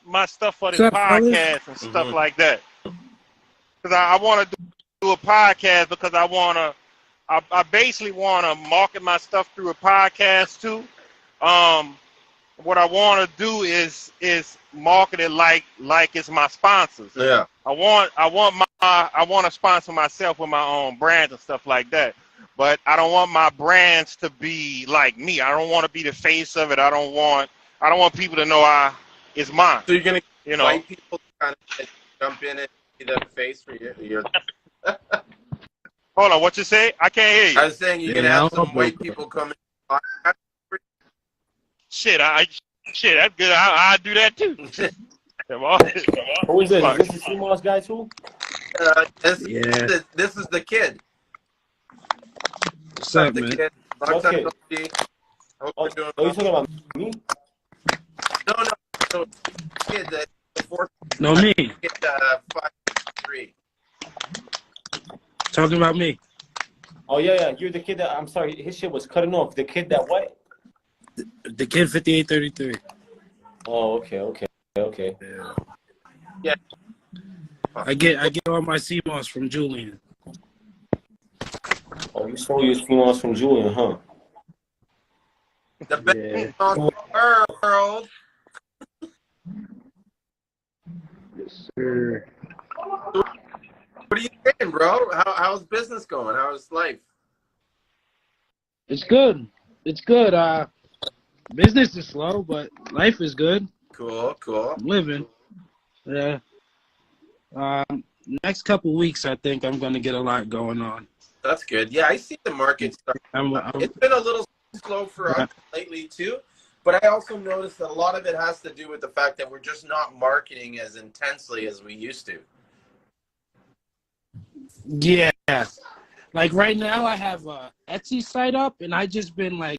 my stuff for this podcast and stuff like that. Because I want to do a podcast because I basically want to market my stuff through a podcast too. what I want to do is market it like it's my sponsors. Yeah. I want to sponsor myself with my own brands and stuff like that. But I don't want my brands to be like me. I don't want to be the face of it. I don't want people to know it's mine. So you're gonna You know. white people kind of jump in and be the face for your Hold on, what you say? I can't hear you. I was saying you're gonna have some white people come in. Shit, that's good. I do that too. Who is this? Is this the Seamoss guy too? This is the kid. What's up, man? Kid. What kid? Hope Oh, you're doing you talking about me? No, kid, the fourth. No, me. Kid, 5'3". Talking about me. Oh yeah. You're the kid that I'm sorry, his shit was cutting off. The kid that what? The kid 5833. Oh, okay. Yeah. I get all my Seamoss from Julien. Oh, you stole your Seamoss from Julien, huh? The best song in the world. Yes, sir. What are you saying, bro? How's business going? How's life? It's good. Business is slow, but life is good. Cool. I'm living. Yeah. Next couple weeks, I think I'm gonna get a lot going on. That's good. Yeah, I see the market starting. It's been a little slow for us lately too, but I also noticed that a lot of it has to do with the fact that we're just not marketing as intensely as we used to. Yeah. Like right now, I have a Etsy site up, and I just been like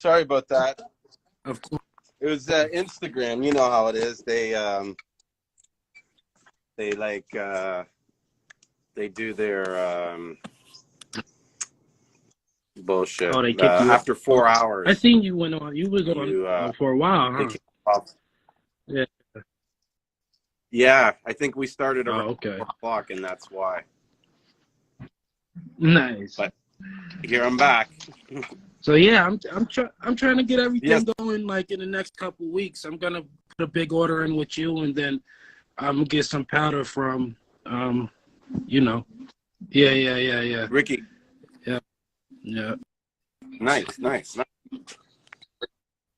Sorry about that. Of course. It was Instagram. You know how it is. They do their bullshit. Oh, they kicked you After off. 4 hours. I seen you went on. You was on for a while, They huh? kick off. Yeah. Yeah, I think we started around okay. 4 o'clock, and that's why. Nice. But here I'm back. So yeah, I'm trying to get everything Yes. going like in the next couple weeks. I'm gonna put a big order in with you, and then I'm gonna get some powder from you know. Yeah. Ricky. Yeah. Nice.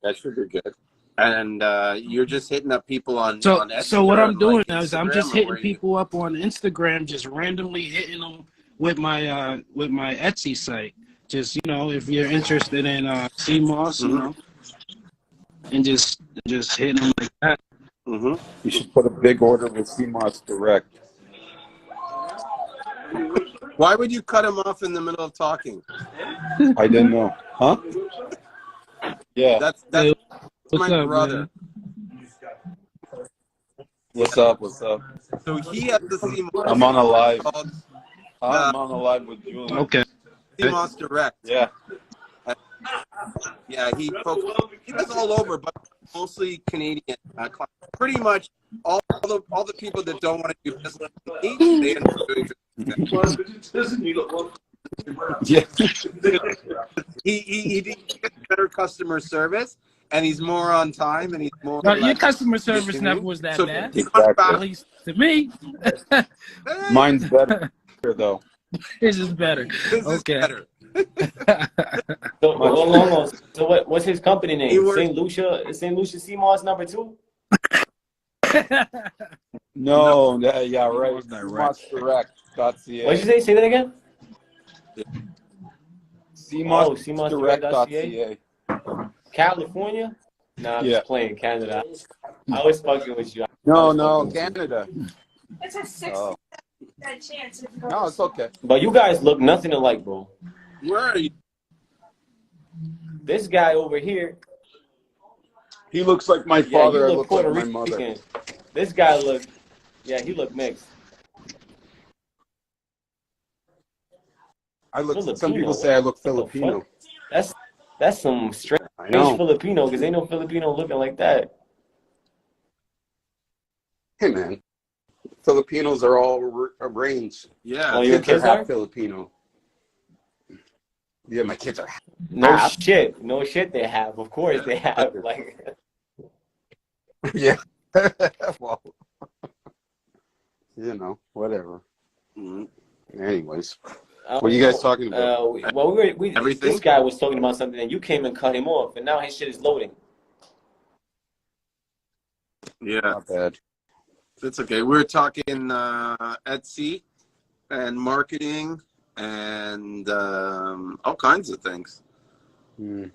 That should be good. And you're just hitting up people on Etsy So what or I'm on, doing like, now is I'm Instagram, just or hitting where you- people up on Instagram, just randomly hitting them with my Etsy site. Just if you're interested in Seamoss, and just hitting them like that. You should put a big order with Seamoss Direct. Why would you cut him off in the middle of talking? I didn't know. Huh? Yeah. That's Hey, my up, brother. What's up? So he has the Seamoss. I'm on a live. Called, I'm on a live with Julien. Okay. Seamoss Direct. Yeah. Yeah, he does all over, but mostly Canadian. Pretty much all the people that don't want to do business with me, they end up doing business. Yeah. He gets better customer service, and he's more on time, and he's more. But your like, customer service never was that so bad. Exactly. At least to me. Mine's better though. His is better. This is Okay. better. So, hold on. So what's his company He name? works- St. Lucia Seamoss #2? No, yeah, right. Direct. SeamossDirect.ca. What'd you say? Say that again? SeamossDirect.ca. California? Nah, I'm Yeah. just playing Canada. I was fucking with you. No, Canada. It's a 60% Oh. chance. No, it's okay. But you guys look nothing alike, bro. Where are you? This guy over here, He looks like my yeah, father. you I look look like Puerto my Rican. mother. This guy look, yeah, he look mixed. I look. Some Filipino. people say I look What the Filipino. fuck? That's some strange I know. Filipino, because ain't no Filipino looking like that. Hey man, Filipinos are all arranged. Yeah. Oh, your kids are half are? Filipino. Yeah, my kids are No half. shit. No shit they have. Of course they have. Like, Yeah. Well, whatever. Anyways, what are you guys talking about? well, Everything? this guy was talking about something, and you came and cut him off, and now his shit is loading. Yeah. Not bad. It's okay. We're talking Etsy and marketing and all kinds of things.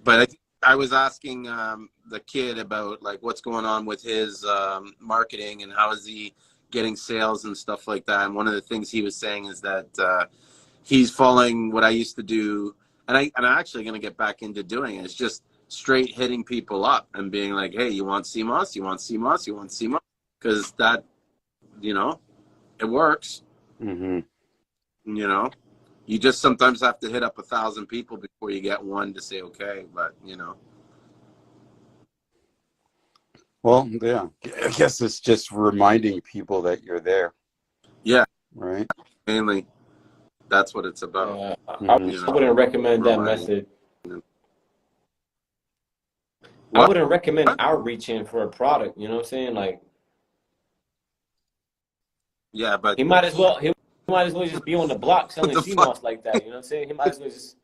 But I was asking the kid about like what's going on with his marketing and how is he getting sales and stuff like that. And one of the things he was saying is that he's following what I used to do, and I'm actually going to get back into doing it. It's just straight hitting people up and being like, hey, you want Seamoss? You want Seamoss? You want Seamoss? Because that, it works. You just sometimes have to hit up 1,000 people before you get one to say okay, but Well, yeah. I guess it's just reminding people that you're there. Yeah. Right. Mainly, that's what it's about. I wouldn't recommend that method. I wouldn't recommend outreaching for a product. You know what I'm saying? Like, yeah, but he might as well just be on the block selling Seamoss like that. You know what I'm saying? He might as well just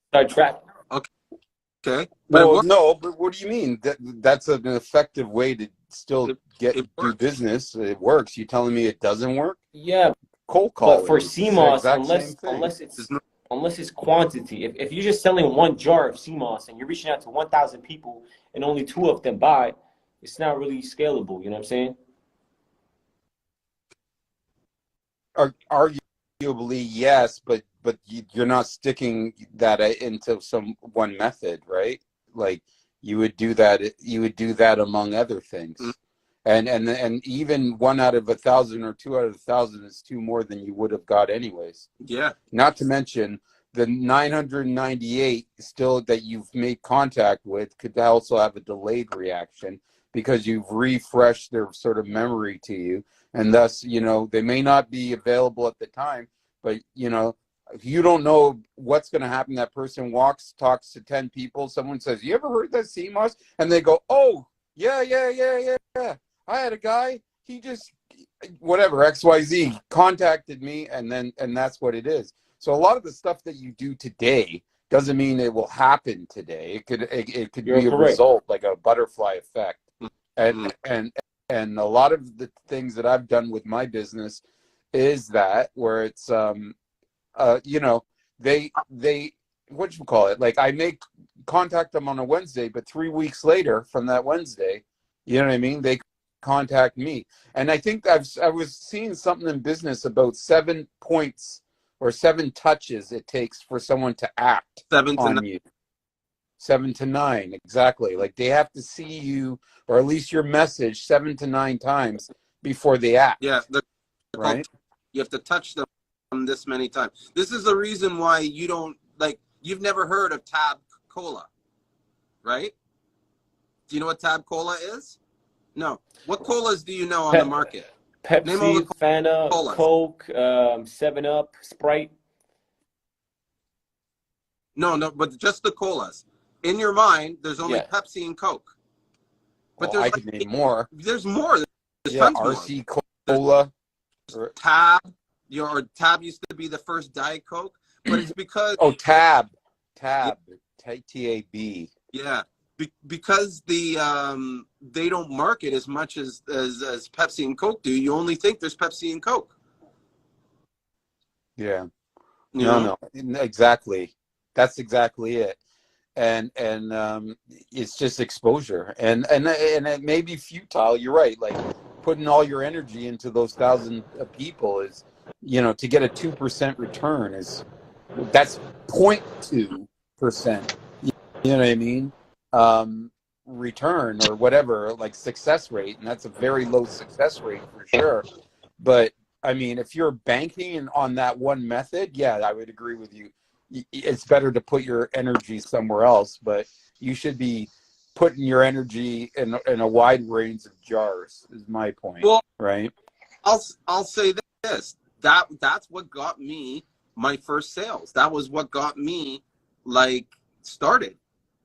start trapping. Okay. Well, no, but what do you mean? That's an effective way to still do business. It works. You telling me it doesn't work? Yeah, cold call. but for Seamoss, unless it's quantity, if you're just selling one jar of Seamoss and you're reaching out to 1,000 people and only 2 of them buy, it's not really scalable. You know what I'm saying? Arguably, yes, but but you're not sticking that into some one method, right? Like you would do that among other things. And even 1 out of 1,000 or 2 out of 1,000 is 2 more than you would have got anyways. Yeah. Not to mention the 998 still that you've made contact with could also have a delayed reaction because you've refreshed their sort of memory to you, and thus, you know, they may not be available at the time, but you know, you don't know what's going to happen. That person talks to 10 people. Someone says, "You ever heard that Seamoss?" And they go, "Oh, yeah. I had a guy. He just whatever XYZ contacted me," and that's what it is. So a lot of the stuff that you do today doesn't mean it will happen today. It could You're be a correct. result, like a butterfly effect. And a lot of the things that I've done with my business is that where it's you know, they what you call it, like I make contact them on a Wednesday, but 3 weeks later from that Wednesday, you know what I mean, they contact me. And I think I was seeing something in business about 7 points or 7 touches it takes for someone to act 7 to on 9. you. 7 to 9, exactly. Like they have to see you, or at least your message, 7 to 9 times before they act. Yeah, right. You have to touch them this many times. This is the reason why you don't like. You've never heard of Tab Cola, right? Do you know what Tab Cola is? No. What colas do you know on the market? Name all the Pepsi, Fanta, colas. Coke, 7-Up, Sprite. No, but just the colas. In your mind, there's only Pepsi and Coke. But Well, I could name more. There's more. There's Yeah, tons RC more. Cola. Tab. Your Tab used to be the first Diet Coke, but it's because Tab, TAB. Yeah, because they don't market as much as Pepsi and Coke do. You only think there's Pepsi and Coke. Yeah. No, exactly. That's exactly it. And it's just exposure, and it may be futile. You're right. Like putting all your energy into those 1,000 people is, you know, to get a 2% return that's 0.2%. You know what I mean? Return or whatever, like success rate, and that's a very low success rate for sure. But I mean, if you're banking on that one method, yeah, I would agree with you. It's better to put your energy somewhere else, but you should be putting your energy in a wide range of jars, is my point. Well, right? I'll say this. That's what got me my first sales. That was what got me like started.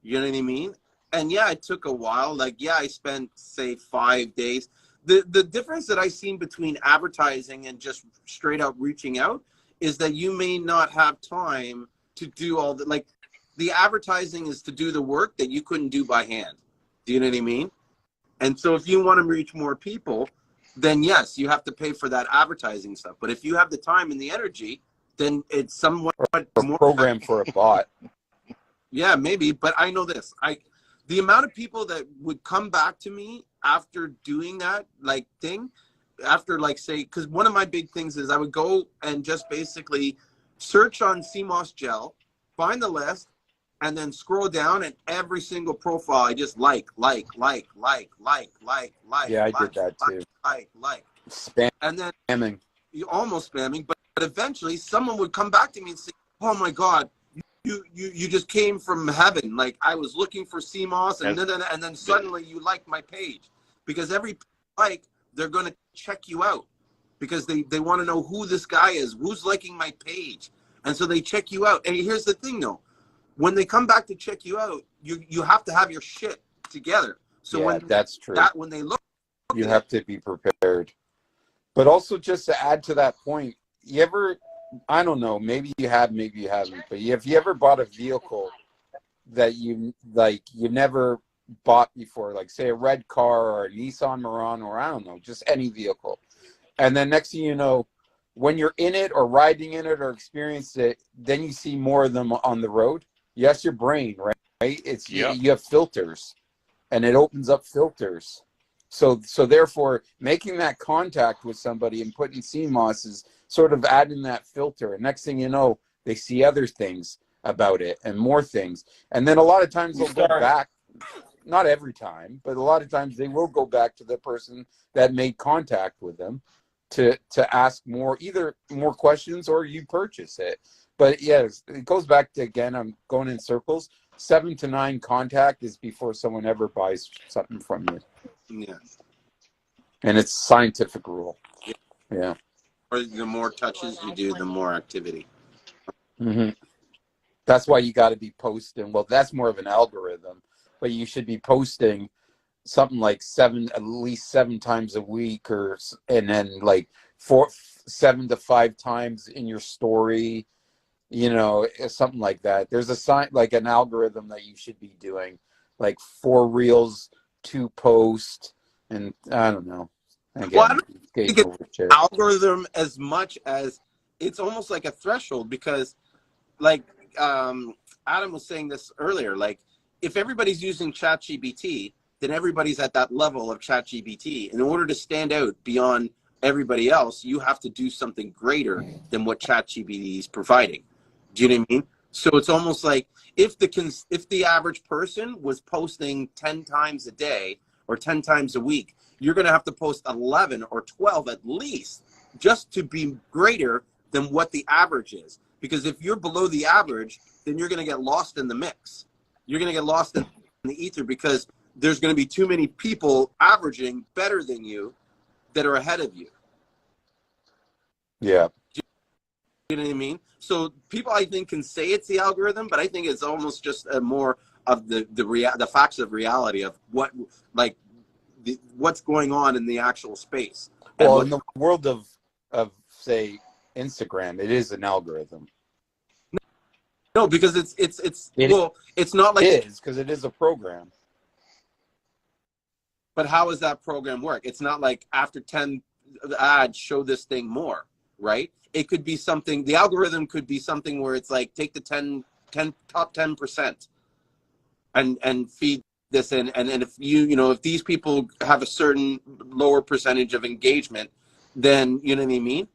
You know what I mean? And yeah, it took a while. Like, yeah, I spent say 5 days. The difference that I seen between advertising and just straight up reaching out is that you may not have time to do all the, like, the advertising is to do the work that you couldn't do by hand. Do you know what I mean? And so if you want to reach more people, then yes, you have to pay for that advertising stuff. But if you have the time and the energy, then it's somewhat more program for a bot. Yeah, maybe. But I know this. The amount of people that would come back to me after doing that, like, thing, after, like, say, because one of my big things is I would go and just basically search on Seamoss gel, find the list, and then scroll down, and every single profile I just like. Yeah, I did that too. Spam. And then spamming. You almost spamming, but eventually someone would come back to me and say, "Oh my God, you just came from heaven. Like, I was looking for Seamoss, and then suddenly you liked my page." Because every like, they're going to check you out because they want to know who this guy is, who's liking my page. And so they check you out. And here's the thing though, when they come back to check you out, you have to have your shit together. So yeah, when that's true. when they look, you have to be prepared. But also, just to add to that point, you ever, I don't know, maybe you have, maybe you haven't, but if you ever bought a vehicle that you never bought before, like say a red car or a Nissan Murano, or I don't know, just any vehicle, and then next thing you know, when you're in it or riding in it or experience it, then you see more of them on the road. Yes, your brain, right? It's you have filters, and it opens up filters. So therefore, making that contact with somebody and putting Seamoss is sort of adding that filter. And next thing you know, They see other things about it and more things. And then a lot of times they'll go back, not every time, but a lot of times they will go back to the person that made contact with them to ask more, either more questions or you purchase it. But yes, it goes back to, again, I'm going in circles. 7 to 9 contact is before someone ever buys something from you. Yeah. And it's scientific rule. Yeah. Or the more touches you do, the more activity. Mm-hmm. That's why you got to be posting. Well, that's more of an algorithm, but you should be posting something like at least 7 times a week, and then like 7 to 5 times in your story, something like that. There's like an algorithm that you should be doing, like 4 reels, 2 posts, and I don't know. Again, Well, I don't think it's an algorithm as much as it's almost like a threshold, because like Adam was saying this earlier, like if everybody's using ChatGPT, then everybody's at that level of ChatGPT. In order to stand out beyond everybody else, you have to do something greater than what ChatGPT is providing. Do you know what I mean? So it's almost like if the average person was posting 10 times a day or 10 times a week, you're going to have to post 11 or 12 at least just to be greater than what the average is. Because if you're below the average, then you're going to get lost in the mix. You're going to get lost in the ether, because there's going to be too many people averaging better than you that are ahead of you. Yeah. You know what I mean? So people, I think, can say it's the algorithm, but I think it's almost just a more of the facts of reality of what's going on in the actual space. Well, in the world of say Instagram, it is an algorithm. No, because it's not like it is, because it is a program. But how does that program work? It's not like after 10 ads, show this thing more, right? It could be something, the algorithm could be something where it's like, take the top 10% and feed this in. And if if these people have a certain lower percentage of engagement, then you know what I mean?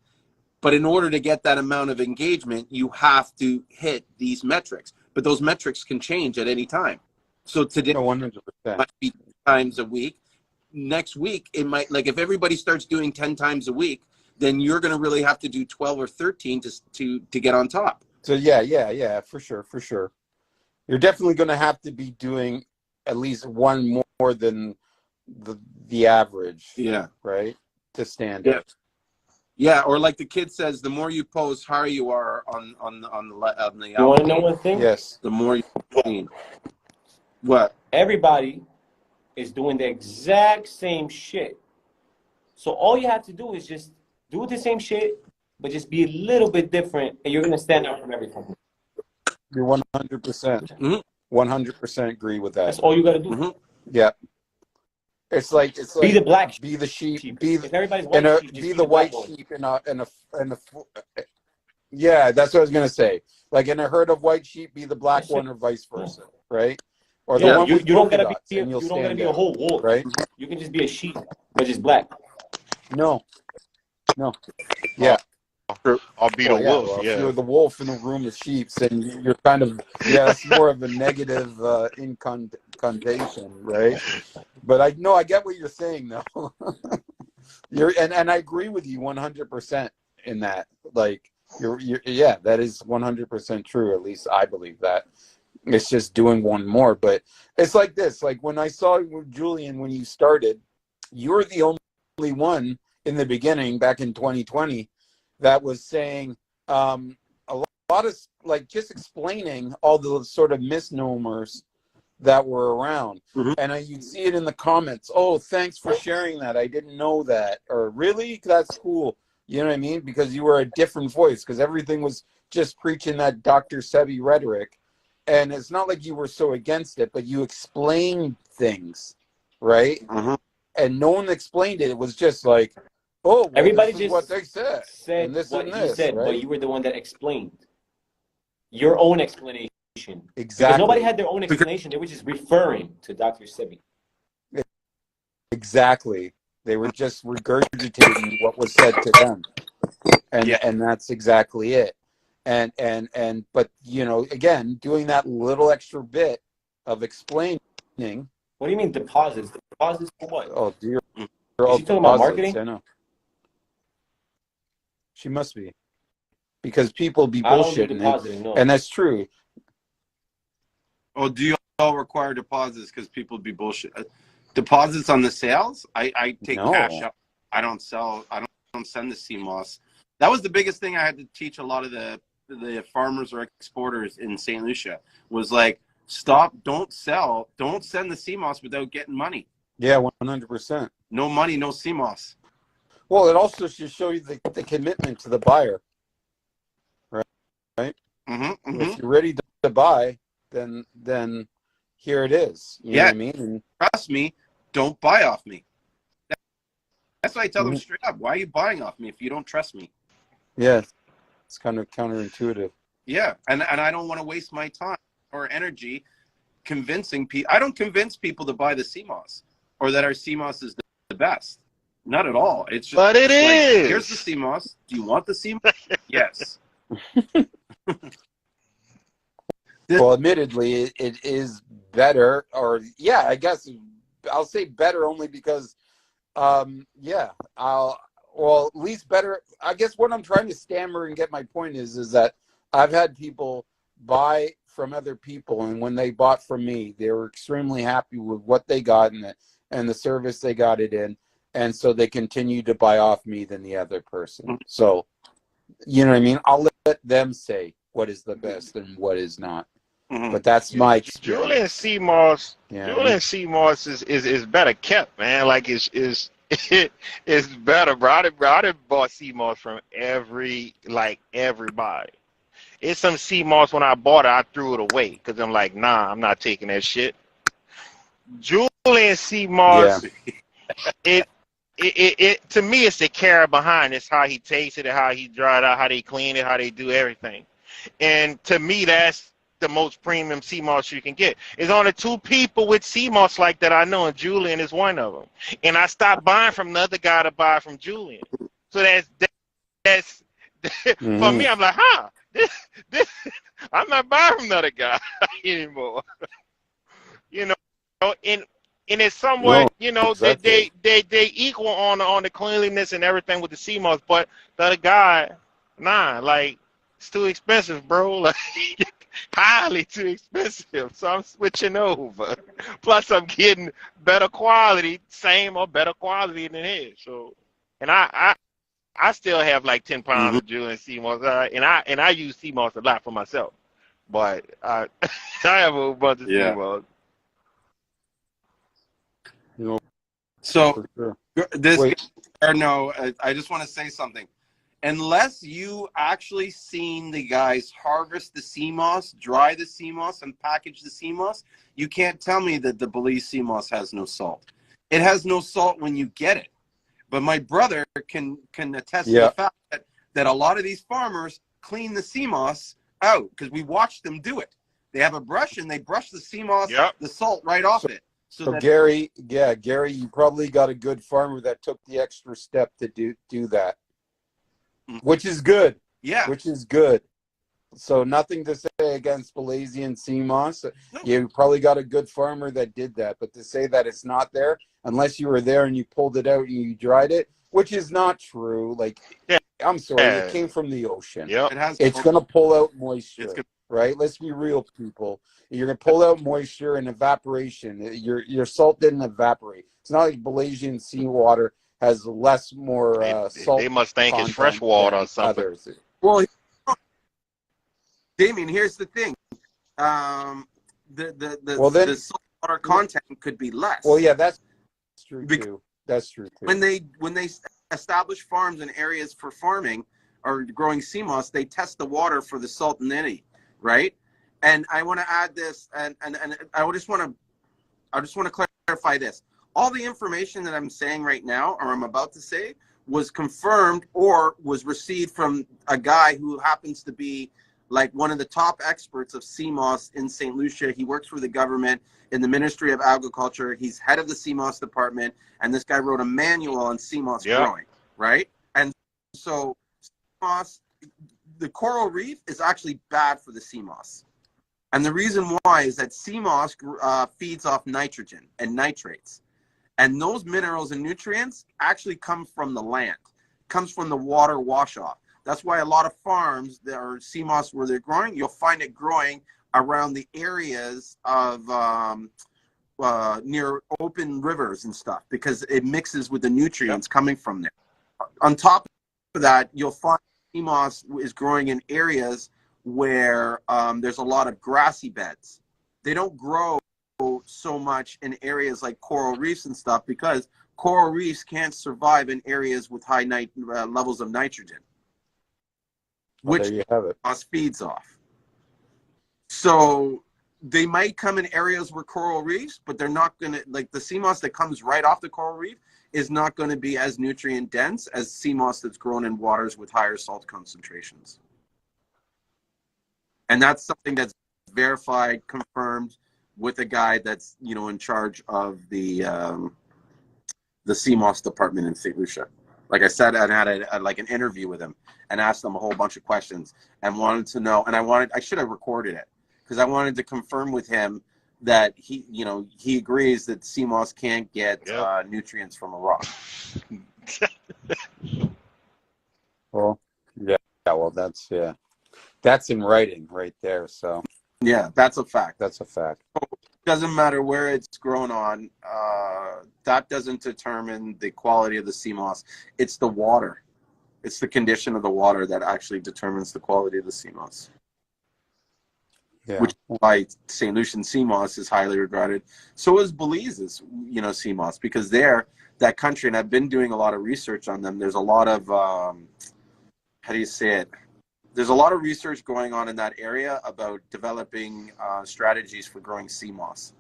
But in order to get that amount of engagement, you have to hit these metrics. But those metrics can change at any time. So today, 100%. might be 10 times a week. Next week, it might, like if everybody starts doing 10 times a week, then you're going to really have to do 12 or 13 to get on top. So yeah, for sure. You're definitely going to have to be doing at least one more than the average. Yeah. Right? To stand out. Yeah, or like the kid says, the more you post, higher you are on the. You want to know one thing? Yes. The more you clean. What? Everybody is doing the exact same shit. So all you have to do is just do the same shit, but just be a little bit different, and you're gonna stand out from everything. You're 100%. 100% agree with that. That's all you gotta do. Mm-hmm. Yeah. It's like Be the black sheep. be the sheep, If everybody's white sheep, just be the white sheep in a yeah, that's what I was gonna say. Like in a herd of white sheep, be the black one, or vice versa, right? Or the one you with don't polka gotta dots, be and you'll you don't gotta stand be a out, whole wolf, right? You can just be a sheep, but just black. No. Yeah. I'll be the wolf. Well, yeah. if you're the wolf in a room of sheep, then you're kind of that's more of a negative incantation, right? But I get what you're saying, though. And I agree with you 100% in that. Like that is 100% true. At least I believe that. It's just doing one more, but it's like this. Like when I saw Julien when you started, you were the only one in the beginning back in 2020 that was saying a lot of like just explaining all the sort of misnomers that were around. Mm-hmm. And you'd see it in the comments. Oh, thanks for sharing that. I didn't know that. Or really? That's cool. You know what I mean? Because you were a different voice, because everything was just preaching that Dr. Sebi rhetoric. And it's not like you were so against it, but you explained things, right? Mm-hmm. And no one explained it. It was just like, oh, well, everybody this is just what they said and this what and he this, said, right? but you were the one that explained your own explanation. Exactly. Because nobody had their own explanation. They were just referring to Dr. Sebi. Exactly. They were just regurgitating what was said to them. And that's exactly it. But you know, again, doing that little extra bit of explaining. What do you mean deposits? Deposits for what? Oh dear. Is she talking about marketing? I know. She must be, because people be I don't do bullshitting, depositing, no. and that's true. Oh, do you all require deposits because people be bullshit? Deposits on the sales? I take cash up. I don't sell. I don't send the Seamoss. That was the biggest thing I had to teach a lot of the farmers or exporters in St. Lucia was like, stop, don't sell, don't send the Seamoss without getting money. Yeah, 100%. No money, no Seamoss. Well, it also should show you the commitment to the buyer, right? Right. If you're ready to buy, then here it is. You know what I mean? And trust me, don't buy off me. That's why I tell them straight up. Why are you buying off me if you don't trust me? yeah, it's kind of counterintuitive. Yeah, and I don't want to waste my time or energy convincing people. I don't convince people to buy the Seamoss or that our Seamoss is the best. Not at all. It's just, but it is. Here's the Seamoss. Do you want the Seamoss? Yes. Well, admittedly, it is better, or yeah, I guess I'll say better only because, well, at least better. I guess what I'm trying to stammer and get my point is that I've had people buy from other people, and when they bought from me, they were extremely happy with what they got and the service they got it in, and so they continue to buy off me than the other person. So, you know what I mean? I'll let them say what is the best and what is not. But that's my experience. Julien Seamoss, Yeah. Julien Seamoss is better kept, man. Like it's better, bro. I done bought Seamoss from everybody. It's some Seamoss when I bought it, I threw it away because I'm like, nah, I'm not taking that shit. Julien Seamoss, it to me, it's the care behind it. It's how he tasted it, how he dried out, how they clean it, how they do everything. And to me, that's the most premium Seamoss you can get. There's only two people with Seamoss like that I know, and Julien is one of them. And I stopped buying from the other guy to buy from Julien. So that's for me. I'm like, this I'm not buying from the other guy anymore. You know, and it's somewhat, you know, exactly. they equal on the cleanliness and everything with the Seamoss, but the other guy, nah, like it's too expensive, bro. Like highly too expensive. So I'm switching over. Plus I'm getting better quality, same or better quality than his. So, and I still have like 10 pounds of Julien Seamoss, and I use Seamoss a lot for myself. But I have a whole bunch of Seamoss. You know, so sure. I just want to say something. Unless you actually seen the guys harvest the Seamoss, dry the Seamoss, and package the Seamoss, you can't tell me that the Belize Seamoss has no salt. It has no salt when you get it. But my brother can attest to the fact that a lot of these farmers clean the Seamoss out because we watched them do it. They have a brush and they brush the Seamoss, the salt right off it. So Gary, you probably got a good farmer that took the extra step to do that. Which is good. Yeah. Which is good. So nothing to say against Belizean Seamoss. No. You probably got a good farmer that did that. But to say that it's not there, unless you were there and you pulled it out and you dried it, which is not true. Like, I'm sorry, it came from the ocean. Yep. It's going to pull out moisture, right? Let's be real, people. You're going to pull out moisture and evaporation. Your salt didn't evaporate. It's not like Belizean seawater has more salt. They must think it's fresh water or something. Others. Well, Damien, here's the thing. The salt water content could be less. Well, yeah, that's true too. That's true too. When they establish farms and areas for farming or growing Seamoss, they test the water for the saltinity, right? And I want to add this, and I just want to clarify this. All the information that I'm saying right now, or I'm about to say, was confirmed or was received from a guy who happens to be like one of the top experts of Seamoss in St. Lucia. He works for the government in the Ministry of Agriculture. He's head of the Seamoss department, and this guy wrote a manual on Seamoss growing, right? And so Seamoss, the coral reef is actually bad for the sea moss. And the reason why is that sea moss feeds off nitrogen and nitrates. And those minerals and nutrients actually come from the land, comes from the water wash off. That's why a lot of farms that are sea moss where they're growing, you'll find it growing around the areas of near open rivers and stuff, because it mixes with the nutrients coming from there. On top of that, you'll find sea moss is growing in areas where there's a lot of grassy beds. They don't grow so much in areas like coral reefs and stuff, because coral reefs can't survive in areas with high levels of nitrogen, which there you have it. moss feeds off. So they might come in areas where coral reefs, but they're not going to, like the sea moss that comes right off the coral reef is not going to be as nutrient dense as sea moss that's grown in waters with higher salt concentrations. And that's something that's verified, confirmed with a guy that's, you know, in charge of the Seamoss department in St. Lucia. Like I said, I had like an interview with him and asked him a whole bunch of questions and wanted to know. And I should have recorded it because I wanted to confirm with him that he, you know, he agrees that Seamoss can't get nutrients from a rock. Well, well, that's in writing right there. So yeah, that's a fact. That's a fact. Doesn't matter where it's grown on. That doesn't determine the quality of the sea moss. It's the water. It's the condition of the water that actually determines the quality of the sea moss. Yeah. Which is why St. Lucian sea moss is highly regarded. So is Belize's, you know, sea moss, because they're that country, and I've been doing a lot of research on them. There's a lot of how do you say it? There's a lot of research going on in that area about developing strategies for growing sea moss.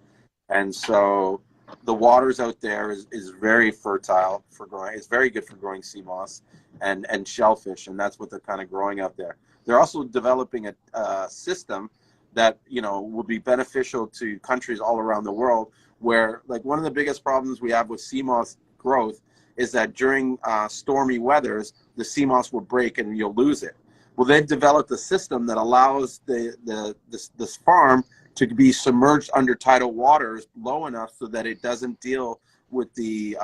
And so the waters out there is very fertile for growing. It's very good for growing sea moss and shellfish, and that's what they're kind of growing out there. They're also developing a system that, you know, will be beneficial to countries all around the world, where, like, one of the biggest problems we have with sea moss growth is that during stormy weathers, the sea moss will break and you'll lose it. Well, they've developed a system that allows this farm to be submerged under tidal waters low enough so that it doesn't deal with the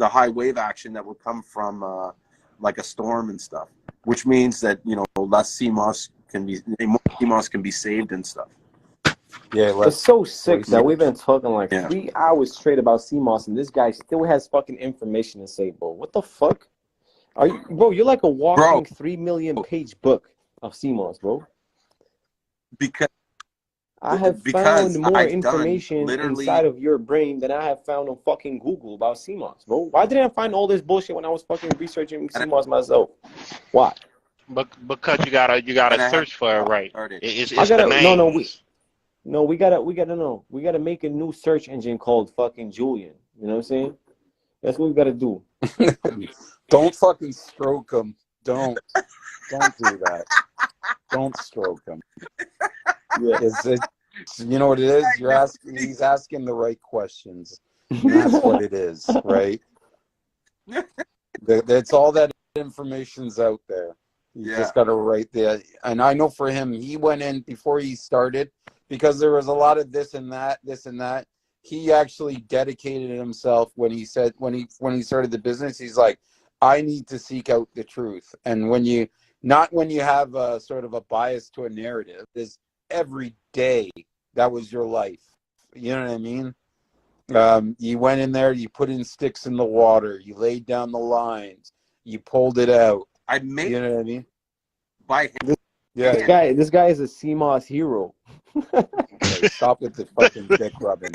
high wave action that would come from like a storm and stuff. Which means that, you know, less sea moss can be saved and stuff. Yeah, it's so sick that we've been talking like 3 hours straight about sea moss, and this guy still has fucking information to say, bro. What the fuck? Are you, bro? You're like a walking 3 million page book of sea moss, bro. Because I have found more information inside of your brain than I have found on fucking Google about sea moss, bro. Why didn't I find all this bullshit when I was fucking researching sea moss myself? Why? Because you gotta search for it, right? It's I gotta, the names. we gotta make a new search engine called fucking Julien. You know what I'm saying? That's what we gotta do. Don't fucking stroke him. Don't do that. Don't stroke him. Yeah. You know what it is? He's asking the right questions. And that's what it is, right? That's all that information's out there. You just got to write there. And I know for him, he went in before he started, because there was a lot of this and that. He actually dedicated himself when he started the business. He's like, I need to seek out the truth. And when you have a sort of a bias to a narrative, is every day that was your life. You know what I mean? You went in there, you put in sticks in the water, you laid down the lines, you pulled it out. I made, you know what I mean? By him. This guy is a Seamoss hero. Okay, stop with the fucking dick rubbing.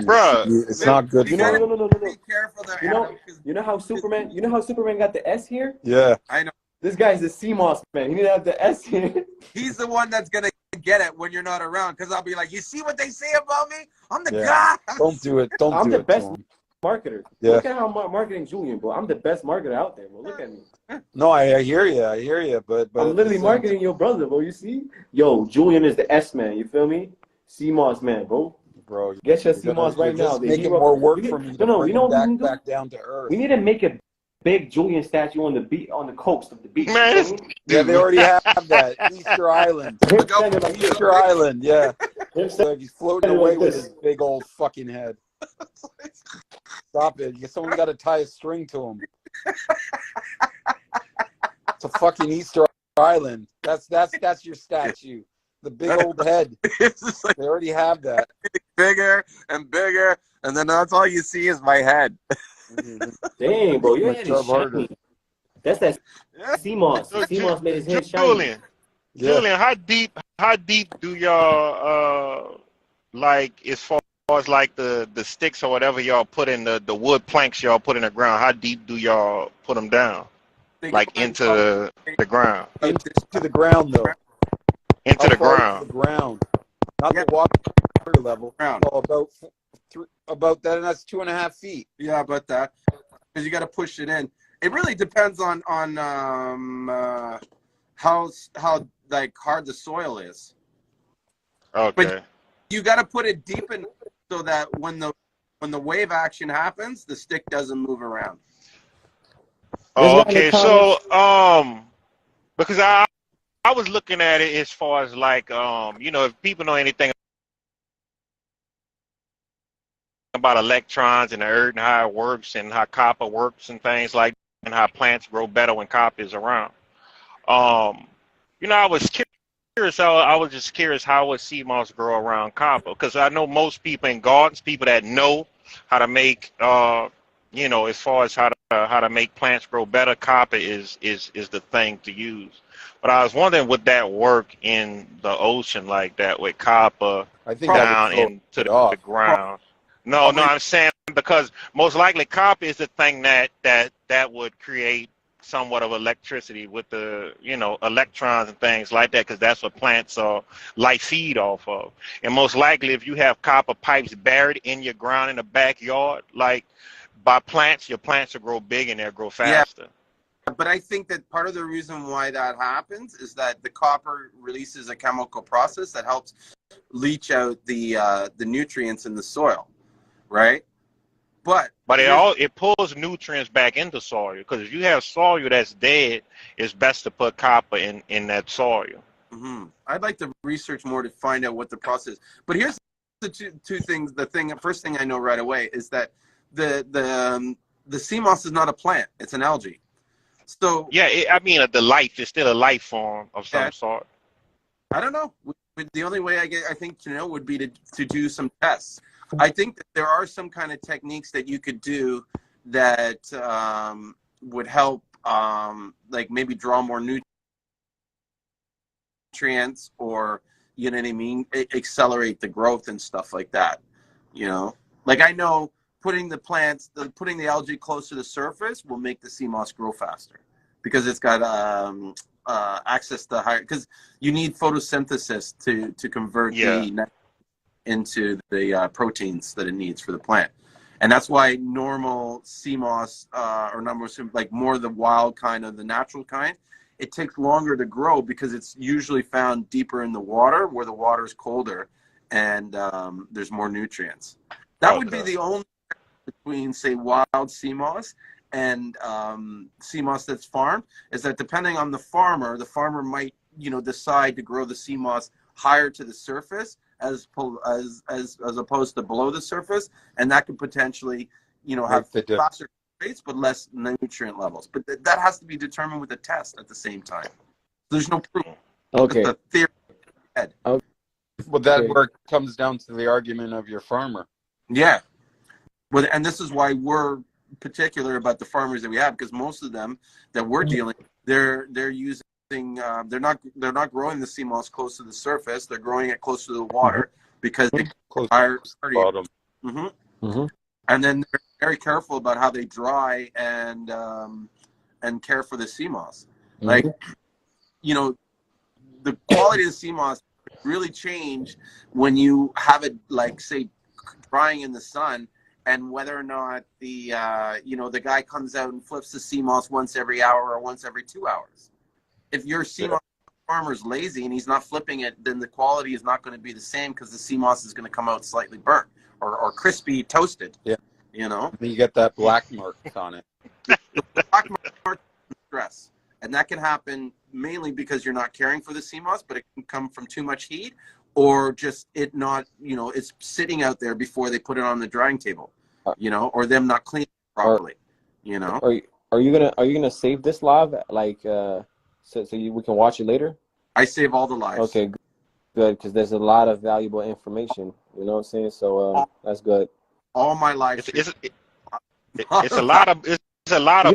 Bro, it's not good. No. Be careful there, You know how Superman got the S here? Yeah. I know. This guy's the Seamoss man. He didn't have the S here. He's the one that's gonna get it when you're not around, because I'll be like, you see what they say about me? I'm the guy. Don't do it. I'm the best marketer. Yeah. Look at how I'm marketing Julien, bro. I'm the best marketer out there, bro. Look at me. No, I hear you, but I'm literally marketing your brother, bro. You see? Yo, Julien is the S man. You feel me? Seamoss man, bro. Get your Seamoss right now. Making more work for me. No, you know what we need to do? back down to earth. We need to make it big Julien statue on the coast of the beach. Man, Yeah, they already have that. Easter Island. Easter Island, yeah. Like he's floating away with his big old fucking head. Stop it. Someone's got to tie a string to him. It's a fucking Easter Island. That's your statue. The big old head. They already have that. Bigger and bigger, and then that's all you see is my head. Dang, bro, your My head job is harder. shiny. That's that Seamoss. So, Seamoss made his head shiny. Julien, how deep do y'all like as far as like the sticks or whatever y'all put in the wood planks y'all put in the ground? How deep do y'all put them down? Like into the ground. Into the ground, though. Into the ground. Into the ground. Not the water level. Oh, about that, and that's 2.5 feet. Yeah, about that. Because you got to push it in. It really depends on how like hard the soil is. Okay. But you got to put it deep in so that when the wave action happens, the stick doesn't move around. Oh, okay. So because I was looking at it as far as like if people know anything about electrons and the earth and how it works and how copper works and things like that, and how plants grow better when copper is around. I was curious. I was just curious how would sea moss grow around copper, because I know most people in gardens, people that know how to make as far as how to make plants grow better, copper is the thing to use. But I was wondering, would that work in the ocean like that with copper I think down into the ground? No, I'm saying because most likely copper is the thing that would create somewhat of electricity with the electrons and things like that, because that's what plants light feed off of. And most likely, if you have copper pipes buried in your ground in the backyard, like by plants, your plants will grow big and they'll grow faster. Yeah, but I think that part of the reason why that happens is that the copper releases a chemical process that helps leach out the nutrients in the soil, right? But it pulls nutrients back into soil, because if you have soil that's dead, it's best to put copper in that soil. Mm-hmm. I'd like to research more to find out what the process is. But here's the two things. The first thing I know right away is that the sea moss is not a plant; it's an algae. So yeah, the life is still a life form of some sort. I don't know. The only way I think to know would be to do some tests. I think that there are some kind of techniques that you could do that would help, like maybe draw more nutrients, or you know what I mean, accelerate the growth and stuff like that. Like I know putting the algae close to the surface will make the sea moss grow faster, because it's got access to higher, because you need photosynthesis to convert the into the proteins that it needs for the plant. And that's why normal sea moss, or like more the wild kind of the natural kind, it takes longer to grow because it's usually found deeper in the water where the water is colder and there's more nutrients. That would be the only difference between, say, wild sea moss and sea moss that's farmed, is that depending on the farmer might, decide to grow the sea moss higher to the surface as opposed to below the surface, and that could potentially, have faster rates but less nutrient levels. But that has to be determined with a test at the same time. There's no proof. Okay. It's a theory. Well, that work comes down to the argument of your farmer. Yeah. Well, and this is why we're particular about the farmers that we have, because most of them that we're dealing, they're using. They're not growing the sea moss close to the surface. They're growing it close to the water because they are bottom. And then they're very careful about how they dry and care for the sea moss. Like, the quality of the sea moss really change when you have it, like, say, drying in the sun, and whether or not the the guy comes out and flips the sea moss once every hour or once every 2 hours. If your sea moss farmer is lazy and he's not flipping it, then the quality is not going to be the same, because the sea moss is going to come out slightly burnt or crispy toasted. Yeah. You know? You get that black mark on it. The black mark is stress, and that can happen mainly because you're not caring for the Seamoss, but it can come from too much heat or just it not, it's sitting out there before they put it on the drying table, or them not cleaning it properly, Are you gonna save this live like we can watch it later? I save all the lives. Okay, good, because there's a lot of valuable information. You know what I'm saying? So that's good. All my lives. It's a lot of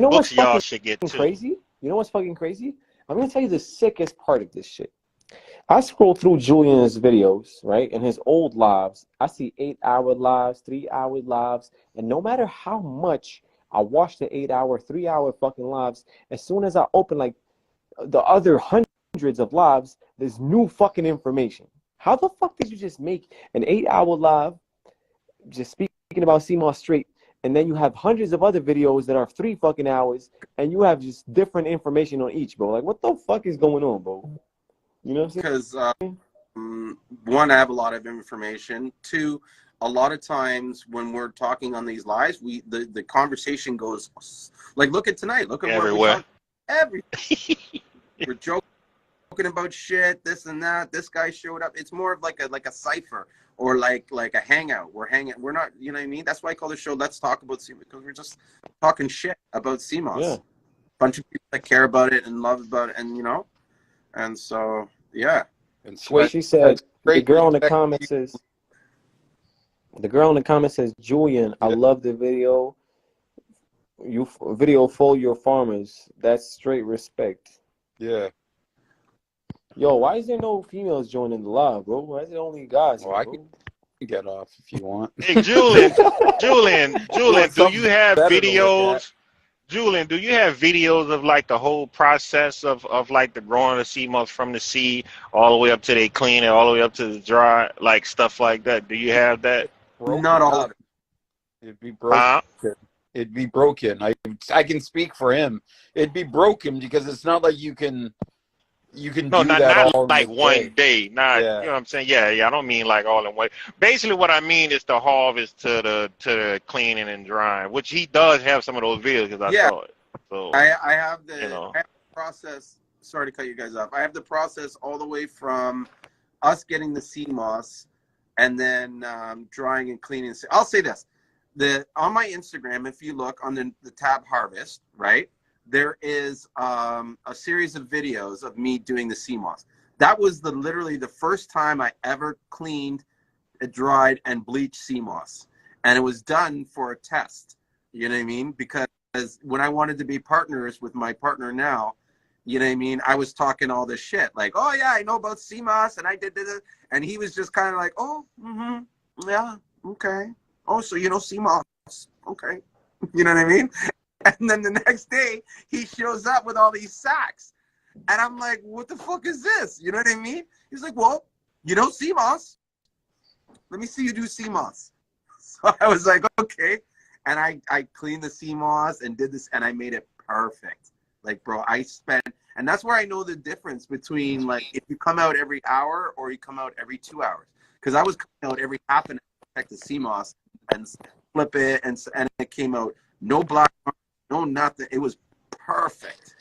books y'all should get too. Crazy? You know what's fucking crazy? I'm gonna tell you the sickest part of this shit. I scroll through Julian's videos, right, and his old lives. I see 8-hour lives, 3-hour lives, and no matter how much I watch the 8-hour, 3-hour fucking lives, as soon as I open like the other hundreds of lives, there's new fucking information. How the fuck did you just make an 8-hour live just speaking about Seamoss straight, and then you have hundreds of other videos that are 3 fucking hours, and you have just different information on each, bro? Like, what the fuck is going on, bro? You know what I'm saying? Because one, I have a lot of information. Two, a lot of times when we're talking on these lives, the conversation goes like, look at tonight. Look at everywhere. Everything. We're joking about shit, this and that. This guy showed up. It's more of like a cipher or like a hangout. We're not, you know what I mean? That's why I call the show Let's Talk About Seamoss, because we're just talking shit about Seamoss. Yeah. Bunch of people that care about it and love about it, and and so yeah. And she said the girl in the comments says, Julian, I love the video. Video for your farmers. That's straight respect. Yeah. Yo, why is there no females joining the live, bro? Why is it only guys? Well, I can get off if you want. Hey, Julien, do you have videos? Julien, do you have videos of like the whole process of like the growing of Seamoss from the seed all the way up to they clean it, all the way up to the dry, like stuff like that? Do you have that? Not all of it. It'd be broken. It'd be broken. I can speak for him. It'd be broken because it's not like you can do not that all like in one day. Not Yeah. you know what I'm saying? Yeah. I don't mean like all in one. Basically, what I mean is the harvest to the cleaning and drying, which he does have some of those videos because I saw it. So I have the process. Sorry to cut you guys off. I have the process all the way from us getting the Seamoss and then drying and cleaning. I'll say this: on my Instagram, if you look on the tab harvest, right, there is a series of videos of me doing the Seamoss. That was literally the first time I ever cleaned, dried, and bleached Seamoss, and it was done for a test. You know what I mean? Because when I wanted to be partners with my partner now, you know what I mean, I was talking all this shit like, oh yeah, I know about Seamoss, and I did this, and he was just kind of like, oh, yeah, okay. Oh, so you know Seamoss, okay. You know what I mean? And then the next day, he shows up with all these sacks. And I'm like, what the fuck is this? You know what I mean? He's like, well, you know Seamoss. Let me see you do Seamoss. So I was like, okay. And I cleaned the Seamoss and did this, and I made it perfect. Like, bro, and that's where I know the difference between, like, if you come out every hour or you come out every 2 hours. Because I was coming out every half an hour to check the Seamoss and flip it, and it came out no black, no nothing. It was perfect.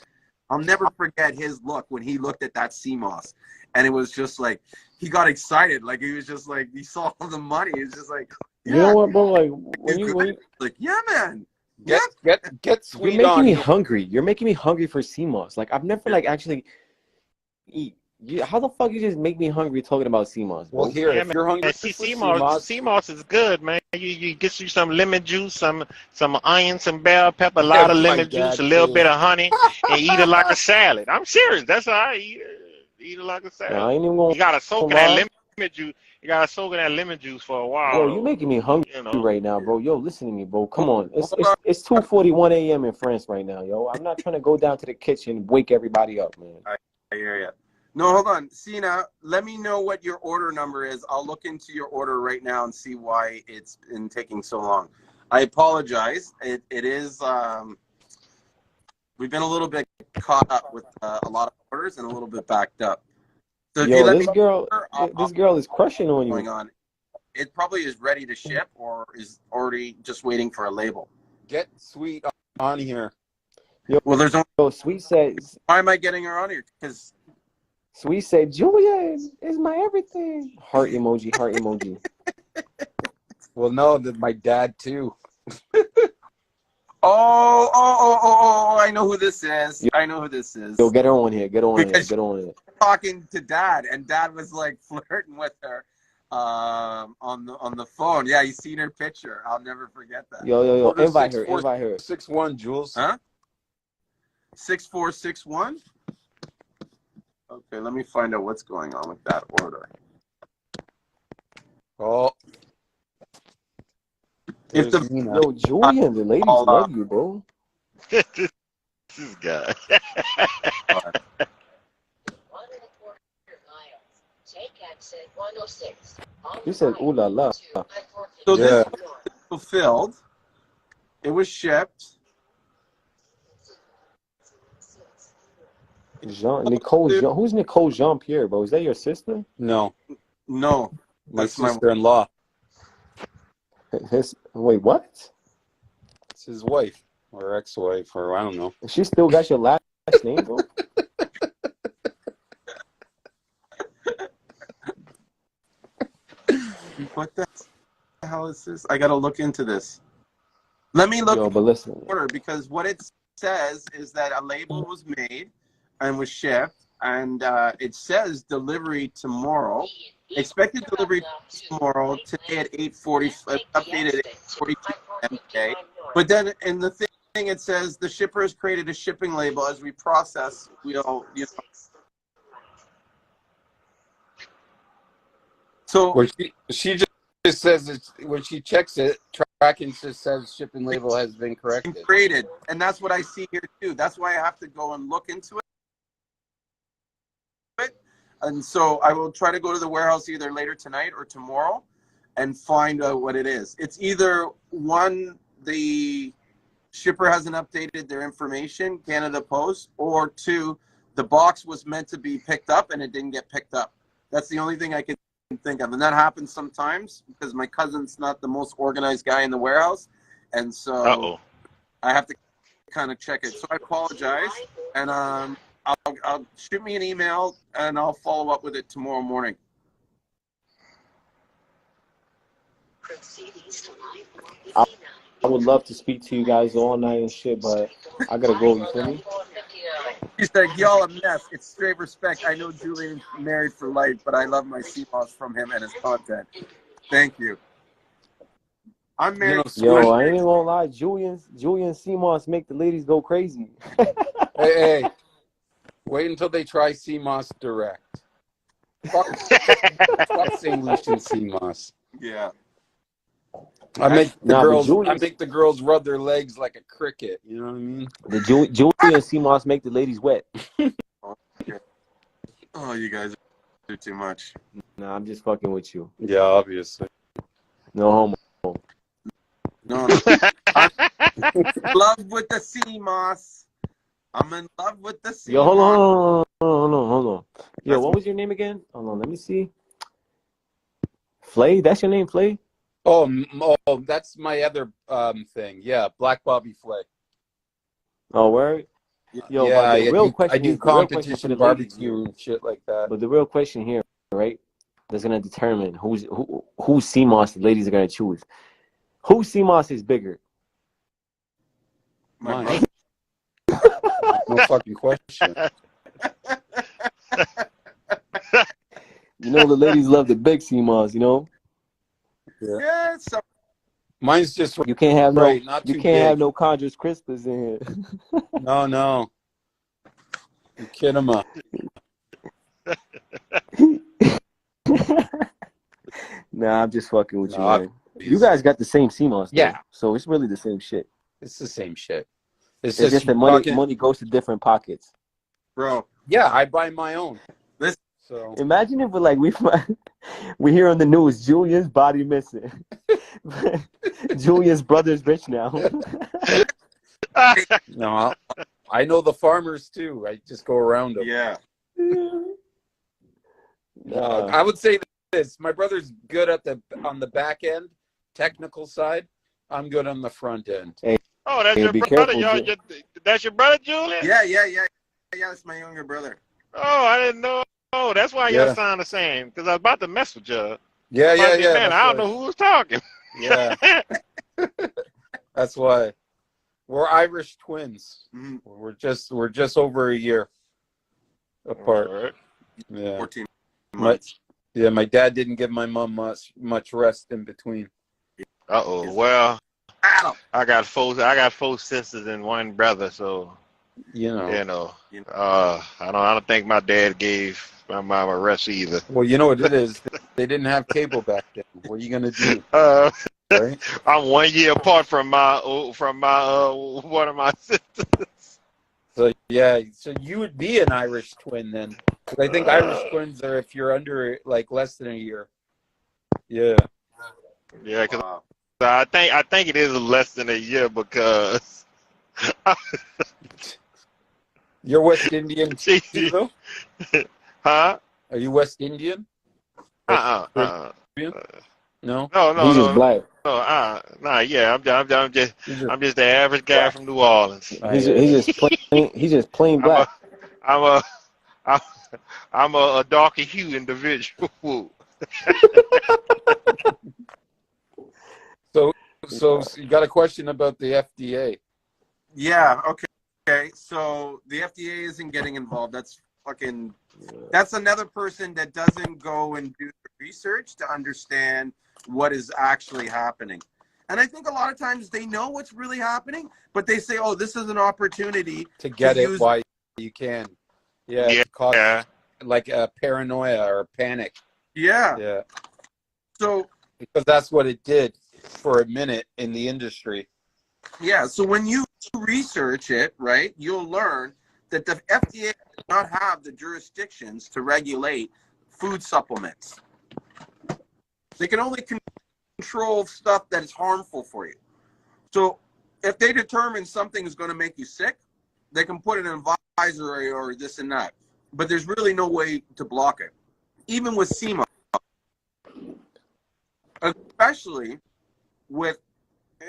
I'll never forget his look when he looked at that Seamoss, and it was just like he got excited. Like he was just like he saw the money. It's just like, yeah. You know what, bro? Like when you like, yeah, man. Get sweet. You're making me hungry. You're making me hungry for Seamoss. Like I've never like actually eat. How the fuck you just make me hungry talking about Seamoss? Well, here, if you're hungry for Seamoss is good, man. You get you some lemon juice, some onion, some bell pepper, a lot of lemon juice, a little bit of honey, and eat it like a salad. I'm serious. That's how I eat it. Eat it like a salad. I ain't even gonna you gotta soak in that lemon juice. You gotta soak in that lemon juice for a while. Yo, you making me hungry right now, bro. Yo, listen to me, bro. Come on. It's 2:41 a.m. in France right now, yo. I'm not trying to go down to the kitchen and wake everybody up, man. I hear you. No, hold on. Sina, let me know what your order number is. I'll look into your order right now and see why it's been taking so long. I apologize. It is, we've been a little bit caught up with a lot of orders and a little bit backed up. So if you let this girl is crushing on you. Going on. It probably is ready to ship or is already just waiting for a label. Get sweet on here. Well, there's only. Yo, Sweet says. Why am I getting her on here? Because Sweet said, Julien is my everything. Heart emoji, heart emoji. Well, no, my dad too. Oh! I know who this is. I know who this is. Yo, get her on here. Get on here. Because Get on here. talking to Dad, and Dad was like flirting with her on the phone. Yeah, you seen her picture. I'll never forget that. Yo, invite her. Invite her. 6461, Jules. Huh? 6461? Okay, let me find out what's going on with that order. Oh. If the Yo, Julien, the ladies love you, bro. This guy. You said, ooh la la. So this was fulfilled. It was shipped. Nicole Jean. Who's Nicole Jean Pierre, bro? Is that your sister? No. No. My That's my sister-in-law. Wait, what? It's his wife or ex-wife, or I don't know. She still got your last name, bro? What the hell is this? I gotta look into this. Let me look Yo, but listen. order, because what it says is that a label was made and was shipped, and it says delivery tomorrow. Expected delivery tomorrow. Today at 8:40. Updated at 8:42 MK. But then in the thing it says the shipper has created a shipping label. As we process, we'll So Where she just says it's, when she checks it, tracking just says shipping label has been corrected. created, and that's what I see here too. That's why I have to go and look into it. And so I will try to go to the warehouse either later tonight or tomorrow and find out what it is. It's either one, the shipper hasn't updated their information, Canada Post, or two, the box was meant to be picked up and it didn't get picked up. That's the only thing I can think of. And that happens sometimes because my cousin's not the most organized guy in the warehouse. And so I have to kind of check it. So I apologize. And I'll shoot me an email and I'll follow up with it tomorrow morning. I would love to speak to you guys all night and shit, but I gotta go. You feel me? He said, y'all a mess. It's straight respect. I know Julien's married for life, but I love my Seamoss from him and his content. Thank you. I'm married. Yo, I ain't even gonna lie. Julien Seamoss make the ladies go crazy. Hey, wait until they try Seamoss direct. Fuck St. Lucian Seamoss. Yeah. I make the girls rub their legs like a cricket. You know what I mean? The Julien Seamoss make the ladies wet. Oh, you guys are too much. Nah, I'm just fucking with you. Yeah, obviously. No homo. No. I'm in love with the Seamoss. I'm in love with the Seamoss. Yo, hold on. Yo, what was your name again? Hold on, let me see. Flay? That's your name, Flay? Oh, that's my other thing. Yeah, Black Bobby Flay. Oh, word? Yo, yeah, but the real question I do is, the real question competition for the barbecue ladies, and shit like that. but the real question here, right, that's gonna determine who's Seamoss the ladies are gonna choose. Who Seamoss is bigger? Mine. No fucking question. You know the ladies love the big Seamoss, you know? Yeah, so mine's just You can't have right, no not you too can't big. have no Condors Crispers in here. No. You kid him up. Nah, I'm just fucking with you, No, man. You guys got the same Seamoss, though, Yeah. so it's really the same shit. It's the same shit. It's just that talking- money goes to different pockets. Bro. Yeah, I buy my own. Listen. So Imagine if we hear on the news Julien's body missing. Julien's brother's rich now. no, I know the farmers too. I just go around them. Yeah. I would say this: my brother's good on the back end, technical side. I'm good on the front end. Hey, Oh, that's Hey, your be brother. careful, That's your brother, Julian? Yeah. That's my younger brother. Oh, I didn't know. Oh, that's why y'all Yeah. sound the same. Because I was about to mess with you. Yeah. Man, That's I don't why. know who was talking. Yeah. That's why. We're Irish twins. Mm-hmm. We're just over a year apart. Right. Yeah. 14 months. My dad didn't give my mom much rest in between. Well, I got four sisters and one brother, so I don't think my dad gave my mom a rest either. Well, you know what it is. They didn't have cable back then. What are you gonna do? Right? I'm 1 year apart from my one of my sisters. So so you would be an Irish twin then, because I think Irish twins are if you're under like less than a year. Yeah. Yeah, because I think it is less than a year because You're West Indian too, though? Huh? Are you West Indian? No. No. He's just black. Yeah, I'm just the average guy from New Orleans. He's just plain black. I'm a darker hue individual. So you got a question about the FDA? Yeah. Okay. So the FDA isn't getting involved. That's another person that doesn't go and do the research to understand what is actually happening. And I think a lot of times they know what's really happening, but they say, "Oh, this is an opportunity to get it use while you can." Yeah. It causes like a paranoia or panic. Yeah. Yeah. So because that's what it did for a minute in the industry. Yeah, so when you research it, right, you'll learn that the FDA does not have the jurisdictions to regulate food supplements. They can only control stuff that is harmful for you. So if they determine something is going to make you sick, they can put an advisory or this and that. But there's really no way to block it. Even with Seamoss, especially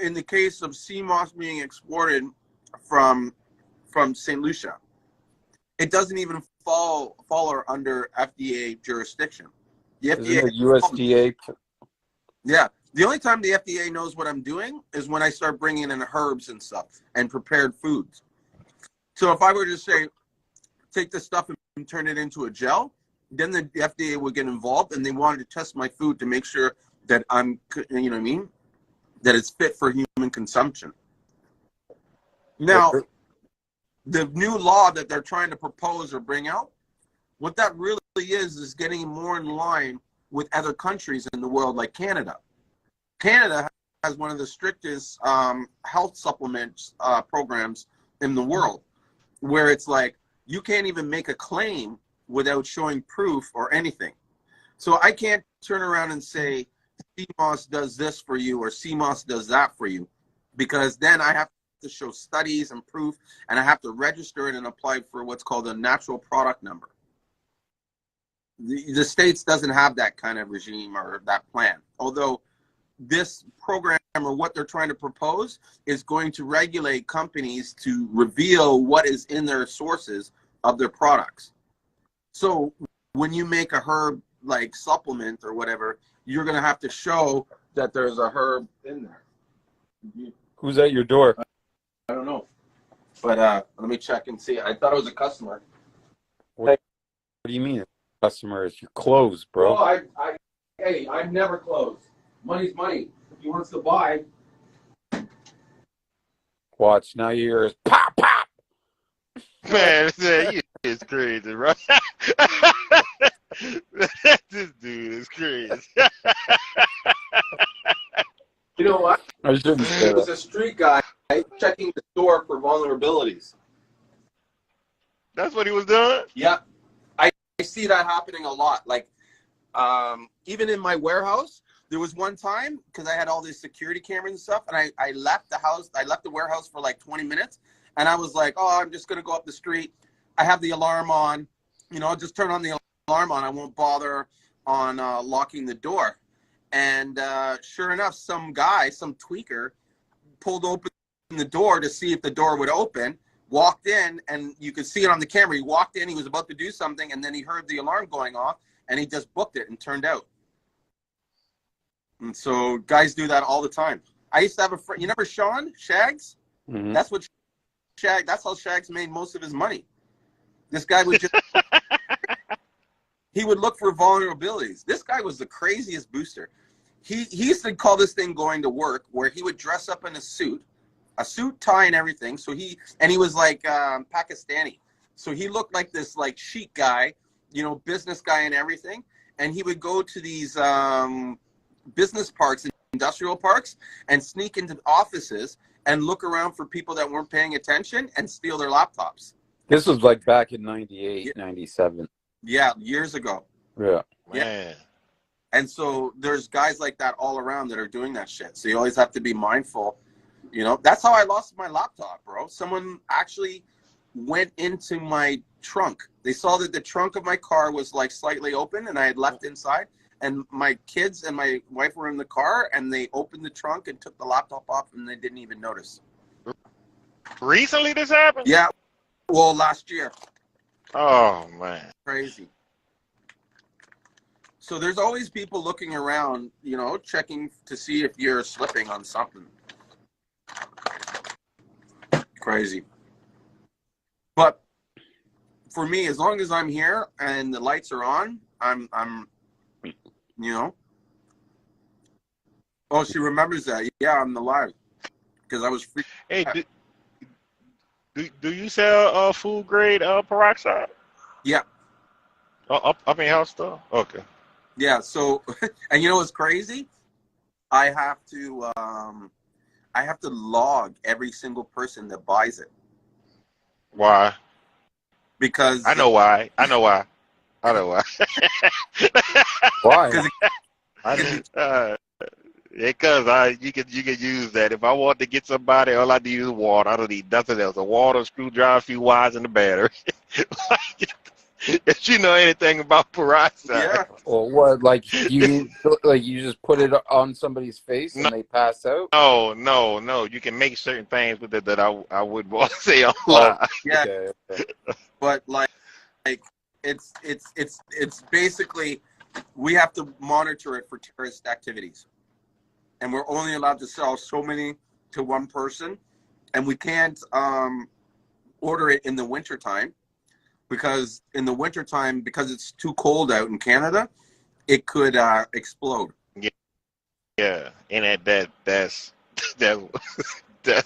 in the case of Seamoss being exported from St. Lucia, it doesn't even fall under FDA jurisdiction. The FDA, isn't it USDA? Yeah, the only time the FDA knows what I'm doing is when I start bringing in herbs and stuff and prepared foods. So if I were to say, take this stuff and turn it into a gel, then the FDA would get involved, and they wanted to test my food to make sure that I'm, you know what I mean, that it's fit for human consumption. Now, the new law that they're trying to propose or bring out, what that really is getting more in line with other countries in the world, like Canada. Canada has one of the strictest health supplements programs in the world, where it's like you can't even make a claim without showing proof or anything. So I can't turn around and say Seamoss does this for you or Seamoss does that for you, because then I have to show studies and proof, and I have to register it and apply for what's called a natural product number. The States doesn't have that kind of regime or that plan, although this program or what they're trying to propose is going to regulate companies to reveal what is in their sources of their products. So when you make a herb like supplement or whatever, you're going to have to show that there's a herb in there. Who's at your door? I don't know, but let me check and see. I thought it was a customer. What do you mean, customers? You're closed, bro. Oh, hey, I've never closed. Money's money. If he wants to buy. Watch, now you hear pop, pop. Man, it's crazy, right? This dude is crazy. You know what? I shouldn't say It was that. a street guy checking the store for vulnerabilities. That's what he was doing? Yeah. I see that happening a lot. Like, even in my warehouse, there was one time, because I had all these security cameras and stuff, and I left the house, I left the warehouse for like 20 minutes, and I was like, oh, I'm just going to go up the street. I have the alarm on. You know, I'll just turn on the alarm on. I won't bother on locking the door. And sure enough, some guy, some tweaker, pulled open the door to see if the door would open. Walked in, and you could see it on the camera. He walked in, he was about to do something, and then he heard the alarm going off, and he just booked it and turned out. And so guys do that all the time. I used to have a friend. You remember Sean Shags? Mm-hmm. That's how Shags made most of his money. This guy would just he would look for vulnerabilities. This guy was the craziest booster. He used to call this thing going to work, where he would dress up in a suit, tie, and everything. So he was like Pakistani. So he looked like this like chic guy, you know, business guy and everything. And he would go to these business parks, industrial parks, and sneak into offices and look around for people that weren't paying attention and steal their laptops. This was like back in 98, 97. Yeah, years ago. Yeah. Yeah. And so there's guys like that all around that are doing that shit. So you always have to be mindful. You know, that's how I lost my laptop, bro. Someone actually went into my trunk. They saw that the trunk of my car was like slightly open, and I had left inside. And my kids and my wife were in the car, and they opened the trunk and took the laptop off, and they didn't even notice. Recently this happened? Yeah. Well, last year. Oh, man. Crazy. So there's always people looking around, you know, checking to see if you're slipping on something. Crazy. But for me, as long as I'm here and the lights are on, I'm you know. Oh, she remembers that. Yeah, I'm the live. Because I was free. Hey, do you sell food grade peroxide? Yeah. Up in your house stuff? Okay. Yeah, so and you know what's crazy? I have to log every single person that buys it. Why? Because I know why. Why? Why? Because you can use that. If I want to get somebody, all I need is water. I don't need nothing else. A water, screwdriver, a few wires, and a battery. If you know anything about peroxide. Yeah. Or what? Like you just put it on somebody's face and they pass out? No. You can make certain things with it that I wouldn't want to say on live. Yeah. Okay. But like it's basically we have to monitor it for terrorist activities. And we're only allowed to sell so many to one person, and we can't order it in the wintertime. Because in the wintertime, because it's too cold out in Canada, it could explode. Yeah, and that's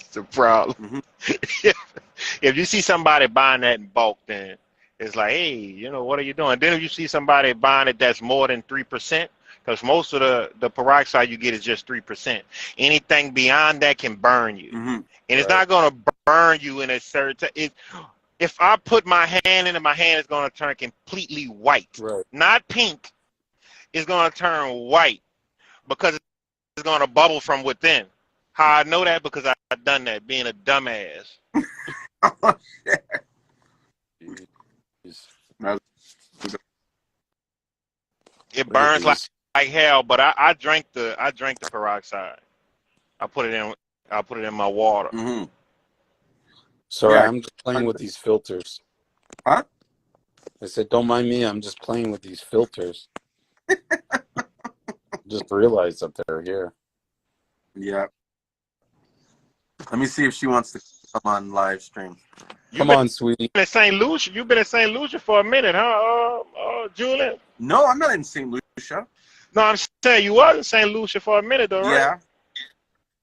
the problem. Mm-hmm. If you see somebody buying that in bulk, then it's like, hey, you know, what are you doing? Then if you see somebody buying it that's more than 3%, because most of the peroxide you get is just 3%. Anything beyond that can burn you, mm-hmm. And it's not going to burn you in a certain. If I put my hand in it, my hand is going to turn completely white. Right. Not pink. It's going to turn white because it's going to bubble from within. How I know that? Because I've done that, being a dumbass. Oh, shit. It burns like hell, but I drank the peroxide. I put it in my water. Mm-hmm. Sorry, Yeah. I'm just playing with these filters. Huh? I said, don't mind me. I'm just playing with these filters. Just realized that they're here. Yeah. Let me see if she wants to come on live stream. Come on, sweetie. In St. Lucia. You've been in St. Lucia for a minute, huh, Julien? No, I'm not in St. Lucia. No, I'm saying you was in St. Lucia for a minute, though, right? Yeah.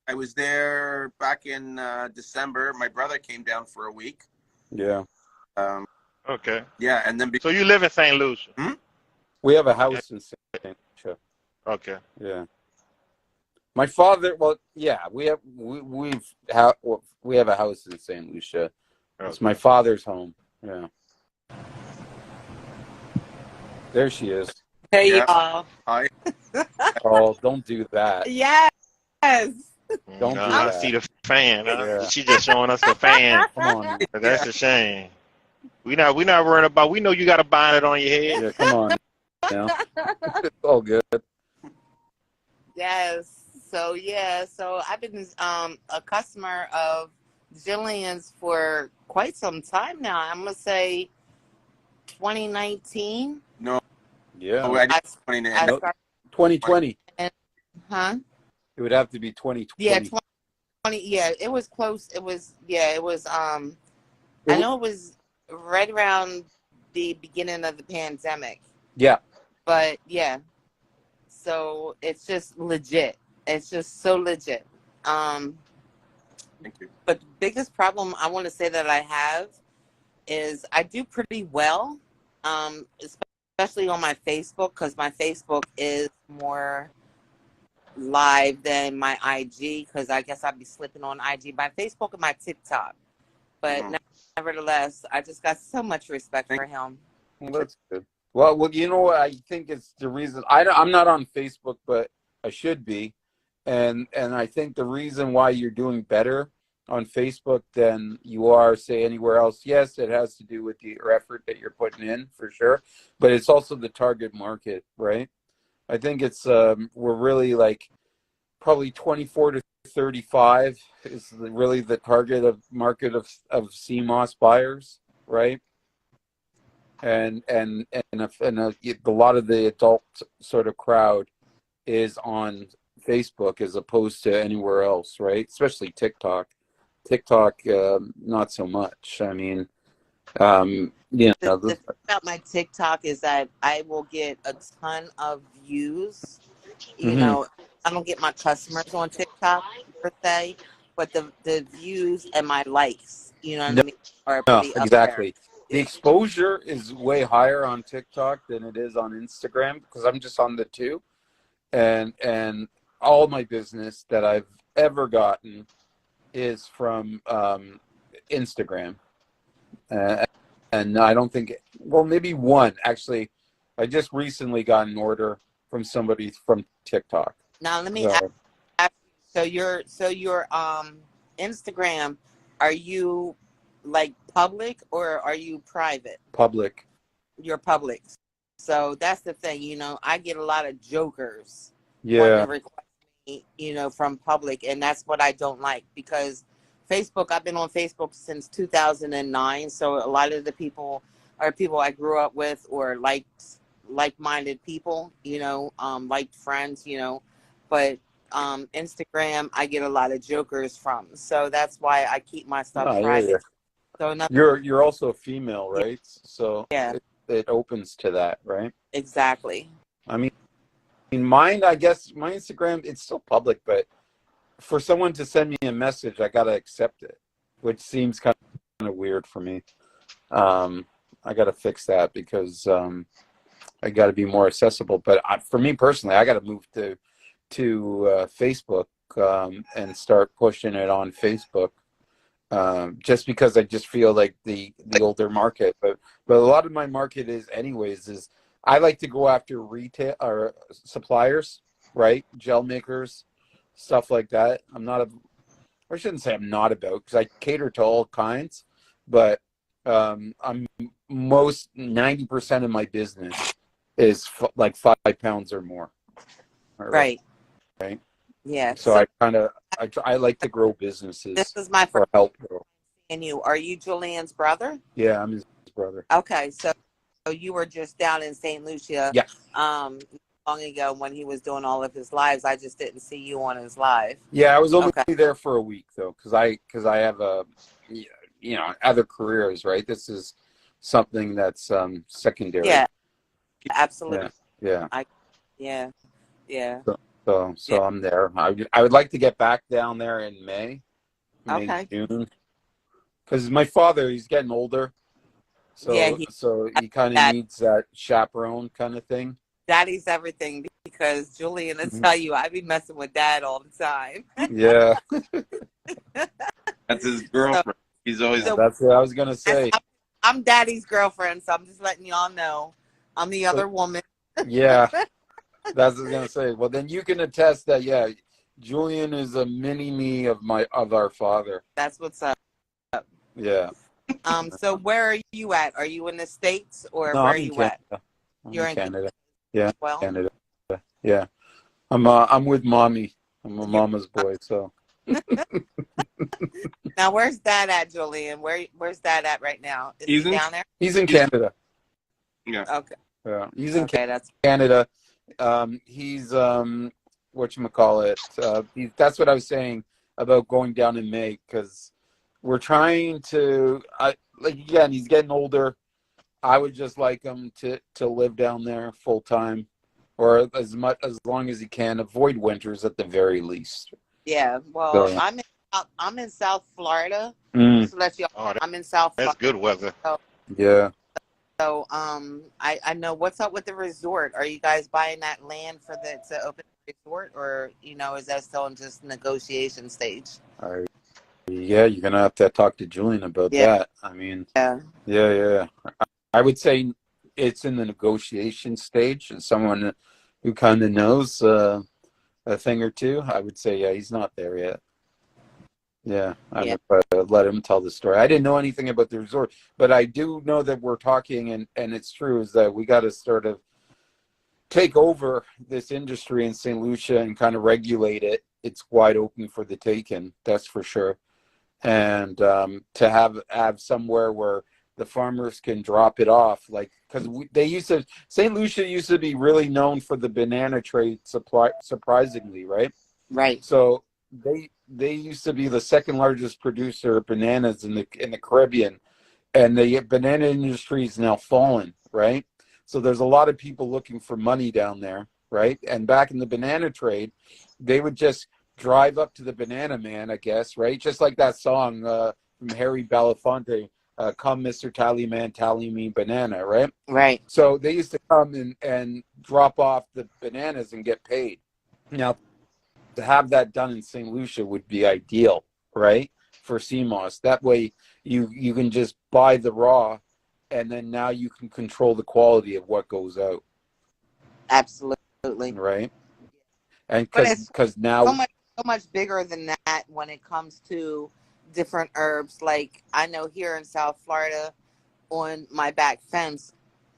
I was there back in December. My brother came down for a week. Yeah. Okay. Yeah, and then so you live in St. Lucia? Hmm? We have a house in St. Lucia. Okay. Yeah. My father. Well, yeah, we have a house in St. Lucia. Okay. It's my father's home. Yeah. There she is. Hey, Yeah. y'all. Hi. Oh, don't do that. Yes. Don't do I that. see the fan. Huh? Yeah. She just showing us the fan. Come on. That's a shame. We not worrying about. We know you got a bonnet on your head. Yeah, come on. Yeah. It's all good. Yes. So yeah, so I've been a customer of Julien's for quite some time now. I'm gonna say 2019. No. Yeah. Oh, I got I 29. No, started, 2020. huh? It would have to be Yeah, 2020. 20. Yeah, it was close. It was. Yeah, it was. I know it was right around the beginning of the pandemic. Yeah. But yeah, so it's just legit. It's just so legit. Um, Thank you. but the biggest problem I want to say that I have is I do pretty well, especially on my Facebook, because my Facebook is more live than my IG, because I guess I'd be slipping on IG, my Facebook and my TikTok. But nevertheless, I just got so much respect for him. Well, that's good. Well, you know what? I think it's the reason I'm not on Facebook, but I should be, and I think the reason why you're doing better on Facebook than you are, say, anywhere else. Yes, it has to do with your effort that you're putting in for sure, but it's also the target market, right? I think it's we're really like probably 24 to 35 is really the target of market of CMOS buyers, right? And a lot of the adult sort of crowd is on Facebook as opposed to anywhere else, right? Especially TikTok. TikTok, not so much. I mean, you know, The thing about my TikTok is that I will get a ton of views. You know, I don't get my customers on TikTok per se, but the views and my likes, you know what I mean, are no, pretty up there. exactly. The exposure is way higher on TikTok than it is on Instagram because I'm just on the two, and all my business that I've ever gotten is from Instagram, and I don't think, well, maybe one actually. I just recently got an order from somebody from TikTok. Now let me So, ask you, so your Instagram, are you like public or are you private? public. You're public. So that's the thing, you know, I get a lot of jokers wanting Yeah. to request me, you know, from public, and that's what I don't like, because Facebook, I've been on Facebook since 2009, so a lot of the people are people I grew up with or like-minded people, you know, like friends, you know, but Instagram, I get a lot of jokers from, so that's why I keep my stuff Oh, private. So another, you're also a female, right? So yeah, it opens to that, right? exactly. I mean, mine, I guess my Instagram, it's still public, but for someone to send me a message, I gotta accept it, which seems kind of weird for me. I gotta fix that because I gotta be more accessible. But for me personally, I gotta move to Facebook and start pushing it on Facebook. Just because I just feel like the older market, but a lot of my market is I like to go after retail or suppliers, right? Gel makers, stuff like that. I shouldn't say I'm not about, because I cater to all kinds, but I'm most 90% of my business is like 5 pounds or more. Right. Right. Yeah. So I like to grow businesses. This is my or first help grow. and you. Are you Julien's brother? Yeah, I'm his brother. Okay, so you were just down in St. Lucia Yeah. Long ago when he was doing all of his lives. I just didn't see you on his live. Yeah, I was only Okay. there for a week though, because I have other careers, right? This is something that's secondary. Yeah, absolutely. Yeah. Yeah. So Yeah. I'm there. I would like to get back down there in May, Okay. June, because my father, he's getting older, so Yeah, so he kind of needs that chaperone kind of thing. Daddy's everything, because Julien will tell you I be messing with Dad all the time. Yeah. That's his girlfriend. He's always. That's what I was gonna say. I'm Daddy's girlfriend, so I'm just letting y'all know I'm the other woman. Yeah. That's what I was gonna say. Well, then you can attest that, yeah, Julien is a mini me of our father. That's what's up. Yeah. So where are you at? Are you in the States or No, where I'm are in you Canada. at? I'm You're in in Canada. Yeah, well. Canada. Yeah. I'm with mommy. I'm a mama's boy, so. Now, where's that at, Julien? Where's that at right now? Is he down there? He's in Canada. Yeah. Okay. Yeah, he's in That's Canada. He's whatchamacallit. That's what I was saying about going down in May, because we're trying to. Again, he's getting older. I would just like him to live down there full time, or as long as he can. Avoid winters at the very least. Yeah. Well, So, I'm in South Florida. Mm. Just to let you know, I'm in South Florida. That's good weather. yeah. So I know what's up with the resort. Are you guys buying that land to open the resort, or is that still in just negotiation stage? Yeah, you're gonna have to talk to Julien about that. I mean, yeah. I would say it's in the negotiation stage, and someone who kind of knows a thing or two. I would say, yeah, he's not there yet. Yeah, I would let him tell the story. I didn't know anything about the resort, but I do know that we're talking, and it's true, is that we got to sort of take over this industry in St. Lucia and kind of regulate it. It's wide open for the taking, that's for sure. And to have somewhere where the farmers can drop it off, like, because St. Lucia used to be really known for the banana trade supply, surprisingly, right? Right. So they used to be the second largest producer of bananas in the Caribbean, and the banana industry is now fallen, right? So there's a lot of people looking for money down there, right? And back in the banana trade, they would just drive up to the banana man, I guess, right? Just like that song from Harry Belafonte, "Come, Mr. Tallyman, tally me banana," right? Right. So they used to come and drop off the bananas and get paid. Now, to have that done in St. Lucia would be ideal, right? For Seamoss. That way you can just buy the raw, and then now you can control the quality of what goes out. Absolutely. Right? And But it's because now so much bigger than that when it comes to different herbs. Like, I know here in South Florida, on my back fence,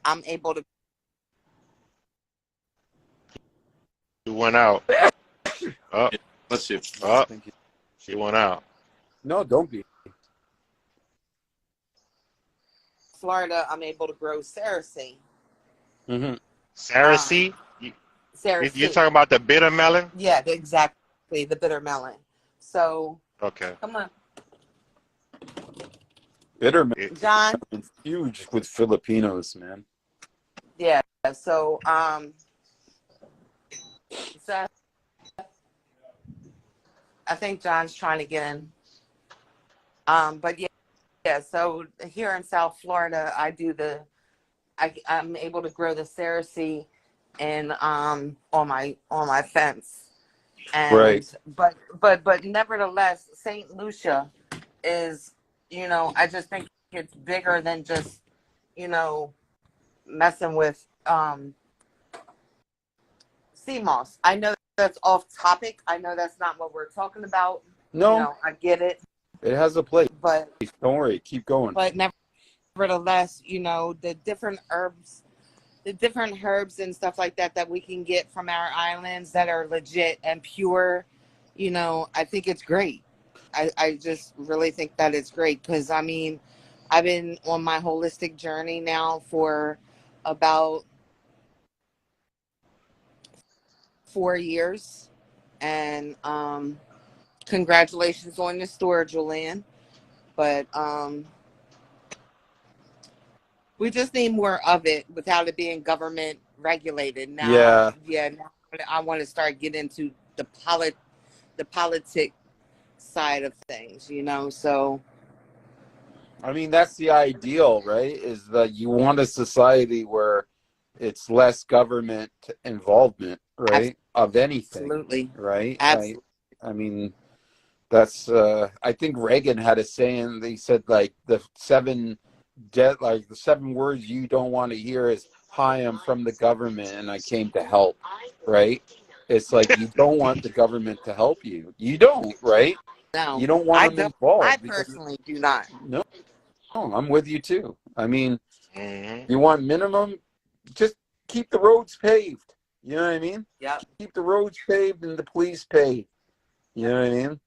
I'm able to. You went out. Oh, let's see. Oh, she went out. No, don't be. Florida, I'm able to grow cerasee. Mm-hmm. Cerasee? Cerasee. You're talking about the bitter melon? Yeah, exactly, the bitter melon. So, Okay. come on. Bitter John? is huge with Filipinos, man. Yeah, so, I think John's trying to get in. But yeah, so here in South Florida, I'm able to grow the cerasee and on my fence. And Right. but nevertheless, St. Lucia is, I just think it's bigger than just, messing with Seamoss. I know that's off topic. I know that's not what we're talking about. No. I get it. It has a place. But don't worry, keep going. But nevertheless, the different herbs and stuff like that we can get from our islands that are legit and pure, I think it's great. I just really think that it's great because, I mean, I've been on my holistic journey now for about 4 years. And congratulations on the store, Julien. But we just need more of it without it being government regulated. Now, now I want to start getting into the politic side of things, so. I mean, that's the ideal, right? Is that you want a society where it's less government involvement, right? Of anything. Absolutely. Right? Absolutely. I mean, that's, I think Reagan had a saying, they said, like, the seven words you don't want to hear is, "Hi, I'm from the government and I came to help," right? It's like, you don't want the government to help you. You don't, right? No, you don't want them involved. I personally do not. No, I'm with you too. I mean, you want minimum, just keep the roads paved. You know what I mean? Yeah. Keep the roads paved and the police paid. You know what I mean?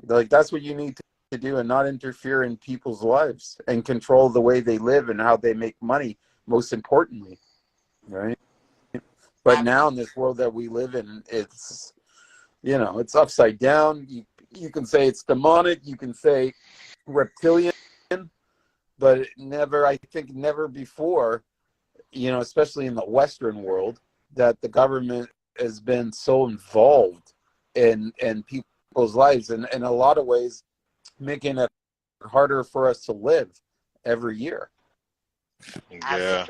Like, that's what you need to do, and not interfere in people's lives and control the way they live and how they make money, most importantly, right? But now in this world that we live in, it's, you know, it's upside down. You can say it's demonic, you can say reptilian, but I think never before, you know, especially in the Western world, that the government has been so involved in people's lives, and in a lot of ways making it harder for us to live every year. Yeah.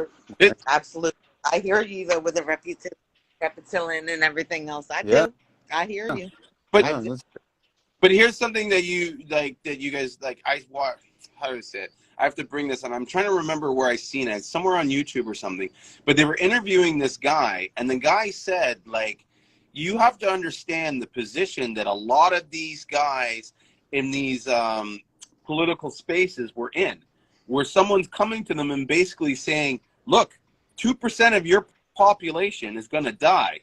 Absolutely. I hear you though with the reptilian and everything else. I Yeah. do. I hear you. But here's something that you guys like. I watch. How do I say it? I have to bring this on. I'm trying to remember where I seen it. Somewhere on YouTube or something. But they were interviewing this guy, and the guy said, like, you have to understand the position that a lot of these guys in these political spaces were in, where someone's coming to them and basically saying, look, 2% of your population is going to die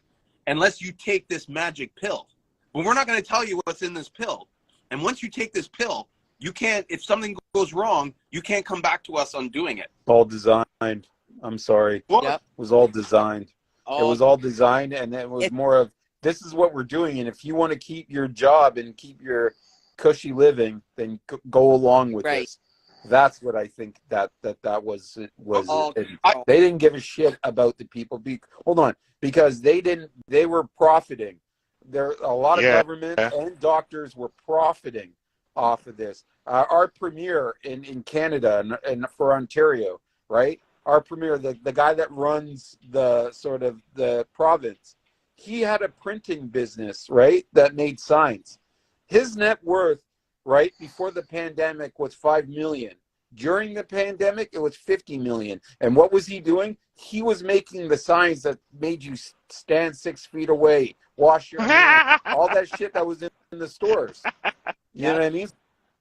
unless you take this magic pill. But we're not going to tell you what's in this pill. And once you take this pill, you can't, if something goes wrong, you can't come back to us on doing it. All designed. I'm sorry. What? It was all designed. It was all designed, and it was more of, this is what we're doing, and if you want to keep your job and keep your cushy living, then go along with this. That's what I think that was. They didn't give a shit about the people. Hold on, because they were profiting. There, a lot of government and doctors were profiting off of this. Our premier in Canada and for Ontario, right? Our premier, the guy that runs the sort of the province, he had a printing business, right? That made signs. His net worth, right, before the pandemic was $5 million. During the pandemic, it was $50 million. And what was he doing? He was making the signs that made you stand 6 feet away, wash your hands, all that shit that was in the stores. You know what I mean?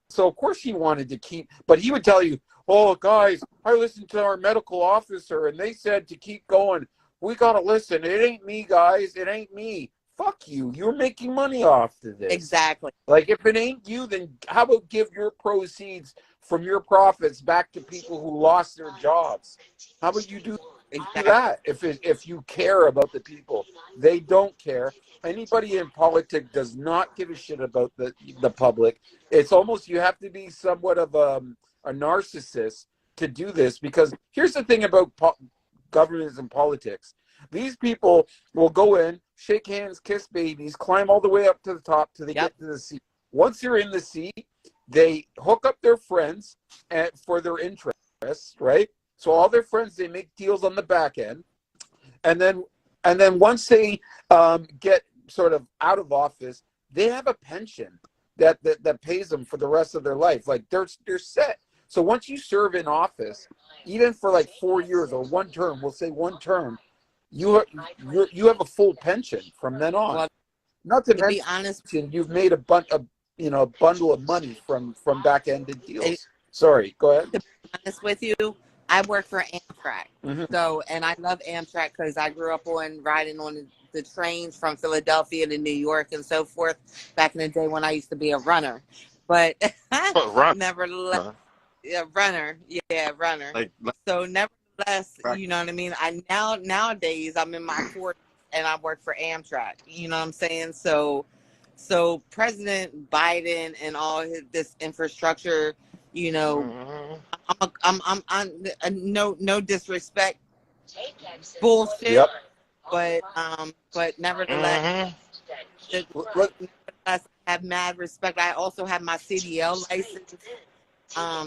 So of course he wanted to keep, but he would tell you, oh guys, I listened to our medical officer and they said to keep going. We got to listen. It ain't me, guys. It ain't me. Fuck you. You're making money off of this. Exactly. Like, if it ain't you, then how about give your proceeds from your profits back to people who lost their jobs? How about you do that if you care about the people? They don't care. Anybody in politics does not give a shit about the public. It's almost, you have to be somewhat of a narcissist to do this, because here's the thing about governments and politics. These people will go in, shake hands, kiss babies, climb all the way up to the top till they get to the seat. Once you're in the seat, they hook up their friends for their interests, right? So all their friends, they make deals on the back end. And then once they get sort of out of office, they have a pension that pays them for the rest of their life. Like, they're set. So once you serve in office, even for like 4 years or one term, we'll say one term, you have a full pension from then on. Well, not to be honest, you've made a bundle of money from back ended deals. Sorry, go ahead. To be honest with you, I work for Amtrak. So, and I love Amtrak because I grew up riding on the trains from Philadelphia to New York and so forth back in the day when I used to be a runner. But nevertheless, runner. So nevertheless, you know what I mean? Nowadays I'm in my 40s and I work for Amtrak. You know what I'm saying? So President Biden and all this infrastructure, you know, I'm no disrespect, bullshit, but nevertheless, nevertheless, I have mad respect. I also have my CDL license.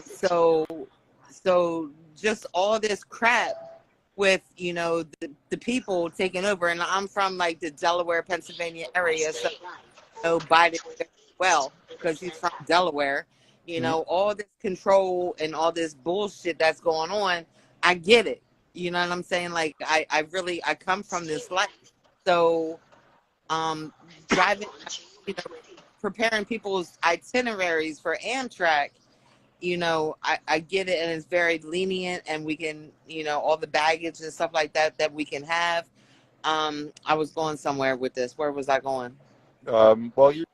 So just all this crap with, you know, the people taking over, and I'm from like the Delaware, Pennsylvania area, so you know Biden very well because he's from Delaware. You know, all this control and all this bullshit that's going on, I get it. You know what I'm saying? Like, I come from this life. So, driving, you know, preparing people's itineraries for Amtrak, you know, I get it, and it's very lenient, and we can, you know, all the baggage and stuff like that we can have. I was going somewhere with this. Where was I going? Well, you're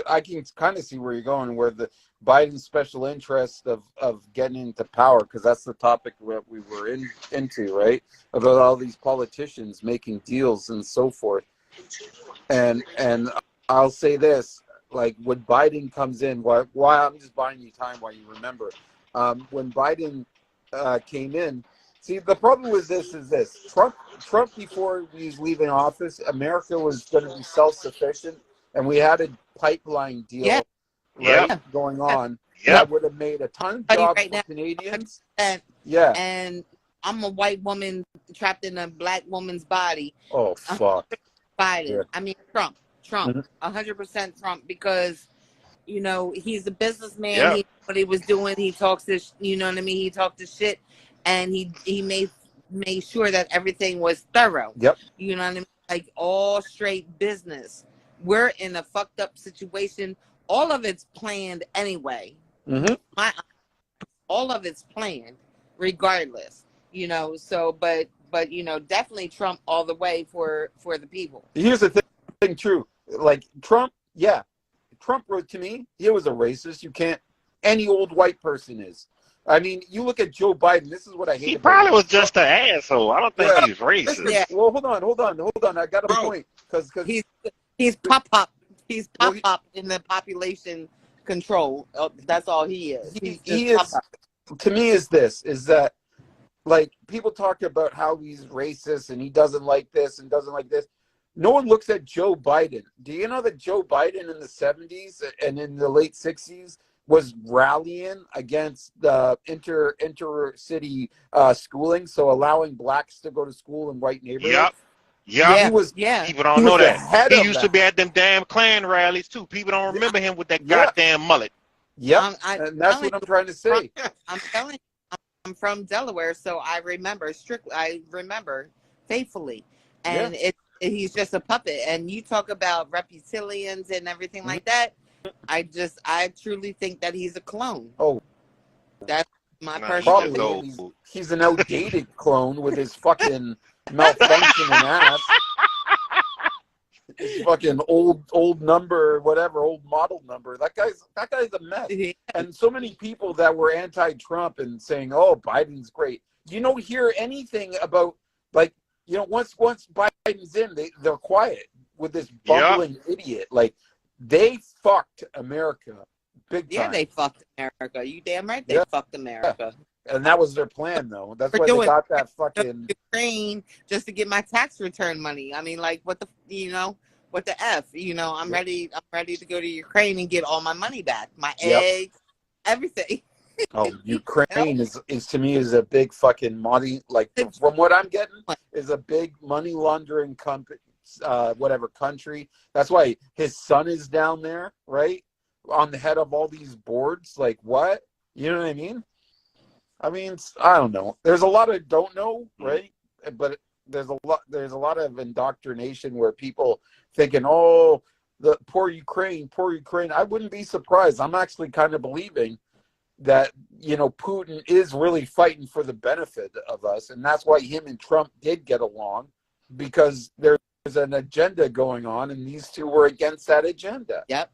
I can kind of see where you're going, where the Biden special interest of getting into power, because that's the topic that we were into, right? About all these politicians making deals and so forth. And I'll say this, like when Biden comes in, why I'm just buying you time while you remember. When Biden came in, see, the problem with this is this. Trump before he was leaving office, America was going to be self-sufficient, and we had a pipeline deal, going on that would have made a ton of jobs for Canadians. And I'm a white woman trapped in a black woman's body. Oh, fuck. Biden. Yeah. I mean, Trump, 100% Trump, because, you know, he's a businessman. He knew what he was doing. He talks this, you know what I mean? He talked this shit, and he made sure that everything was thorough. Yep. You know what I mean? Like all straight business. We're in a fucked up situation. All of it's planned anyway. All of it's planned, regardless. You know, so but you know, definitely Trump all the way for the people. Here's the thing, true. Like Trump, Trump wrote to me, he was a racist. You can't, any old white person is. I mean, you look at Joe Biden, this is what I hate. He probably was just an asshole. I don't think he's racist. Listen, well, hold on. I got a point. Because he's pop. He's pop in the population control. That's all he is. He is, to me, is that, like, people talk about how he's racist and he doesn't like this and doesn't like this. No one looks at Joe Biden. Do you know that Joe Biden in the 70s and in the late 60s was rallying against the intercity schooling, so allowing blacks to go to school in white neighborhoods? People don't know that. He used to be at them damn Klan rallies too. People don't remember him with that goddamn mullet. And that's what I'm trying to say. I'm telling you, I'm from Delaware, so I remember faithfully. And he's just a puppet. And you talk about reptilians and everything like that. I truly think that he's a clone. Oh, that's my personal opinion. He's an outdated clone with his fucking malfunctioning ass. His fucking old number, whatever, old model number. That guy's a mess. And so many people that were anti-Trump and saying, "Oh, Biden's great." You don't hear anything about, like, you know, once Biden's in, they're quiet with this bumbling idiot. Like, they fucked America big time. Yeah, they fucked America. You damn right they fucked America. And that was their plan, though. That's why they got that fucking Ukraine just to get my tax return money. I mean, like, what the F? You know, I'm ready to go to Ukraine and get all my money back, my eggs, everything. Oh, Ukraine is to me is a big fucking money, like, from what I'm getting, is a big money laundering company, whatever country. That's why his son is down there, right, on the head of all these boards. Like, what? You know what I mean? I mean, I don't know. There's a lot of don't know, right? But there's a lot of indoctrination where people thinking, "Oh, the poor Ukraine." I wouldn't be surprised. I'm actually kind of believing that, you know, Putin is really fighting for the benefit of us, and that's why him and Trump did get along, because there's an agenda going on, and these two were against that agenda. Yep.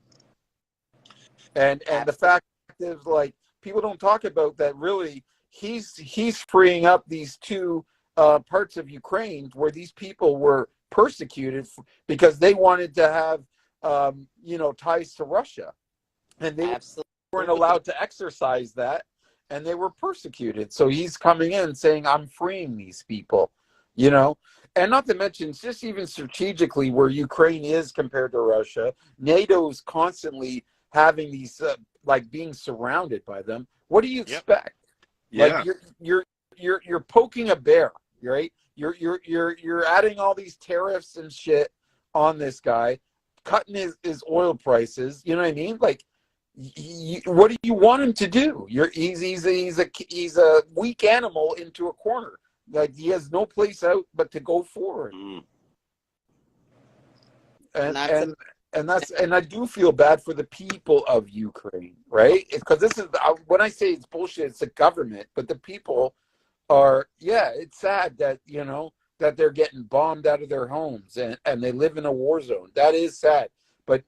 And the fact is, like, people don't talk about that. Really, he's freeing up these two parts of Ukraine where these people were persecuted because they wanted to have you know, ties to Russia, and they weren't allowed to exercise that, and they were persecuted. So he's coming in saying, "I'm freeing these people," you know. And not to mention, just even strategically, where Ukraine is compared to Russia, NATO's constantly having these like being surrounded by them. What do you expect? Like, you're poking a bear, right? You're adding all these tariffs and shit on this guy, cutting his oil prices. You know what I mean? Like, what do you want him to do? He's a weak animal into a corner. Like, he has no place out but to go forward. And I do feel bad for the people of Ukraine, right? Because this is, when I say it's bullshit, it's the government, but the people are, it's sad that, you know, that they're getting bombed out of their homes and they live in a war zone. That is sad. But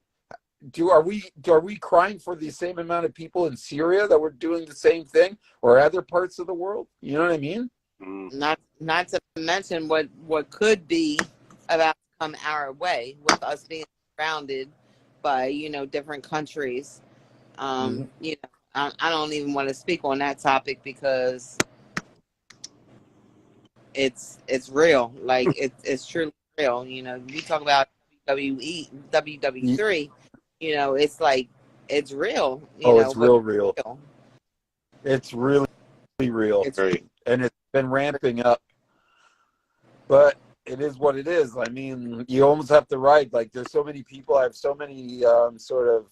are we crying for the same amount of people in Syria that were doing the same thing, or other parts of the world? You know what I mean? Not to mention what could be about to come our way with us being surrounded by different countries. You know, I don't even want to speak on that topic because it's real. Like it's truly real. You know, we talk about WWE, 3. You know, it's like it's real. You know, It's real. It's really real, and it's been ramping up. But it is what it is. I mean, you almost have to write. Like, there's so many people. I have so many sort of,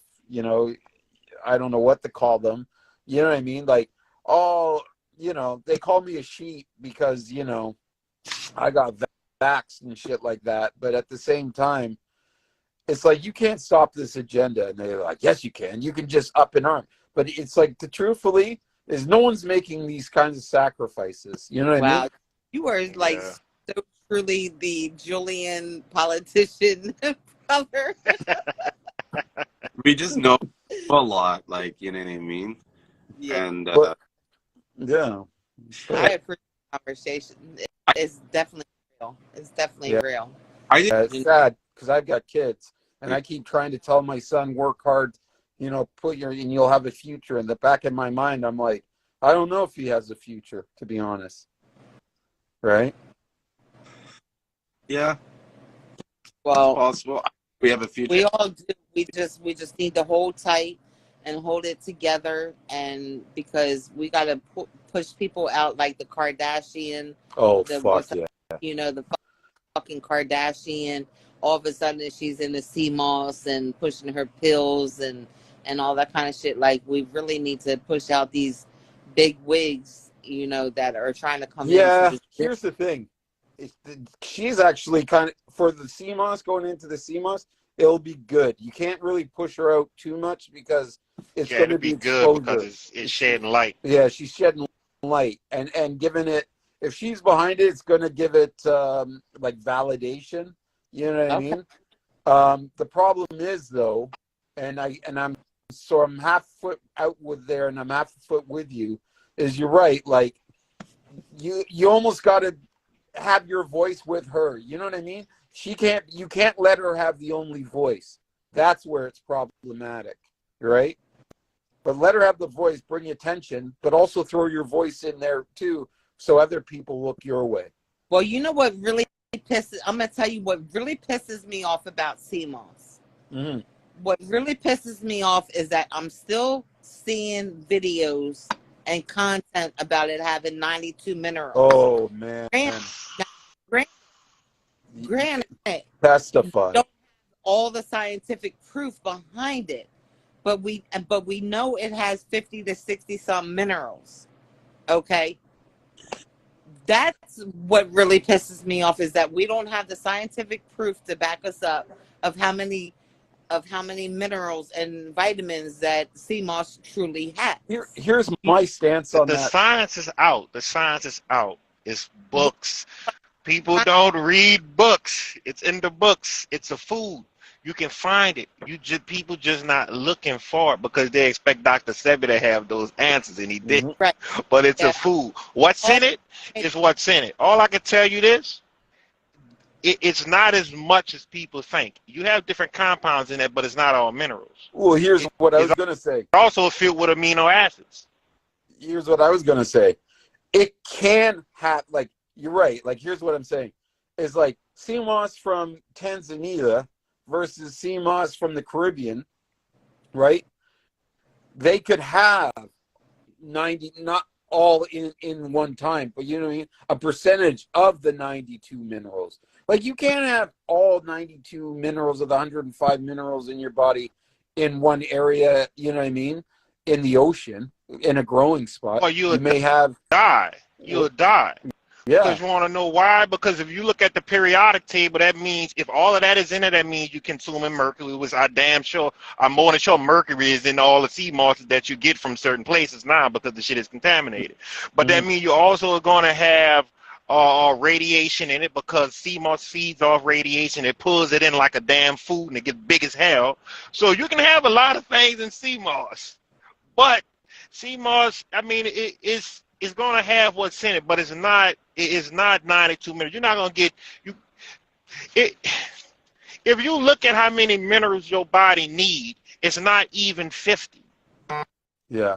I don't know what to call them. You know what I mean? Like, they call me a sheep because, I got vaxxed and shit like that. But at the same time, it's like, you can't stop this agenda. And they're like, yes, you can. You can just up and arm. But it's like, truthfully, is no one's making these kinds of sacrifices. You know what I mean? You are like so truly the Julien politician brother. We just know a lot, like, you know what I mean? Yeah. And yeah, I appreciate the conversation. It's definitely real. It's definitely real. It's sad because I've got kids, and I keep trying to tell my son, work hard, and you'll have a future. In the back of my mind, I'm like, I don't know if he has a future, to be honest. Right? Yeah. Well, it's possible. We have a future. We all do. We just need to hold tight and hold it together, and because we got to push people out like the Kardashian. Fuck yeah. The fucking Kardashian. All of a sudden, she's in the Seamoss and pushing her pills and all that kind of shit. Like, we really need to push out these big wigs, that are trying to come in. Yeah, here's the thing. She's actually kind of, for the Seamoss, going into the Seamoss, it'll be good. You can't really push her out too much because it's going to be good exposure. because it's shedding light. Yeah, she's shedding light, and giving it. If she's behind it, it's going to give it like validation. You know what I mean? The problem is though, and I'm half foot out with there, and I'm half a foot with you. Is you're right. Like you almost got to have your voice with her. You know what I mean? You can't let her have the only voice. That's where it's problematic, right? But let her have the voice, bring attention, but also throw your voice in there too, so other people look your way. Well, you know what really I'm going to tell you what really pisses me off about Seamoss. Mm-hmm. What really pisses me off is that I'm still seeing videos and content about it having 92 minerals. Oh, man. Granted, testify. Don't have all the scientific proof behind it, but we know it has 50 to 60 some minerals. Okay, that's what really pisses me off, is that we don't have the scientific proof to back us up of how many minerals and vitamins that Seamoss truly has. Here's my stance on that. The science is out. The science is out. It's books. People don't read books. It's in the books. It's a food. You can find it. People just not looking for it because they expect Dr. Sebi to have those answers, and he didn't. Right. But it's a food. What's in it is what's in it. All I can tell you this, it's not as much as people think. You have different compounds in it, but it's not all minerals. Well, here's what I was going to say. It's also filled with amino acids. Here's what I was going to say. It can have, like, you're right. Like, here's what I'm saying. It's like Seamoss from Tanzania versus Seamoss from the Caribbean, right? They could have 90, not all in one time, but you know what I mean? A percentage of the 92 minerals. Like, you can't have all 92 minerals of the 105 minerals in your body in one area, you know what I mean? In the ocean, in a growing spot. Well, you may have... You'll die. Yeah. Because you want to know why? Because if you look at the periodic table, that means if all of that is in it, that means you're consuming mercury, which I'm more than sure mercury is in all the sea mosses that you get from certain places now because the shit is contaminated. But that means you also are going to have or radiation in it, because Seamoss feeds off radiation. It pulls it in like a damn food, and it gets big as hell. So you can have a lot of things in Seamoss, but Seamoss, I mean, it's going to have what's in it, but it's not 92 minerals. You're not going to get you. It, if you look at how many minerals your body need, it's not even 50. Yeah.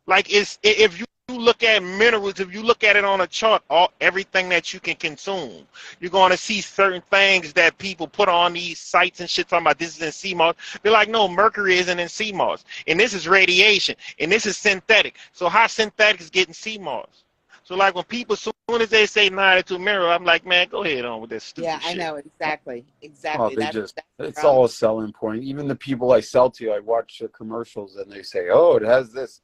Like if you look at minerals, if you look at it on a chart, everything that you can consume, you're going to see certain things that people put on these sites and shit talking about this is in Seamoss. They're like, no, mercury isn't in Seamoss, and this is radiation, and this is synthetic. So how synthetic is getting Seamoss? So like when people, as soon as they say 92 mineral, I'm like, man, go ahead on with this stupid Yeah, I shit. know exactly. Oh, That's it's all a selling point. Even the people I sell to, I watch their commercials and they say, oh, it has this.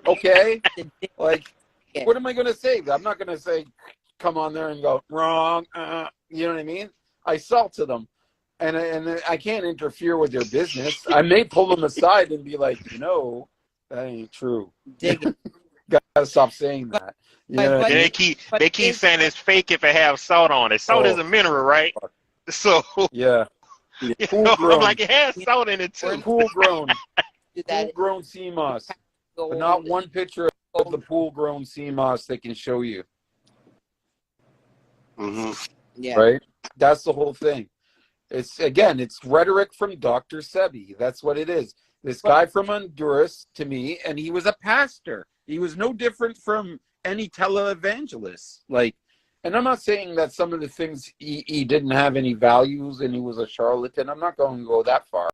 Okay. Like, what am I going to say? I'm not going to say, come on there and go, wrong. You know what I mean? I sell to them. And I can't interfere with their business. I may pull them aside and be like, that ain't true. Gotta stop saying that. You know what I mean? They keep saying it's fake if it has salt on it. Salt is a mineral, right? So yeah, I'm like, it has salt in it too. Pool grown sea moss, but not one picture of the pool grown sea moss they can show you. Yeah. Right. That's the whole thing. It's rhetoric from Dr. Sebi. That's what it is. This guy from Honduras, to me, and he was a pastor. He was no different from any televangelist. Like, and I'm not saying that some of the things he didn't have any values and he was a charlatan. I'm not going to go that far.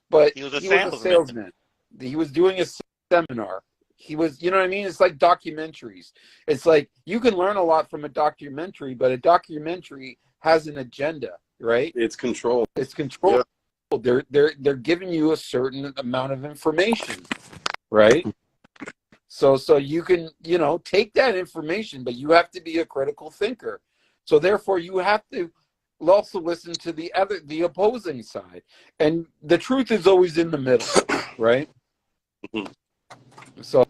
But he was a salesman. He was doing a seminar. He was, you know what I mean? It's like documentaries. It's like you can learn a lot from a documentary, but a documentary has an agenda, right? It's controlled. It's controlled. Yeah. They're giving you a certain amount of information, right? So you can, take that information, but you have to be a critical thinker. So therefore you have to also listen to the opposing side. And the truth is always in the middle, right? So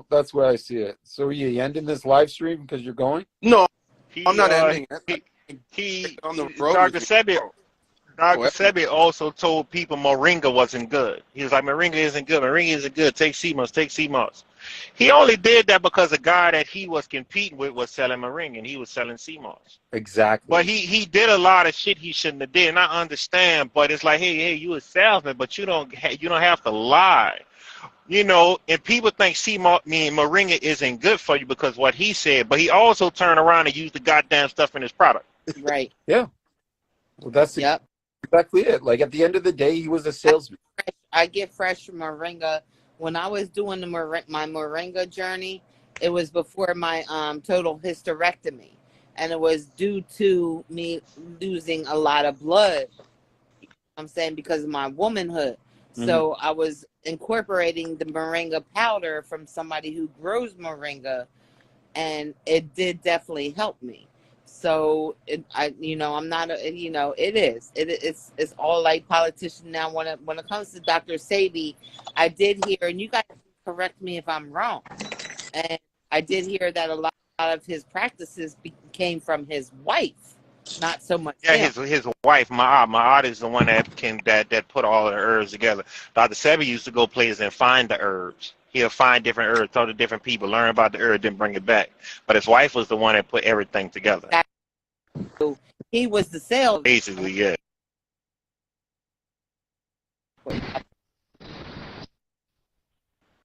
that's where I see it. So are you ending this live stream because you're going? No, I'm not ending it. He on the road. Dr. Sebi also told people Moringa wasn't good. He was like, Moringa isn't good. Moringa isn't good. Take Seamoss. Take Seamoss. He only did that because the guy that he was competing with was selling Moringa and he was selling Seamoss. Exactly. But he did a lot of shit he shouldn't have did. And I understand, but it's like, hey, you a salesman, but you don't have to lie. And people think Moringa isn't good for you because what he said, but he also turned around and used the goddamn stuff in his product. Right. Yeah. Well, that's exactly it. Like at the end of the day, he was a salesman. I get fresh from Moringa. When I was doing my Moringa journey, it was before my total hysterectomy, and it was due to me losing a lot of blood. I'm saying because of my womanhood. So I was incorporating the Moringa powder from somebody who grows Moringa, and it did definitely help me. So I'm not it's all like politicians now. When it comes to Dr. Sebi, I did hear, and you guys correct me if I'm wrong, and I did hear that a lot of his practices came from his wife, not so much. Yeah, his wife, Ma'at is the one that put all the herbs together. Dr. Sebi used to go places and find the herbs. He'll find different herbs, talk to different people, learn about the herb, then bring it back. But his wife was the one that put everything together. So he was the salesman. Basically, yeah.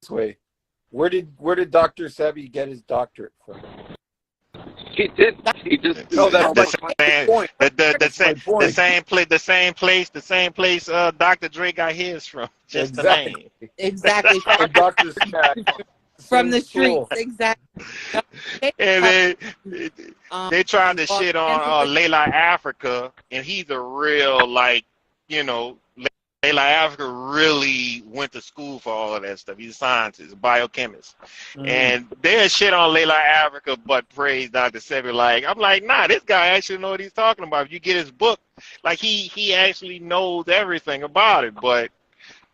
This way, where did Dr. Sebi get his doctorate from? He did. He just. No, that's my point. The same place. Dr. Dre got his from. Just the name. Exactly. Dr. From the streets, exactly. And they tried to shit on Layla Africa, and he's a real Layla Africa really went to school for all of that stuff. He's a scientist, a biochemist. And there's shit on Layla Africa, but praise Dr. Sebi. I'm like, nah, this guy actually know what he's talking about. If you get his book, he actually knows everything about it. But,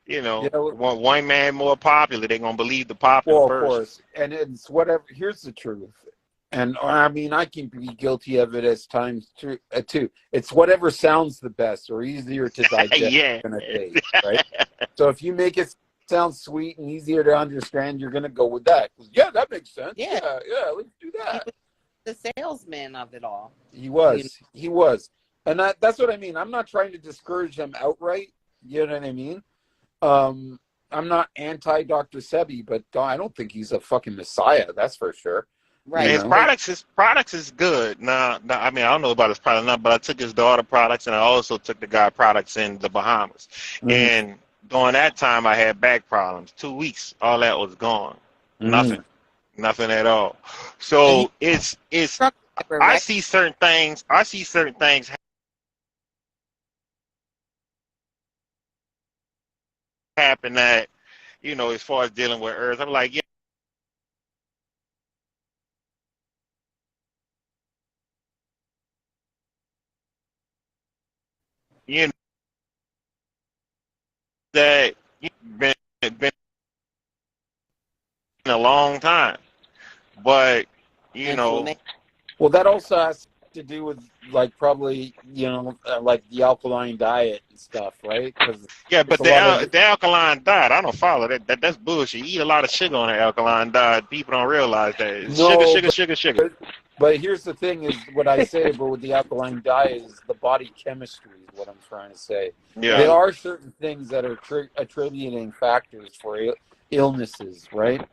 one man more popular, they're going to believe the popular person. Of course. And it's whatever. Here's the truth. And I mean, I can be guilty of it as times too. It's whatever sounds the best or easier to digest Yeah. gonna taste, right? So if you make it sound sweet and easier to understand, you're gonna go with that. Yeah, that makes sense. Yeah. Yeah, let's do that. He was the salesman of it all. He was, and that's what I mean. I'm not trying to discourage him outright. You know what I mean? I'm not anti Dr. Sebi, but I don't think he's a fucking messiah. That's for sure. Right. His products is good. Now, I mean, I don't know about his product now, but I took his daughter products, and I also took the guy products in the Bahamas. Mm-hmm. And during that time, I had back problems. 2 weeks, all that was gone. Mm-hmm. Nothing at all. So it's. I see certain things. Happen that, as far as dealing with herbs, I'm like, yeah. You know, that been a long time, but well, that also has to do with like probably like the alkaline diet and stuff, right? Yeah, but the alkaline diet, I don't follow that. That's bullshit. You eat a lot of sugar on the alkaline diet. People don't realize that. It's sugar. But here's the thing: is what I say about with the alkaline diet is the body chemistry. Is what I'm trying to say. Yeah. There are certain things that are attributing factors for illnesses, right?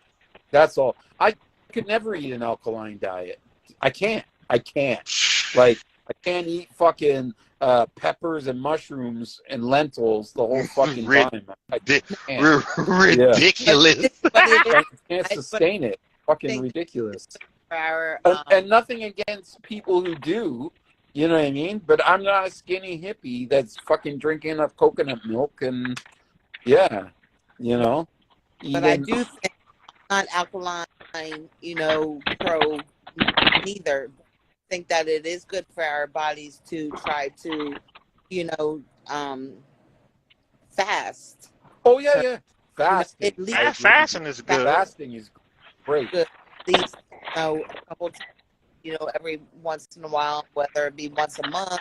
That's all. I could never eat an alkaline diet. I can't. Like, I can't eat fucking peppers and mushrooms and lentils the whole fucking time. Ridiculous. I can't sustain it. Fucking ridiculous. And nothing against people who do, you know what I mean? But I'm not a skinny hippie that's fucking drinking up coconut milk and, yeah, But I do think not alkaline, pro neither. I think that it is good for our bodies to try to, fast. Oh yeah. Fasting. At least fasting is good. Fasting is great. At least, a couple times, every once in a while, whether it be once a month,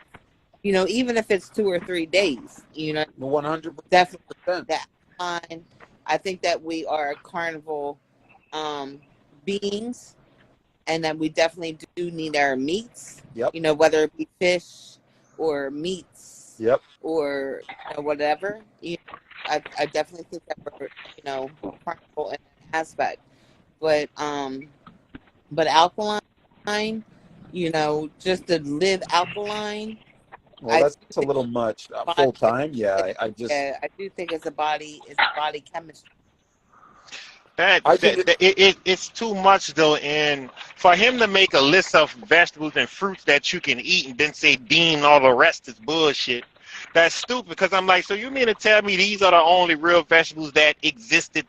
even if it's 2 or 3 days, 100%. Definitely that fine. I think that we are carnivore beings, and that we definitely do need our meats. Yep. Whether it be fish or meats. Yep. Or whatever. I definitely think that we're carnivore in that aspect. But alkaline, just to live alkaline. Well, that's a little much full time. Yeah, I do think it's a body chemistry. It's too much though, and for him to make a list of vegetables and fruits that you can eat and then say deem all the rest is bullshit. That's stupid, because I'm like, so you mean to tell me these are the only real vegetables that existed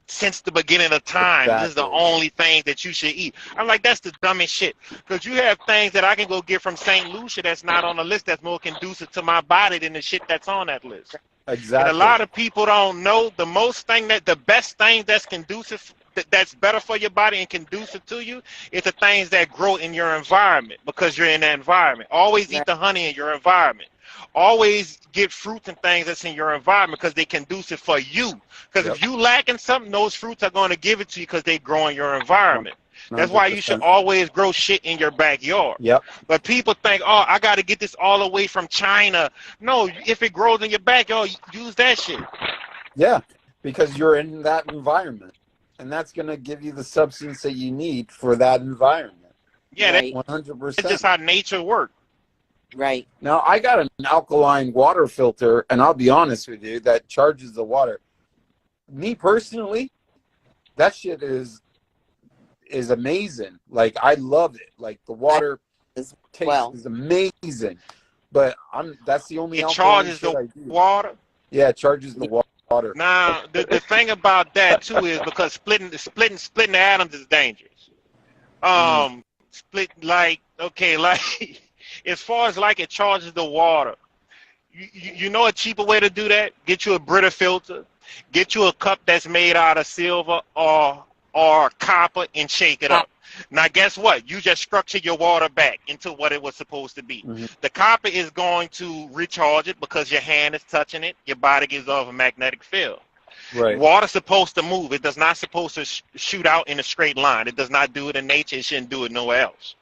since the beginning of time? Exactly. This is the only thing that you should eat. I'm like, that's the dumbest shit, because you have things that I can go get from St. Lucia that's not on the list that's more conducive to my body than the shit that's on that list. Exactly. And a lot of people don't know the best thing that's conducive, that's better for your body and conducive to you, is the things that grow in your environment, because you're in that environment. Always eat the honey in your environment. Always get fruits and things that's in your environment, because they conducive for you. Because if you lacking something, those fruits are going to give it to you because they grow in your environment. That's why you should always grow shit in your backyard. Yep. But people think, oh, I got to get this all the way from China. No, if it grows in your backyard, use that shit. Yeah, because you're in that environment, and that's going to give you the substance that you need for that environment. Yeah, Right. 100%. that's just how nature works. Right. Now, I got an alkaline water filter, and I'll be honest with you, that charges the water. Me personally, that shit is amazing. Like, I love it. Like, the water taste is amazing. But that's the only It alkaline charges shit the I do. water. Yeah, it charges the water. Now, the thing about that too is because splitting the atoms is dangerous. Split like as far as like it charges the water. You know a cheaper way to do that? Get you a Brita filter. Get you a cup that's made out of silver or or copper and shake it up. Now, guess what? You just structure your water back into what it was supposed to be. The copper is going to recharge it because your hand is touching it. Your body gives off a magnetic field. Right. Water's supposed to move. It does not supposed to shoot out in a straight line. It does not do it in nature. It shouldn't do it nowhere else.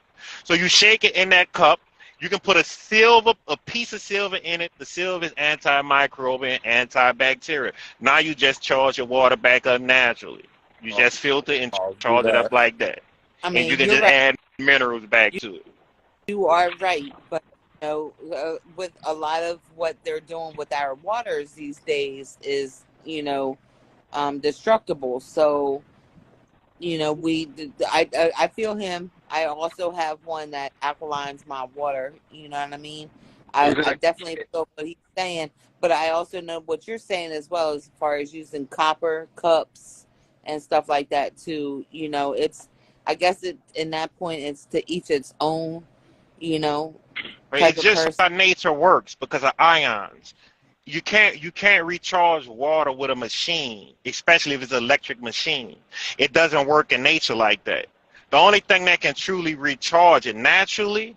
So you shake it in that cup. You can put a piece of silver in it. The silver is antimicrobial and antibacterial. Now you just charge your water back up naturally. You just filter and charge it up like that. I And mean, you can you're just right. add minerals back to it. You are right, but you know, with a lot of what they're doing with our waters these days is, you know, destructible. So, you know, I feel him. I also have one that alkalines my water. You know what I mean? I definitely feel what he's saying, but I also know what you're saying as well, as far as using copper cups and stuff like that too. You know, I guess in that point, it's to each its own, you know, But type it's of just person. how nature works because of ions. You can't recharge water with a machine, especially if it's an electric machine. It doesn't work in nature like that. The only thing that can truly recharge it naturally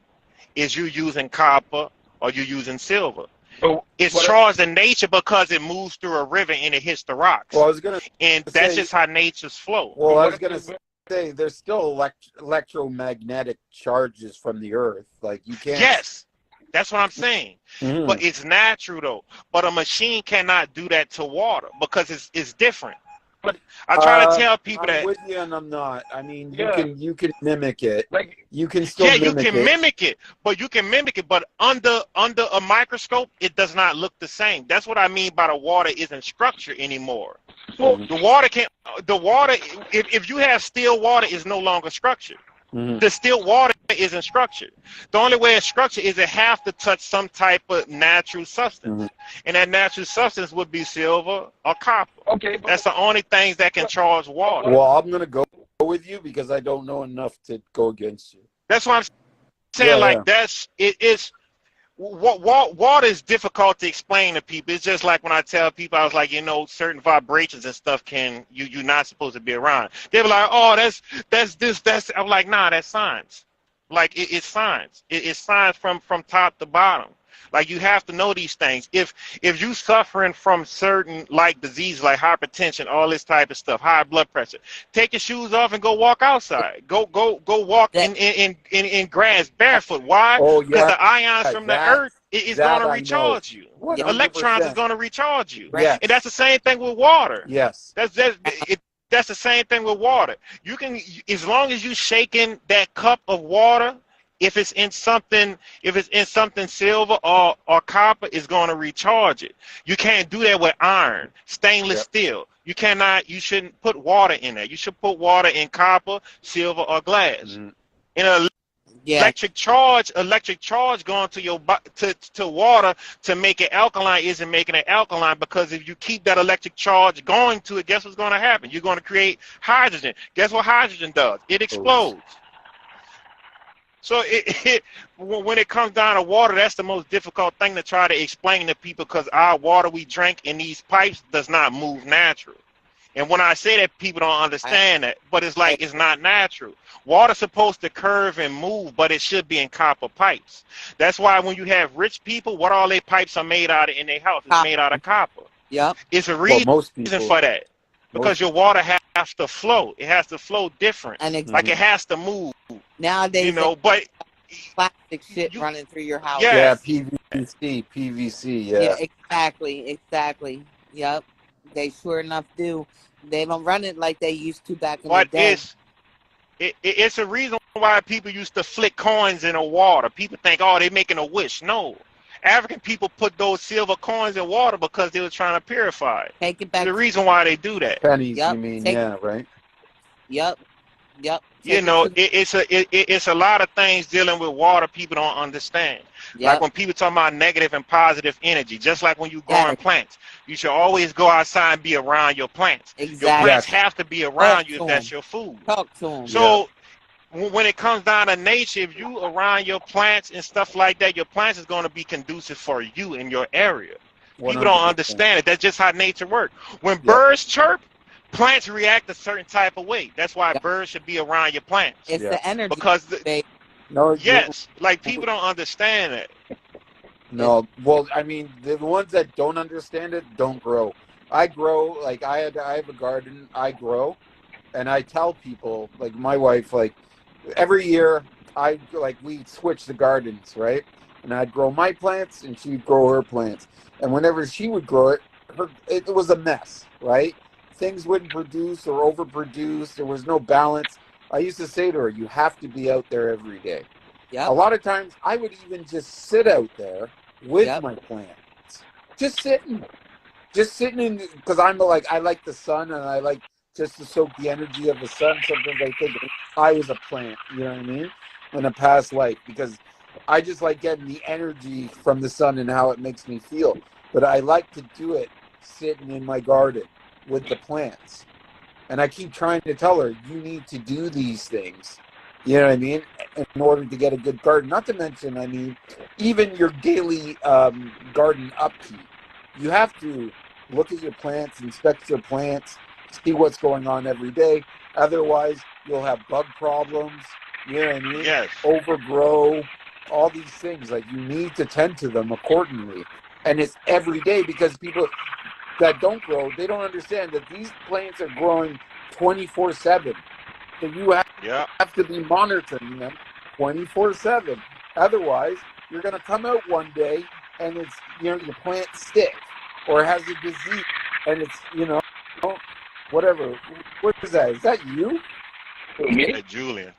is you using copper or you using silver. It's charged in nature because it moves through a river and it hits the rocks. Well, I was gonna and that's just how nature's flow. Well, I was gonna say there's still electromagnetic charges from the Earth. Like you can't. Yes, that's what I'm saying. Mhm. But it's natural though. But a machine cannot do that to water because it's different. I try to tell people I'm that. with you and I'm not. I mean, you can mimic it. You can still Yeah, you mimic can it. mimic it, but under a microscope, it does not look the same. That's what I mean by the water isn't structured anymore. The water can't. The water, if you have still water, is no longer structured. The still water isn't structured. The only way it's structured is it have to touch some type of natural substance, and that natural substance would be silver or copper. Okay, that's the only things that can charge water. Well, I'm gonna go with you because I don't know enough to go against you. That's what I'm saying. Water is difficult to explain to people. It's just like when I tell people, I was like, you know, certain vibrations and stuff you're not supposed to be around. They were like, oh, that's. I'm like, nah, that's science. Like it's science. It's science from top to bottom. Like you have to know these things. If you suffering from certain like diseases like hypertension, all this type of stuff, high blood pressure, take your shoes off and go walk outside. Go walk in grass barefoot. Why? Oh, Because yeah. the ions from the earth is going to I recharge you. 100%. Electrons is going to recharge you. Yes. And that's the same thing with water. Yes. That's the same thing with water. You can, as long as you shaking that cup of water, if it's in something silver or copper, it's going to recharge it. You can't do that with iron, stainless steel. You shouldn't put water in there. You should put water in copper, silver, or glass. In a electric charge going to water to make it alkaline isn't making it alkaline, because if you keep that electric charge going to it, guess what's going to happen? You're going to create hydrogen. Guess what hydrogen does? It explodes. So when it comes down to water, that's the most difficult thing to try to explain to people, because our water we drink in these pipes does not move natural. And when I say that, people don't understand that, but it's like it's not natural. Water's supposed to curve and move, but it should be in copper pipes. That's why when you have rich people, what all their pipes are made out of in their house is made out of copper. Yep. It's a reason for that. Because your water has to flow. It has to flow different. Like it has to move. Nowadays, you know, but plastic shit running through your house. Yeah, PVC. Yeah. Exactly. Yep. They sure enough do. They don't run it like they used to back in the day. It's a reason why people used to flick coins in the water. People think, oh, they're making a wish. No. African people put those silver coins in water because they were trying to purify it. Take it back. The reason why they do that. Pennies, you mean? Yeah, right. Yep. You know, it's a lot of things dealing with water people don't understand. Like when people talk about negative and positive energy, just like when you growing plants, you should always go outside and be around your plants. Exactly. Your plants have to be around you if that's your food. Talk to them. So when it comes down to nature, if you around your plants and stuff like that, your plants is going to be conducive for you in your area. People don't understand it. That's just how nature works. When birds chirp, plants react a certain type of way. That's why birds should be around your plants. It's the energy. Because No, yes, like people don't understand it. no. Well, I mean, the ones that don't understand it don't grow. I grow, like I have a garden. I grow, and I tell people, like my wife, like every year we'd switch the gardens, right? And I'd grow my plants, and she'd grow her plants. And whenever she would grow it, it was a mess, right? Things wouldn't produce or overproduce. There was no balance. I used to say to her, "You have to be out there every day." Yep. A lot of times, I would even just sit out there with my plants, just sitting in, because I like the sun, and I like just to soak the energy of the sun. Sometimes I think I was a plant, you know what I mean, in a past life, because I just like getting the energy from the sun and how it makes me feel. But I like to do it sitting in my garden with the plants. And I keep trying to tell her, you need to do these things, you know what I mean, in order to get a good garden. Not to mention, I mean, even your daily garden upkeep. You have to look at your plants, inspect your plants, see what's going on every day. Otherwise, you'll have bug problems, you know what I mean? Yes. Overgrow, all these things. Like, you need to tend to them accordingly. And it's every day, because people that don't grow, they don't understand that these plants are growing 24/7. So you have to be monitoring them 24/7. Otherwise, you're going to come out one day and it's, your plant's sick or has a disease, and it's, whatever. What is that? Is that you? Hey, Julien.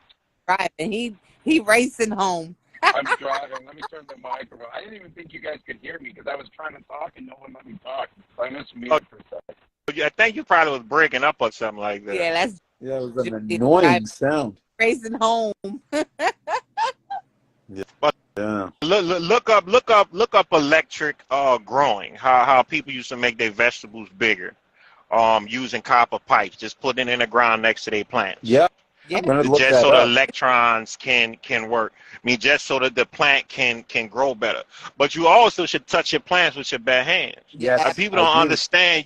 Right, and he racing home. I'm driving. Let me turn the microphone. I didn't even think you guys could hear me because I was trying to talk and no one let me talk. So I missed me for a second. I think you probably was breaking up or something like that. Yeah, that's it was an annoying sound. racing home. But look up electric growing. How people used to make their vegetables bigger, using copper pipes, just putting it in the ground next to their plants. Yep. Yeah. Just so the electrons can work. I mean, just so that the plant can grow better. But you also should touch your plants with your bare hands. Yes, People don't understand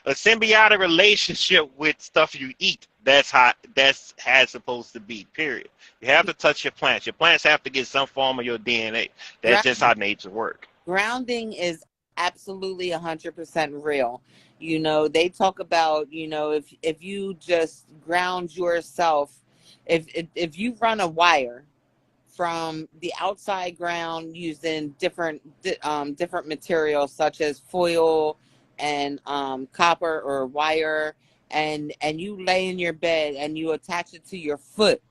a symbiotic relationship with stuff you eat. That's how it's supposed to be. Period. You have to touch your plants. Your plants have to get some form of your DNA. That's just how nature works. Grounding is absolutely 100% real. They talk about, if you just ground yourself, if you run a wire from the outside ground using different materials such as foil and copper or wire, and you lay in your bed and you attach it to your foot,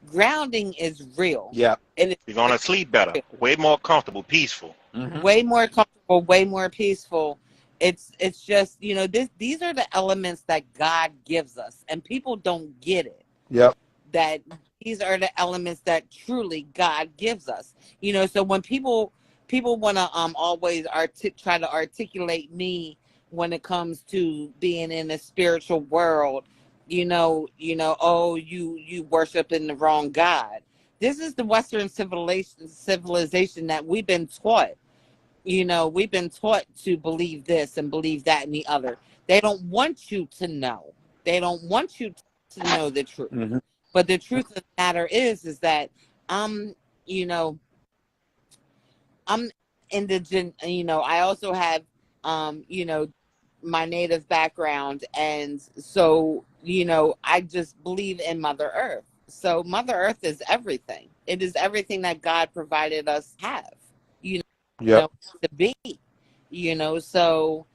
grounding is real. Yeah. And you're going to sleep better, way more comfortable, peaceful. Mm-hmm. Way more comfortable, way more peaceful. It's just, these are the elements that God gives us, and people don't get it. Yep. That these are the elements that truly God gives us. So when people want to always try to articulate me when it comes to being in the spiritual world, oh, you worship in the wrong God. This is the Western civilization that we've been taught. We've been taught to believe this and believe that and the other. They don't want you to know. They don't want you to know the truth. Mm-hmm. But the truth of the matter is that I'm indigenous. I also have, my native background. And so, I just believe in Mother Earth. So Mother Earth is everything. It is everything that God provided us to have, to be, so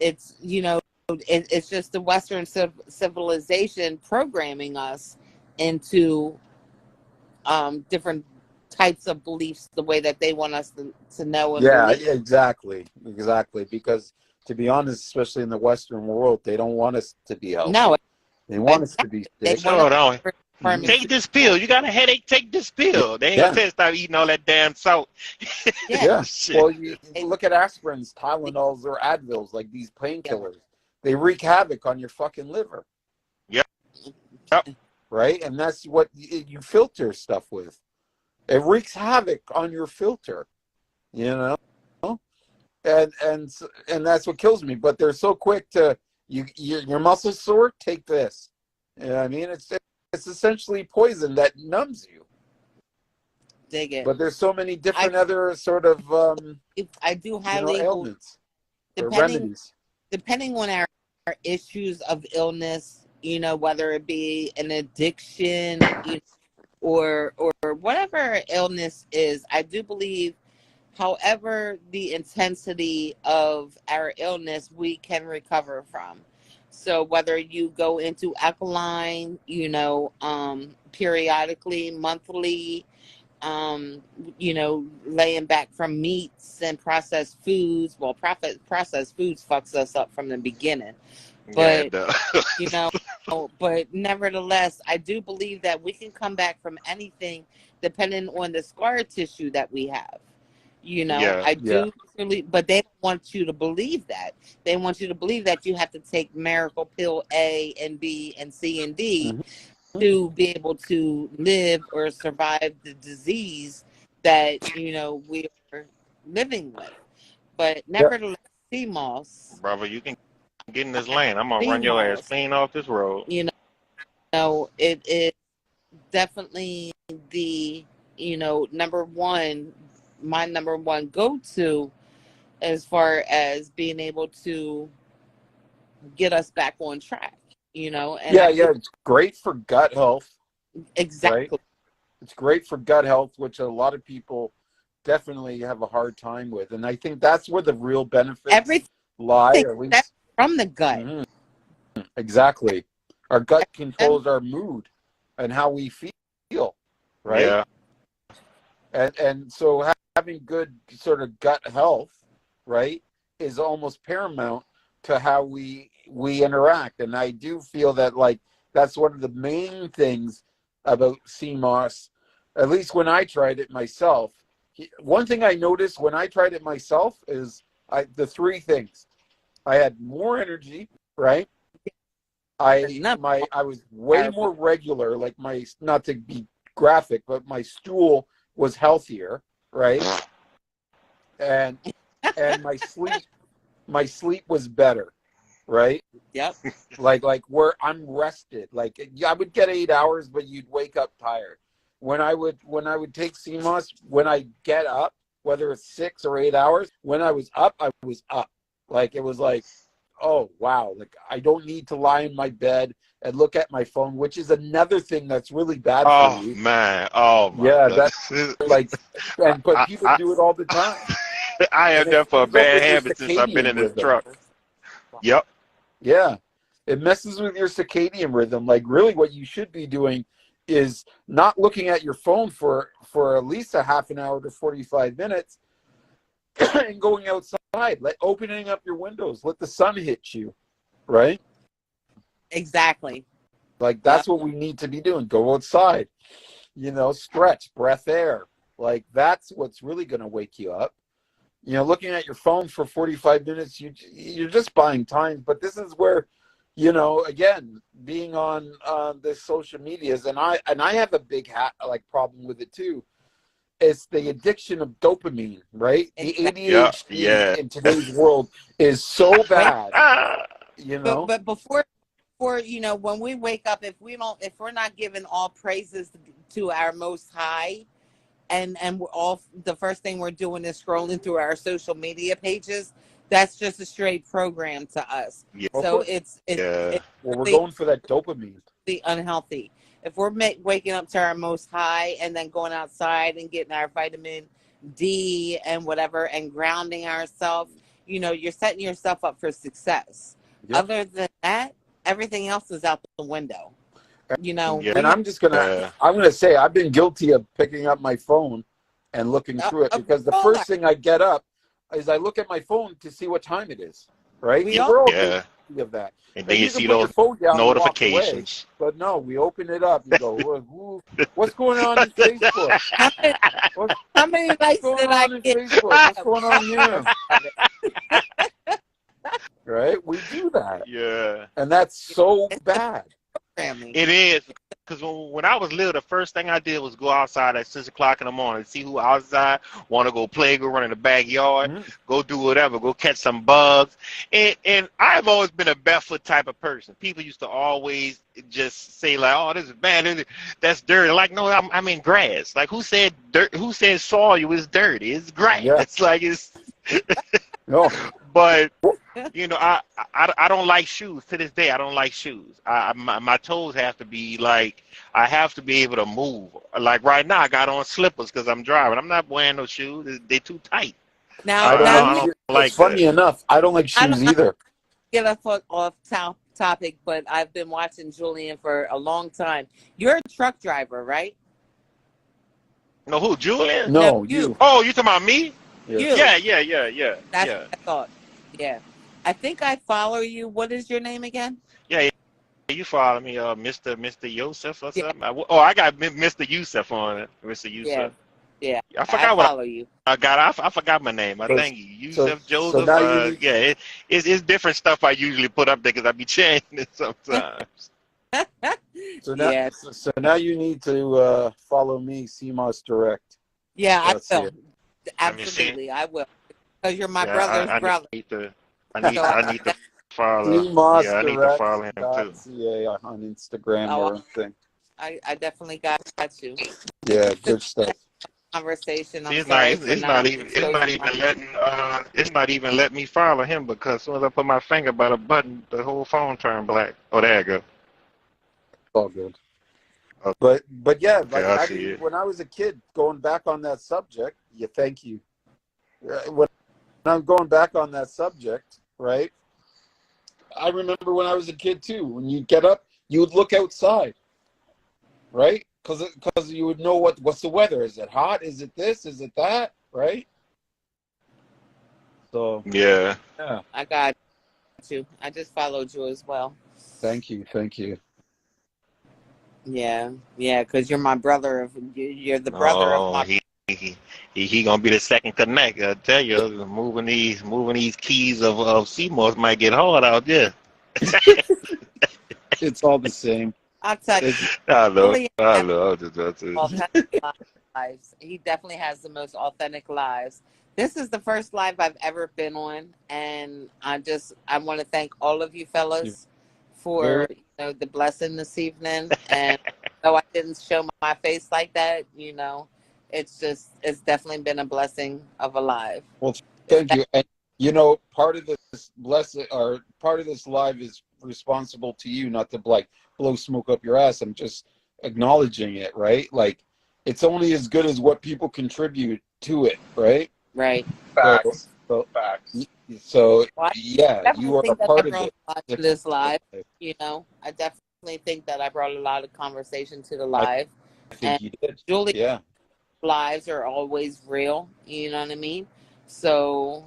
it's, it's just the Western civilization programming us into different types of beliefs the way that they want us to know and believe. Exactly, because to be honest, especially in the Western world, they don't want us to be healthy. No, they want us to be sick. Take this pill. You got a headache, take this pill. They ain't gonna tell you to stop eating all that damn salt. Yeah. Well, you look at aspirins, Tylenols, or Advils, like these painkillers. They wreak havoc on your fucking liver. Yep. Right? And that's what you filter stuff with. It wreaks havoc on your filter. And that's what kills me. But they're so quick to your muscles sore, take this. You know what I mean? It's essentially poison that numbs you. Dig it. But there's so many different other sort of I do highly ailments or depending remedies. depending on our issues of illness, whether it be an addiction, or whatever illness is, I do believe, however the intensity of our illness, we can recover from. So whether you go into alkaline, periodically, monthly, laying back from meats and processed foods. Well, processed foods fucks us up from the beginning. But, but nevertheless, I do believe that we can come back from anything depending on the scar tissue that we have. I do really, but they don't want you to believe that. They want you to believe that you have to take miracle pill A and B and C and D to be able to live or survive the disease that we are living with. But nevertheless, Seamoss, brother, you can get in this lane. I'm gonna run your ass clean off this road. It is definitely the my number one go-to as far as being able to get us back on track. And it's great for gut health. Exactly. Right? It's great for gut health, which a lot of people definitely have a hard time with. And I think that's where the real benefits lie. Or at least that's from the gut. Exactly. Our gut controls our mood and how we feel, right? Yeah. And so having good sort of gut health, right, is almost paramount to how we interact. And I do feel that, like, that's one of the main things about Seamoss, at least when I tried it myself. One thing I noticed when I tried it myself is the three things. I had more energy, right? I was way more regular, like not to be graphic, but my stool was healthier, right? And my sleep was better, right? Yep. Like where I'm rested. Like I would get 8 hours, but you'd wake up tired. When I would take Seamoss, when I get up, whether it's 6 or 8 hours, when I was up, I was up. Like it was like, oh wow, like I don't need to lie in my bed and look at my phone, which is another thing that's really bad for you. Man. Oh my yeah, goodness. that's like, but people do it all the time. I have that for a bad habit since I've been in this truck. Yep. Yeah. It messes with your circadian rhythm. Like really what you should be doing is not looking at your phone for at least a half an hour to 45 minutes and going outside, opening up your windows, let the sun hit you, right? Exactly. Like that's what we need to be doing. Go outside, stretch, breath air. Like that's what's really going to wake you up. Looking at your phone for 45 minutes, you're just buying time. But this is where, again, being on the social medias, and I have a big problem with it too. It's the addiction of dopamine, right? The ADHD in today's world is so bad, But before, when we wake up, if we're not giving all praises to our Most High, and we're all, the first thing we're doing is scrolling through our social media pages, that's just a straight program to us. Yeah. So it's well, we're going for that dopamine. Unhealthy. If we're waking up to our Most High and then going outside and getting our vitamin D and whatever and grounding ourselves, you're setting yourself up for success. Yep. Other than that, everything else is out the window. And I'm gonna say I've been guilty of picking up my phone and looking through it, because the first thing I get up is I look at my phone to see what time it is. Right? We're all guilty of that. And then you see those notifications. But no, we open it up and go, what's going on in Facebook? How many likes did I get? What's going on here? Right? We do that. Yeah. And that's so bad. It is. because when I was little, the first thing I did was go outside at 6 o'clock in the morning, see who outside, want to go play, go run in the backyard, go do whatever, go catch some bugs. And I've always been a barefoot type of person. People used to always just say like, "Oh, this is bad, that's dirty." Like, no, I'm in grass. Like, who said dirt? Who said soil is dirty? It's grass. Yeah. It's like it's. No. But you know, I don't like shoes. To this day, I don't like shoes. My toes have to be like, I have to be able to move. Like right now, I got on slippers because I'm driving. I'm not wearing no shoes. They're too tight. Now, I now don't like It's funny that. enough. I don't like shoes either. get off topic, but I've been watching Julien for a long time. You're a truck driver, right? No, who? Julien? No, you. Oh, you talking about me? You. Yeah. That's what I thought. Yeah. I think I follow you. What is your name again? Yeah. You follow me, Mr. Yosef or something? I got Mr. Yusuf on it. Mr. Yusuf. Yeah. I forgot follow you. I got. I forgot my name. I think Yusuf Joseph. So now you need, it's different stuff I usually put up there because I be changing it sometimes. so now you need to follow me, Seamoss Direct. Yeah, That's I will. it. Absolutely, I will. Because you're my Yeah, brother's brother. I need to follow. Seamoss I need to follow him too. Direct.ca on Instagram or thing. I definitely got you. Yeah, good stuff. Conversation. It's not even letting me follow him because as soon as I put my finger by the button, the whole phone turned black. Oh, there you go. All good. But yeah, Okay, I see it. when I was a kid, going back on that subject, thank you. When I'm going back on that subject, right? I remember when I was a kid too. When you get up, you would look outside, right? Because you would know what's the weather. Is it hot? Is it this? Is it that? Right? So yeah. I got you. I just followed you as well. Thank you. Yeah, because you're my brother. You're the brother of my. He gonna be the second connect. I tell you, moving these keys of Seamoss might get hard out there. It's all the same. I'll tell you. I know. Authentic lives. He definitely has the most authentic lives. This is the first live I've ever been on, and I want to thank all of you fellas for the blessing this evening. And though I didn't show my face like that, it's definitely been a blessing of a live. Well, thank you. And part of this blessing or part of this live is responsible to you, not to blow smoke up your ass. I'm just acknowledging it, right? Like, it's only as good as what people contribute to it, right? Right. Facts. So yeah, you are a part of it. To this live, I definitely think that I brought a lot of conversation to the live. I think you did. Julie, yeah. Lives are always real. You know what I mean? So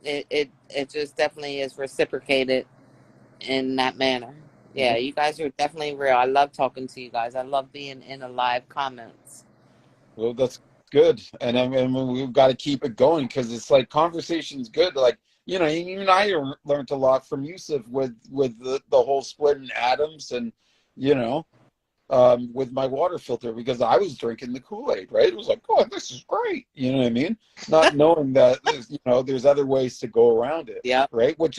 it just definitely is reciprocated in that manner. Yeah, you guys are definitely real. I love talking to you guys. I love being in the live comments. Well, that's good, and we've got to keep it going because it's like conversation's good. Like even I learned a lot from Yusuf with the whole splitting atoms and with my water filter because I was drinking the Kool-Aid, right? It was like, oh, this is great. You know what I mean? Not knowing that there's other ways to go around it. Yeah. Right. Which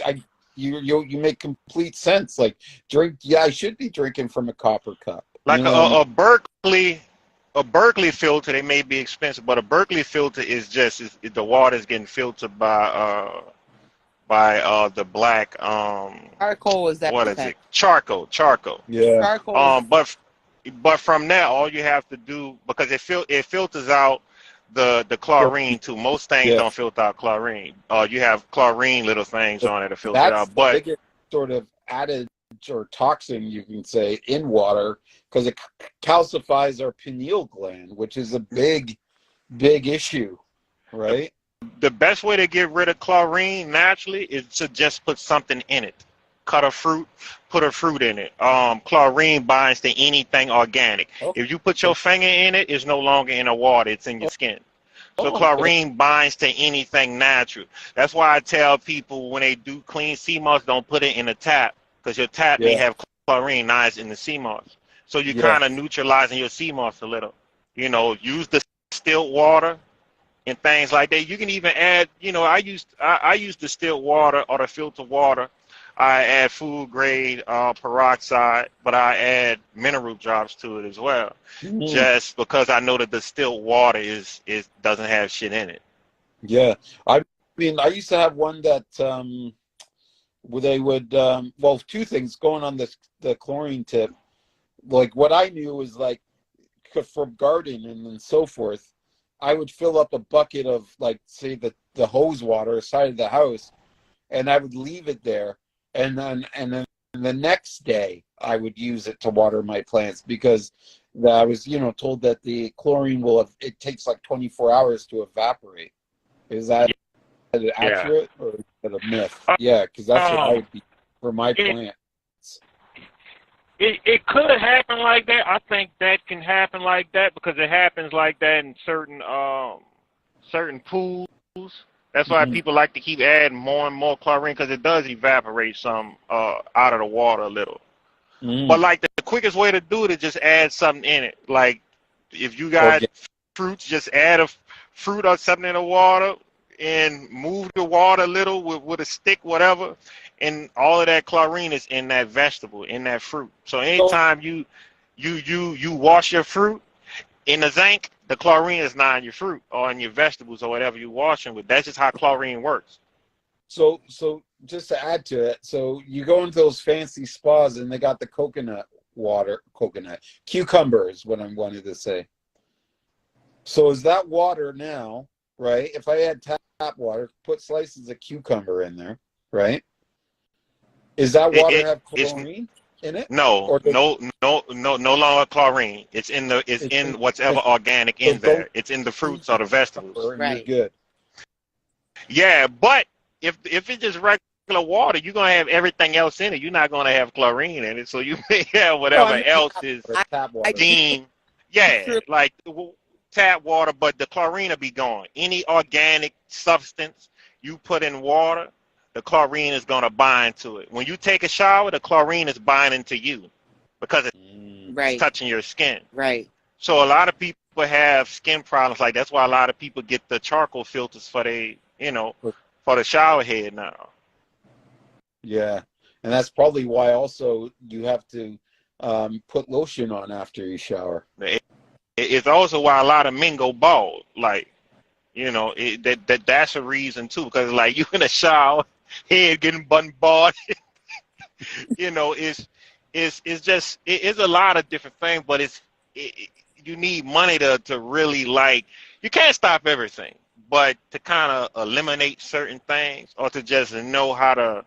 you make complete sense. Like I should be drinking from a copper cup. Like a Berkeley filter, they may be expensive, but a Berkeley filter is just the water is getting filtered by the black charcoal. Is that what is it? Charcoal. Yeah. Charcoal. But from there, all you have to do because it filters out the chlorine too. Most things don't filter out chlorine. You have chlorine little things on it to filter it out. But the biggest sort of adage or toxin you can say in water because it calcifies our pineal gland, which is a big issue, right? The best way to get rid of chlorine naturally is to just put something in it. Cut a fruit, put a fruit in it. Chlorine binds to anything organic. Okay. If you put your finger in it, it's no longer in the water, it's in your skin. So chlorine binds to anything natural. That's why I tell people when they do clean Seamoss, don't put it in a tap because your tap may have chlorine. Now it's in the Seamoss. So you Yeah. kind of neutralizing your sea moss a little. You know, use the stilt water and things like that. You can even add, you know, I use the stilt water or the filter water. I add food grade peroxide, but I add mineral drops to it as well, just because I know that the stilt water is doesn't have shit in it. Yeah, I mean, I used to have one that where they would well, two things going on the chlorine tip. Like what I knew was like from gardening and so forth, I would fill up a bucket of like say the hose water side of the house, and I would leave it there, and then the next day I would use it to water my plants because I was told that the chlorine it takes like 24 hours to evaporate. Is that accurate or is that a myth? Yeah, because that's what I would be for my plant. It could happen like that. I think that can happen like that because it happens like that in certain pools. That's why people like to keep adding more and more chlorine because it does evaporate some out of the water a little. But like the quickest way to do it is just add something in it. Like if you got fruits, just add a fruit or something in the water and move the water a little with a stick, whatever. And all of that chlorine is in that vegetable, in that fruit. So anytime you wash your fruit in the zinc, the chlorine is not in your fruit or in your vegetables or whatever you're washing with. That's just how chlorine works. So just to add to it, so you go into those fancy spas and they got the cucumber is what I wanted to say. So is that water now, right? If I had tap water, put slices of cucumber in there, right? Is that water have chlorine in it? No longer chlorine. It's in whatever organic in there. It's in the fruits or the vegetables. Right. You're good. Yeah, but if it's just regular water, you're gonna have everything else in it. You're not gonna have chlorine in it, so you may have whatever else is deemed. Yeah, like tap water, but the chlorine will be gone. Any organic substance you put in water, the chlorine is going to bind to it. When you take a shower, the chlorine is binding to you because it's touching your skin. Right. So a lot of people have skin problems. Like that's why a lot of people get the charcoal filters for for the shower head now. Yeah, and that's probably why also you have to put lotion on after you shower. It's also why a lot of men go bald. Like, that's a reason too. Because like you in a shower, head getting bald. It's a lot of different things, but you need money to really you can't stop everything, but to kind of eliminate certain things or to just know how to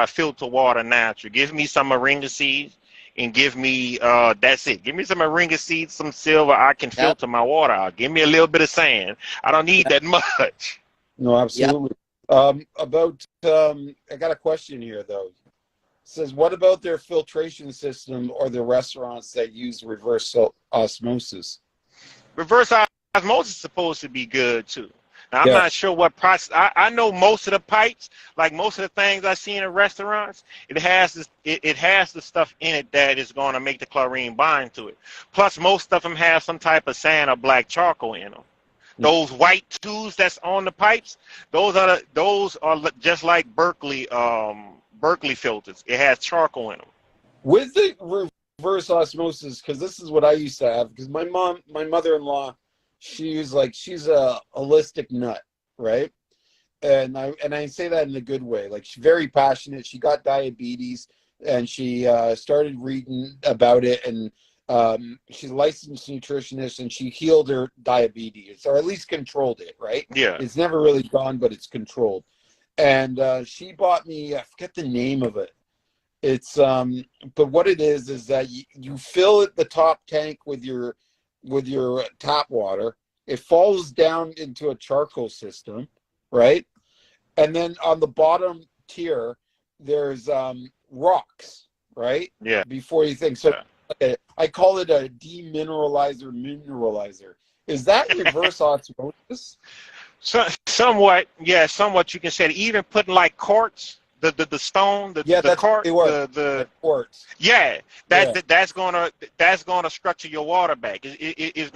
filter water naturally. Give me some moringa seeds and give me that's it. Give me some moringa seeds, some silver. I can filter my water out. Give me a little bit of sand. I don't need that much. No, absolutely. About I got a question here though. It says, what about their filtration system or the restaurants that use reverse osmosis? Reverse osmosis is supposed to be good too. Now, I'm not sure what process. I know most of the pipes, like most of the things I see in the restaurants, it has the stuff in it that is going to make the chlorine bind to it. Plus, most of them have some type of sand or black charcoal in them. Those white tubes that's on the pipes, those are just like Berkeley filters. It has charcoal in them. With the reverse osmosis, because this is what I used to have. Because my mother-in-law, she's a holistic nut, right? And I say that in a good way. Like she's very passionate. She got diabetes, and she started reading about it, and she's a licensed nutritionist, and she healed her diabetes, or at least controlled it, right? Yeah. It's never really gone, but it's controlled. And she bought me, I forget the name of it. It's but what it is that you fill it the top tank with your tap water. It falls down into a charcoal system, right? And then on the bottom tier, there's rocks, right? Yeah. Before you think. So I call it a mineralizer. Is that reverse osmosis? Somewhat, yeah, somewhat you can say. Even putting like quartz, the stone, the Yeah, the that's what cart, they were. the Quartz. yeah, Yeah. that's gonna structure your water back. It's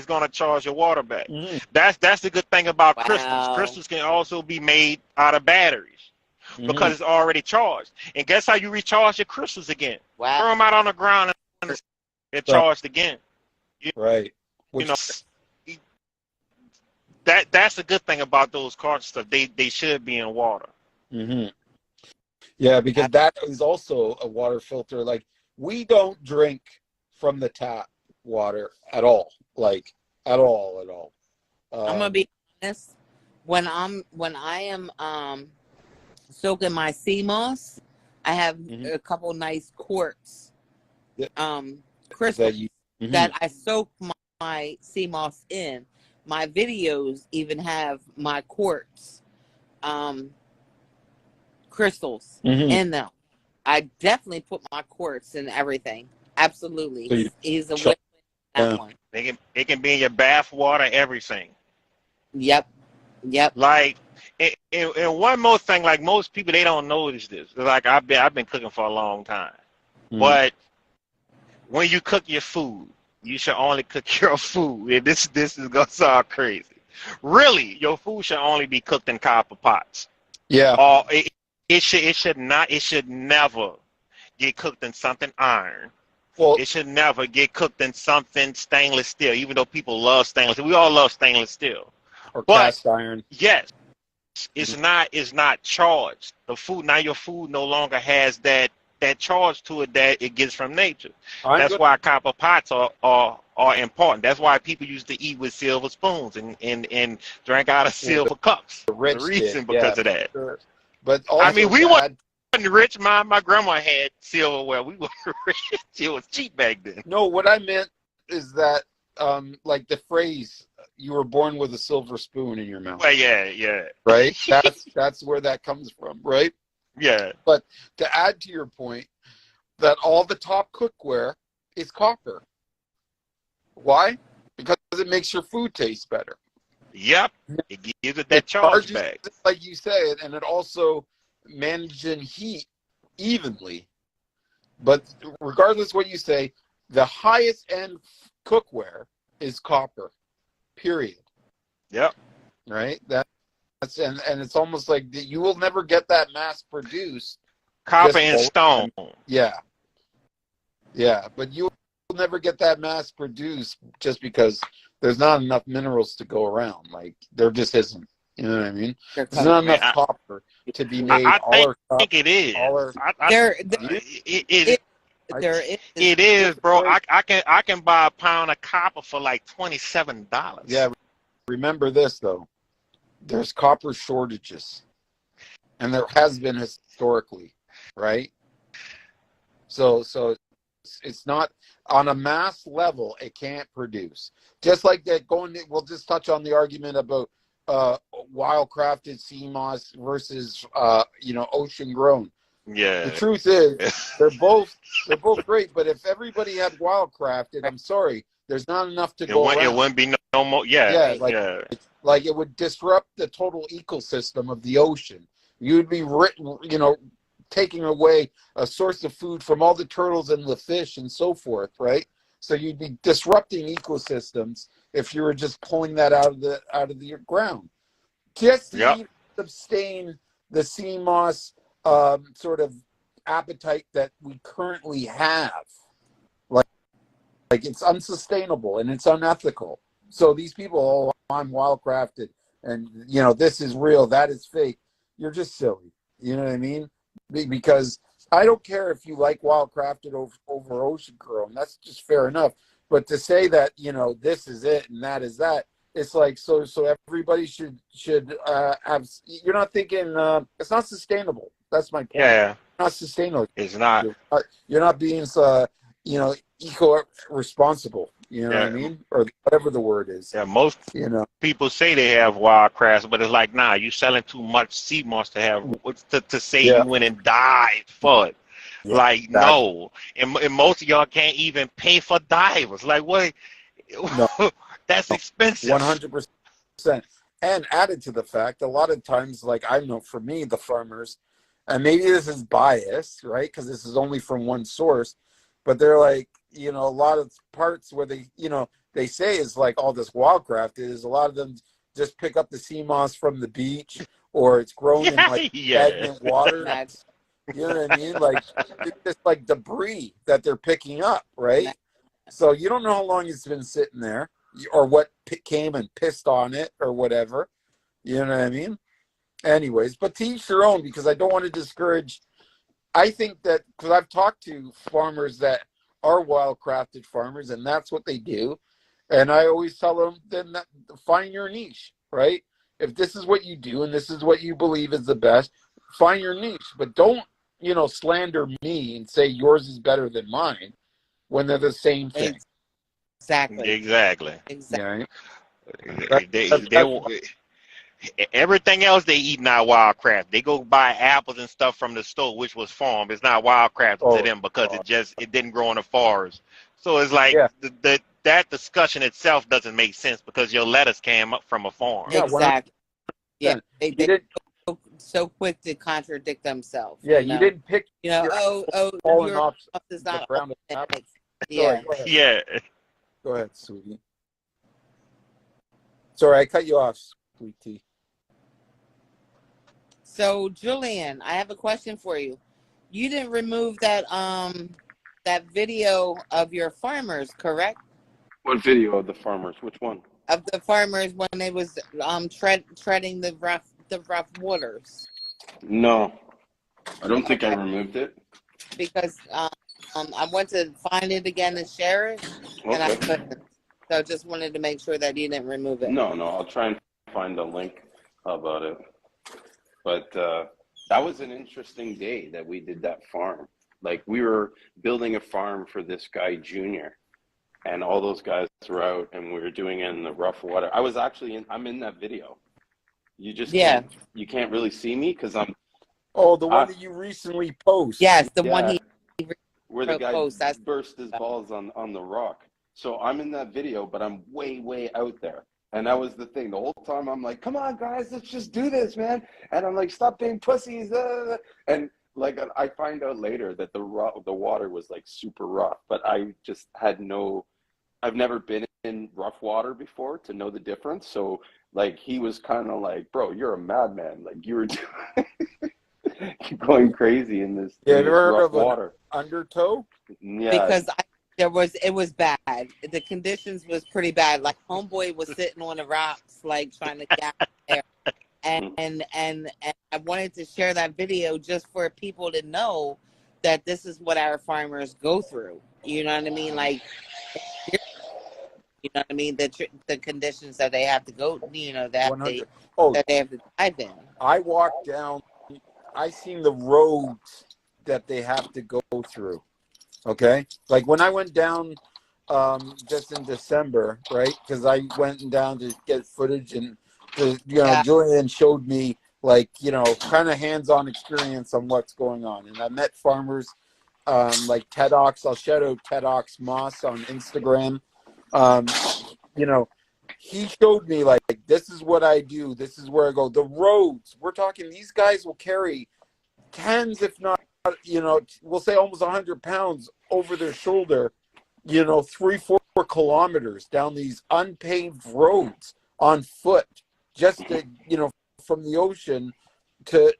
gonna charge your water back. Mhm. That's the good thing about crystals. Wow. Crystals can also be made out of batteries because Mhm. it's already charged. And guess how you recharge your crystals again? Wow. Throw them out on the ground and they're Right. charged again. Right. You know, that's the good thing about those cart stuff. They should be in water. Hmm. Yeah, because that is also a water filter. Like, we don't drink from the tap water at all. Like, at all. I'm gonna be honest. When I am soaking my Seamoss, I have a couple nice quartz crystals that I soak my Seamoss in. My videos even have my quartz crystals in them. I definitely put my quartz in everything. Absolutely. So He's a win that one. It can be in your bath water, everything. Yep. Like, and one more thing, like most people, they don't notice this. Like I've been cooking for a long time, but when you cook your food, you should only cook your food. And this is gonna sound crazy. Really, your food should only be cooked in copper pots. Yeah. Or it should never get cooked in something iron. Well, it should never get cooked in something stainless steel, even though people love stainless steel. We all love stainless steel. Or But cast iron. yes, it's not charged. Your food no longer has that charge to it that it gets from nature. That's why copper pots are important. That's why people used to eat with silver spoons and drink out of silver cups. The reason because of that. Sure. But also, I mean, we wasn't rich. My grandma had silverware. We were rich. It was cheap back then. No, what I meant is that, like the phrase, "You were born with a silver spoon in your mouth." Well, yeah. Right. That's where that comes from, right? Yeah. But to add to your point, that all the top cookware is copper. Why? Because it makes your food taste better. Yep. It gives it that charge back. Like you said, and it also manages heat evenly. But regardless what you say, the highest end cookware is copper. Period. Yep. Right? That's and it's almost like you will never get that mass produced. Copper and stone. Yeah. Yeah, but you will never get that mass produced just because there's not enough minerals to go around. Like, there just isn't. You know what I mean? There's not enough copper to be made. I think it is. It is, bro. I can buy a pound of copper for like $27. Yeah. Remember this though. There's copper shortages, and there has been historically, right? So it's not on a mass level. It can't produce. Just like that. We'll just touch on the argument about wildcrafted Seamoss versus ocean grown. Yeah. The truth is, they're both great. But if everybody had wildcrafted, I'm sorry, there's not enough to go around. It wouldn't be no more. Yeah. Like it would disrupt the total ecosystem of the ocean. You'd be taking away a source of food from all the turtles and the fish and so forth, right? So you'd be disrupting ecosystems if you were just pulling that out of the ground. Just to sustain the Seamoss sort of appetite that we currently have, like it's unsustainable and it's unethical. So these people, I'm wildcrafted, and this is real, that is fake. You're just silly. You know what I mean? Because I don't care if you like wildcrafted over ocean grown. That's just fair enough. But to say that this is it and that is that, it's like so everybody should have. You're not thinking. It's not sustainable. That's my point. Yeah. It's not sustainable. It's not. You're not being eco-responsible. You know what I mean? Or whatever the word is. Yeah, most people say they have wildcrafts, but it's like, nah, you selling too much Seamoss to have to say you went and died for it. Yeah, like, no. And most of y'all can't even pay for divers. Like, what? No. That's expensive. 100%. And added to the fact, a lot of times, like I know for me, the farmers, and maybe this is bias, right? Because this is only from one source, but they're like, a lot of parts where they, they say is like all this wildcraft is, a lot of them just pick up the sea moss from the beach, or it's grown in like stagnant water. You know what I mean? Like it's just like debris that they're picking up, right? So you don't know how long it's been sitting there, or what came and pissed on it, or whatever. You know what I mean? Anyways, but to each their own, because I don't want to discourage. I think that because I've talked to farmers that are wildcrafted farmers, and that's what they do. And I always tell them, then find your niche, right? If this is what you do and this is what you believe is the best, find your niche. But don't, slander me and say yours is better than mine when they're the same thing. Exactly. Yeah. Everything else they eat not wildcraft. They go buy apples and stuff from the store, which was farm. It's not wildcraft to them because it didn't grow in the forest. So it's like that discussion itself doesn't make sense because your lettuce came up from a farm. Exactly. Yeah, they so quick to contradict themselves. Yeah, you didn't pick. Your off is not ground. Yeah. Yeah. Go ahead, sweetie. Sorry, I cut you off, sweetie. So, Julien, I have a question for you. You didn't remove that that video of your farmers, correct? What video of the farmers? Which one? Of the farmers when they was treading the rough waters. No, I don't think I removed it. Because I went to find it again and share it, and I couldn't. So just wanted to make sure that you didn't remove it. No, I'll try and find a link about it. But that was an interesting day that we did that farm. Like we were building a farm for this guy, Junior, and all those guys were out and we were doing it in the rough water. I was actually I'm in that video. You just you can't really see me because I'm. Oh, the one that you recently posted. Yes, the one he where the guy burst his balls on the rock. So I'm in that video, but I'm way out there. And that was the thing. The whole time I'm like, come on, guys, let's just do this, man. And I'm like, stop being pussies. And like, I find out later that the water was like super rough. But I just had I've never been in rough water before to know the difference. So like, he was kind of like, bro, you're a madman. Like you were going crazy in this, rough water. Undertow? Yeah. Because it was bad. The conditions was pretty bad. Like homeboy was sitting on the rocks, like trying to get out there. And I wanted to share that video just for people to know that this is what our farmers go through. You know what I mean? Like, you know what I mean? The conditions that they have to go, that they have to dive in. I walked down. I seen the roads that they have to go through. Okay, like when I went down just in December, right? Because I went down to get footage, and Julien showed me kind of hands-on experience on what's going on, and I met farmers like TEDx. I'll shout out TEDx Moss on Instagram. He showed me like, this is what I do. This is where I go. The roads, we're talking, these guys will carry tens, if not, we'll say almost 100 pounds over their shoulder, 3-4 kilometers down these unpaved roads on foot, just to, from the ocean to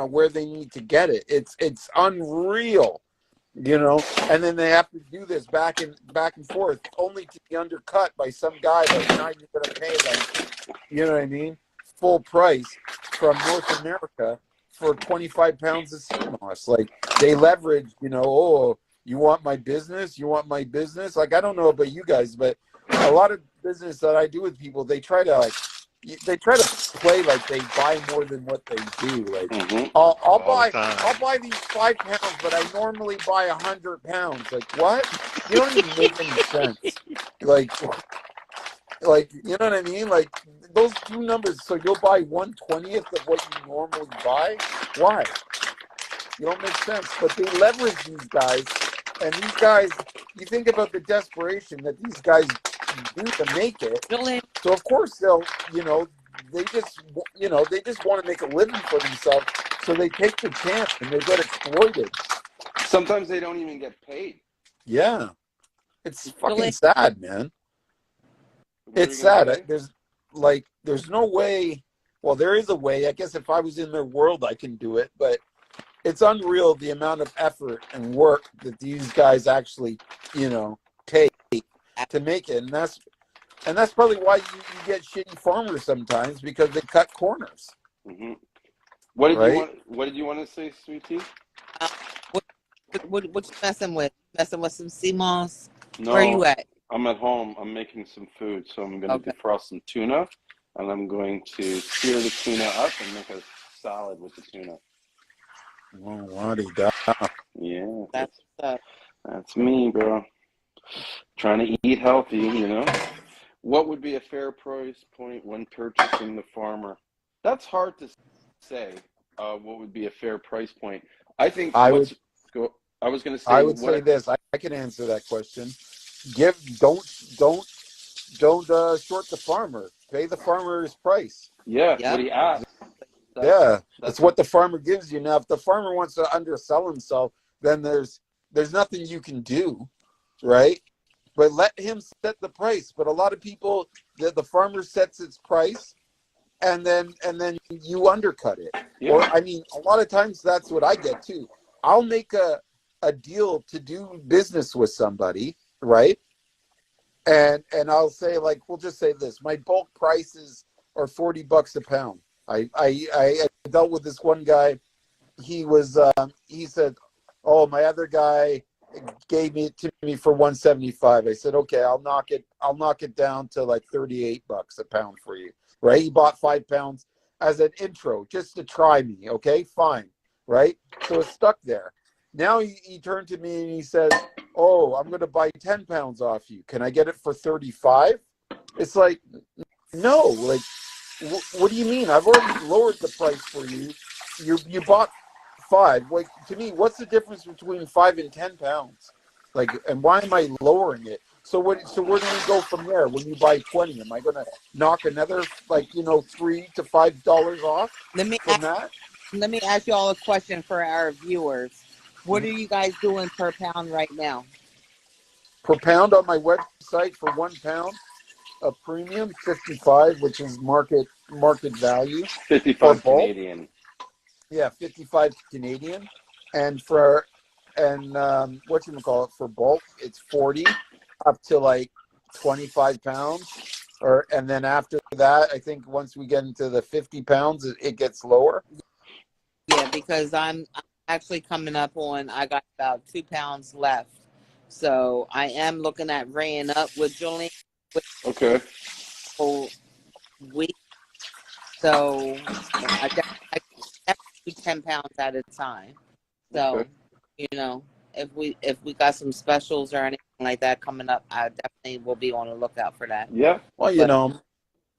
where they need to get it. It's unreal. And then they have to do this back and forth, only to be undercut by some guy that's not even going to pay them, full price from North America for 25 pounds of Seamoss. Like, they leverage, you want my business? You want my business? Like, I don't know about you guys, but a lot of business that I do with people, they try to play like they buy more than what they do. Like, I'll buy these 5 pounds, but I normally buy 100 pounds. Like, what? You don't even make any sense. Like, you know what I mean? Like, those two numbers. So you'll buy 1/20th of what you normally buy. Why? You don't make sense. But they leverage these guys, and these guys. You think about the desperation that these guys do to make it. So of course they'll, they just want to make a living for themselves. So they take the chance and they get exploited. Sometimes they don't even get paid. Yeah. It's fucking Julien, sad, man. What are It's you gonna sad. say? There's no way. Well, there is a way. I guess if I was in their world, I can do it. But it's unreal the amount of effort and work that these guys actually, take to make it. And that's probably why you get shitty farmers sometimes, because they cut corners. Mm-hmm. What did right? What did you want to say, Sweet Tea? what you messing with? Messing with some Seamoss? No, Where you at? I'm at home. I'm making some food, so I'm going to defrost some tuna, and I'm going to sear the tuna up and make a salad with the tuna. Oh, la-di-da. Yeah, that's me, bro. Trying to eat healthy, What would be a fair price point when purchasing the farmer? That's hard to say. What would be a fair price point? I think I was going to say. I would say this. I can answer that question. Don't short the farmer. Pay the farmer his price. Yeah, what he asks. That's what the farmer gives you. Now, if the farmer wants to undersell himself, then there's nothing you can do, right? But let him set the price. But a lot of people, the farmer sets its price, and then you undercut it. Yeah. Or a lot of times that's what I get too. I'll make a deal to do business with somebody, right? And I'll say, like, we'll just say this: my bulk prices are $40 a pound. I dealt with this one guy. He said, "Oh, my other guy gave it to me for $175." I said, "Okay, I'll knock it down to like $38 a pound for you." Right? He bought 5 pounds as an intro, just to try me. Okay, fine. Right? So it's stuck there. Now he turned to me and he says, "Oh, I'm going to buy 10 pounds off you. Can I get it for 35?" It's like, no, like, what do you mean? I've already lowered the price for you. You bought 5. Like, to me, what's the difference between 5 and 10 pounds? Like, and why am I lowering it? So where do we go from there? When you buy 20, am I going to knock another, $3 to $5 off from that? Let me ask you all a question for our viewers. What are you guys doing per pound right now? Per pound on my website for 1 pound of premium, 55, which is market value. 55 Canadian. Yeah, 55 Canadian. And for for bulk, it's 40 up to like 25 pounds. And then after that, I think once we get into the 50 pounds, it gets lower. Yeah, because I'm actually coming up on, I got about 2 pounds left. So I am looking at reining up with Julien. Okay. Week. So I definitely do 10 pounds at a time. So, if we got some specials or anything like that coming up, I definitely will be on the lookout for that. Yeah. Well,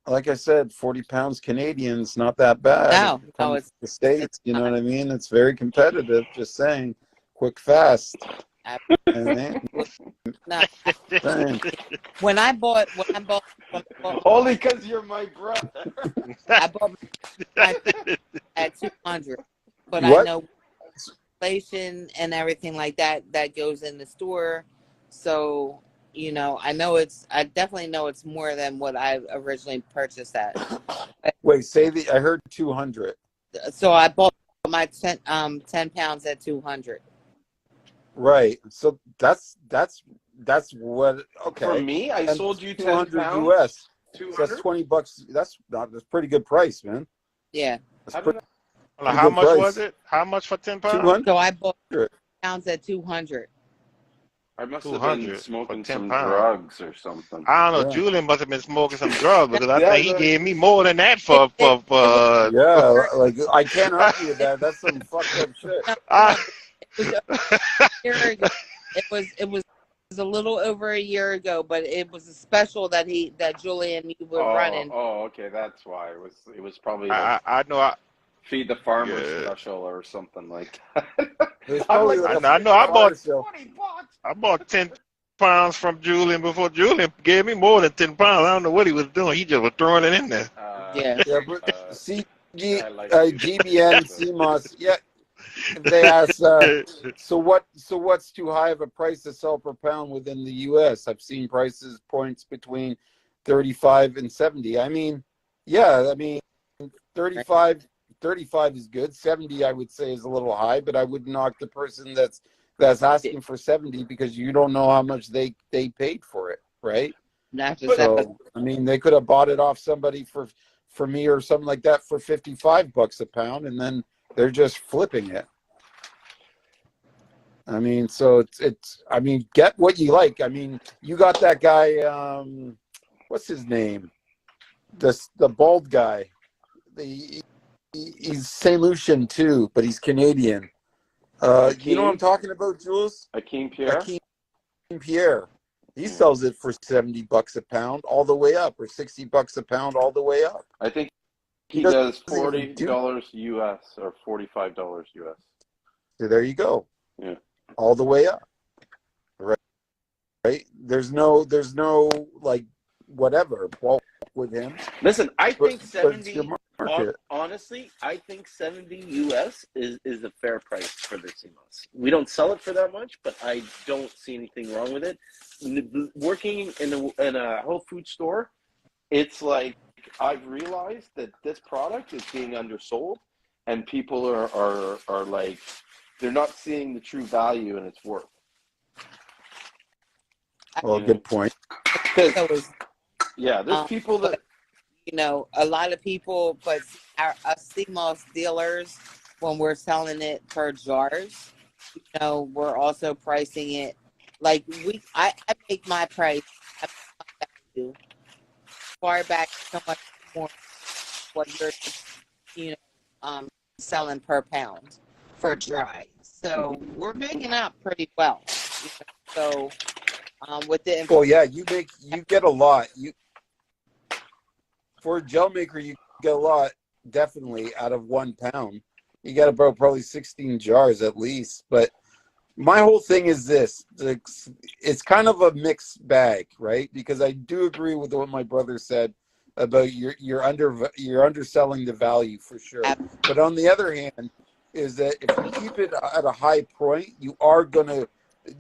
like I said, 40 pounds Canadian is not that bad. No, it's the States, you know what I mean? It's very competitive, just saying. Quick, fast. No. When I bought only because you're my brother. I bought my at 200, but What? I know inflation and everything like that goes in the store. So I definitely know it's more than what I originally purchased at. Wait, I heard 200. So I bought my 10 pounds at 200. Right. So that's what. Okay. For me, I sold you 10 pounds. US. 200? So that's $20. That's a pretty good price, man. Yeah. How much was it? How much for 10 pounds? 200. So I bought pounds at 200. I must have been smoking some pounds. drugs or something. I don't know. Yeah. Julian must have been smoking some drugs because I think he gave me more than that for. Yeah, like I can't argue with that. That's some fucked up shit. It was a little over a year ago, but it was a special that Julien you were running. Oh, okay, that's why it was probably. I know. Feed the farmer special or something like that. I bought 10 pounds from Julien before Julien gave me more than 10 pounds. I don't know what he was doing. He just was throwing it in there. Yeah, but see, GBN, Seamoss, yeah. They ask, so what's too high of a price to sell per pound within the U.S.? I've seen prices points between 35 and 70. I mean, yeah, I mean, 35 is good. 70, I would say, is a little high, but I would knock the person that's asking for 70 because you don't know how much they paid for it, right? So, I mean, they could have bought it off somebody for me or something like that for $55 a pound, and then they're just flipping it. I mean, so it's I mean, get what you like. I mean, you got that guy, what's his name? The bald guy. He's St. Lucian too, but he's Canadian. You know what I'm talking about, Jules? Akeem Pierre? Akeem Pierre. He sells it for $70 a pound all the way up, or $60 a pound all the way up. I think he doesn't does even $40 US or $45 US. So there you go. Yeah. All the way up. Right? There's no like whatever bulk with him. Listen, I think But 70. your market. Honestly, I think 70 US is a fair price for the Seamoss. We don't sell it for that much, but I don't see anything wrong with it. Working in a health food store, it's like I've realized that this product is being undersold, and people are like, they're not seeing the true value in its worth. Well, good point. Yeah, there's people that you know, a lot of people, but us Seamoss dealers, when we're selling it per jars, you know, we're also pricing it like I make my price, I make my value far back so much more what you're, you know, selling per pound for dry. So we're making out pretty well. You know? So with the Well, yeah, you get a lot. For a gel maker, you get a lot, definitely, out of 1 pound. You got about probably 16 jars at least. But my whole thing is this. It's kind of a mixed bag, right? Because I do agree with what my brother said about you're underselling the value for sure. But on the other hand, is that if you keep it at a high point, you are going to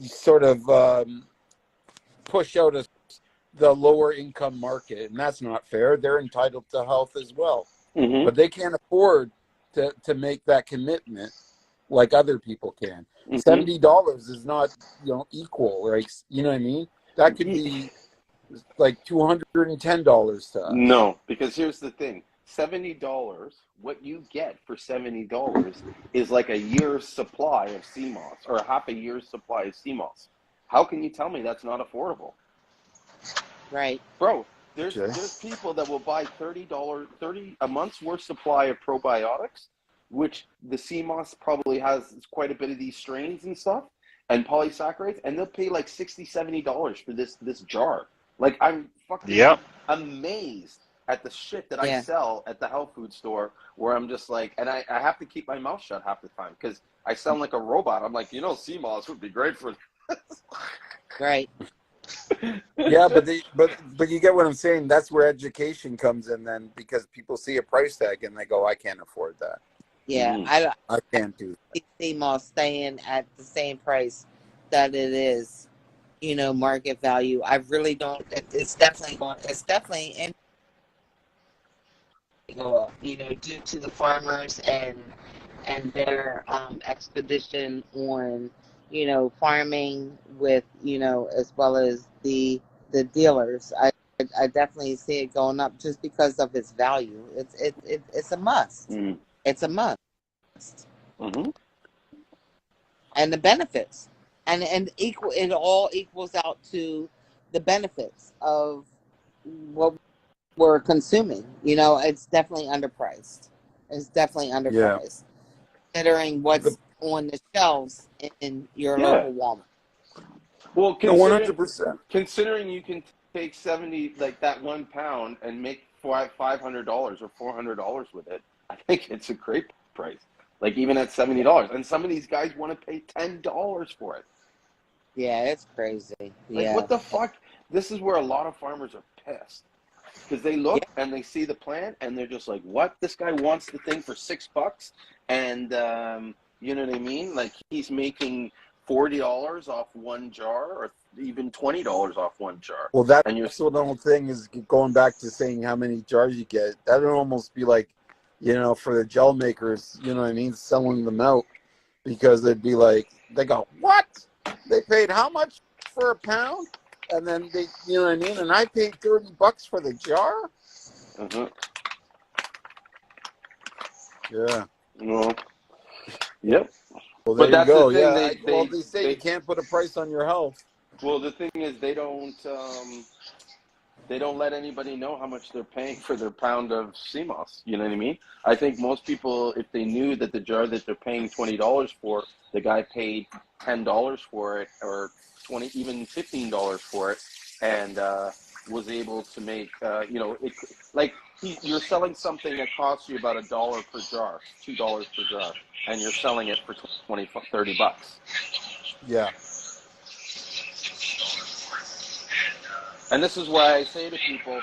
sort of push out the lower income market, and that's not fair. They're entitled to health as well, but they can't afford to make that commitment like other people can. $70 is not equal, right? You know what I mean? That could be like $210 to us. No, because here's the thing: $70. What you get for $70 is like a year's supply of Seamoss, or half a year's supply of Seamoss. How can you tell me that's not affordable? Right, bro. There's people that will buy $30 a month's worth supply of probiotics, which the Seamoss probably has quite a bit of these strains and stuff, and polysaccharides, and they'll pay like $60-$70 for this jar. Like, I'm fucking amazed at the shit that I sell at the health food store, where I'm just like, and I have to keep my mouth shut half the time because I sound like a robot. I'm like, Seamoss would be great for this. Right. Yeah, but you get what I'm saying. That's where education comes in then, because people see a price tag and they go, I can't afford that. Yeah, I can't do that. Seamoss staying at the same price that it is, market value. I really don't. It's definitely in go up, due to the farmers and their expedition on, farming with, as well as the dealers. I definitely see it going up just because of its value. It's a must. It's a must. And the benefits, and it all equals out to the benefits of what we're consuming. It's definitely underpriced. It's definitely underpriced, considering what's on the shelves in your local Walmart. Well, 100%. Considering you can take 70, like that 1 pound, and make $500 or $400 with it, I think it's a great price. Like, even at $70, and some of these guys want to pay $10 for it. Yeah, it's crazy. Like, what the fuck? This is where a lot of farmers are pissed. because they look and they see the plant and they're just like, what? This guy wants the thing for $6, and you know what I mean? Like he's making $40 off one jar, or even $20 off one jar. Well, that's And you're what the whole thing is, going back to saying how many jars you get. That would almost be like, you know, for the gel makers, you know what I mean, selling them out, because they'd be like, they go, what? They paid how much for a pound? And then they, you know what I mean? And I paid $30 for the jar? Yeah. Well, yep. Well, But there you that's go. the thing. Yeah. Well, they say you can't put a price on your health. Well, the thing is, they don't let anybody know how much they're paying for their pound of Seamoss. You know what I mean? I think most people, if they knew that the jar that they're paying $20 for, the guy paid $10 for it, or $20, even $15 for it, and was able to make, you know, it, like you're selling something that costs you about $1 per jar, $2 per jar, and you're selling it for $30. Yeah. And this is why I say to people,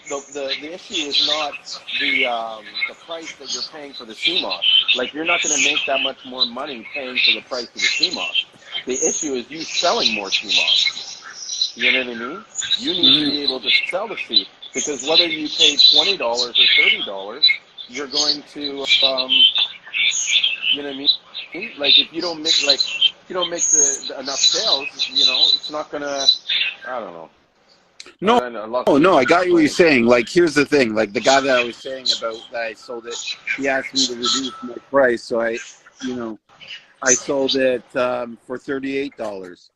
the issue is not the price that you're paying for the Seamoss. Like, you're not going to make that much more money paying for the price of the Seamoss. The issue is you selling more Seamoss. You know what I mean? You need to be able to sell the seed, because whether you pay $20 or $30, you're going to, you know what I mean? Like, if you don't make the enough sales, you know, it's not gonna. I don't know. No, I got what you're saying. Like, here's the thing. Like, the guy that I was saying about that I sold it, he asked me to reduce my price, so I sold it for $38.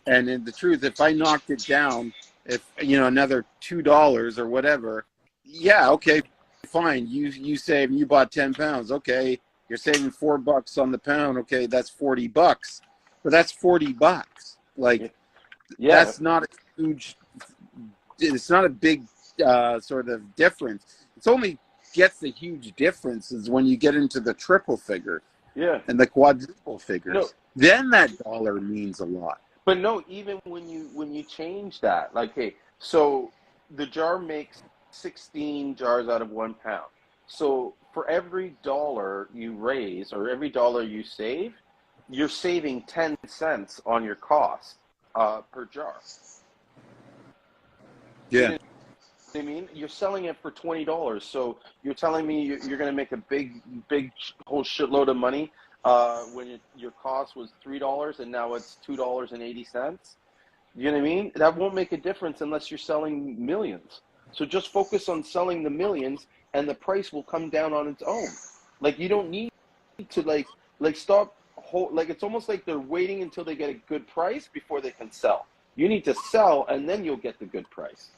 And in the truth, if I knocked it down, if another $2 or whatever, yeah, okay, fine. You saved. You bought 10 pounds. Okay, you're saving $4 on the pound. Okay, that's $40. But that's $40. Like, that's not a huge. It's not a big sort of difference. It's only gets the huge differences when you get into the triple figure, and the quadruple figures. No. Then that dollar means a lot. But no, even when you change that, like, hey, so the jar makes 16 jars out of 1 pound. So for every dollar you raise or every dollar you save, you're saving 10 cents on your cost per jar. Yeah. I mean, you're selling it for $20, so you're telling me you're going to make a big whole shitload of money when your cost was $3 and now it's $2.80. You know what I mean? That won't make a difference unless you're selling millions. So just focus on selling the millions, and the price will come down on its own. Like, you don't need to like stop. Like, it's almost like they're waiting until they get a good price before they can sell. You need to sell, and then you'll get the good price.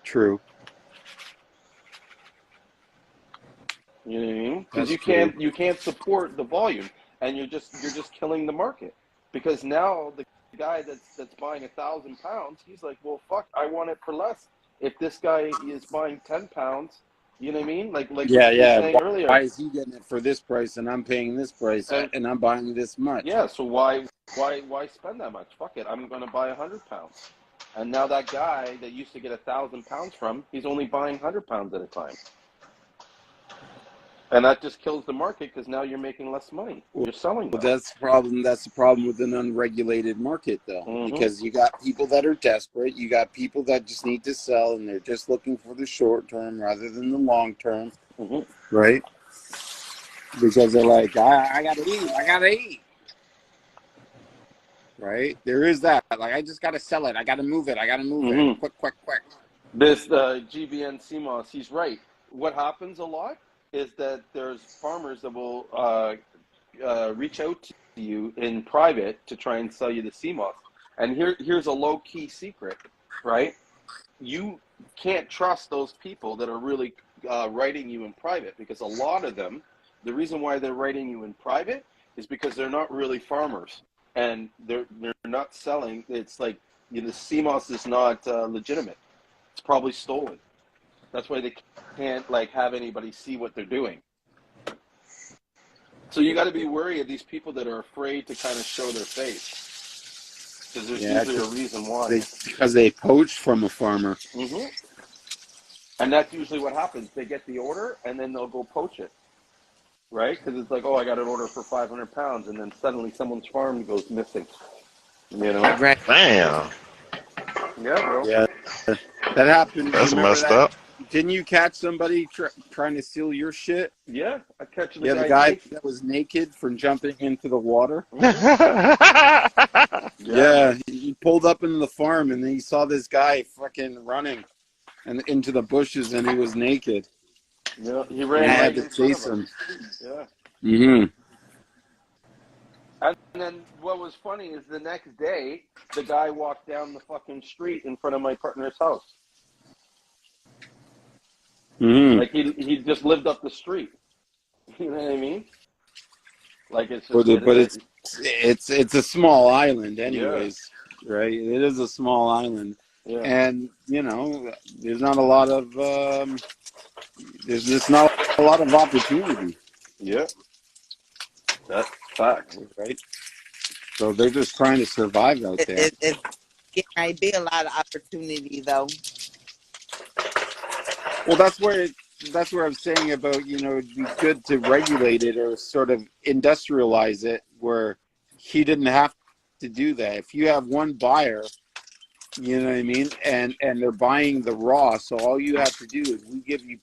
True. You know what I mean? Because That's you can't support the volume, and you're just killing the market. Because now the guy that's buying 1,000 pounds, he's like, well, fuck, I want it for less. If this guy is buying 10 pounds, you know what I mean? Like yeah. you were saying earlier. Why is he getting it for this price and I'm paying this price and I'm buying this much? Yeah. So why spend that much? Fuck it. I'm gonna buy 100 pounds. And now that guy that used to get 1,000 pounds from, he's only buying 100 pounds at a time. And that just kills the market, because now you're making less money. You're selling less. Well, that's the problem. That's the problem with an unregulated market, though, because you got people that are desperate. You got people that just need to sell, and they're just looking for the short term rather than the long term, right? Because they're like, I gotta eat. Right? There is that. Like, I just gotta sell it. I gotta move it. It. Quick. This GBN Seamoss, he's right. What happens a lot is that there's farmers that will reach out to you in private to try and sell you the Seamoss. And here's a low-key secret, right? You can't trust those people that are really writing you in private, because a lot of them, the reason why they're writing you in private is because they're not really farmers, and they're not selling. It's like, the Seamoss is not legitimate. It's probably stolen. That's why they can't have anybody see what they're doing. So you got to be wary of these people that are afraid to kind of show their face, because there's usually a reason why. Because they poached from a farmer. And that's usually what happens. They get the order, and then they'll go poach it, right? Because it's like, oh, I got an order for 500 pounds, and then suddenly someone's farm goes missing. You know? Damn. Yeah, bro. Yeah, that happened. That's You remember messed that? up. Didn't you catch somebody trying to steal your shit? Yeah, I catch the Yeah, the guy guy naked. that was naked from jumping into the water. Yeah, Yeah, he pulled up into the farm, and then he saw this guy fucking running and into the bushes, and he was naked. yeah, he And ran I right had to in front of chase him. him. Yeah. Mm-hmm. And then what was funny is the next day, the guy walked down the fucking street in front of my partner's house. Mm-hmm. Like he just lived up the street. You know what I mean? Like it's But just it's a small island, yeah, anyways, right? It is a small island, yeah, and you know, there's not a lot of there's just not a lot of opportunity, yeah. That's fact, right? So they're just trying to survive out there. It might be a lot of opportunity though. Well, that's where I'm saying about, you know, it'd be good to regulate it or sort of industrialize it where he didn't have to do that. If you have one buyer, you know what I mean, and they're buying the raw, so all you have to do is we give you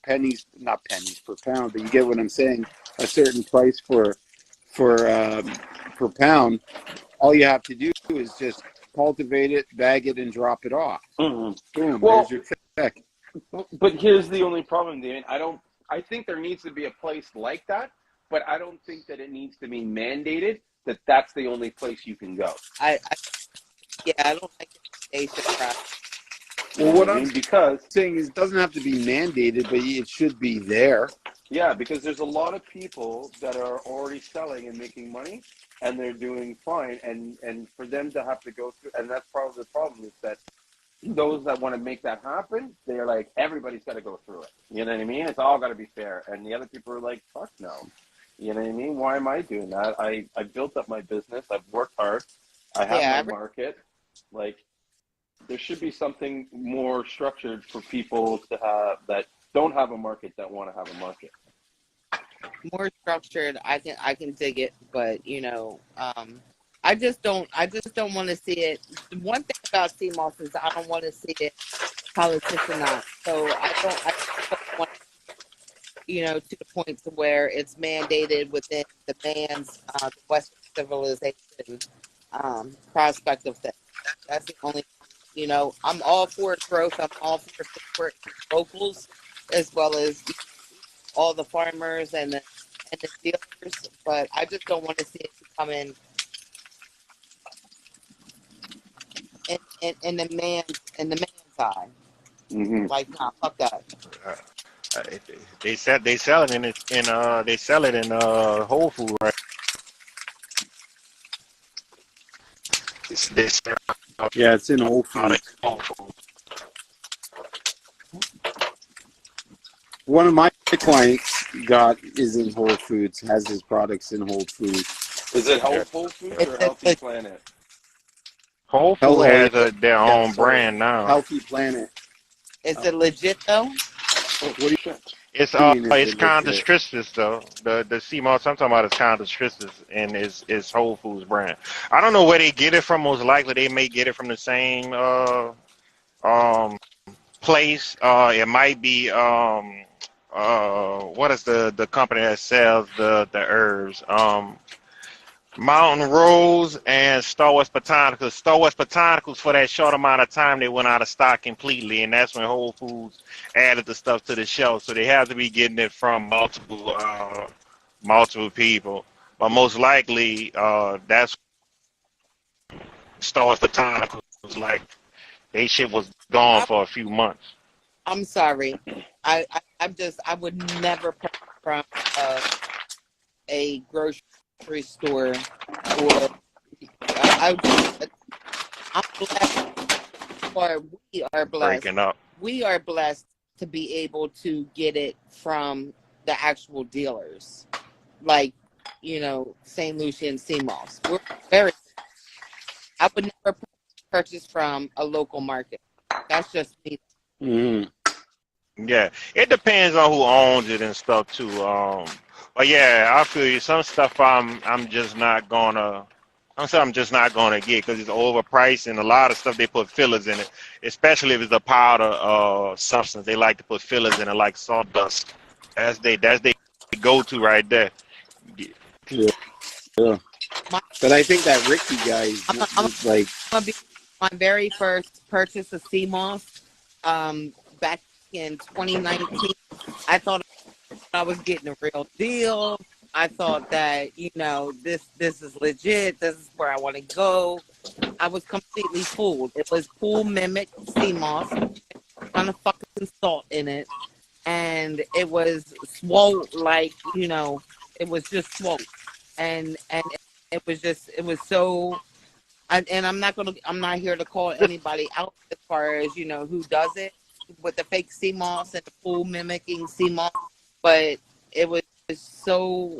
not pennies per pound, but you get what I'm saying, a certain price per pound. All you have to do is just cultivate it, bag it, and drop it off. Mm-hmm. Boom, Well, there's your check. but here's the only problem, Dan. I think there needs to be a place like that, but I don't think that it needs to be mandated that that's the only place you can go. I don't think they should try. Well, what I'm saying is it doesn't have to be mandated, but it should be there. Yeah, because there's a lot of people that are already selling and making money, and they're doing fine, and for them to have to go through, and that's part of the problem is that those that want to make that happen, they're like, everybody's got to go through it. You know what I mean? It's all got to be fair. And the other people are like, fuck no. You know what I mean? Why am I doing that? I built up my business. I've worked hard. I have my market. Like, there should be something more structured for people to have that don't have a market that want to have a market. More structured, I can dig it, but you know, I just don't want to see it. The one thing about Seamoss is I don't want to see it politicianized. So I don't want, you know, to the point to where it's mandated within the man's Western civilization prospect of things. That's the only, you know, I'm all for growth. I'm all for support locals as well as all the farmers and the dealers, but I just don't want to see it come in the man's eye. Mm-hmm. Like, nah, fuck that. They sell it in Whole Food, right? Yeah, it's in Whole Foods. One of my clients is in Whole Foods, has his products in Whole Foods. Is it Whole Foods or Healthy Planet? Whole Food has their own brand now. Healthy Planet. Is it legit though? What do you It's kind of Stristis though. The Seamoss I'm talking about is kind of Stristis, and it's Whole Foods brand. I don't know where they get it from. Most likely they may get it from the same place. It might be what is the company that sells the herbs? Mountain Rose and Star West Botanicals. Star West Botanicals, for that short amount of time, they went out of stock completely, and that's when Whole Foods added the stuff to the shelf. So they have to be getting it from multiple people. But most likely, that's Star West Botanicals. Like, they shit was gone for a few months. I'm sorry. I would never purchase from a grocery store, or I'm blessed, or we are blessed. Breaking up. We are blessed to be able to get it from the actual dealers, like, you know, St. Lucia and Seamoss. We're very. I would never purchase from a local market. That's just me. Mm-hmm. Yeah, it depends on who owns it and stuff too. But yeah, I feel you. Some stuff I'm just not gonna. I'm just not gonna get because it's overpriced and a lot of stuff they put fillers in it, especially if it's a powder substance. They like to put fillers in it like sawdust. That's they go to right there. Yeah. Yeah. But I think that Ricky guy is like. Gonna be my very first purchase of Seamoss, back in 2019. I thought I was getting a real deal. I thought that, this is legit. This is where I want to go. I was completely fooled. It was Pool Mimic Seamoss, kind of fucking salt in it, and it was swole it was just swole, and it was so. And I'm not here to call anybody out as far as who does it with the fake Seamoss and the pool mimicking Seamoss, but it was so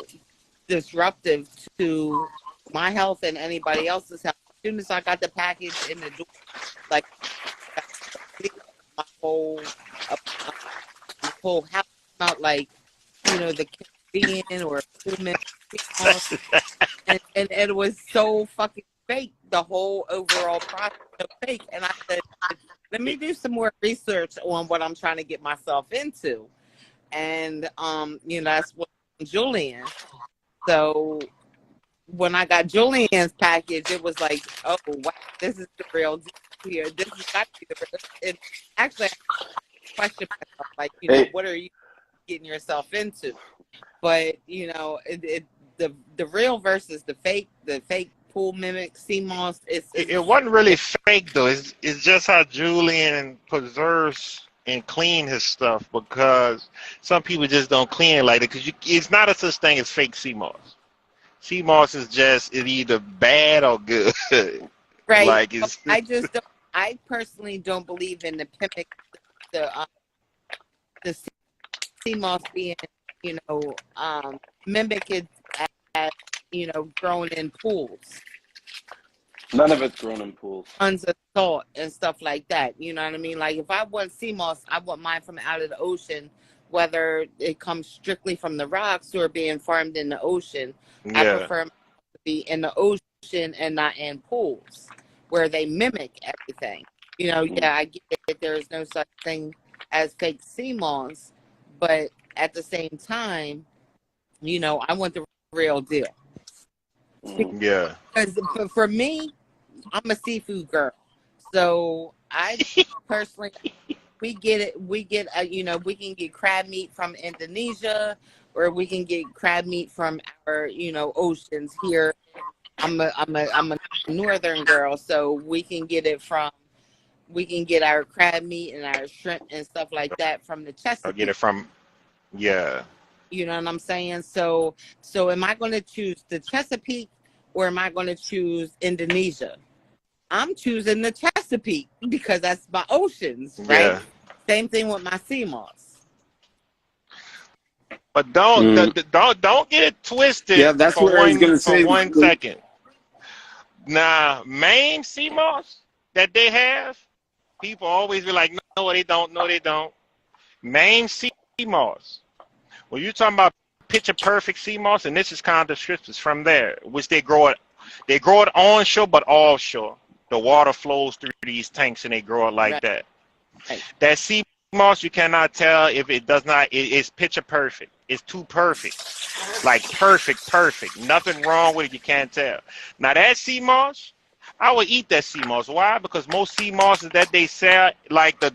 disruptive to my health and anybody else's health. As soon as I got the package in the door, like my whole house smelled like the Caribbean or pool mimicking, and it was so fucking fake. The whole overall process was fake, and I said, let me do some more research on what I'm trying to get myself into. And that's what Julien. So when I got Julien's package, it was like, oh wow, this is the real deal here. This is got to be the real. And actually, I question myself, like, what are you getting yourself into? But the real versus the fake pool mimic Seamoss. It wasn't really fake though. It's just how Julien preserves and clean his stuff, because some people just don't clean it like that. Because it's not a such thing as fake Seamoss. Seamoss is either bad or good. Right. Like it's. I personally don't believe in the mimic, the Seamoss being mimicked as grown in pools. None of it's grown in pools. Tons of salt and stuff like that. You know what I mean? Like if I want Seamoss, I want mine from out of the ocean, whether it comes strictly from the rocks or being farmed in the ocean. Yeah. I prefer mine to be in the ocean and not in pools where they mimic everything. Yeah, I get it. There is no such thing as fake Seamoss, but at the same time, I want the real deal. Yeah. Because for me, I'm a seafood girl, so I personally, we get we can get crab meat from Indonesia, or we can get crab meat from our oceans here. I'm a northern girl, so we can get our crab meat and our shrimp and stuff like that from the Chesapeake. I'll get it from, yeah. You know what I'm saying? So am I going to choose the Chesapeake or am I going to choose Indonesia? I'm choosing the Chesapeake because that's my oceans, right? Yeah. Same thing with my Seamoss. But don't get it twisted. Yeah, that's what I was going to say. For 1 second. Now, Maine Seamoss that they have, people always be like, no, they don't. No, they don't. Maine Seamoss. When you're talking about picture perfect Seamoss, and this is kind of the descriptions from there, which they grow it onshore but offshore. The water flows through these tanks and they grow it like that. Right. That Seamoss, you cannot tell if it does not. It's picture perfect. It's too perfect, like perfect. Nothing wrong with it. You can't tell. Now that Seamoss, I would eat that Seamoss. Why? Because most Seamosses that they sell, like not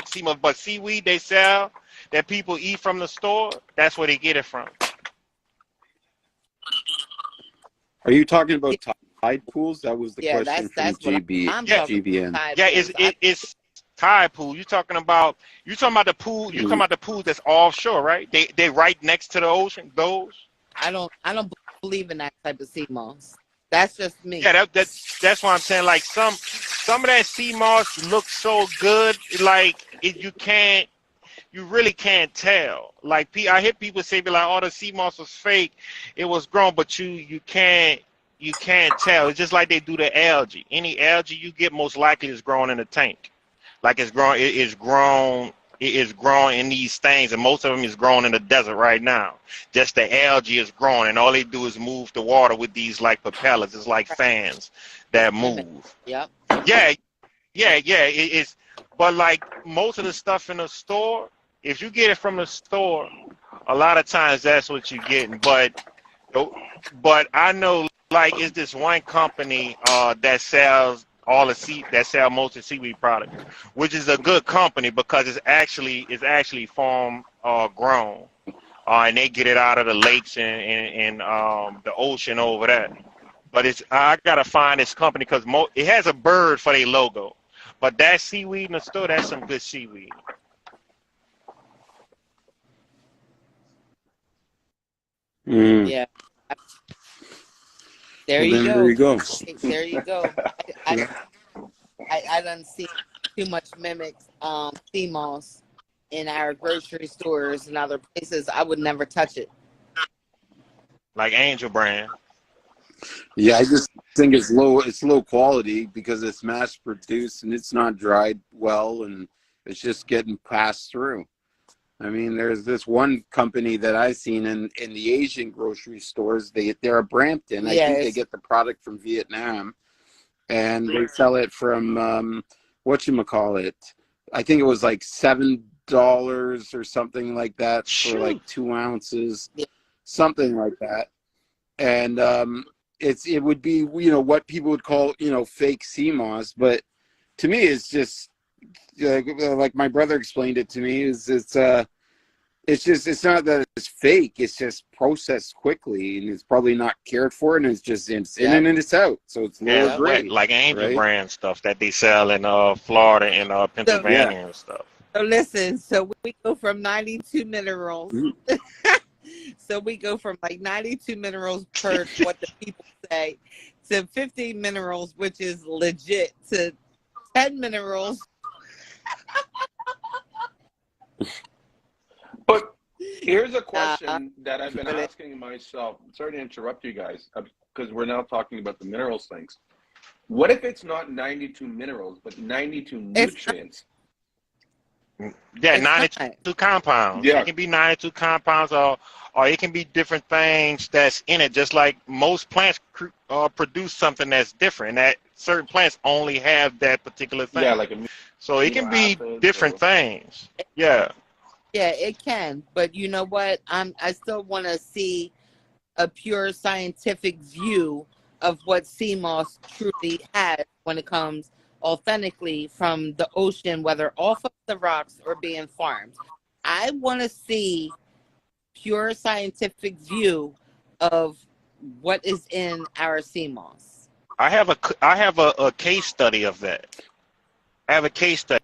Seamoss, but seaweed they sell that people eat from the store, that's where they get it from. Are you talking about tide pools? That was the question from GBN. Yeah, it's tide pool. You're talking about the pool. You're talking about the pool that's offshore, right? They right next to the ocean. Those. I don't believe in that type of Seamoss. That's just me. Yeah, that's why I'm saying, like some of that Seamoss looks so good, like you really can't tell. Like I hear people say, like, "Oh, the Seamoss was fake. It was grown," but you can't tell. It's just like they do the algae. Any algae you get, most likely is grown in a tank. Like it's grown is growing in these things, and most of them is growing in the desert right now. Just the algae is growing, and all they do is move the water with these like propellers. It's like fans that move. Yep. Yeah, it's, but like most of the stuff in the store, if you get it from the store, a lot of times that's what you're getting. But I know, like, it's this one company that sells most of the seaweed products, which is a good company because it's actually farm grown, and they get it out of the lakes and the ocean over there. But I gotta find this company because it has a bird for their logo, but that seaweed in the store, that's some good seaweed. Yeah. There you go. There you go. There you go. I done see too much mimics Seamoss in our grocery stores and other places. I would never touch it. Like Angel Brand. Yeah, I just think it's low quality because it's mass produced and it's not dried well and it's just getting passed through. I mean, there's this one company that I've seen in the Asian grocery stores. They're a Brampton. I think they get the product from Vietnam, and they sell it from whatchamacallit. I think it was like $7 or something like that for like 2 ounces, something like that. And it would be, you know, what people would call, you know, fake Seamoss, but to me it's just like my brother explained it to me, it's not that it's fake, it's just processed quickly and it's probably not cared for and it's in and it's out, so it's lower grade, like Angel right? Brand stuff that they sell in Florida and Pennsylvania and stuff. So listen, so we go from 92 minerals. So we go from like 92 minerals per what the people say to 15 minerals, which is legit, to 10 minerals. But here's a question that I've been asking myself. Sorry to interrupt you guys, because we're now talking about the minerals things. What if it's not 92 minerals, but 92 nutrients? Yeah, 92 compounds. Yeah. It can be 92 compounds, or it can be different things that's in it. Just like most plants produce something that's different. That certain plants only have that particular thing. Yeah, like so it can be different things. Yeah. Yeah, it can. But you know what? I still want to see a pure scientific view of what Seamoss truly has when it comes authentically from the ocean, whether off of the rocks or being farmed. I want to see pure scientific view of what is in our Seamoss. I have a case study of that. I have a case study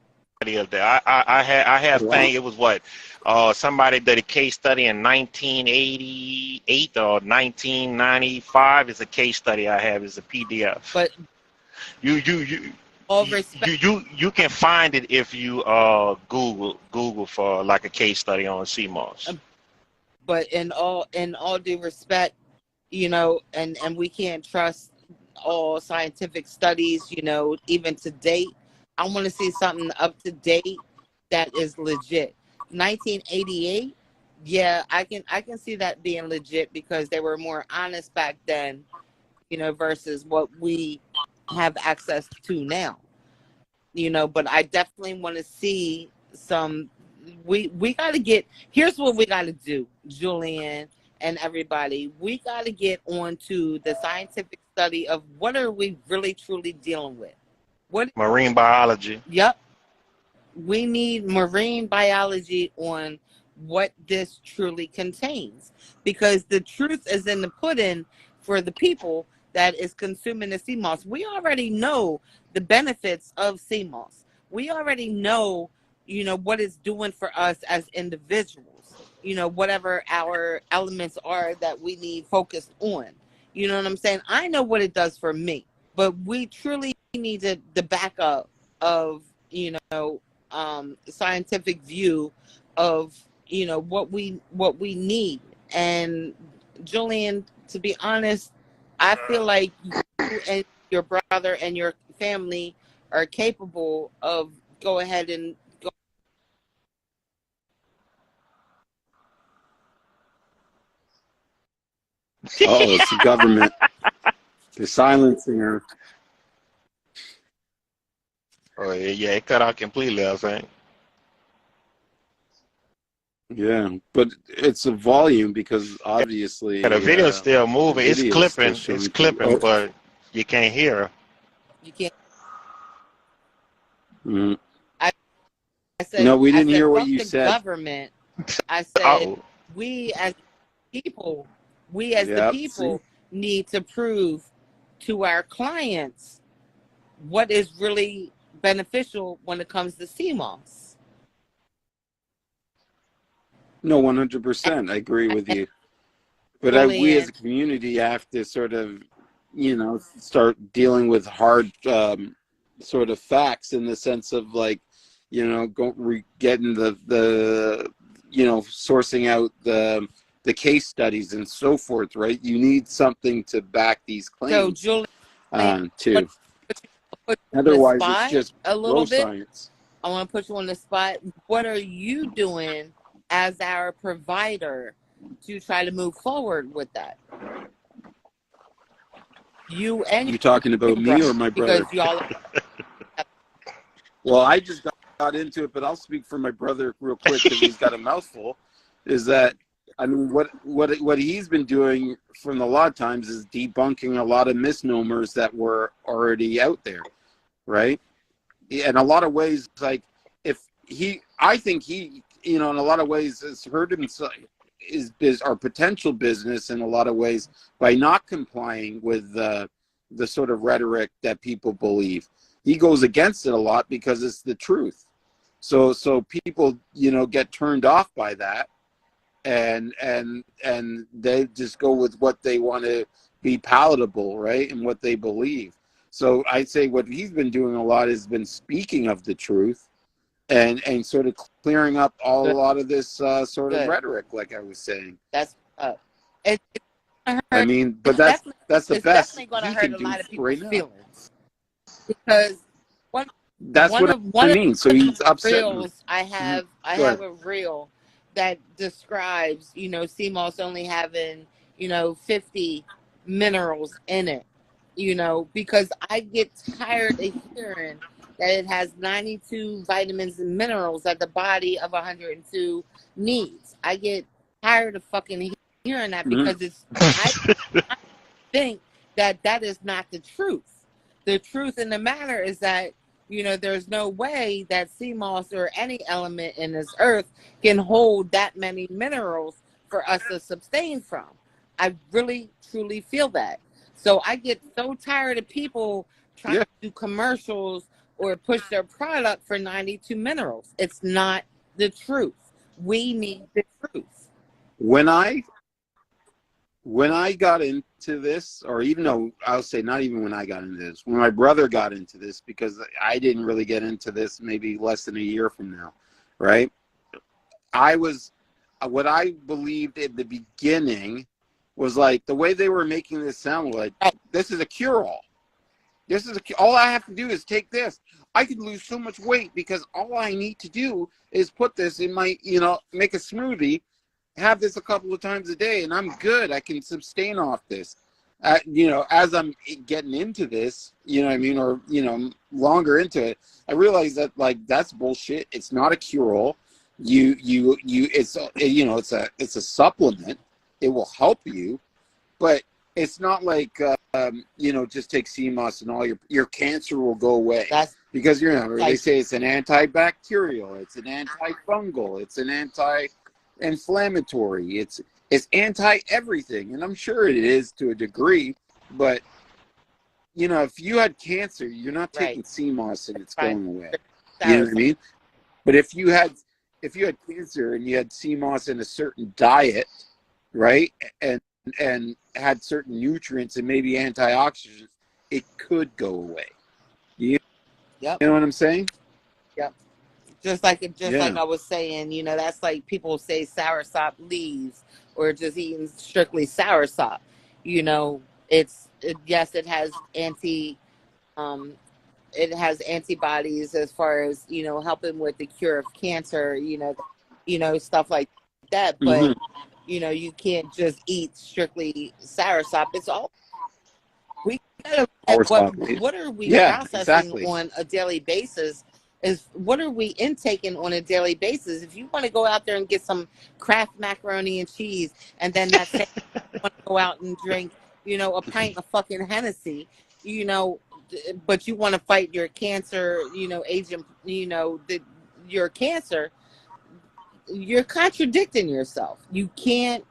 of that. I have thing. It was what somebody did a case study in 1988 or 1995. Is a case study I have. Is a PDF. But you all respect. You can find it if you Google for like a case study on Seamoss. But in all due respect, you know, and we can't trust all scientific studies, you know, even to date. I want to see something up to date that is legit. 1988, yeah, I can see that being legit because they were more honest back then, you know, versus what we have access to now. You know, but I definitely want to see some. We got to get. Here's what we got to do, Julien and everybody. We got to get onto the scientific study of what are we really truly dealing with. What marine biology. Yep. We need marine biology on what this truly contains, because the truth is in the pudding for the people that is consuming the Seamoss. We already know the benefits of Seamoss. We already know, you know, what it's doing for us as individuals, you know, whatever our elements are that we need focused on. You know what I'm saying? I know what it does for me, but we truly need the backup of, you know, scientific view of, you know, what we need. And Julien, to be honest, I feel like you and your brother and your family are capable of go ahead and go. Oh, it's the government. They're silencing her. Oh yeah, it cut out completely. I think. Yeah, but it's a volume because obviously Yeah, the video's still the moving. It's video is still clipping. It's showing. clipping, Oh, but you can't hear her. You can't. mm. I No, we didn't said, hear what fuck you the said. government. I said, Oh, we as people, we as the Yeah, see? people need to prove to our clients what is really beneficial when it comes to CMOS. No, 100%. I agree with you. But we as Julien, a community have to sort of, start dealing with hard sort of facts in the sense of like, getting the sourcing out the case studies and so forth, right? You need something to back these so claims Julien, too. put you on the Otherwise, it's spot just a bro little bit. science. I want to put you on the spot. What are you doing as our provider to try to move forward with that? You and You talking about your me brother, or my because brother? y'all. Well, I just got into it, but I'll speak for my brother real quick because he's got a mouthful. Is that, I mean, what he's been doing from a lot of times is debunking a lot of misnomers that were already out there, right? In a lot of ways, like I think he, in a lot of ways, has hurt himself, is our potential business in a lot of ways by not complying with the sort of rhetoric that people believe. He goes against it a lot because it's the truth. So people, get turned off by that, and they just go with what they want to be palatable, right, and what they believe. So I'd say what he's been doing a lot has been speaking of the truth, and sort of clearing up a lot of this sort of rhetoric, like I was saying. That's it's gonna I hurt. mean, but It's that's definitely, the it's best definitely going to he hurt can a do lot of right people's now. feelings, because one That's what one I of mean. So the he's upsetting them. reels I have Go ahead. a reel that describes CMOS only having 50 minerals in it, because I get tired of hearing that it has 92 vitamins and minerals that the body of 102 needs. I get tired of fucking hearing that because I think that is not the truth. The truth in the matter is that there's no way that CMOS or any element in this earth can hold that many minerals for us to sustain from. I really truly feel that. So I get so tired of people trying to do commercials or push their product for 92 minerals. It's not the truth. We need the truth. When I got into this, or even though I'll say not even when I got into this, when my brother got into this, because I didn't really get into this maybe less than a year from now, right? What I believed in the beginning was like the way they were making this sound like this is a cure-all. All I have to do is take this. I could lose so much weight because all I need to do is put this in my, make a smoothie, have this a couple of times a day, and I'm good. I can sustain off this. As I'm getting into this, or longer into it, I realize that that's bullshit. It's not a cure-all. It's a supplement. It will help you, but it's not like just take Seamoss and all your cancer will go away. Because they say it's an antibacterial, it's an antifungal, it's an anti-inflammatory, it's anti everything, and I'm sure it is to a degree. But if you had cancer, you're not taking Seamoss and it's going away. You know what I mean? But if you had cancer and you had Seamoss in a certain diet, right, and had certain nutrients and maybe antioxidants, it could go away. You know what I'm saying? Yep. Just like I was saying, that's like people say soursop leaves or just eating strictly soursop. Yes, it has antibodies as far as helping with the cure of cancer, stuff like that. But You know, you can't just eat strictly soursop. It's all we gotta look Our at stop. what are we Yeah, processing exactly. on a daily basis, is what are we intaking on a daily basis. If you want to go out there and get some Kraft macaroni and cheese, and then that same you want to go out and drink, you know, a pint of fucking Hennessy, you know, but you want to fight your cancer, you know, agent, you know, your cancer, you're contradicting yourself. You can't.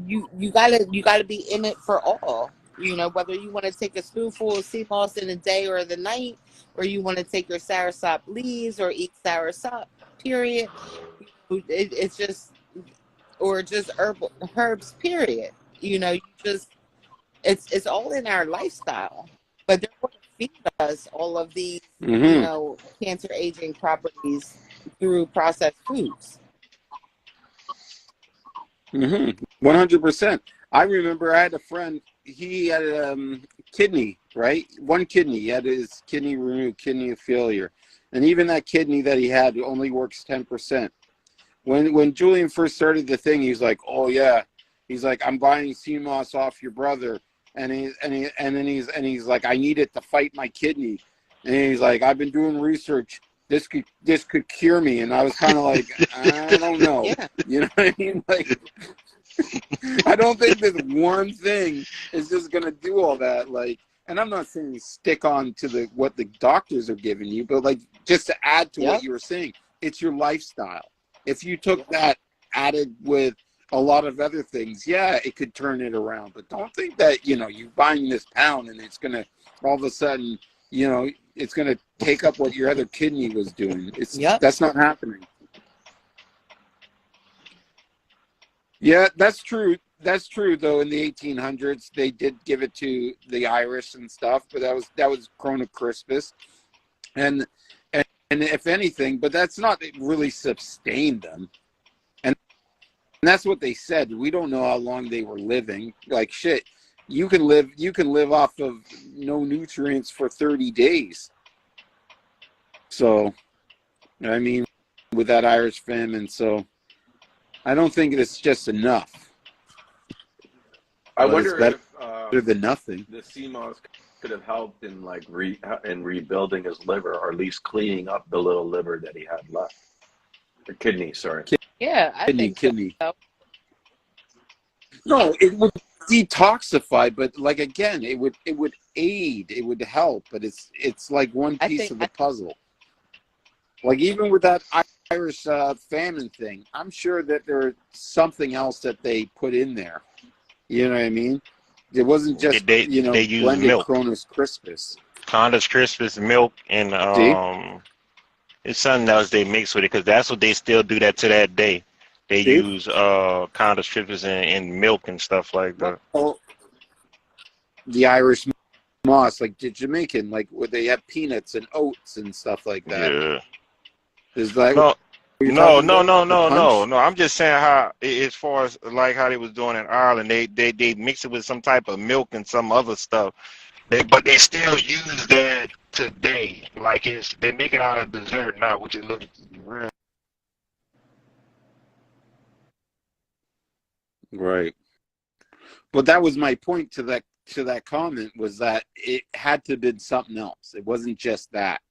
You gotta be in it for all. You know, whether you want to take a spoonful of sea moss in a day or the night, or you want to take your soursop leaves or eat soursop. Period. It's just, or just herbs. Period. You know, you just it's all in our lifestyle. But they're going to feed us all of these, you know, cancer aging properties through processed foods. 100%. I remember I had a friend. He had kidney, right? One kidney. He had his kidney removed, kidney failure, and even that kidney that he had only works 10%. When Julien first started the thing, he's like, "Oh yeah," he's like, "I'm buying Seamoss off your brother," and he's like, "I need it to fight my kidney," and he's like, "I've been doing research. This could cure me," and I was kind of like, I don't know. Yeah. You know what I mean? Like, I don't think this one thing is just gonna do all that. Like, and I'm not saying stick on to what the doctors are giving you, but like just to add to what you were saying, it's your lifestyle. If you took that added with a lot of other things, yeah, it could turn it around. But don't think that, you know, you're buying this pound and it's gonna all of a sudden, you know, it's gonna take up what your other kidney was doing. That's not happening. Yeah, that's true. That's true, though. In the 1800s, they did give it to the Irish and stuff, but that was Corona Crispus, and if anything, but that's not really sustained them, and that's what they said. We don't know how long they were living. Like shit, you can live off of no nutrients for 30 days. So, I mean, with that Irish famine, so. I don't think it's just enough. I wonder if better than nothing. The Seamoss could have helped in like in rebuilding his liver, or at least cleaning up the little liver that he had left. The kidney, sorry. Yeah, I think kidney. so. No, it would detoxify, but like again, it would aid, it would help, but it's like one piece of the puzzle. Like even with that Irish famine thing, I'm sure that there's something else that they put in there. You know what I mean? It wasn't just they use blended milk. Cronus Crispus. Condas Crispus milk and it's something else they mix with it, because that's what they still do that to that day. They use Condas Crispus and milk and stuff like that. Oh, the Irish moss, like the Jamaican, like where they have peanuts and oats and stuff like that. Yeah. Is that no. No. I'm just saying how, as far as like how they was doing in Ireland, they mix it with some type of milk and some other stuff. But they still use that today. Like they make it out of dessert now, which it looks real. Right. But that was my point to that comment, was that it had to have been something else. It wasn't just that.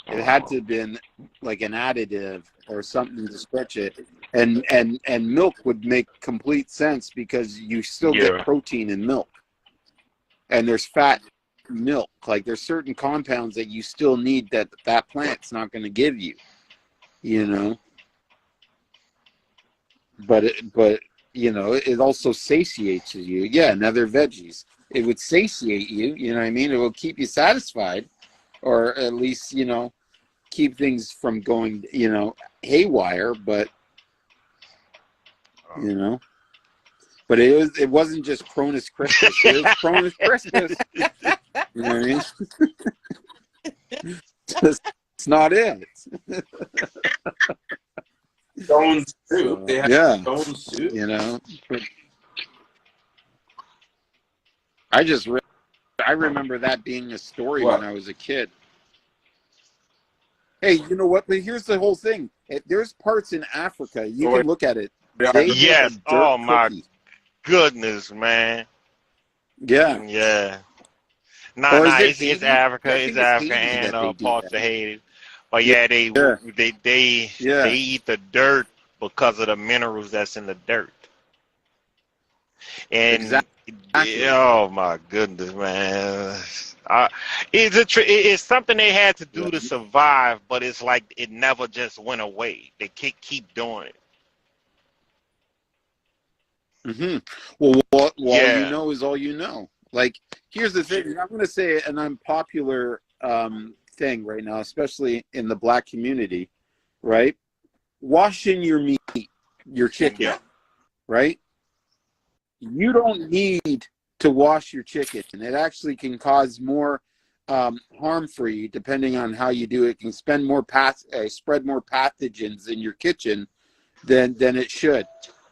It had to have been like an additive or something to stretch it. And milk would make complete sense, because you still get protein in milk. And there's fat in milk. Like there's certain compounds that you still need that plant's not going to give you. You know? But you know, it also satiates you. Yeah, and other veggies. It would satiate you, you know what I mean? It will keep you satisfied, or at least, you know, keep things from going, you know, haywire, but, you know. But it wasn't just Cronus Crispus. It was Cronus Crispus. You know what I mean? It's not it. Stone soup. They had stone soup. You know. I remember that being a story when I was a kid. Hey, you know what? But here's the whole thing. There's parts in Africa, you can look at it. They make a Yes. dirt Oh my cookie. goodness, man. Yeah. Yeah. Nah, Or is nah. it It's Haiti? Africa. I It's think it's Africa Haiti and that they do parts that. of Haiti. But Yeah. yeah, Yeah. they Yeah. eat the dirt because of the minerals that's in the dirt. And Exactly. oh my goodness, man. It's something they had to do to survive, but it's like it never just went away. They keep doing it. Hmm. Well, what all you Yeah. know is all you know. Like, here's the thing. I'm going to say an unpopular thing right now, especially in the black community, right? Washing your meat, your chicken, Yeah. right? You don't need to wash your chicken. It actually can cause more harm for you, depending on how you do it. It can spread more pathogens in your kitchen than it should.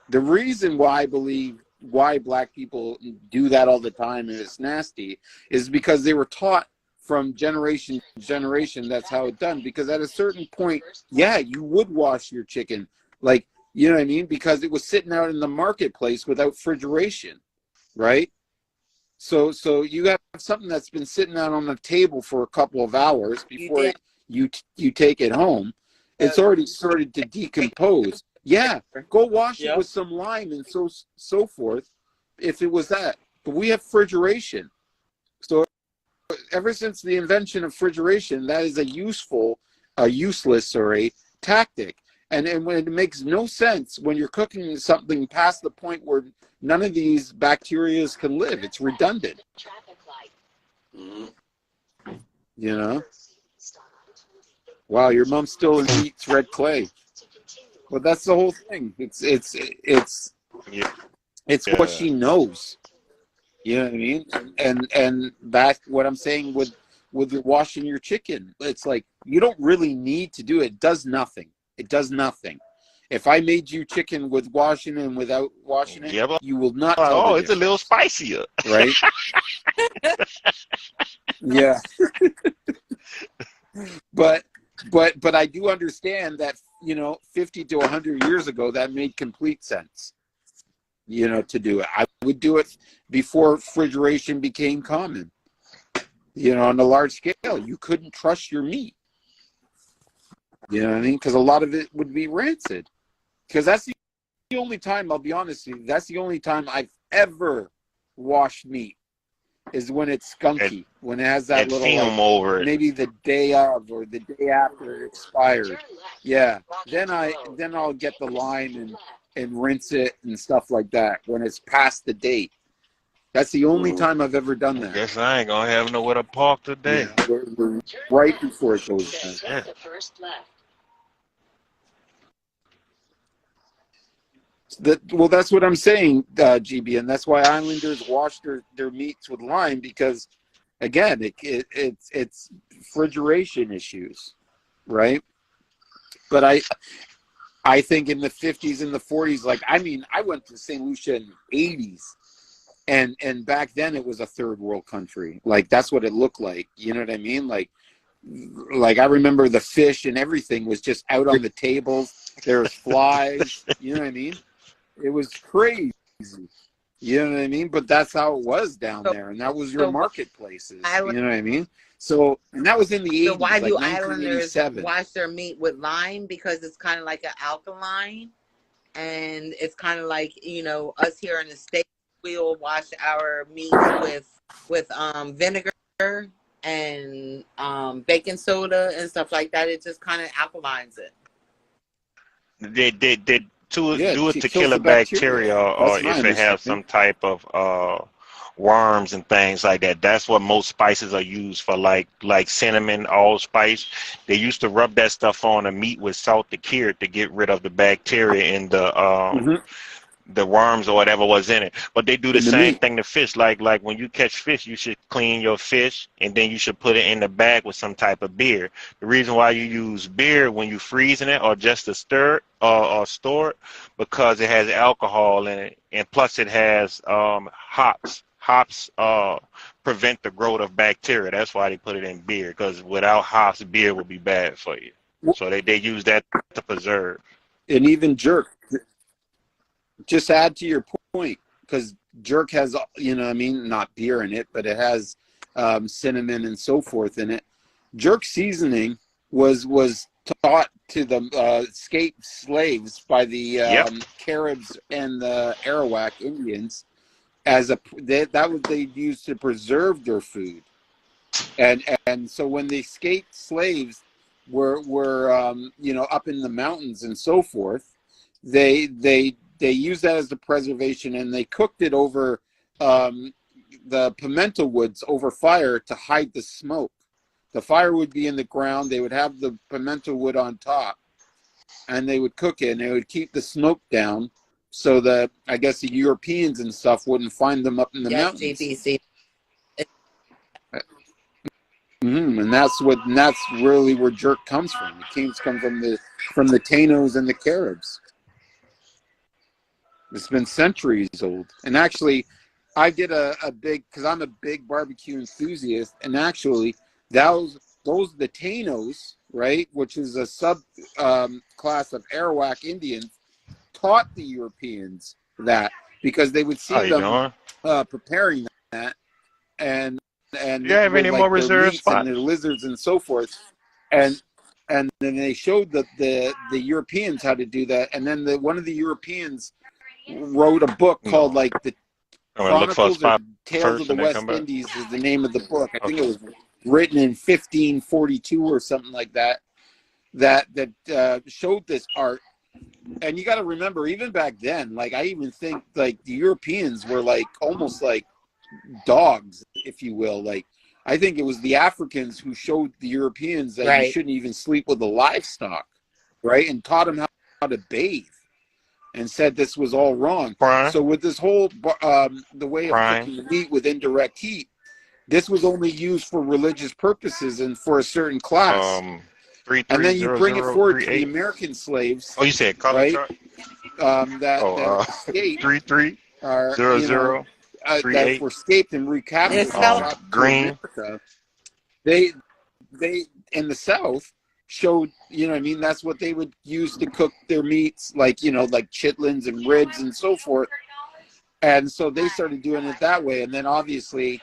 The reason why I believe why black people do that all the time and it's nasty is because they were taught from generation to generation that's how it's done. Because at a certain point, yeah, you would wash your chicken, like, you know what I mean, because it was sitting out in the marketplace without refrigeration, right? So you have something that's been sitting out on the table for a couple of hours before you take it home. It's already started to decompose. Yeah, go wash it with some lime and so forth, if it was that. But we have refrigeration. So ever since the invention of refrigeration, that is a useless tactic. And when it makes no sense when you're cooking something past the point where none of these bacteria can live. It's redundant. You know? Wow, your mom still eats red clay. Well, that's the whole thing. It's what she knows. You know what I mean? And that's what I'm saying with washing your chicken. It's like you don't really need to do it. It does nothing. It does nothing. If I made you chicken with washing and without washing it, you will not tell the It's a little spicier. right? Yeah. But I do understand that, 50 to 100 years ago, that made complete sense, to do it. I would do it before refrigeration became common, on a large scale. You couldn't trust your meat. You know what I mean? Because a lot of it would be rancid. Because that's the only time, I'll be honest with you, that's the only time I've ever washed meat is when it's skunky, when it has that little, fume over it. Maybe the day of or the day after it expired. Yeah, then I'll get the lime and rinse it and stuff like that when it's past the date. That's the only time I've ever done that. Guess I ain't gonna have nowhere to park today. Yeah, we're right before it goes down. Well, that's what I'm saying, GB, and that's why Islanders wash their meats with lime, because, again, it's refrigeration issues, right? But I think in the 50s and the 40s, I went to St. Lucia in the 80s, and back then it was a third world country. Like, that's what it looked like. You know what I mean? Like I remember the fish and everything was just out on the tables. There was flies. You know what I mean? It was crazy. You know what I mean? But that's how it was down there, and that was your marketplaces. You know what I mean? So, and that was in the 80s. So why do like Islanders 1987. wash their meat with lime? Because it's kind of like an alkaline, and it's kind of like, us here in the States, we'll wash our meat with vinegar and baking soda and stuff like that. It just kind of alkalines it. They do it to kills kill the a bacteria, or That's my if it has some type of worms and things like that. That's what most spices are used for, like cinnamon, allspice. They used to rub that stuff on the meat with salt to cure it, to get rid of the bacteria in the worms or whatever was in it. But they do the same thing to fish. Like when you catch fish, you should clean your fish, and then you should put it in the bag with some type of beer. The reason why you use beer when you freezing it, or just to stir it or store it, because it has alcohol in it, and plus it has hops. Hops prevent the growth of bacteria. That's why they put it in beer, because without hops, beer would be bad for you. So they use that to preserve. And even jerk. just add to your point, because jerk has, you know what I mean, not beer in it, but it has cinnamon and so forth in it. Jerk seasoning was taught to the escaped slaves by the Caribs and the Arawak Indians as that was they used to preserve their food, and so when the escaped slaves were you know, up in the mountains and so forth, they used that as the preservation, and they cooked it over the pimento woods over fire to hide the smoke. The fire would be in the ground. They would have the pimento wood on top, and they would cook it, and they would keep the smoke down so that, I guess, the Europeans and stuff wouldn't find them up in the mountains. GPC. And that's really where jerk comes from. It comes from the Tainos and the Caribs. It's been centuries old. And actually, I did a big, because I'm a big barbecue enthusiast, and actually the Tainos, right, which is a sub class of Arawak Indians, taught the Europeans that, because they would see them preparing that, and do you have any more reserve spots? And their lizards and so forth, and then they showed the Europeans how to do that, and then one of the Europeans wrote a book called like the Chronicles or Tales of the West Indies is the name of the book. I think it was written in 1542 or something like that. That showed this art. And you got to remember, even back then, like I even think like the Europeans were like almost like dogs, if you will. Like I think it was the Africans who showed the Europeans that you shouldn't even sleep with the livestock, right? And taught them how to bathe, and said this was all wrong. So with this whole the way of cooking the meat with indirect heat, this was only used for religious purposes and for a certain class. And then you bring it forward to the American slaves. Oh, you said color right? chart? That escaped 330038. That were escaped and recaptured green. They in the South showed, you know what I mean, that's what they would use to cook their meats, like, you know, like chitlins and ribs and so forth. And so they started doing it that way, and then obviously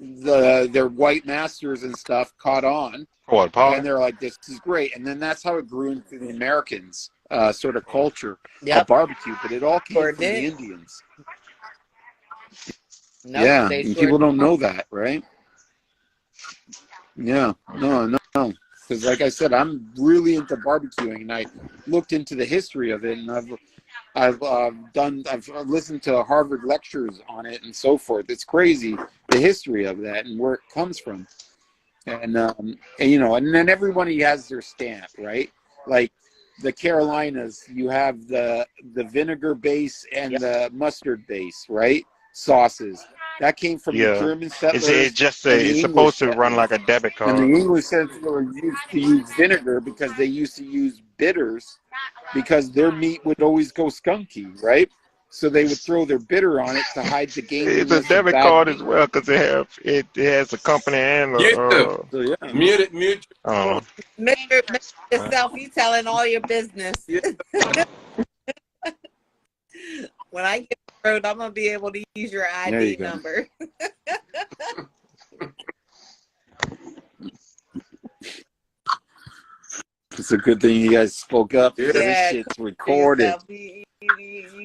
their white masters and stuff caught on. And they're like, this is great. And then that's how it grew into the Americans sort of culture of barbecue, but it all came from the Indians. Yeah, and people don't know that, right? Yeah, no. Because like I said, I'm really into barbecuing, and I looked into the history of it, and I've listened to Harvard lectures on it and so forth. It's crazy, the history of that and where it comes from. And you know, and then everybody has their stamp, right? Like the Carolinas, you have the vinegar base and the mustard base, right? Sauces that came from the German settlers. It's supposed to run like a debit card. And the English settlers used to use vinegar because they used to use bitters, because their meat would always go skunky, right? So they would throw their bitter on it to hide the game. It's a debit card as well, because it has a company and mute. Mute yourself. You telling all your business. When I get the road, I'm gonna be able to use your ID number. It's a good thing you guys spoke up. Yeah, this shit's recorded. You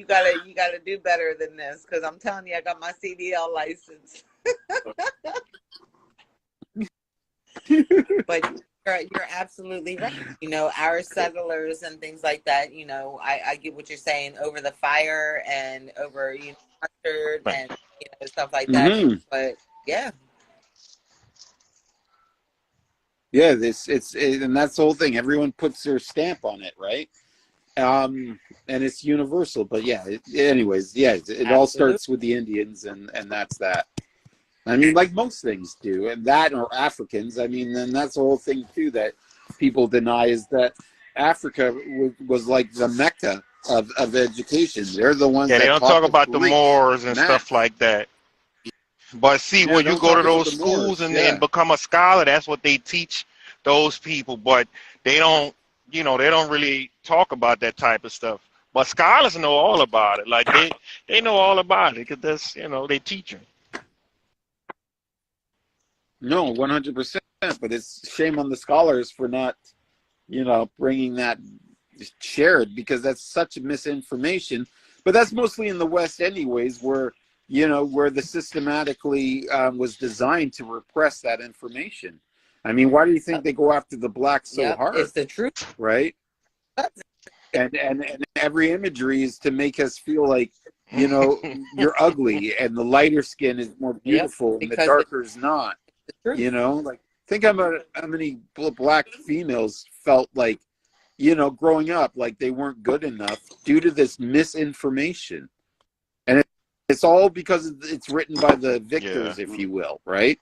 gotta do better than this, because I'm telling you, I got my CDL license. But you're absolutely right. You know, our settlers and things like that, you know, I get what you're saying, over the fire and over, you know, mustard and, you know, stuff like that. But yeah. Yeah, and that's the whole thing. Everyone puts their stamp on it, right? And it's universal. But yeah, anyways, it all starts with the Indians, and that's that. I mean, like most things do, and that, or Africans. I mean, then that's the whole thing too that people deny, is that Africa was like the Mecca of education. They're the ones. Yeah, that they don't talk about the Moors and stuff like that. But see, when you go to those schools and become a scholar, that's what they teach those people. But they don't, you know, they don't really talk about that type of stuff. But scholars know all about it. Like they know all about it because that's, you know, they teach them. No, 100%. But it's shame on the scholars for not, you know, bringing that shared, because that's such misinformation. But that's mostly in the West, anyways, where, you know, where the systematically was designed to repress that information. I mean, why do you think they go after the blacks so hard? It's the truth, right? And every imagery is to make us feel like, you know, you're ugly, and the lighter skin is more beautiful, and the darker is not. You know, like think about how many black females felt like, you know, growing up, like they weren't good enough due to this misinformation, and it's all because it's written by the victors, if you will, right?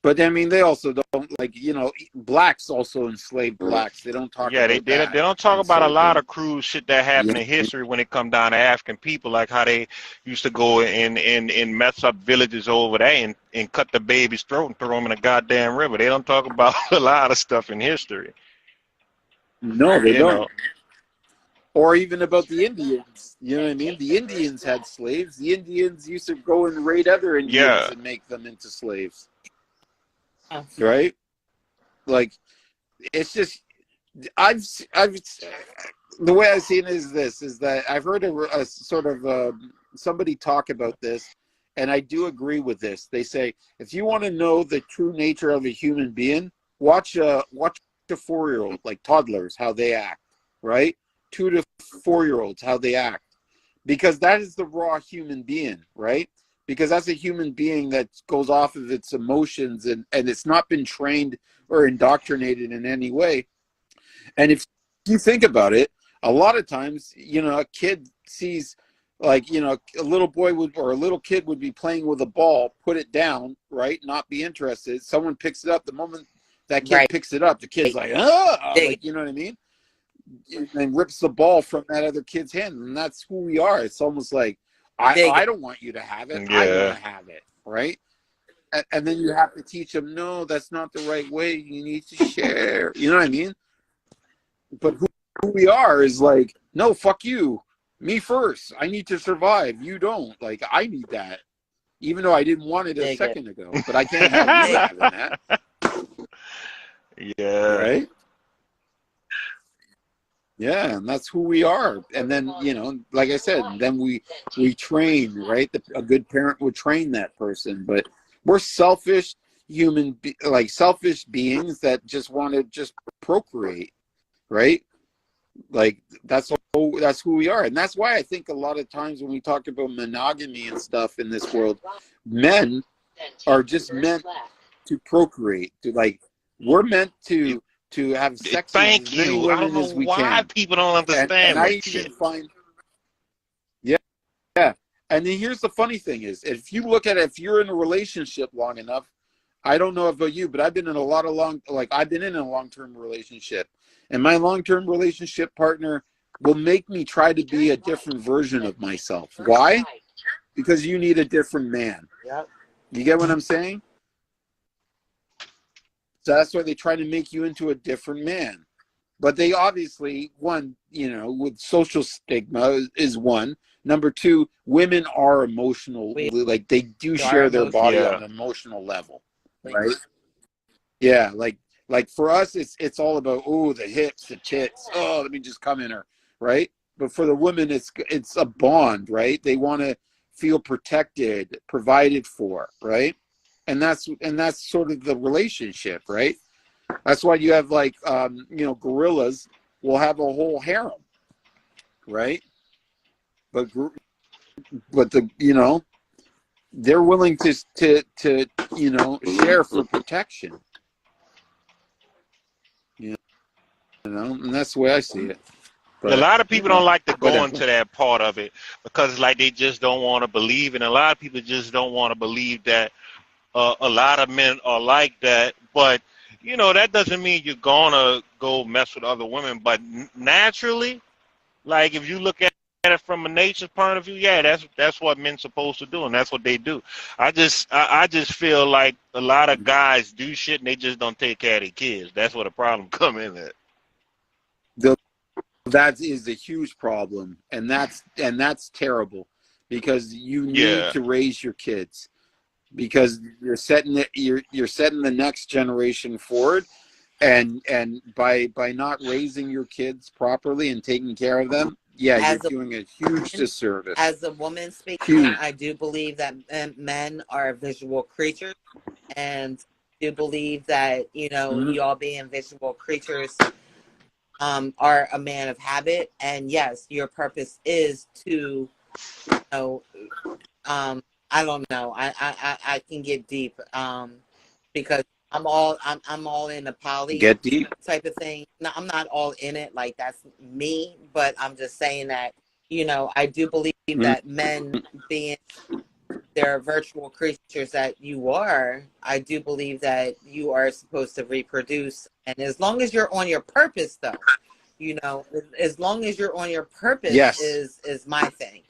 But I mean, they also don't, like, you know, blacks also enslaved blacks. They don't talk about that. They don't talk about a so lot of cruel shit that happened in history when it come down to African people, like how they used to go and mess up villages over there and cut the baby's throat and throw them in a goddamn river. They don't talk about a lot of stuff in history. No, they You don't. know. Or even about the Indians. You know what I mean? The Indians had slaves. The Indians used to go and raid other Indians and make them into slaves. Right? Like, it's just, I've the way I've seen it is this, is that I've heard a sort of somebody talk about this, and I do agree with this. They say, if you want to know the true nature of a human being, watch a 4-year-old, like toddlers, how they act, right? 2 to 4-year-olds, how they act, because that is the raw human being, right? Because that's a human being that goes off of its emotions, and it's not been trained or indoctrinated in any way. And if you think about it, a lot of times, you know, a kid sees, like, you know, a little boy or a little kid would be playing with a ball, put it down, right? Not be interested. Someone picks it up. The moment that kid picks it up, the kid's like, ah, like, you know what I mean? And rips the ball from that other kid's hand. And that's who we are. It's almost like, I don't want you to have it. I want to have it, right? And then you have to teach them, no, that's not the right way. You need to share. You know what I mean? But who we are is like, no, fuck you. Me first. I need to survive. You don't. Like, I need that. Even though I didn't want it a second ago. But I can't have you having that. Yeah. Right? Yeah, and that's who we are. And then, you know, like I said, then we train, right? A good parent would train that person. But we're selfish selfish beings that just want to just procreate, right? Like, that's who we are. And that's why I think a lot of times when we talk about monogamy and stuff in this world, men are just meant to procreate. We're meant to have sex with as many women as we can. Why people don't understand and I that even shit. find, yeah. And then here's the funny thing is, if you look at it, if you're in a relationship long enough, I don't know about you, but I've been in a long-term relationship, and my long-term relationship partner will make me try to be a different version of myself. Why? Because you need a different man. Yep. You get what I'm saying? So that's why they try to make you into a different man. But they obviously, one, you know, with social stigma is one. Number two, women are emotional. Like, they do share their body on an emotional level, right? Yeah, like for us, it's all about, oh, the hips, the tits. Oh, let me just come in her, right? But for the women, it's a bond, right? They want to feel protected, provided for, right? And that's sort of the relationship, right? That's why you have, like, you know, gorillas will have a whole harem, right? But the, you know, they're willing to you know, share for protection. You know, and that's the way I see it. But a lot of people don't like to go into that part of it because, like, they just don't want to believe, and a lot of people just don't want to believe that a lot of men are like that. But, you know, that doesn't mean you're gonna go mess with other women. But naturally, like, if you look at it from a nature's point of view, yeah, that's what men's supposed to do, and that's what they do. I just feel like a lot of guys do shit and they just don't take care of their kids. That's where the problem come in at. that is a huge problem, and that's terrible, because you need Yeah. to raise your kids, because you're setting the next generation forward, and by not raising your kids properly and taking care of them, yeah, you're doing a huge disservice. As a woman speaking, Huge. I do believe that men are visual creatures, and do believe that, you know, Mhm. you all being visual creatures are a man of habit, and yes, your purpose is to, you know, I don't know, I can get deep, because I'm all in the poly Get deep. type of thing. No, I'm not all in it, like that's me, but I'm just saying that, you know, I do believe that men, being their virtual creatures that you are, I do believe that you are supposed to reproduce, and as long as you're on your purpose, though, you know, as long as you're on your purpose, Yes. is my thing.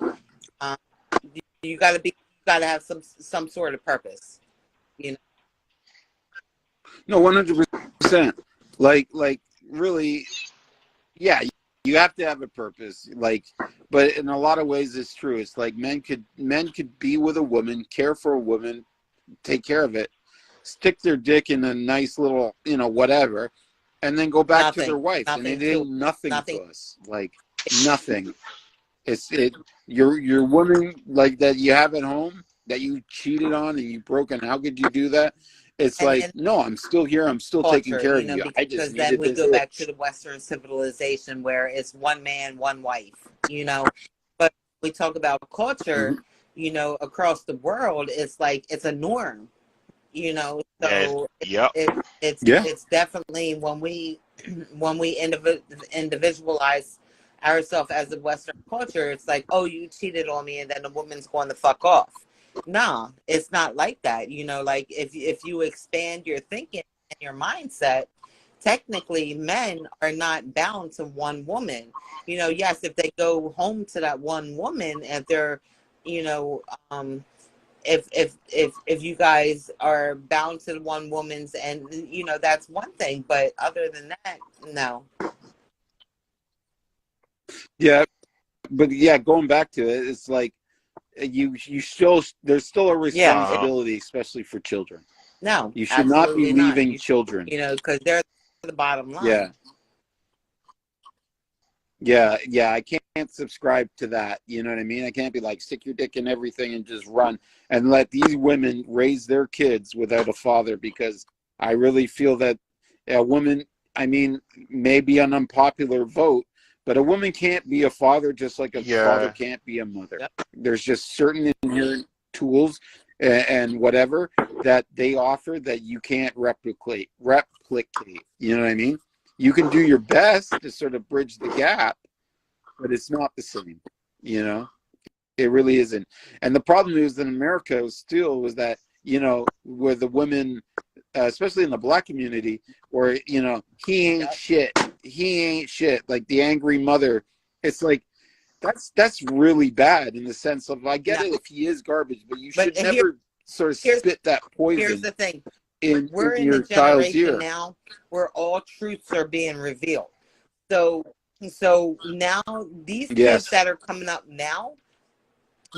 You got to have some sort of purpose, you know. No, 100%. Like really, yeah. You have to have a purpose. Like, but in a lot of ways, it's true. It's like men could be with a woman, care for a woman, take care of it, stick their dick in a nice little, you know, whatever, and then go back to their wife, and it ain't nothing to us. Like nothing. Your woman, like, that you have at home, that you cheated on and you broke, and how could you do that? It's like, no, I'm still here. I'm still taking Culture, care you of know, you. I just because then needed we this go back itch. to the Western civilization where it's one man, one wife, you know. But we talk about culture, you know, across the world, it's like it's a norm, you know. So Yep. it's definitely when we individualize ourselves as a Western culture, it's like, oh, you cheated on me, and then the woman's going to fuck off. No, it's not like that. You know, like if you expand your thinking and your mindset, technically men are not bound to one woman. You know, yes, if they go home to that one woman, if they're, you know, if you guys are bound to the one woman's, and you know, that's one thing, but other than that, no. Yeah, but yeah, going back to it, it's like you still, there's still a responsibility, especially for children. No, You should not be absolutely not. leaving children. You know, because they're the bottom line. Yeah, I can't subscribe to that. You know what I mean? I can't be like, stick your dick in everything and just run and let these women raise their kids without a father, because I really feel that a woman, I mean, maybe an unpopular vote, but a woman can't be a father just like a father can't be a mother. There's just certain inherent tools and whatever that they offer that you can't replicate. You know what I mean? You can do your best to sort of bridge the gap, but it's not the same. You know, it really isn't. And the problem is in America still was that, you know, where the women, especially in the black community, where, you know, he ain't shit, like the angry mother. It's like, that's really bad in the sense of, I get it if he is garbage, but you should never sort of spit that poison. Here's the thing. in We're in your the child's generation ear. now where all truths are being revealed. So now these kids that are coming up now,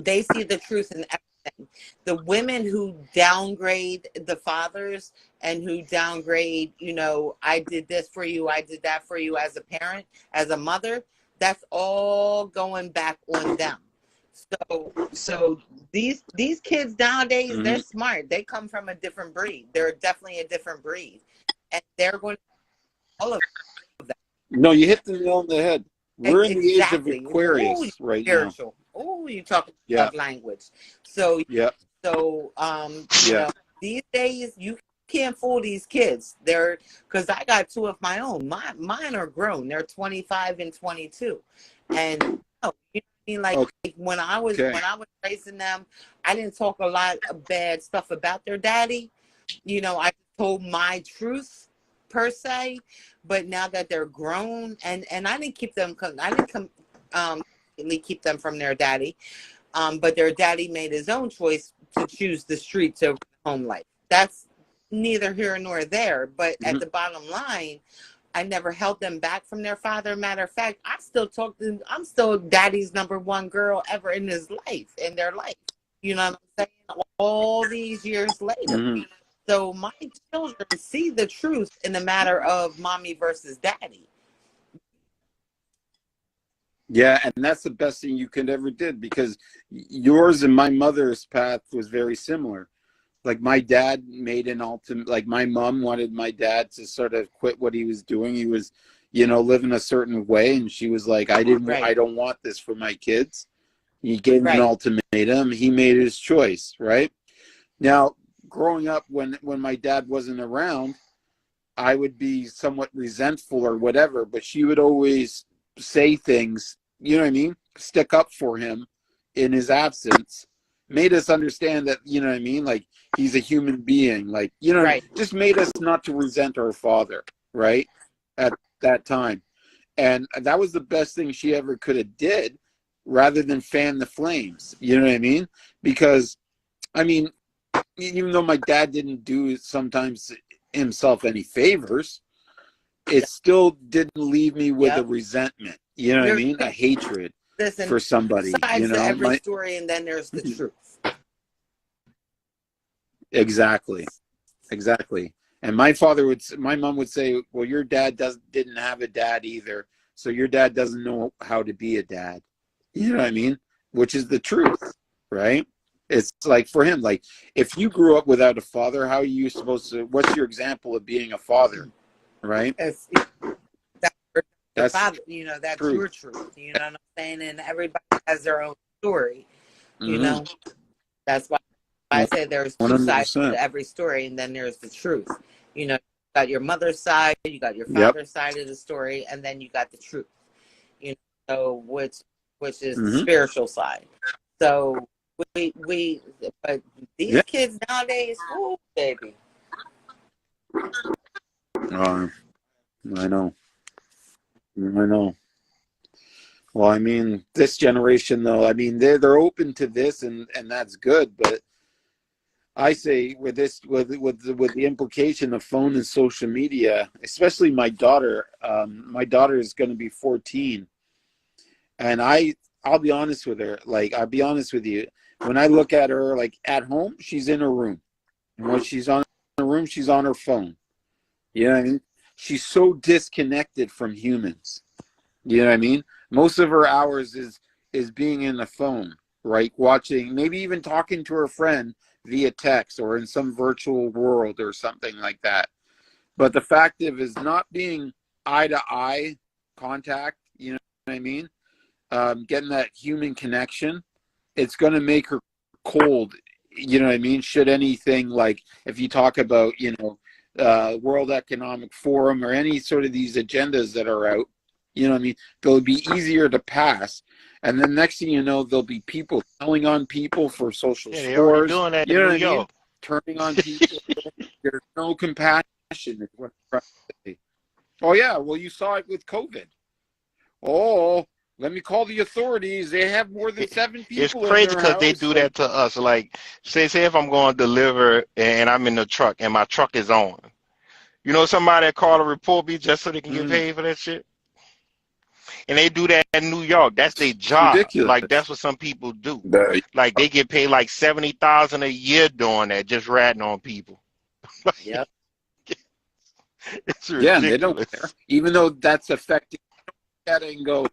they see the truth in everything. The women who downgrade the fathers and who downgrade, you know, I did this for you, I did that for you as a parent, as a mother, that's all going back on them. So these kids nowadays, they're smart. They come from a different breed. They're definitely a different breed, and they're going to all of that. No, you hit the nail on the head. We're in the age of Aquarius right now. Oh, you talking about language. So you know, these days you can't fool these kids. They're, because I got two of my own. Mine are grown. They're 25 and 22, and you know, like when I was raising them, I didn't talk a lot of bad stuff about their daddy. You know, I told my truth per se. But now that they're grown, and I didn't keep them, keep them from their daddy, but their daddy made his own choice to choose the streets over home life. That's neither here nor there. But at the bottom line, I never held them back from their father. Matter of fact, I still talk to them. I'm still daddy's #1 girl ever in their life. You know what I'm saying? All these years later. Mhm. So my children see the truth in the matter of mommy versus daddy. Yeah, and that's the best thing you could ever did, because yours and my mother's path was very similar. Like my dad made an ultimate, like my mom wanted my dad to sort of quit what he was doing. He was, living a certain way, and she was like, I don't want this for my kids. He gave him an ultimatum. He made his choice, right? Now, growing up, when my dad wasn't around, I would be somewhat resentful or whatever, but she would always say things, you know what I mean? Stick up for him in his absence. Made us understand that, you know what I mean? Like, he's a human being. Like, just made us not to resent our father, right? At that time. And that was the best thing she ever could have did, rather than fan the flames. You know what I mean? Because, I mean, even though my dad didn't do sometimes himself any favors, it still didn't leave me with a resentment. You know what I mean? A hatred for somebody. Besides every story, and then there's the truth. Exactly. And my mom would say, well, your dad didn't have a dad either, so your dad doesn't know how to be a dad. You know what I mean? Which is the truth, right? It's like, for him, like, if you grew up without a father, how are you supposed to, what's your example of being a father, right? That's father, that's truth. Your truth. You know what I'm saying? And everybody has their own story. You know, that's why I say there's two 100%. sides to every story, and then there's the truth. You got your mother's side, you got your father's side of the story, and then you got the truth. So which is the spiritual side. So but these kids nowadays, oh baby. I know. Well, I mean, this generation, though, I mean, they're open to this, and that's good. But I say with the implication of phone and social media, especially my daughter. My daughter is going to be 14, and I'll be honest with her. Like, I'll be honest with you. When I look at her, like, at home, she's in her room. And when she's on her room, she's on her phone. You know what I mean? She's so disconnected from humans. You know what I mean? Most of her hours is being in the phone, right? Watching, maybe even talking to her friend via text or in some virtual world or something like that. But the fact is not being eye-to-eye contact, you know what I mean? Getting that human connection, it's going to make her cold, you know what I mean? Should anything, like, if you talk about, World Economic Forum or any sort of these agendas that are out, you know what I mean? They'll be easier to pass. And then next thing you know, there'll be people telling on people for social Yeah, they're already scores. doing that You in know New what I mean? York. Turning on people. There's no compassion. Is what I'm trying to say. Oh, yeah. Well, you saw it with COVID. Oh, let me call the authorities. They have more than 7 people It's crazy in their because they house. do that to us. Like, say if I'm going to deliver and I'm in the truck and my truck is on. Somebody call to report me just so they can get paid for that shit. And they do that in New York. That's their job. Ridiculous. Like, that's what some people do. Like, they get paid like $70,000 a year doing that, just ratting on people. Yep. It's ridiculous. Yeah, they don't care. Even though that's affecting, at it and go,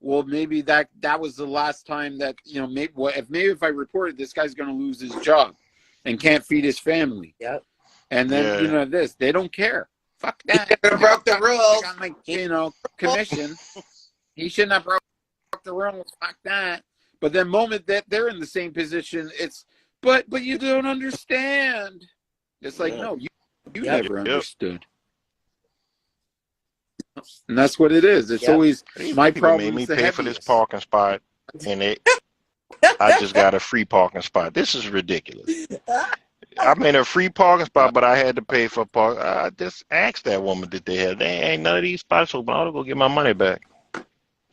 well, maybe that was the last time that, maybe if I reported, this guy's going to lose his job and can't feed his family. Yep. And then, they don't care. Fuck that. He broke the rules. I got my, commission. He shouldn't have broke the rules. Fuck that. But the moment that they're in the same position, it's, but you don't understand. It's like, no, you never understood. And that's what it is. It's always my problem. Made me pay for this parking spot, and I just got a free parking spot. This is ridiculous. I made a free parking spot, but I had to pay for park. I just asked that woman that they had. They ain't none of these spots open. I'll go get my money back.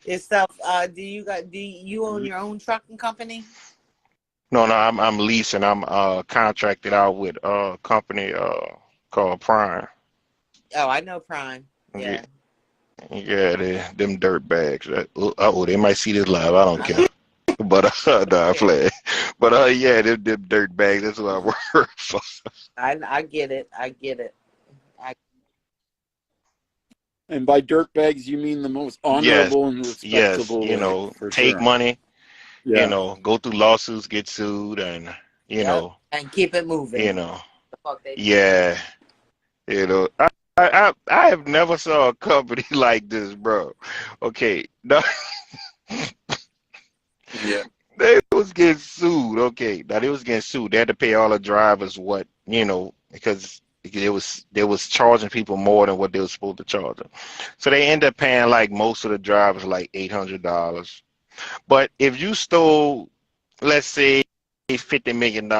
Yourself, do you own your own trucking company? No, I'm leasing. I'm contracted out with a company called Prime. Oh, I know Prime. Yeah. Them dirt bags. Oh, they might see this live. I don't care. But nah, flag. But yeah, them dirt bags. That's what I work for. I get it. I get it. And by dirt bags, you mean the most Yes, honorable and yes. respectable You way, know, for take sure. money. Yeah. You know, go through lawsuits, get sued, and you know, And keep it moving. you know, The fuck they do. yeah. You know, I have never saw a company like this, bro. Okay, no. Yeah. They was getting sued. Okay, now they was getting sued. They had to pay all the drivers what, because they was charging people more than what they were supposed to charge them. So they end up paying like most of the drivers like $800. But if you stole, let's say, $50 million,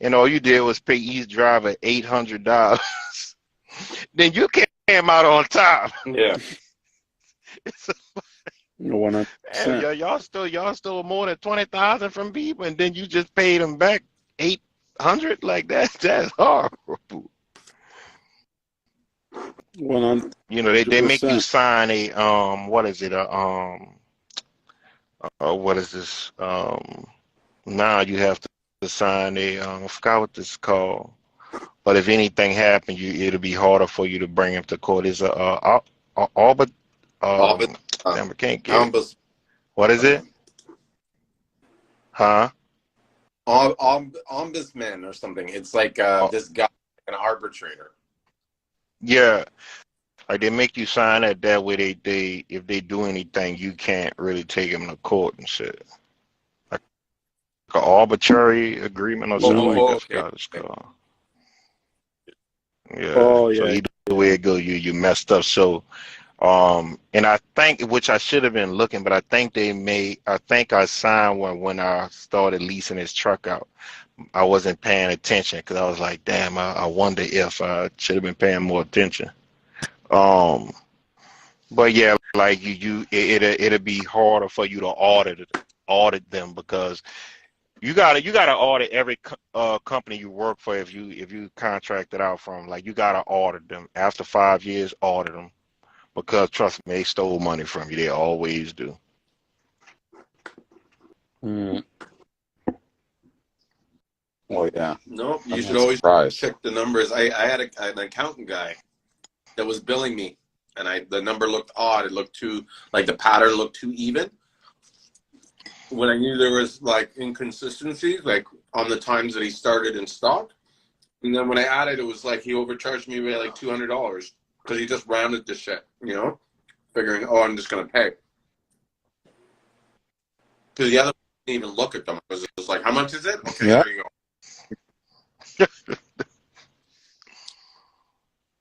and all you did was pay each driver $800, then you came out on top. Yeah. No, Man, y'all stole more than 20,000 from people, and then you just paid them back 800 like that. That's horrible. 100%. They make you sign a what is it? What is this? Now you have to sign a I forgot what this is called. But if anything happened, it'll be harder for you to bring him to court. It's Albert. Damn, I can't get it. What is it? Huh? Ombudsman or something. It's like this guy, an arbitrator. Yeah. Like they make you sign that way they if they do anything, you can't really take them to court and shit. Like an arbitrary agreement or something like that. I forgot what it's called. Yeah. Oh, So yeah. either way it goes, you messed up. So and I think, which I should have been looking, but I think I signed one when I started leasing his truck out. I wasn't paying attention because I was like, damn, I wonder if I should have been paying more attention. But yeah, like it'll be harder for you to audit them because you gotta audit every company you work for if you contract it out from. Like you gotta audit them after 5 years, audit them. Because trust me, they stole money from you. They always do. Mm. Oh yeah. No, you I'm should not always surprised. check the numbers. I had an accountant guy that was billing me, and the number looked odd. It looked too, like the pattern looked too even. When I knew there was like inconsistencies, like on the times that he started in stock, and then when I added, it was like he overcharged me by like $200 because he just rounded the shit, figuring, oh, I'm just gonna pay. Because the other didn't even look at them. It was just like, how much is it? Okay, Yeah. there you go.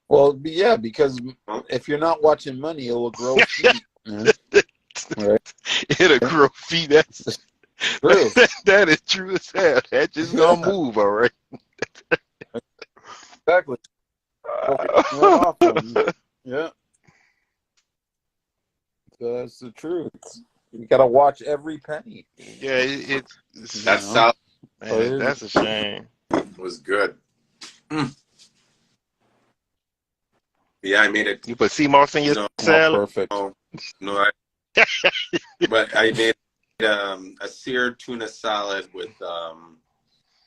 Well, yeah, because if you're not watching money, it will grow feet. Right? It'll grow feet. That's true. That is true as hell. That just gonna move, all right. Exactly. Right off them. Yeah. That's the truth. You gotta watch every penny. Yeah, it's That's solid. Man, that's a shame. It was good. Yeah, I made it. You put Seamoss in your salad? Perfect. No, but I made a seared tuna salad with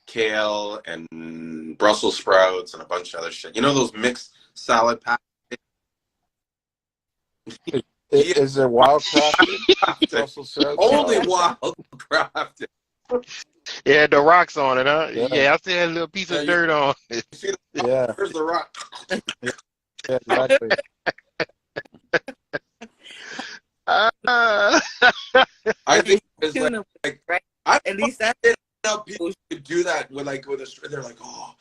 kale and Brussels sprouts and a bunch of other shit. You know those mixed salad packs? Is there wild crafted Brussels sprouts? Only wild crafted. Yeah, the rocks on it, huh? Yeah, I still had a little piece of dirt on it. Yeah. Where's the rock? Yeah, exactly. I think it's like at least that people could do that with a. They're like, oh,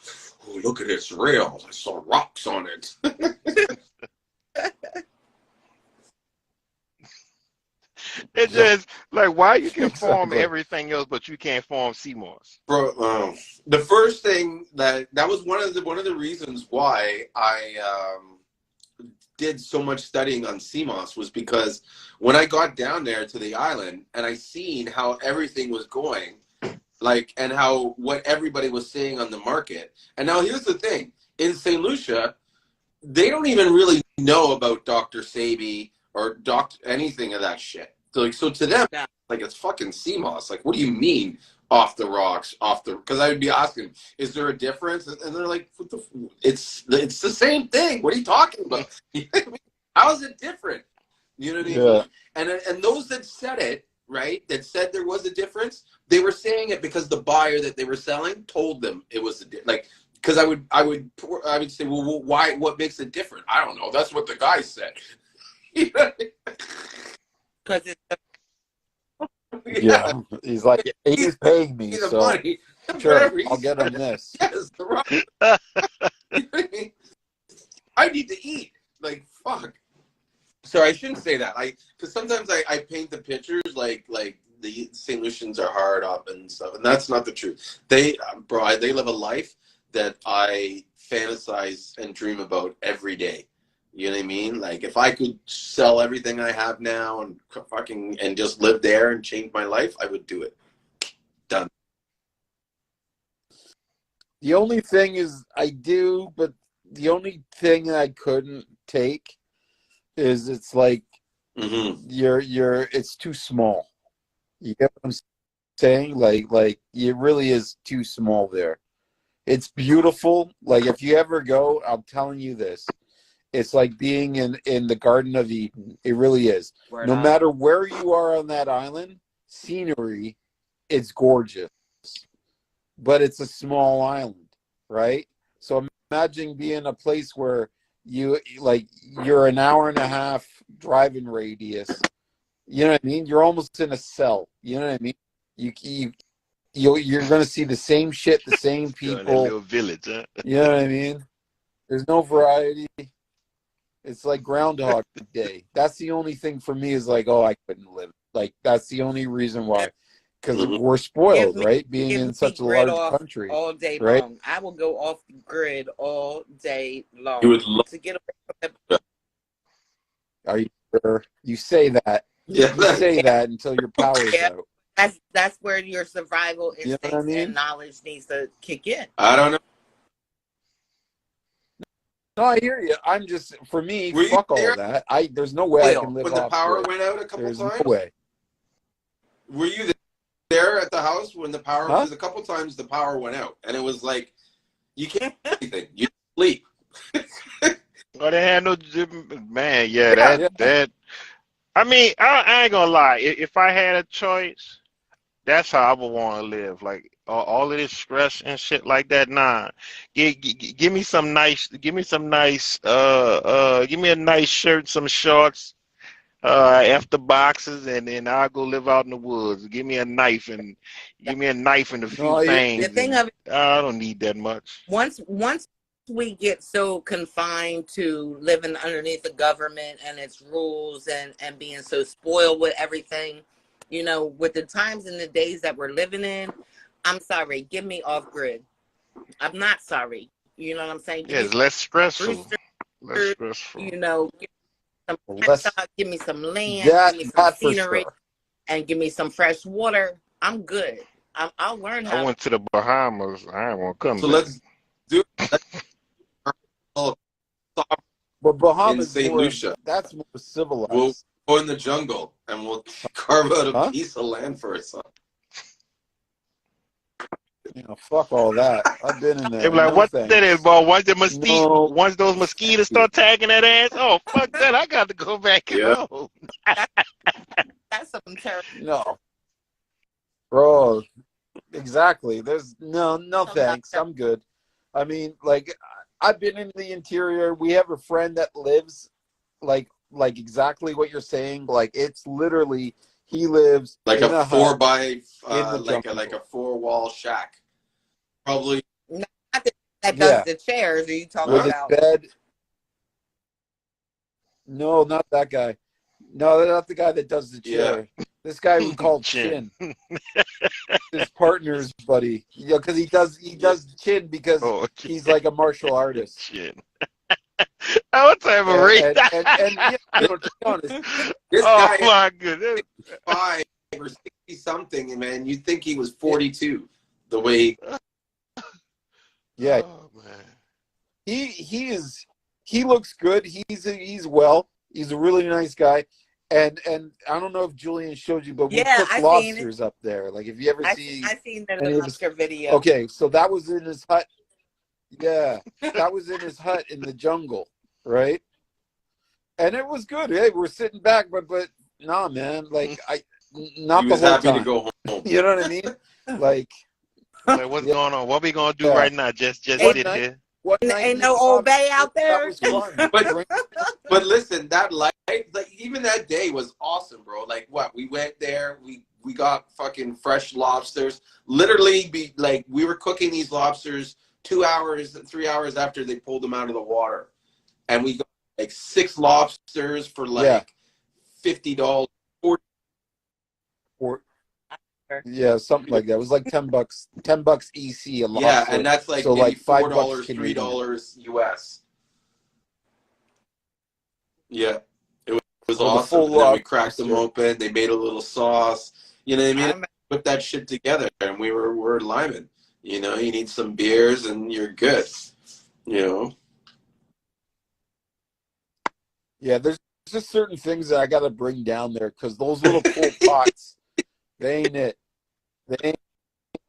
look at it, it's real. I saw rocks on it. It's just like why you can form everything else, but you can't form Seamoss. Bro, the first thing that was one of the reasons why I did so much studying on Seamoss was because when I got down there to the island and I seen how everything was going, like, and how what everybody was saying on the market. And now here's the thing: in St. Lucia, they don't even really know about Dr. Sabi or anything of that shit. So to them, like, it's fucking Seamoss. Like, what do you mean off the rocks? Because I would be asking, is there a difference? And they're like, it's the same thing. What are you talking about? How is it different? You know what I mean? And those that said it, right, that said there was a difference, they were saying it because the buyer that they were selling told them it was like. Because I would say, well, why? What makes it different? I don't know. That's what the guy said. Because it's Yeah, he's like, he's paying me, so money. sure, I'll get him this. Yes, I need to eat. Like, fuck. Sorry, I shouldn't say that. Because sometimes I paint the pictures like the St. Lucians are hard up and stuff, and that's not the truth. They live a life that I fantasize and dream about every day. You know what I mean? Like, if I could sell everything I have now and just live there and change my life, I would do it. Done. The only thing is, I do, but the only thing I couldn't take is it's like it's too small. You get what I'm saying? Like it really is too small there. It's beautiful. Like, if you ever go, I'm telling you this, it's like being in the Garden of Eden. It really is. No matter where you are on that island, scenery, it's gorgeous. But it's a small island, right? So imagine being a place where you're an hour and a half driving radius. You know what I mean? You're almost in a cell. You know what I mean? You're going to see the same shit, the same people. That little village, huh? You know what I mean? There's no variety. It's like Groundhog Day. That's the only thing for me is like, oh, I couldn't live. Like, that's the only reason why. Because we're spoiled, right? Being in such a large country. All day right? long. I will go off the grid all day long. You would love to get away from the. Are you sure? You say that. Yeah. You say that until your power's out. That's where your survival You know instincts what I mean? and knowledge needs to kick in. I don't know. No, I hear you. I'm just, for me, Were you fuck all there? that. There's no way I can live When the off power grid. went out a couple There's times? no way. Were you there at the house when the power? Huh? Because a couple times the power went out, and it was like, you can't do anything. You sleep. Oh, they had no man. Yeah, that. I mean, I ain't gonna lie. If I had a choice, that's how I would want to live. Like, all of this stress and shit like that. Nah, give me some nice. Give me a nice shirt, some shorts, after boxes, and then I'll go live out in the woods. Give me a knife and a few things. The thing of it, I don't need that much. once we get so confined to living underneath the government and its rules and being so spoiled with everything, you know, with the times and the days that we're living in, I'm sorry, give me off grid. I'm not sorry. You know what I'm saying? Yeah, it's less stressful. Less stressful. You know, give me some land, give me some scenery, and give me some fresh water. I'm good. I'll learn how. I went to the Bahamas. I ain't want to come So back. let's do it. But Bahamas, in St. Lucia. That's more civilized. We'll go in the jungle and we'll carve out a piece of land for ourselves. You know, fuck all that. I've been in there. They be like, "What that is, bro? Once those mosquitoes start tagging that ass, oh fuck that! I got to go back home." That's something terrible. No, bro. Exactly. There's no thanks. I'm good. I mean, like, I've been in the interior. We have a friend that lives like exactly what you're saying. Like, it's literally, he lives like in a 4 by like jungle. a 4-wall shack. Probably. Not that does the chairs. Are you talking with about? his bed. No, not that guy. No, not the guy that does the chair. This guy we call Chin. His partner's buddy. You know, because he does Chin because he's like a martial artist. Chin. What type of race? And you know, to be honest, This Oh guy my goodness. 5 or 60 something, and man, you'd think he was 42. The way. yeah, Oh, man. he is he looks good. He's well. He's a really nice guy. And I don't know if Julian showed you, but we Yeah, cook I seen it. lobsters up there. Like if you ever see I seen the any of his, lobster video. okay, so that was in his hut. Yeah, that was in his hut in the jungle, right? And it was good. Hey, we're sitting back, but nah, man. Like not He the was whole happy to time. go home. You know what I mean? Like, Like, what's going on? What we gonna do yeah. right now? Just One sit night, here. one night, Ain't no old bay out that there. was fun. But listen, that like even that day was awesome, bro. Like what? We went there, we got fucking fresh lobsters. Literally we were cooking these lobsters 2 hours, 3 hours after they pulled them out of the water. And we got like 6 lobsters for like $50. Yeah, something like that. It was like $10, $10 EC a lobster. Yeah, and that's like so maybe like $5 $4, Canadian. $3 US. Yeah, it was For the awesome. full And then we cracked lobster. them open. They made a little sauce. You know what I mean? Put that shit together, and we're liming. You know, you need some beers, and you're good. You know. Yeah, there's just certain things that I got to bring down there because those little cool pots, they ain't it. They ain't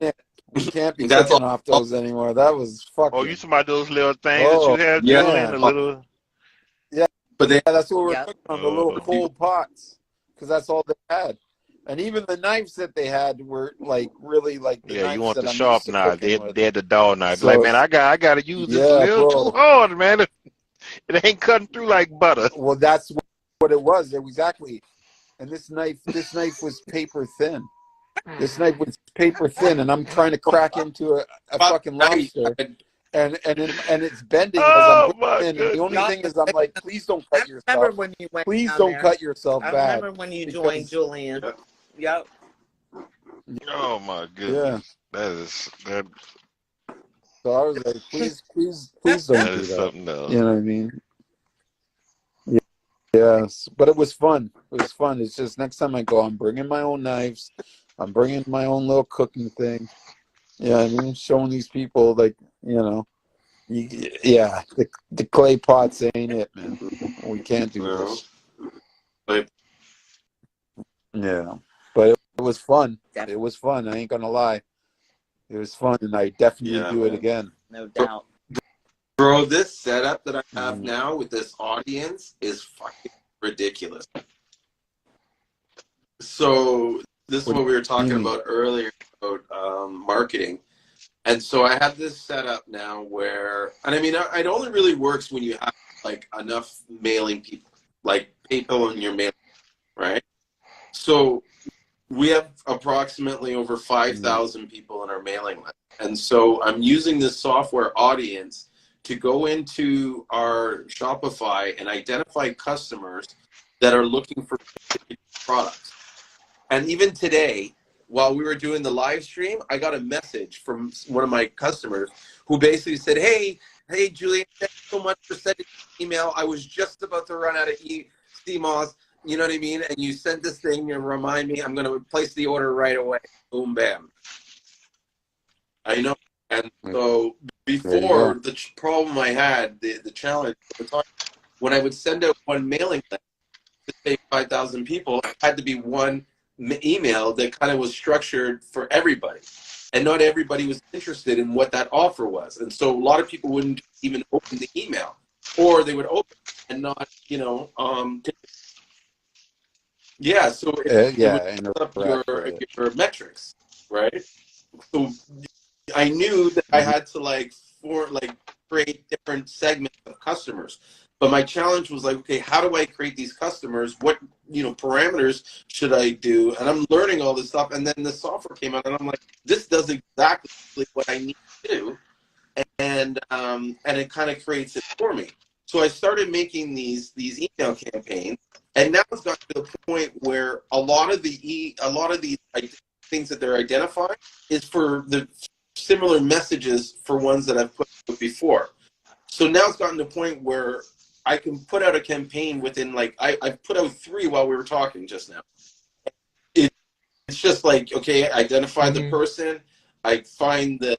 it. We can't be That's cooking off those anymore. That was fucking. Oh, you talking about those little things that you have, Julian? The little. Yeah, but that's what we're cooking on, the little cold pots, because that's all they had. And even the knives that they had were like really like the Yeah, knives you want that the I'm sharp used to knife. cooking with. They're the dull knife. So, Like, man, I gotta use this a little too hard, man. It ain't cutting through like butter. Well, that's what it was. Exactly. And this knife was paper thin. This knife was paper thin, and I'm trying to crack into a fucking lobster, and it's bending as I'm putting it in. And the only thing is, I'm like, please don't cut yourself. Remember when you went Please down don't there. cut yourself I bad. remember when you joined Julian. Yep. Oh my goodness. That. So I was like, please don't That do is that. something else. You know what I mean? Yeah. Yes, but it was fun. It was fun. It's just next time I go, I'm bringing my own knives. I'm bringing my own little cooking thing. Yeah, I mean, showing these people, like, you know, the clay pots ain't it, man. We can't do this. Yeah, but it was fun. It was fun. I ain't gonna lie. It was fun, and I definitely do it again. No doubt. Bro, this setup that I have now with this audience is fucking ridiculous. So this is what we were talking about earlier about marketing. And so I have this set up now where, and I mean, it only really works when you have like enough mailing people, like people in your mailing, right? So we have approximately over 5,000 people in our mailing list. And so I'm using this software audience to go into our Shopify and identify customers that are looking for products. And even today, while we were doing the live stream, I got a message from one of my customers who basically said, hey, Julien, thanks so much for sending an email. I was just about to run out of Seamoss, you know what I mean? And you sent this thing and remind me, I'm going to place the order right away. Boom, bam. I know. And so before, the problem I had, the challenge, when I would send out one mailing list to say 5,000 people, it had to be one email that kind of was structured for everybody, and not everybody was interested in what that offer was, and so a lot of people wouldn't even open the email, or they would open and not, you know, so it would up your metrics, right? So I knew that I had to create different segments of customers. But my challenge was like, okay, how do I create these customers? What, you know, parameters should I do? And I'm learning all this stuff. And then the software came out, and I'm like, this does exactly what I need to do. And it kind of creates it for me. So I started making these email campaigns, and now it's got to the point where a lot of these things that they're identifying is for the similar messages for ones that I've put out before. So now it's gotten to the point where I can put out a campaign within, like, I've put out 3 while we were talking just now. It's just like, okay, identify the person, I find the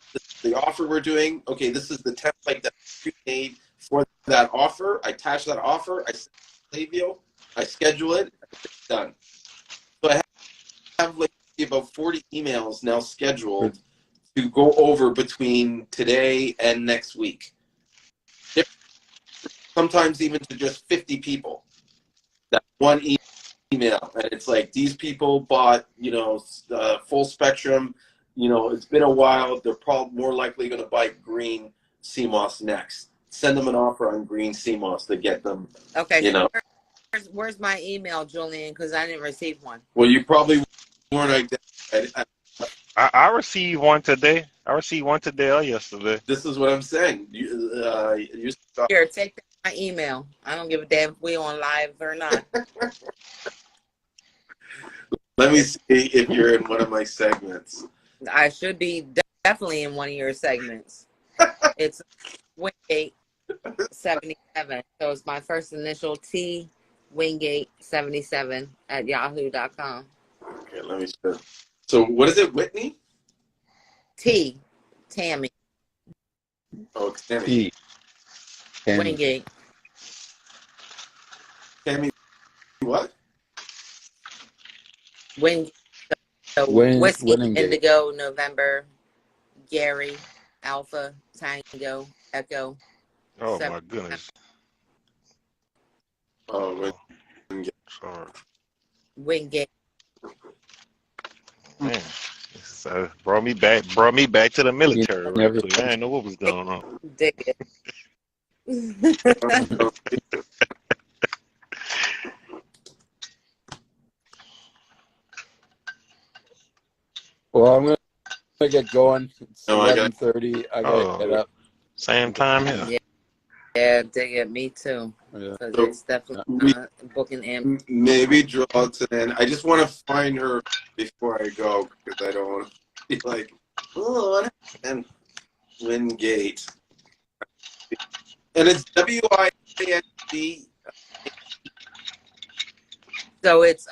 offer we're doing, okay, this is the template that we made for that offer. I attach that offer. I send the playbill. I schedule it. It's done. So I have like about 40 emails now scheduled to go over between today and next week. Sometimes even to just 50 people. That one email, and it's like, these people bought, full spectrum. It's been a while. They're probably more likely going to buy green Seamoss next. Send them an offer on green Seamoss to get them. Okay. So where's my email, Julien? Because I didn't receive one. Well, you probably weren't identified. I received one today. I received one today or yesterday. This is what I'm saying. Here, take my email. I don't give a damn if we on live or not. Let me see if you're in one of my segments. I should be definitely in one of your segments. It's Wingate 77. So it's my first initial T, Wingate 77 at yahoo.com. Okay, let me see. So what is it, Whitney? T, Tammy. Oh, Tammy. Wingate. Tammy, what? Wingate. So Whiskey, Indigo, November, Gary, Alpha, Tango, Echo. Oh my goodness. Oh, sorry. Wingate. Man, so brought me back to the military. Right quick. I didn't know what was going on. Dig it. Well, I'm gonna get going. It's 11:30. I gotta get up. Same time here. Yeah, dig it. Me too. Because it's definitely booking in. Maybe draw to then. I just want to find her before I go because I don't want to be like, oh, what happened? Wingate. And it's WING. So it's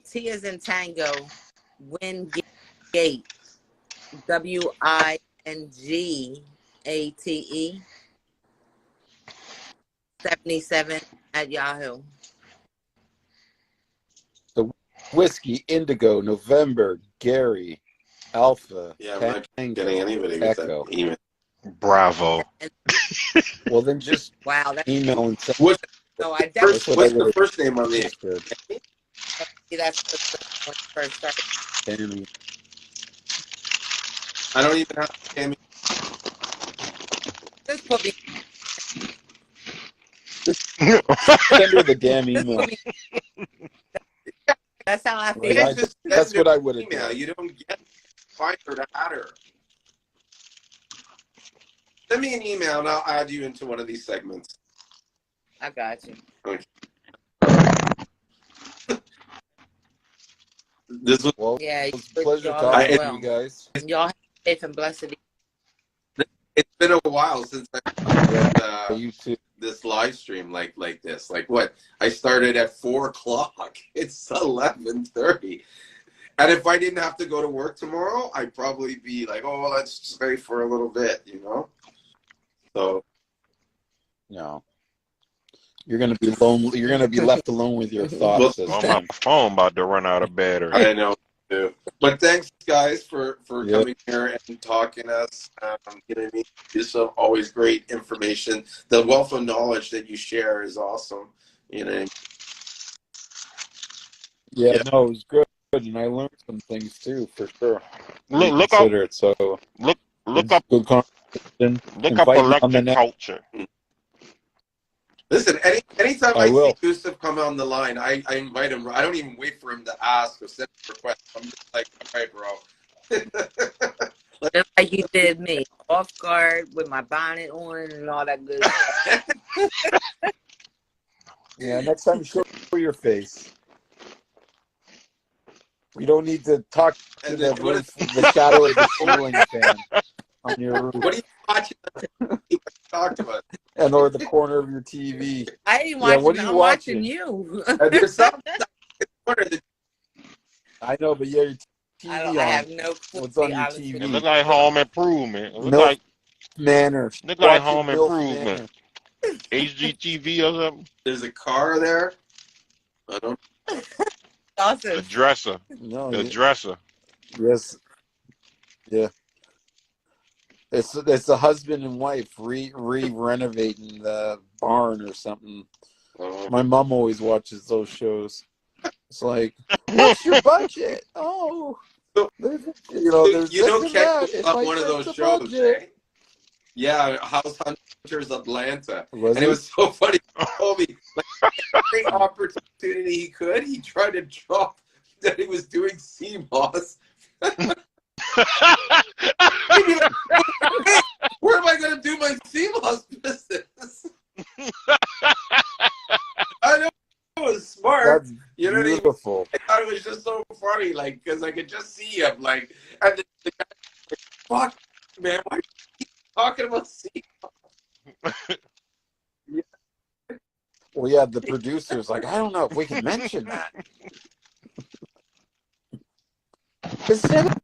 T as in Tango, Wingate, WINGATE 77 at Yahoo. The Whiskey, Indigo, November, Gary, Alpha. Yeah, I'm not getting anybody with Echo. that email. Bravo. Well, then just email and say. What's the first name on the? That's the first start. Tammy. I don't even have Tammy. Just put me. Send her the damn email. That's how I feel. That's what I would have done. You don't get find her to add her. Send me an email and I'll add you into one of these segments. I got you. Okay. This was yeah, it's a pleasure talking to you guys. Y'all have faith and blessed. It's been a while since I you too. This live stream like this. Like what? I started at 4:00. It's 11:30. And if I didn't have to go to work tomorrow, I'd probably be like, oh, let's stay for a little bit, So no. You're gonna be lonely. You're gonna be left alone with your thoughts. My phone about to run out of battery. I know, too. But thanks, guys, for coming here and talking to us. This is always great information. The wealth of knowledge that you share is awesome. Yeah, no, it was good, and I learned some things too, for sure. Look up it. So look up good conversation. Look up electric culture. Listen, anytime I will. see Yusuf come on the line, I invite him. I don't even wait for him to ask or send a request. I'm just like, all right, bro. Just like you did me, off guard with my bonnet on and all that good stuff. Yeah, next time show your face. You don't need to talk to the shadow of the ceiling fan on your roof. What are you watching? Talk to us. And or the corner of your TV. I ain't watching. What are you I'm watching you. There's something I know, but your TV I have no clue. What's on your TV? It look like Home Improvement. It look Milk like Manor. Look like Watching Home Milk Improvement. Manor. HGTV or something? There's a car there. I don't. A dresser. No, A dresser. yes, yeah. It's a husband and wife renovating the barn or something. My mom always watches those shows. It's like, what's your budget? Oh, there's there's You know, this and Ken that. was It's on like one of it's those a shows. budget. Eh? Yeah, House Hunters Atlanta, Was and he? it was so funny. He told me like every opportunity he could, he tried to drop that he was doing Seamoss. He'd be like, where am I going to do my Seamoss business? I know it was smart. That's You know beautiful. what I mean? I thought it was just so funny, like, because I could just see him, like, and the guy, like, fuck, man, why are you talking about Seamoss? Well, yeah, the producer's like, I don't know if we can mention that. Instead of,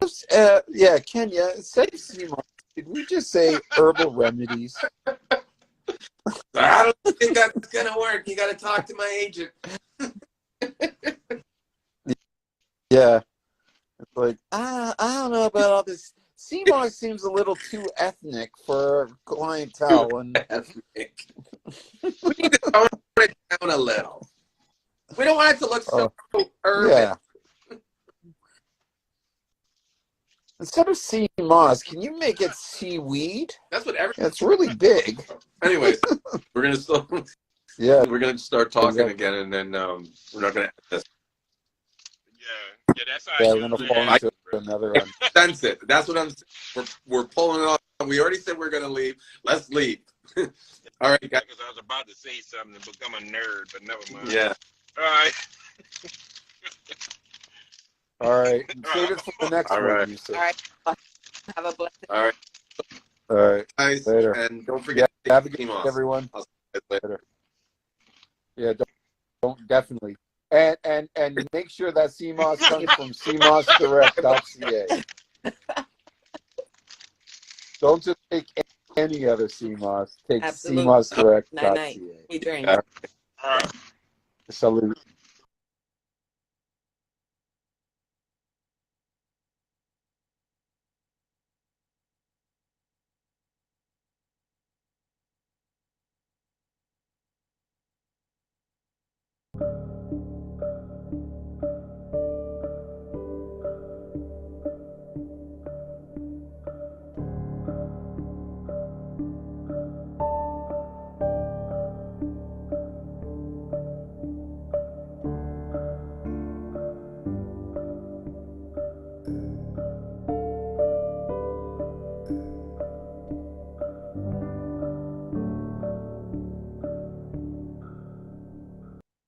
yeah, Kenya, instead of Seamoss, did we just say herbal remedies? I don't think that's gonna work. You got to talk to my agent. Yeah, it's like I don't know about all this. Seamoss seems a little too ethnic for clientele, and ethnic. We need to tone it down a little. We don't want it to look so urban. yeah. Instead of Seamoss, can you make it seaweed? That's what every. It's really big. Anyways, we're gonna start. Yeah, we're gonna start talking exactly. again, and then we're not gonna end this. Yeah, that's how Yeah, I we're gonna usually fall have into it. another one. Sense it. That's what I'm. We're pulling it off. We already said we're gonna leave. Let's leave. All right, guys. Because I was about to say something and become a nerd, but never mind. Yeah. All right. All right, save it for the next All one. right. You said. All right. Have a blessed. All right, All right, guys, later. and don't forget Have a good Seamoss. night, everyone. I'll see you guys later. Yeah, don't definitely. And make sure that Seamoss comes from seamossdirect.ca. Don't just take any other Seamoss. Take Absolutely. seamossdirect.ca. Night night. We drink. Yeah. All right. Salute.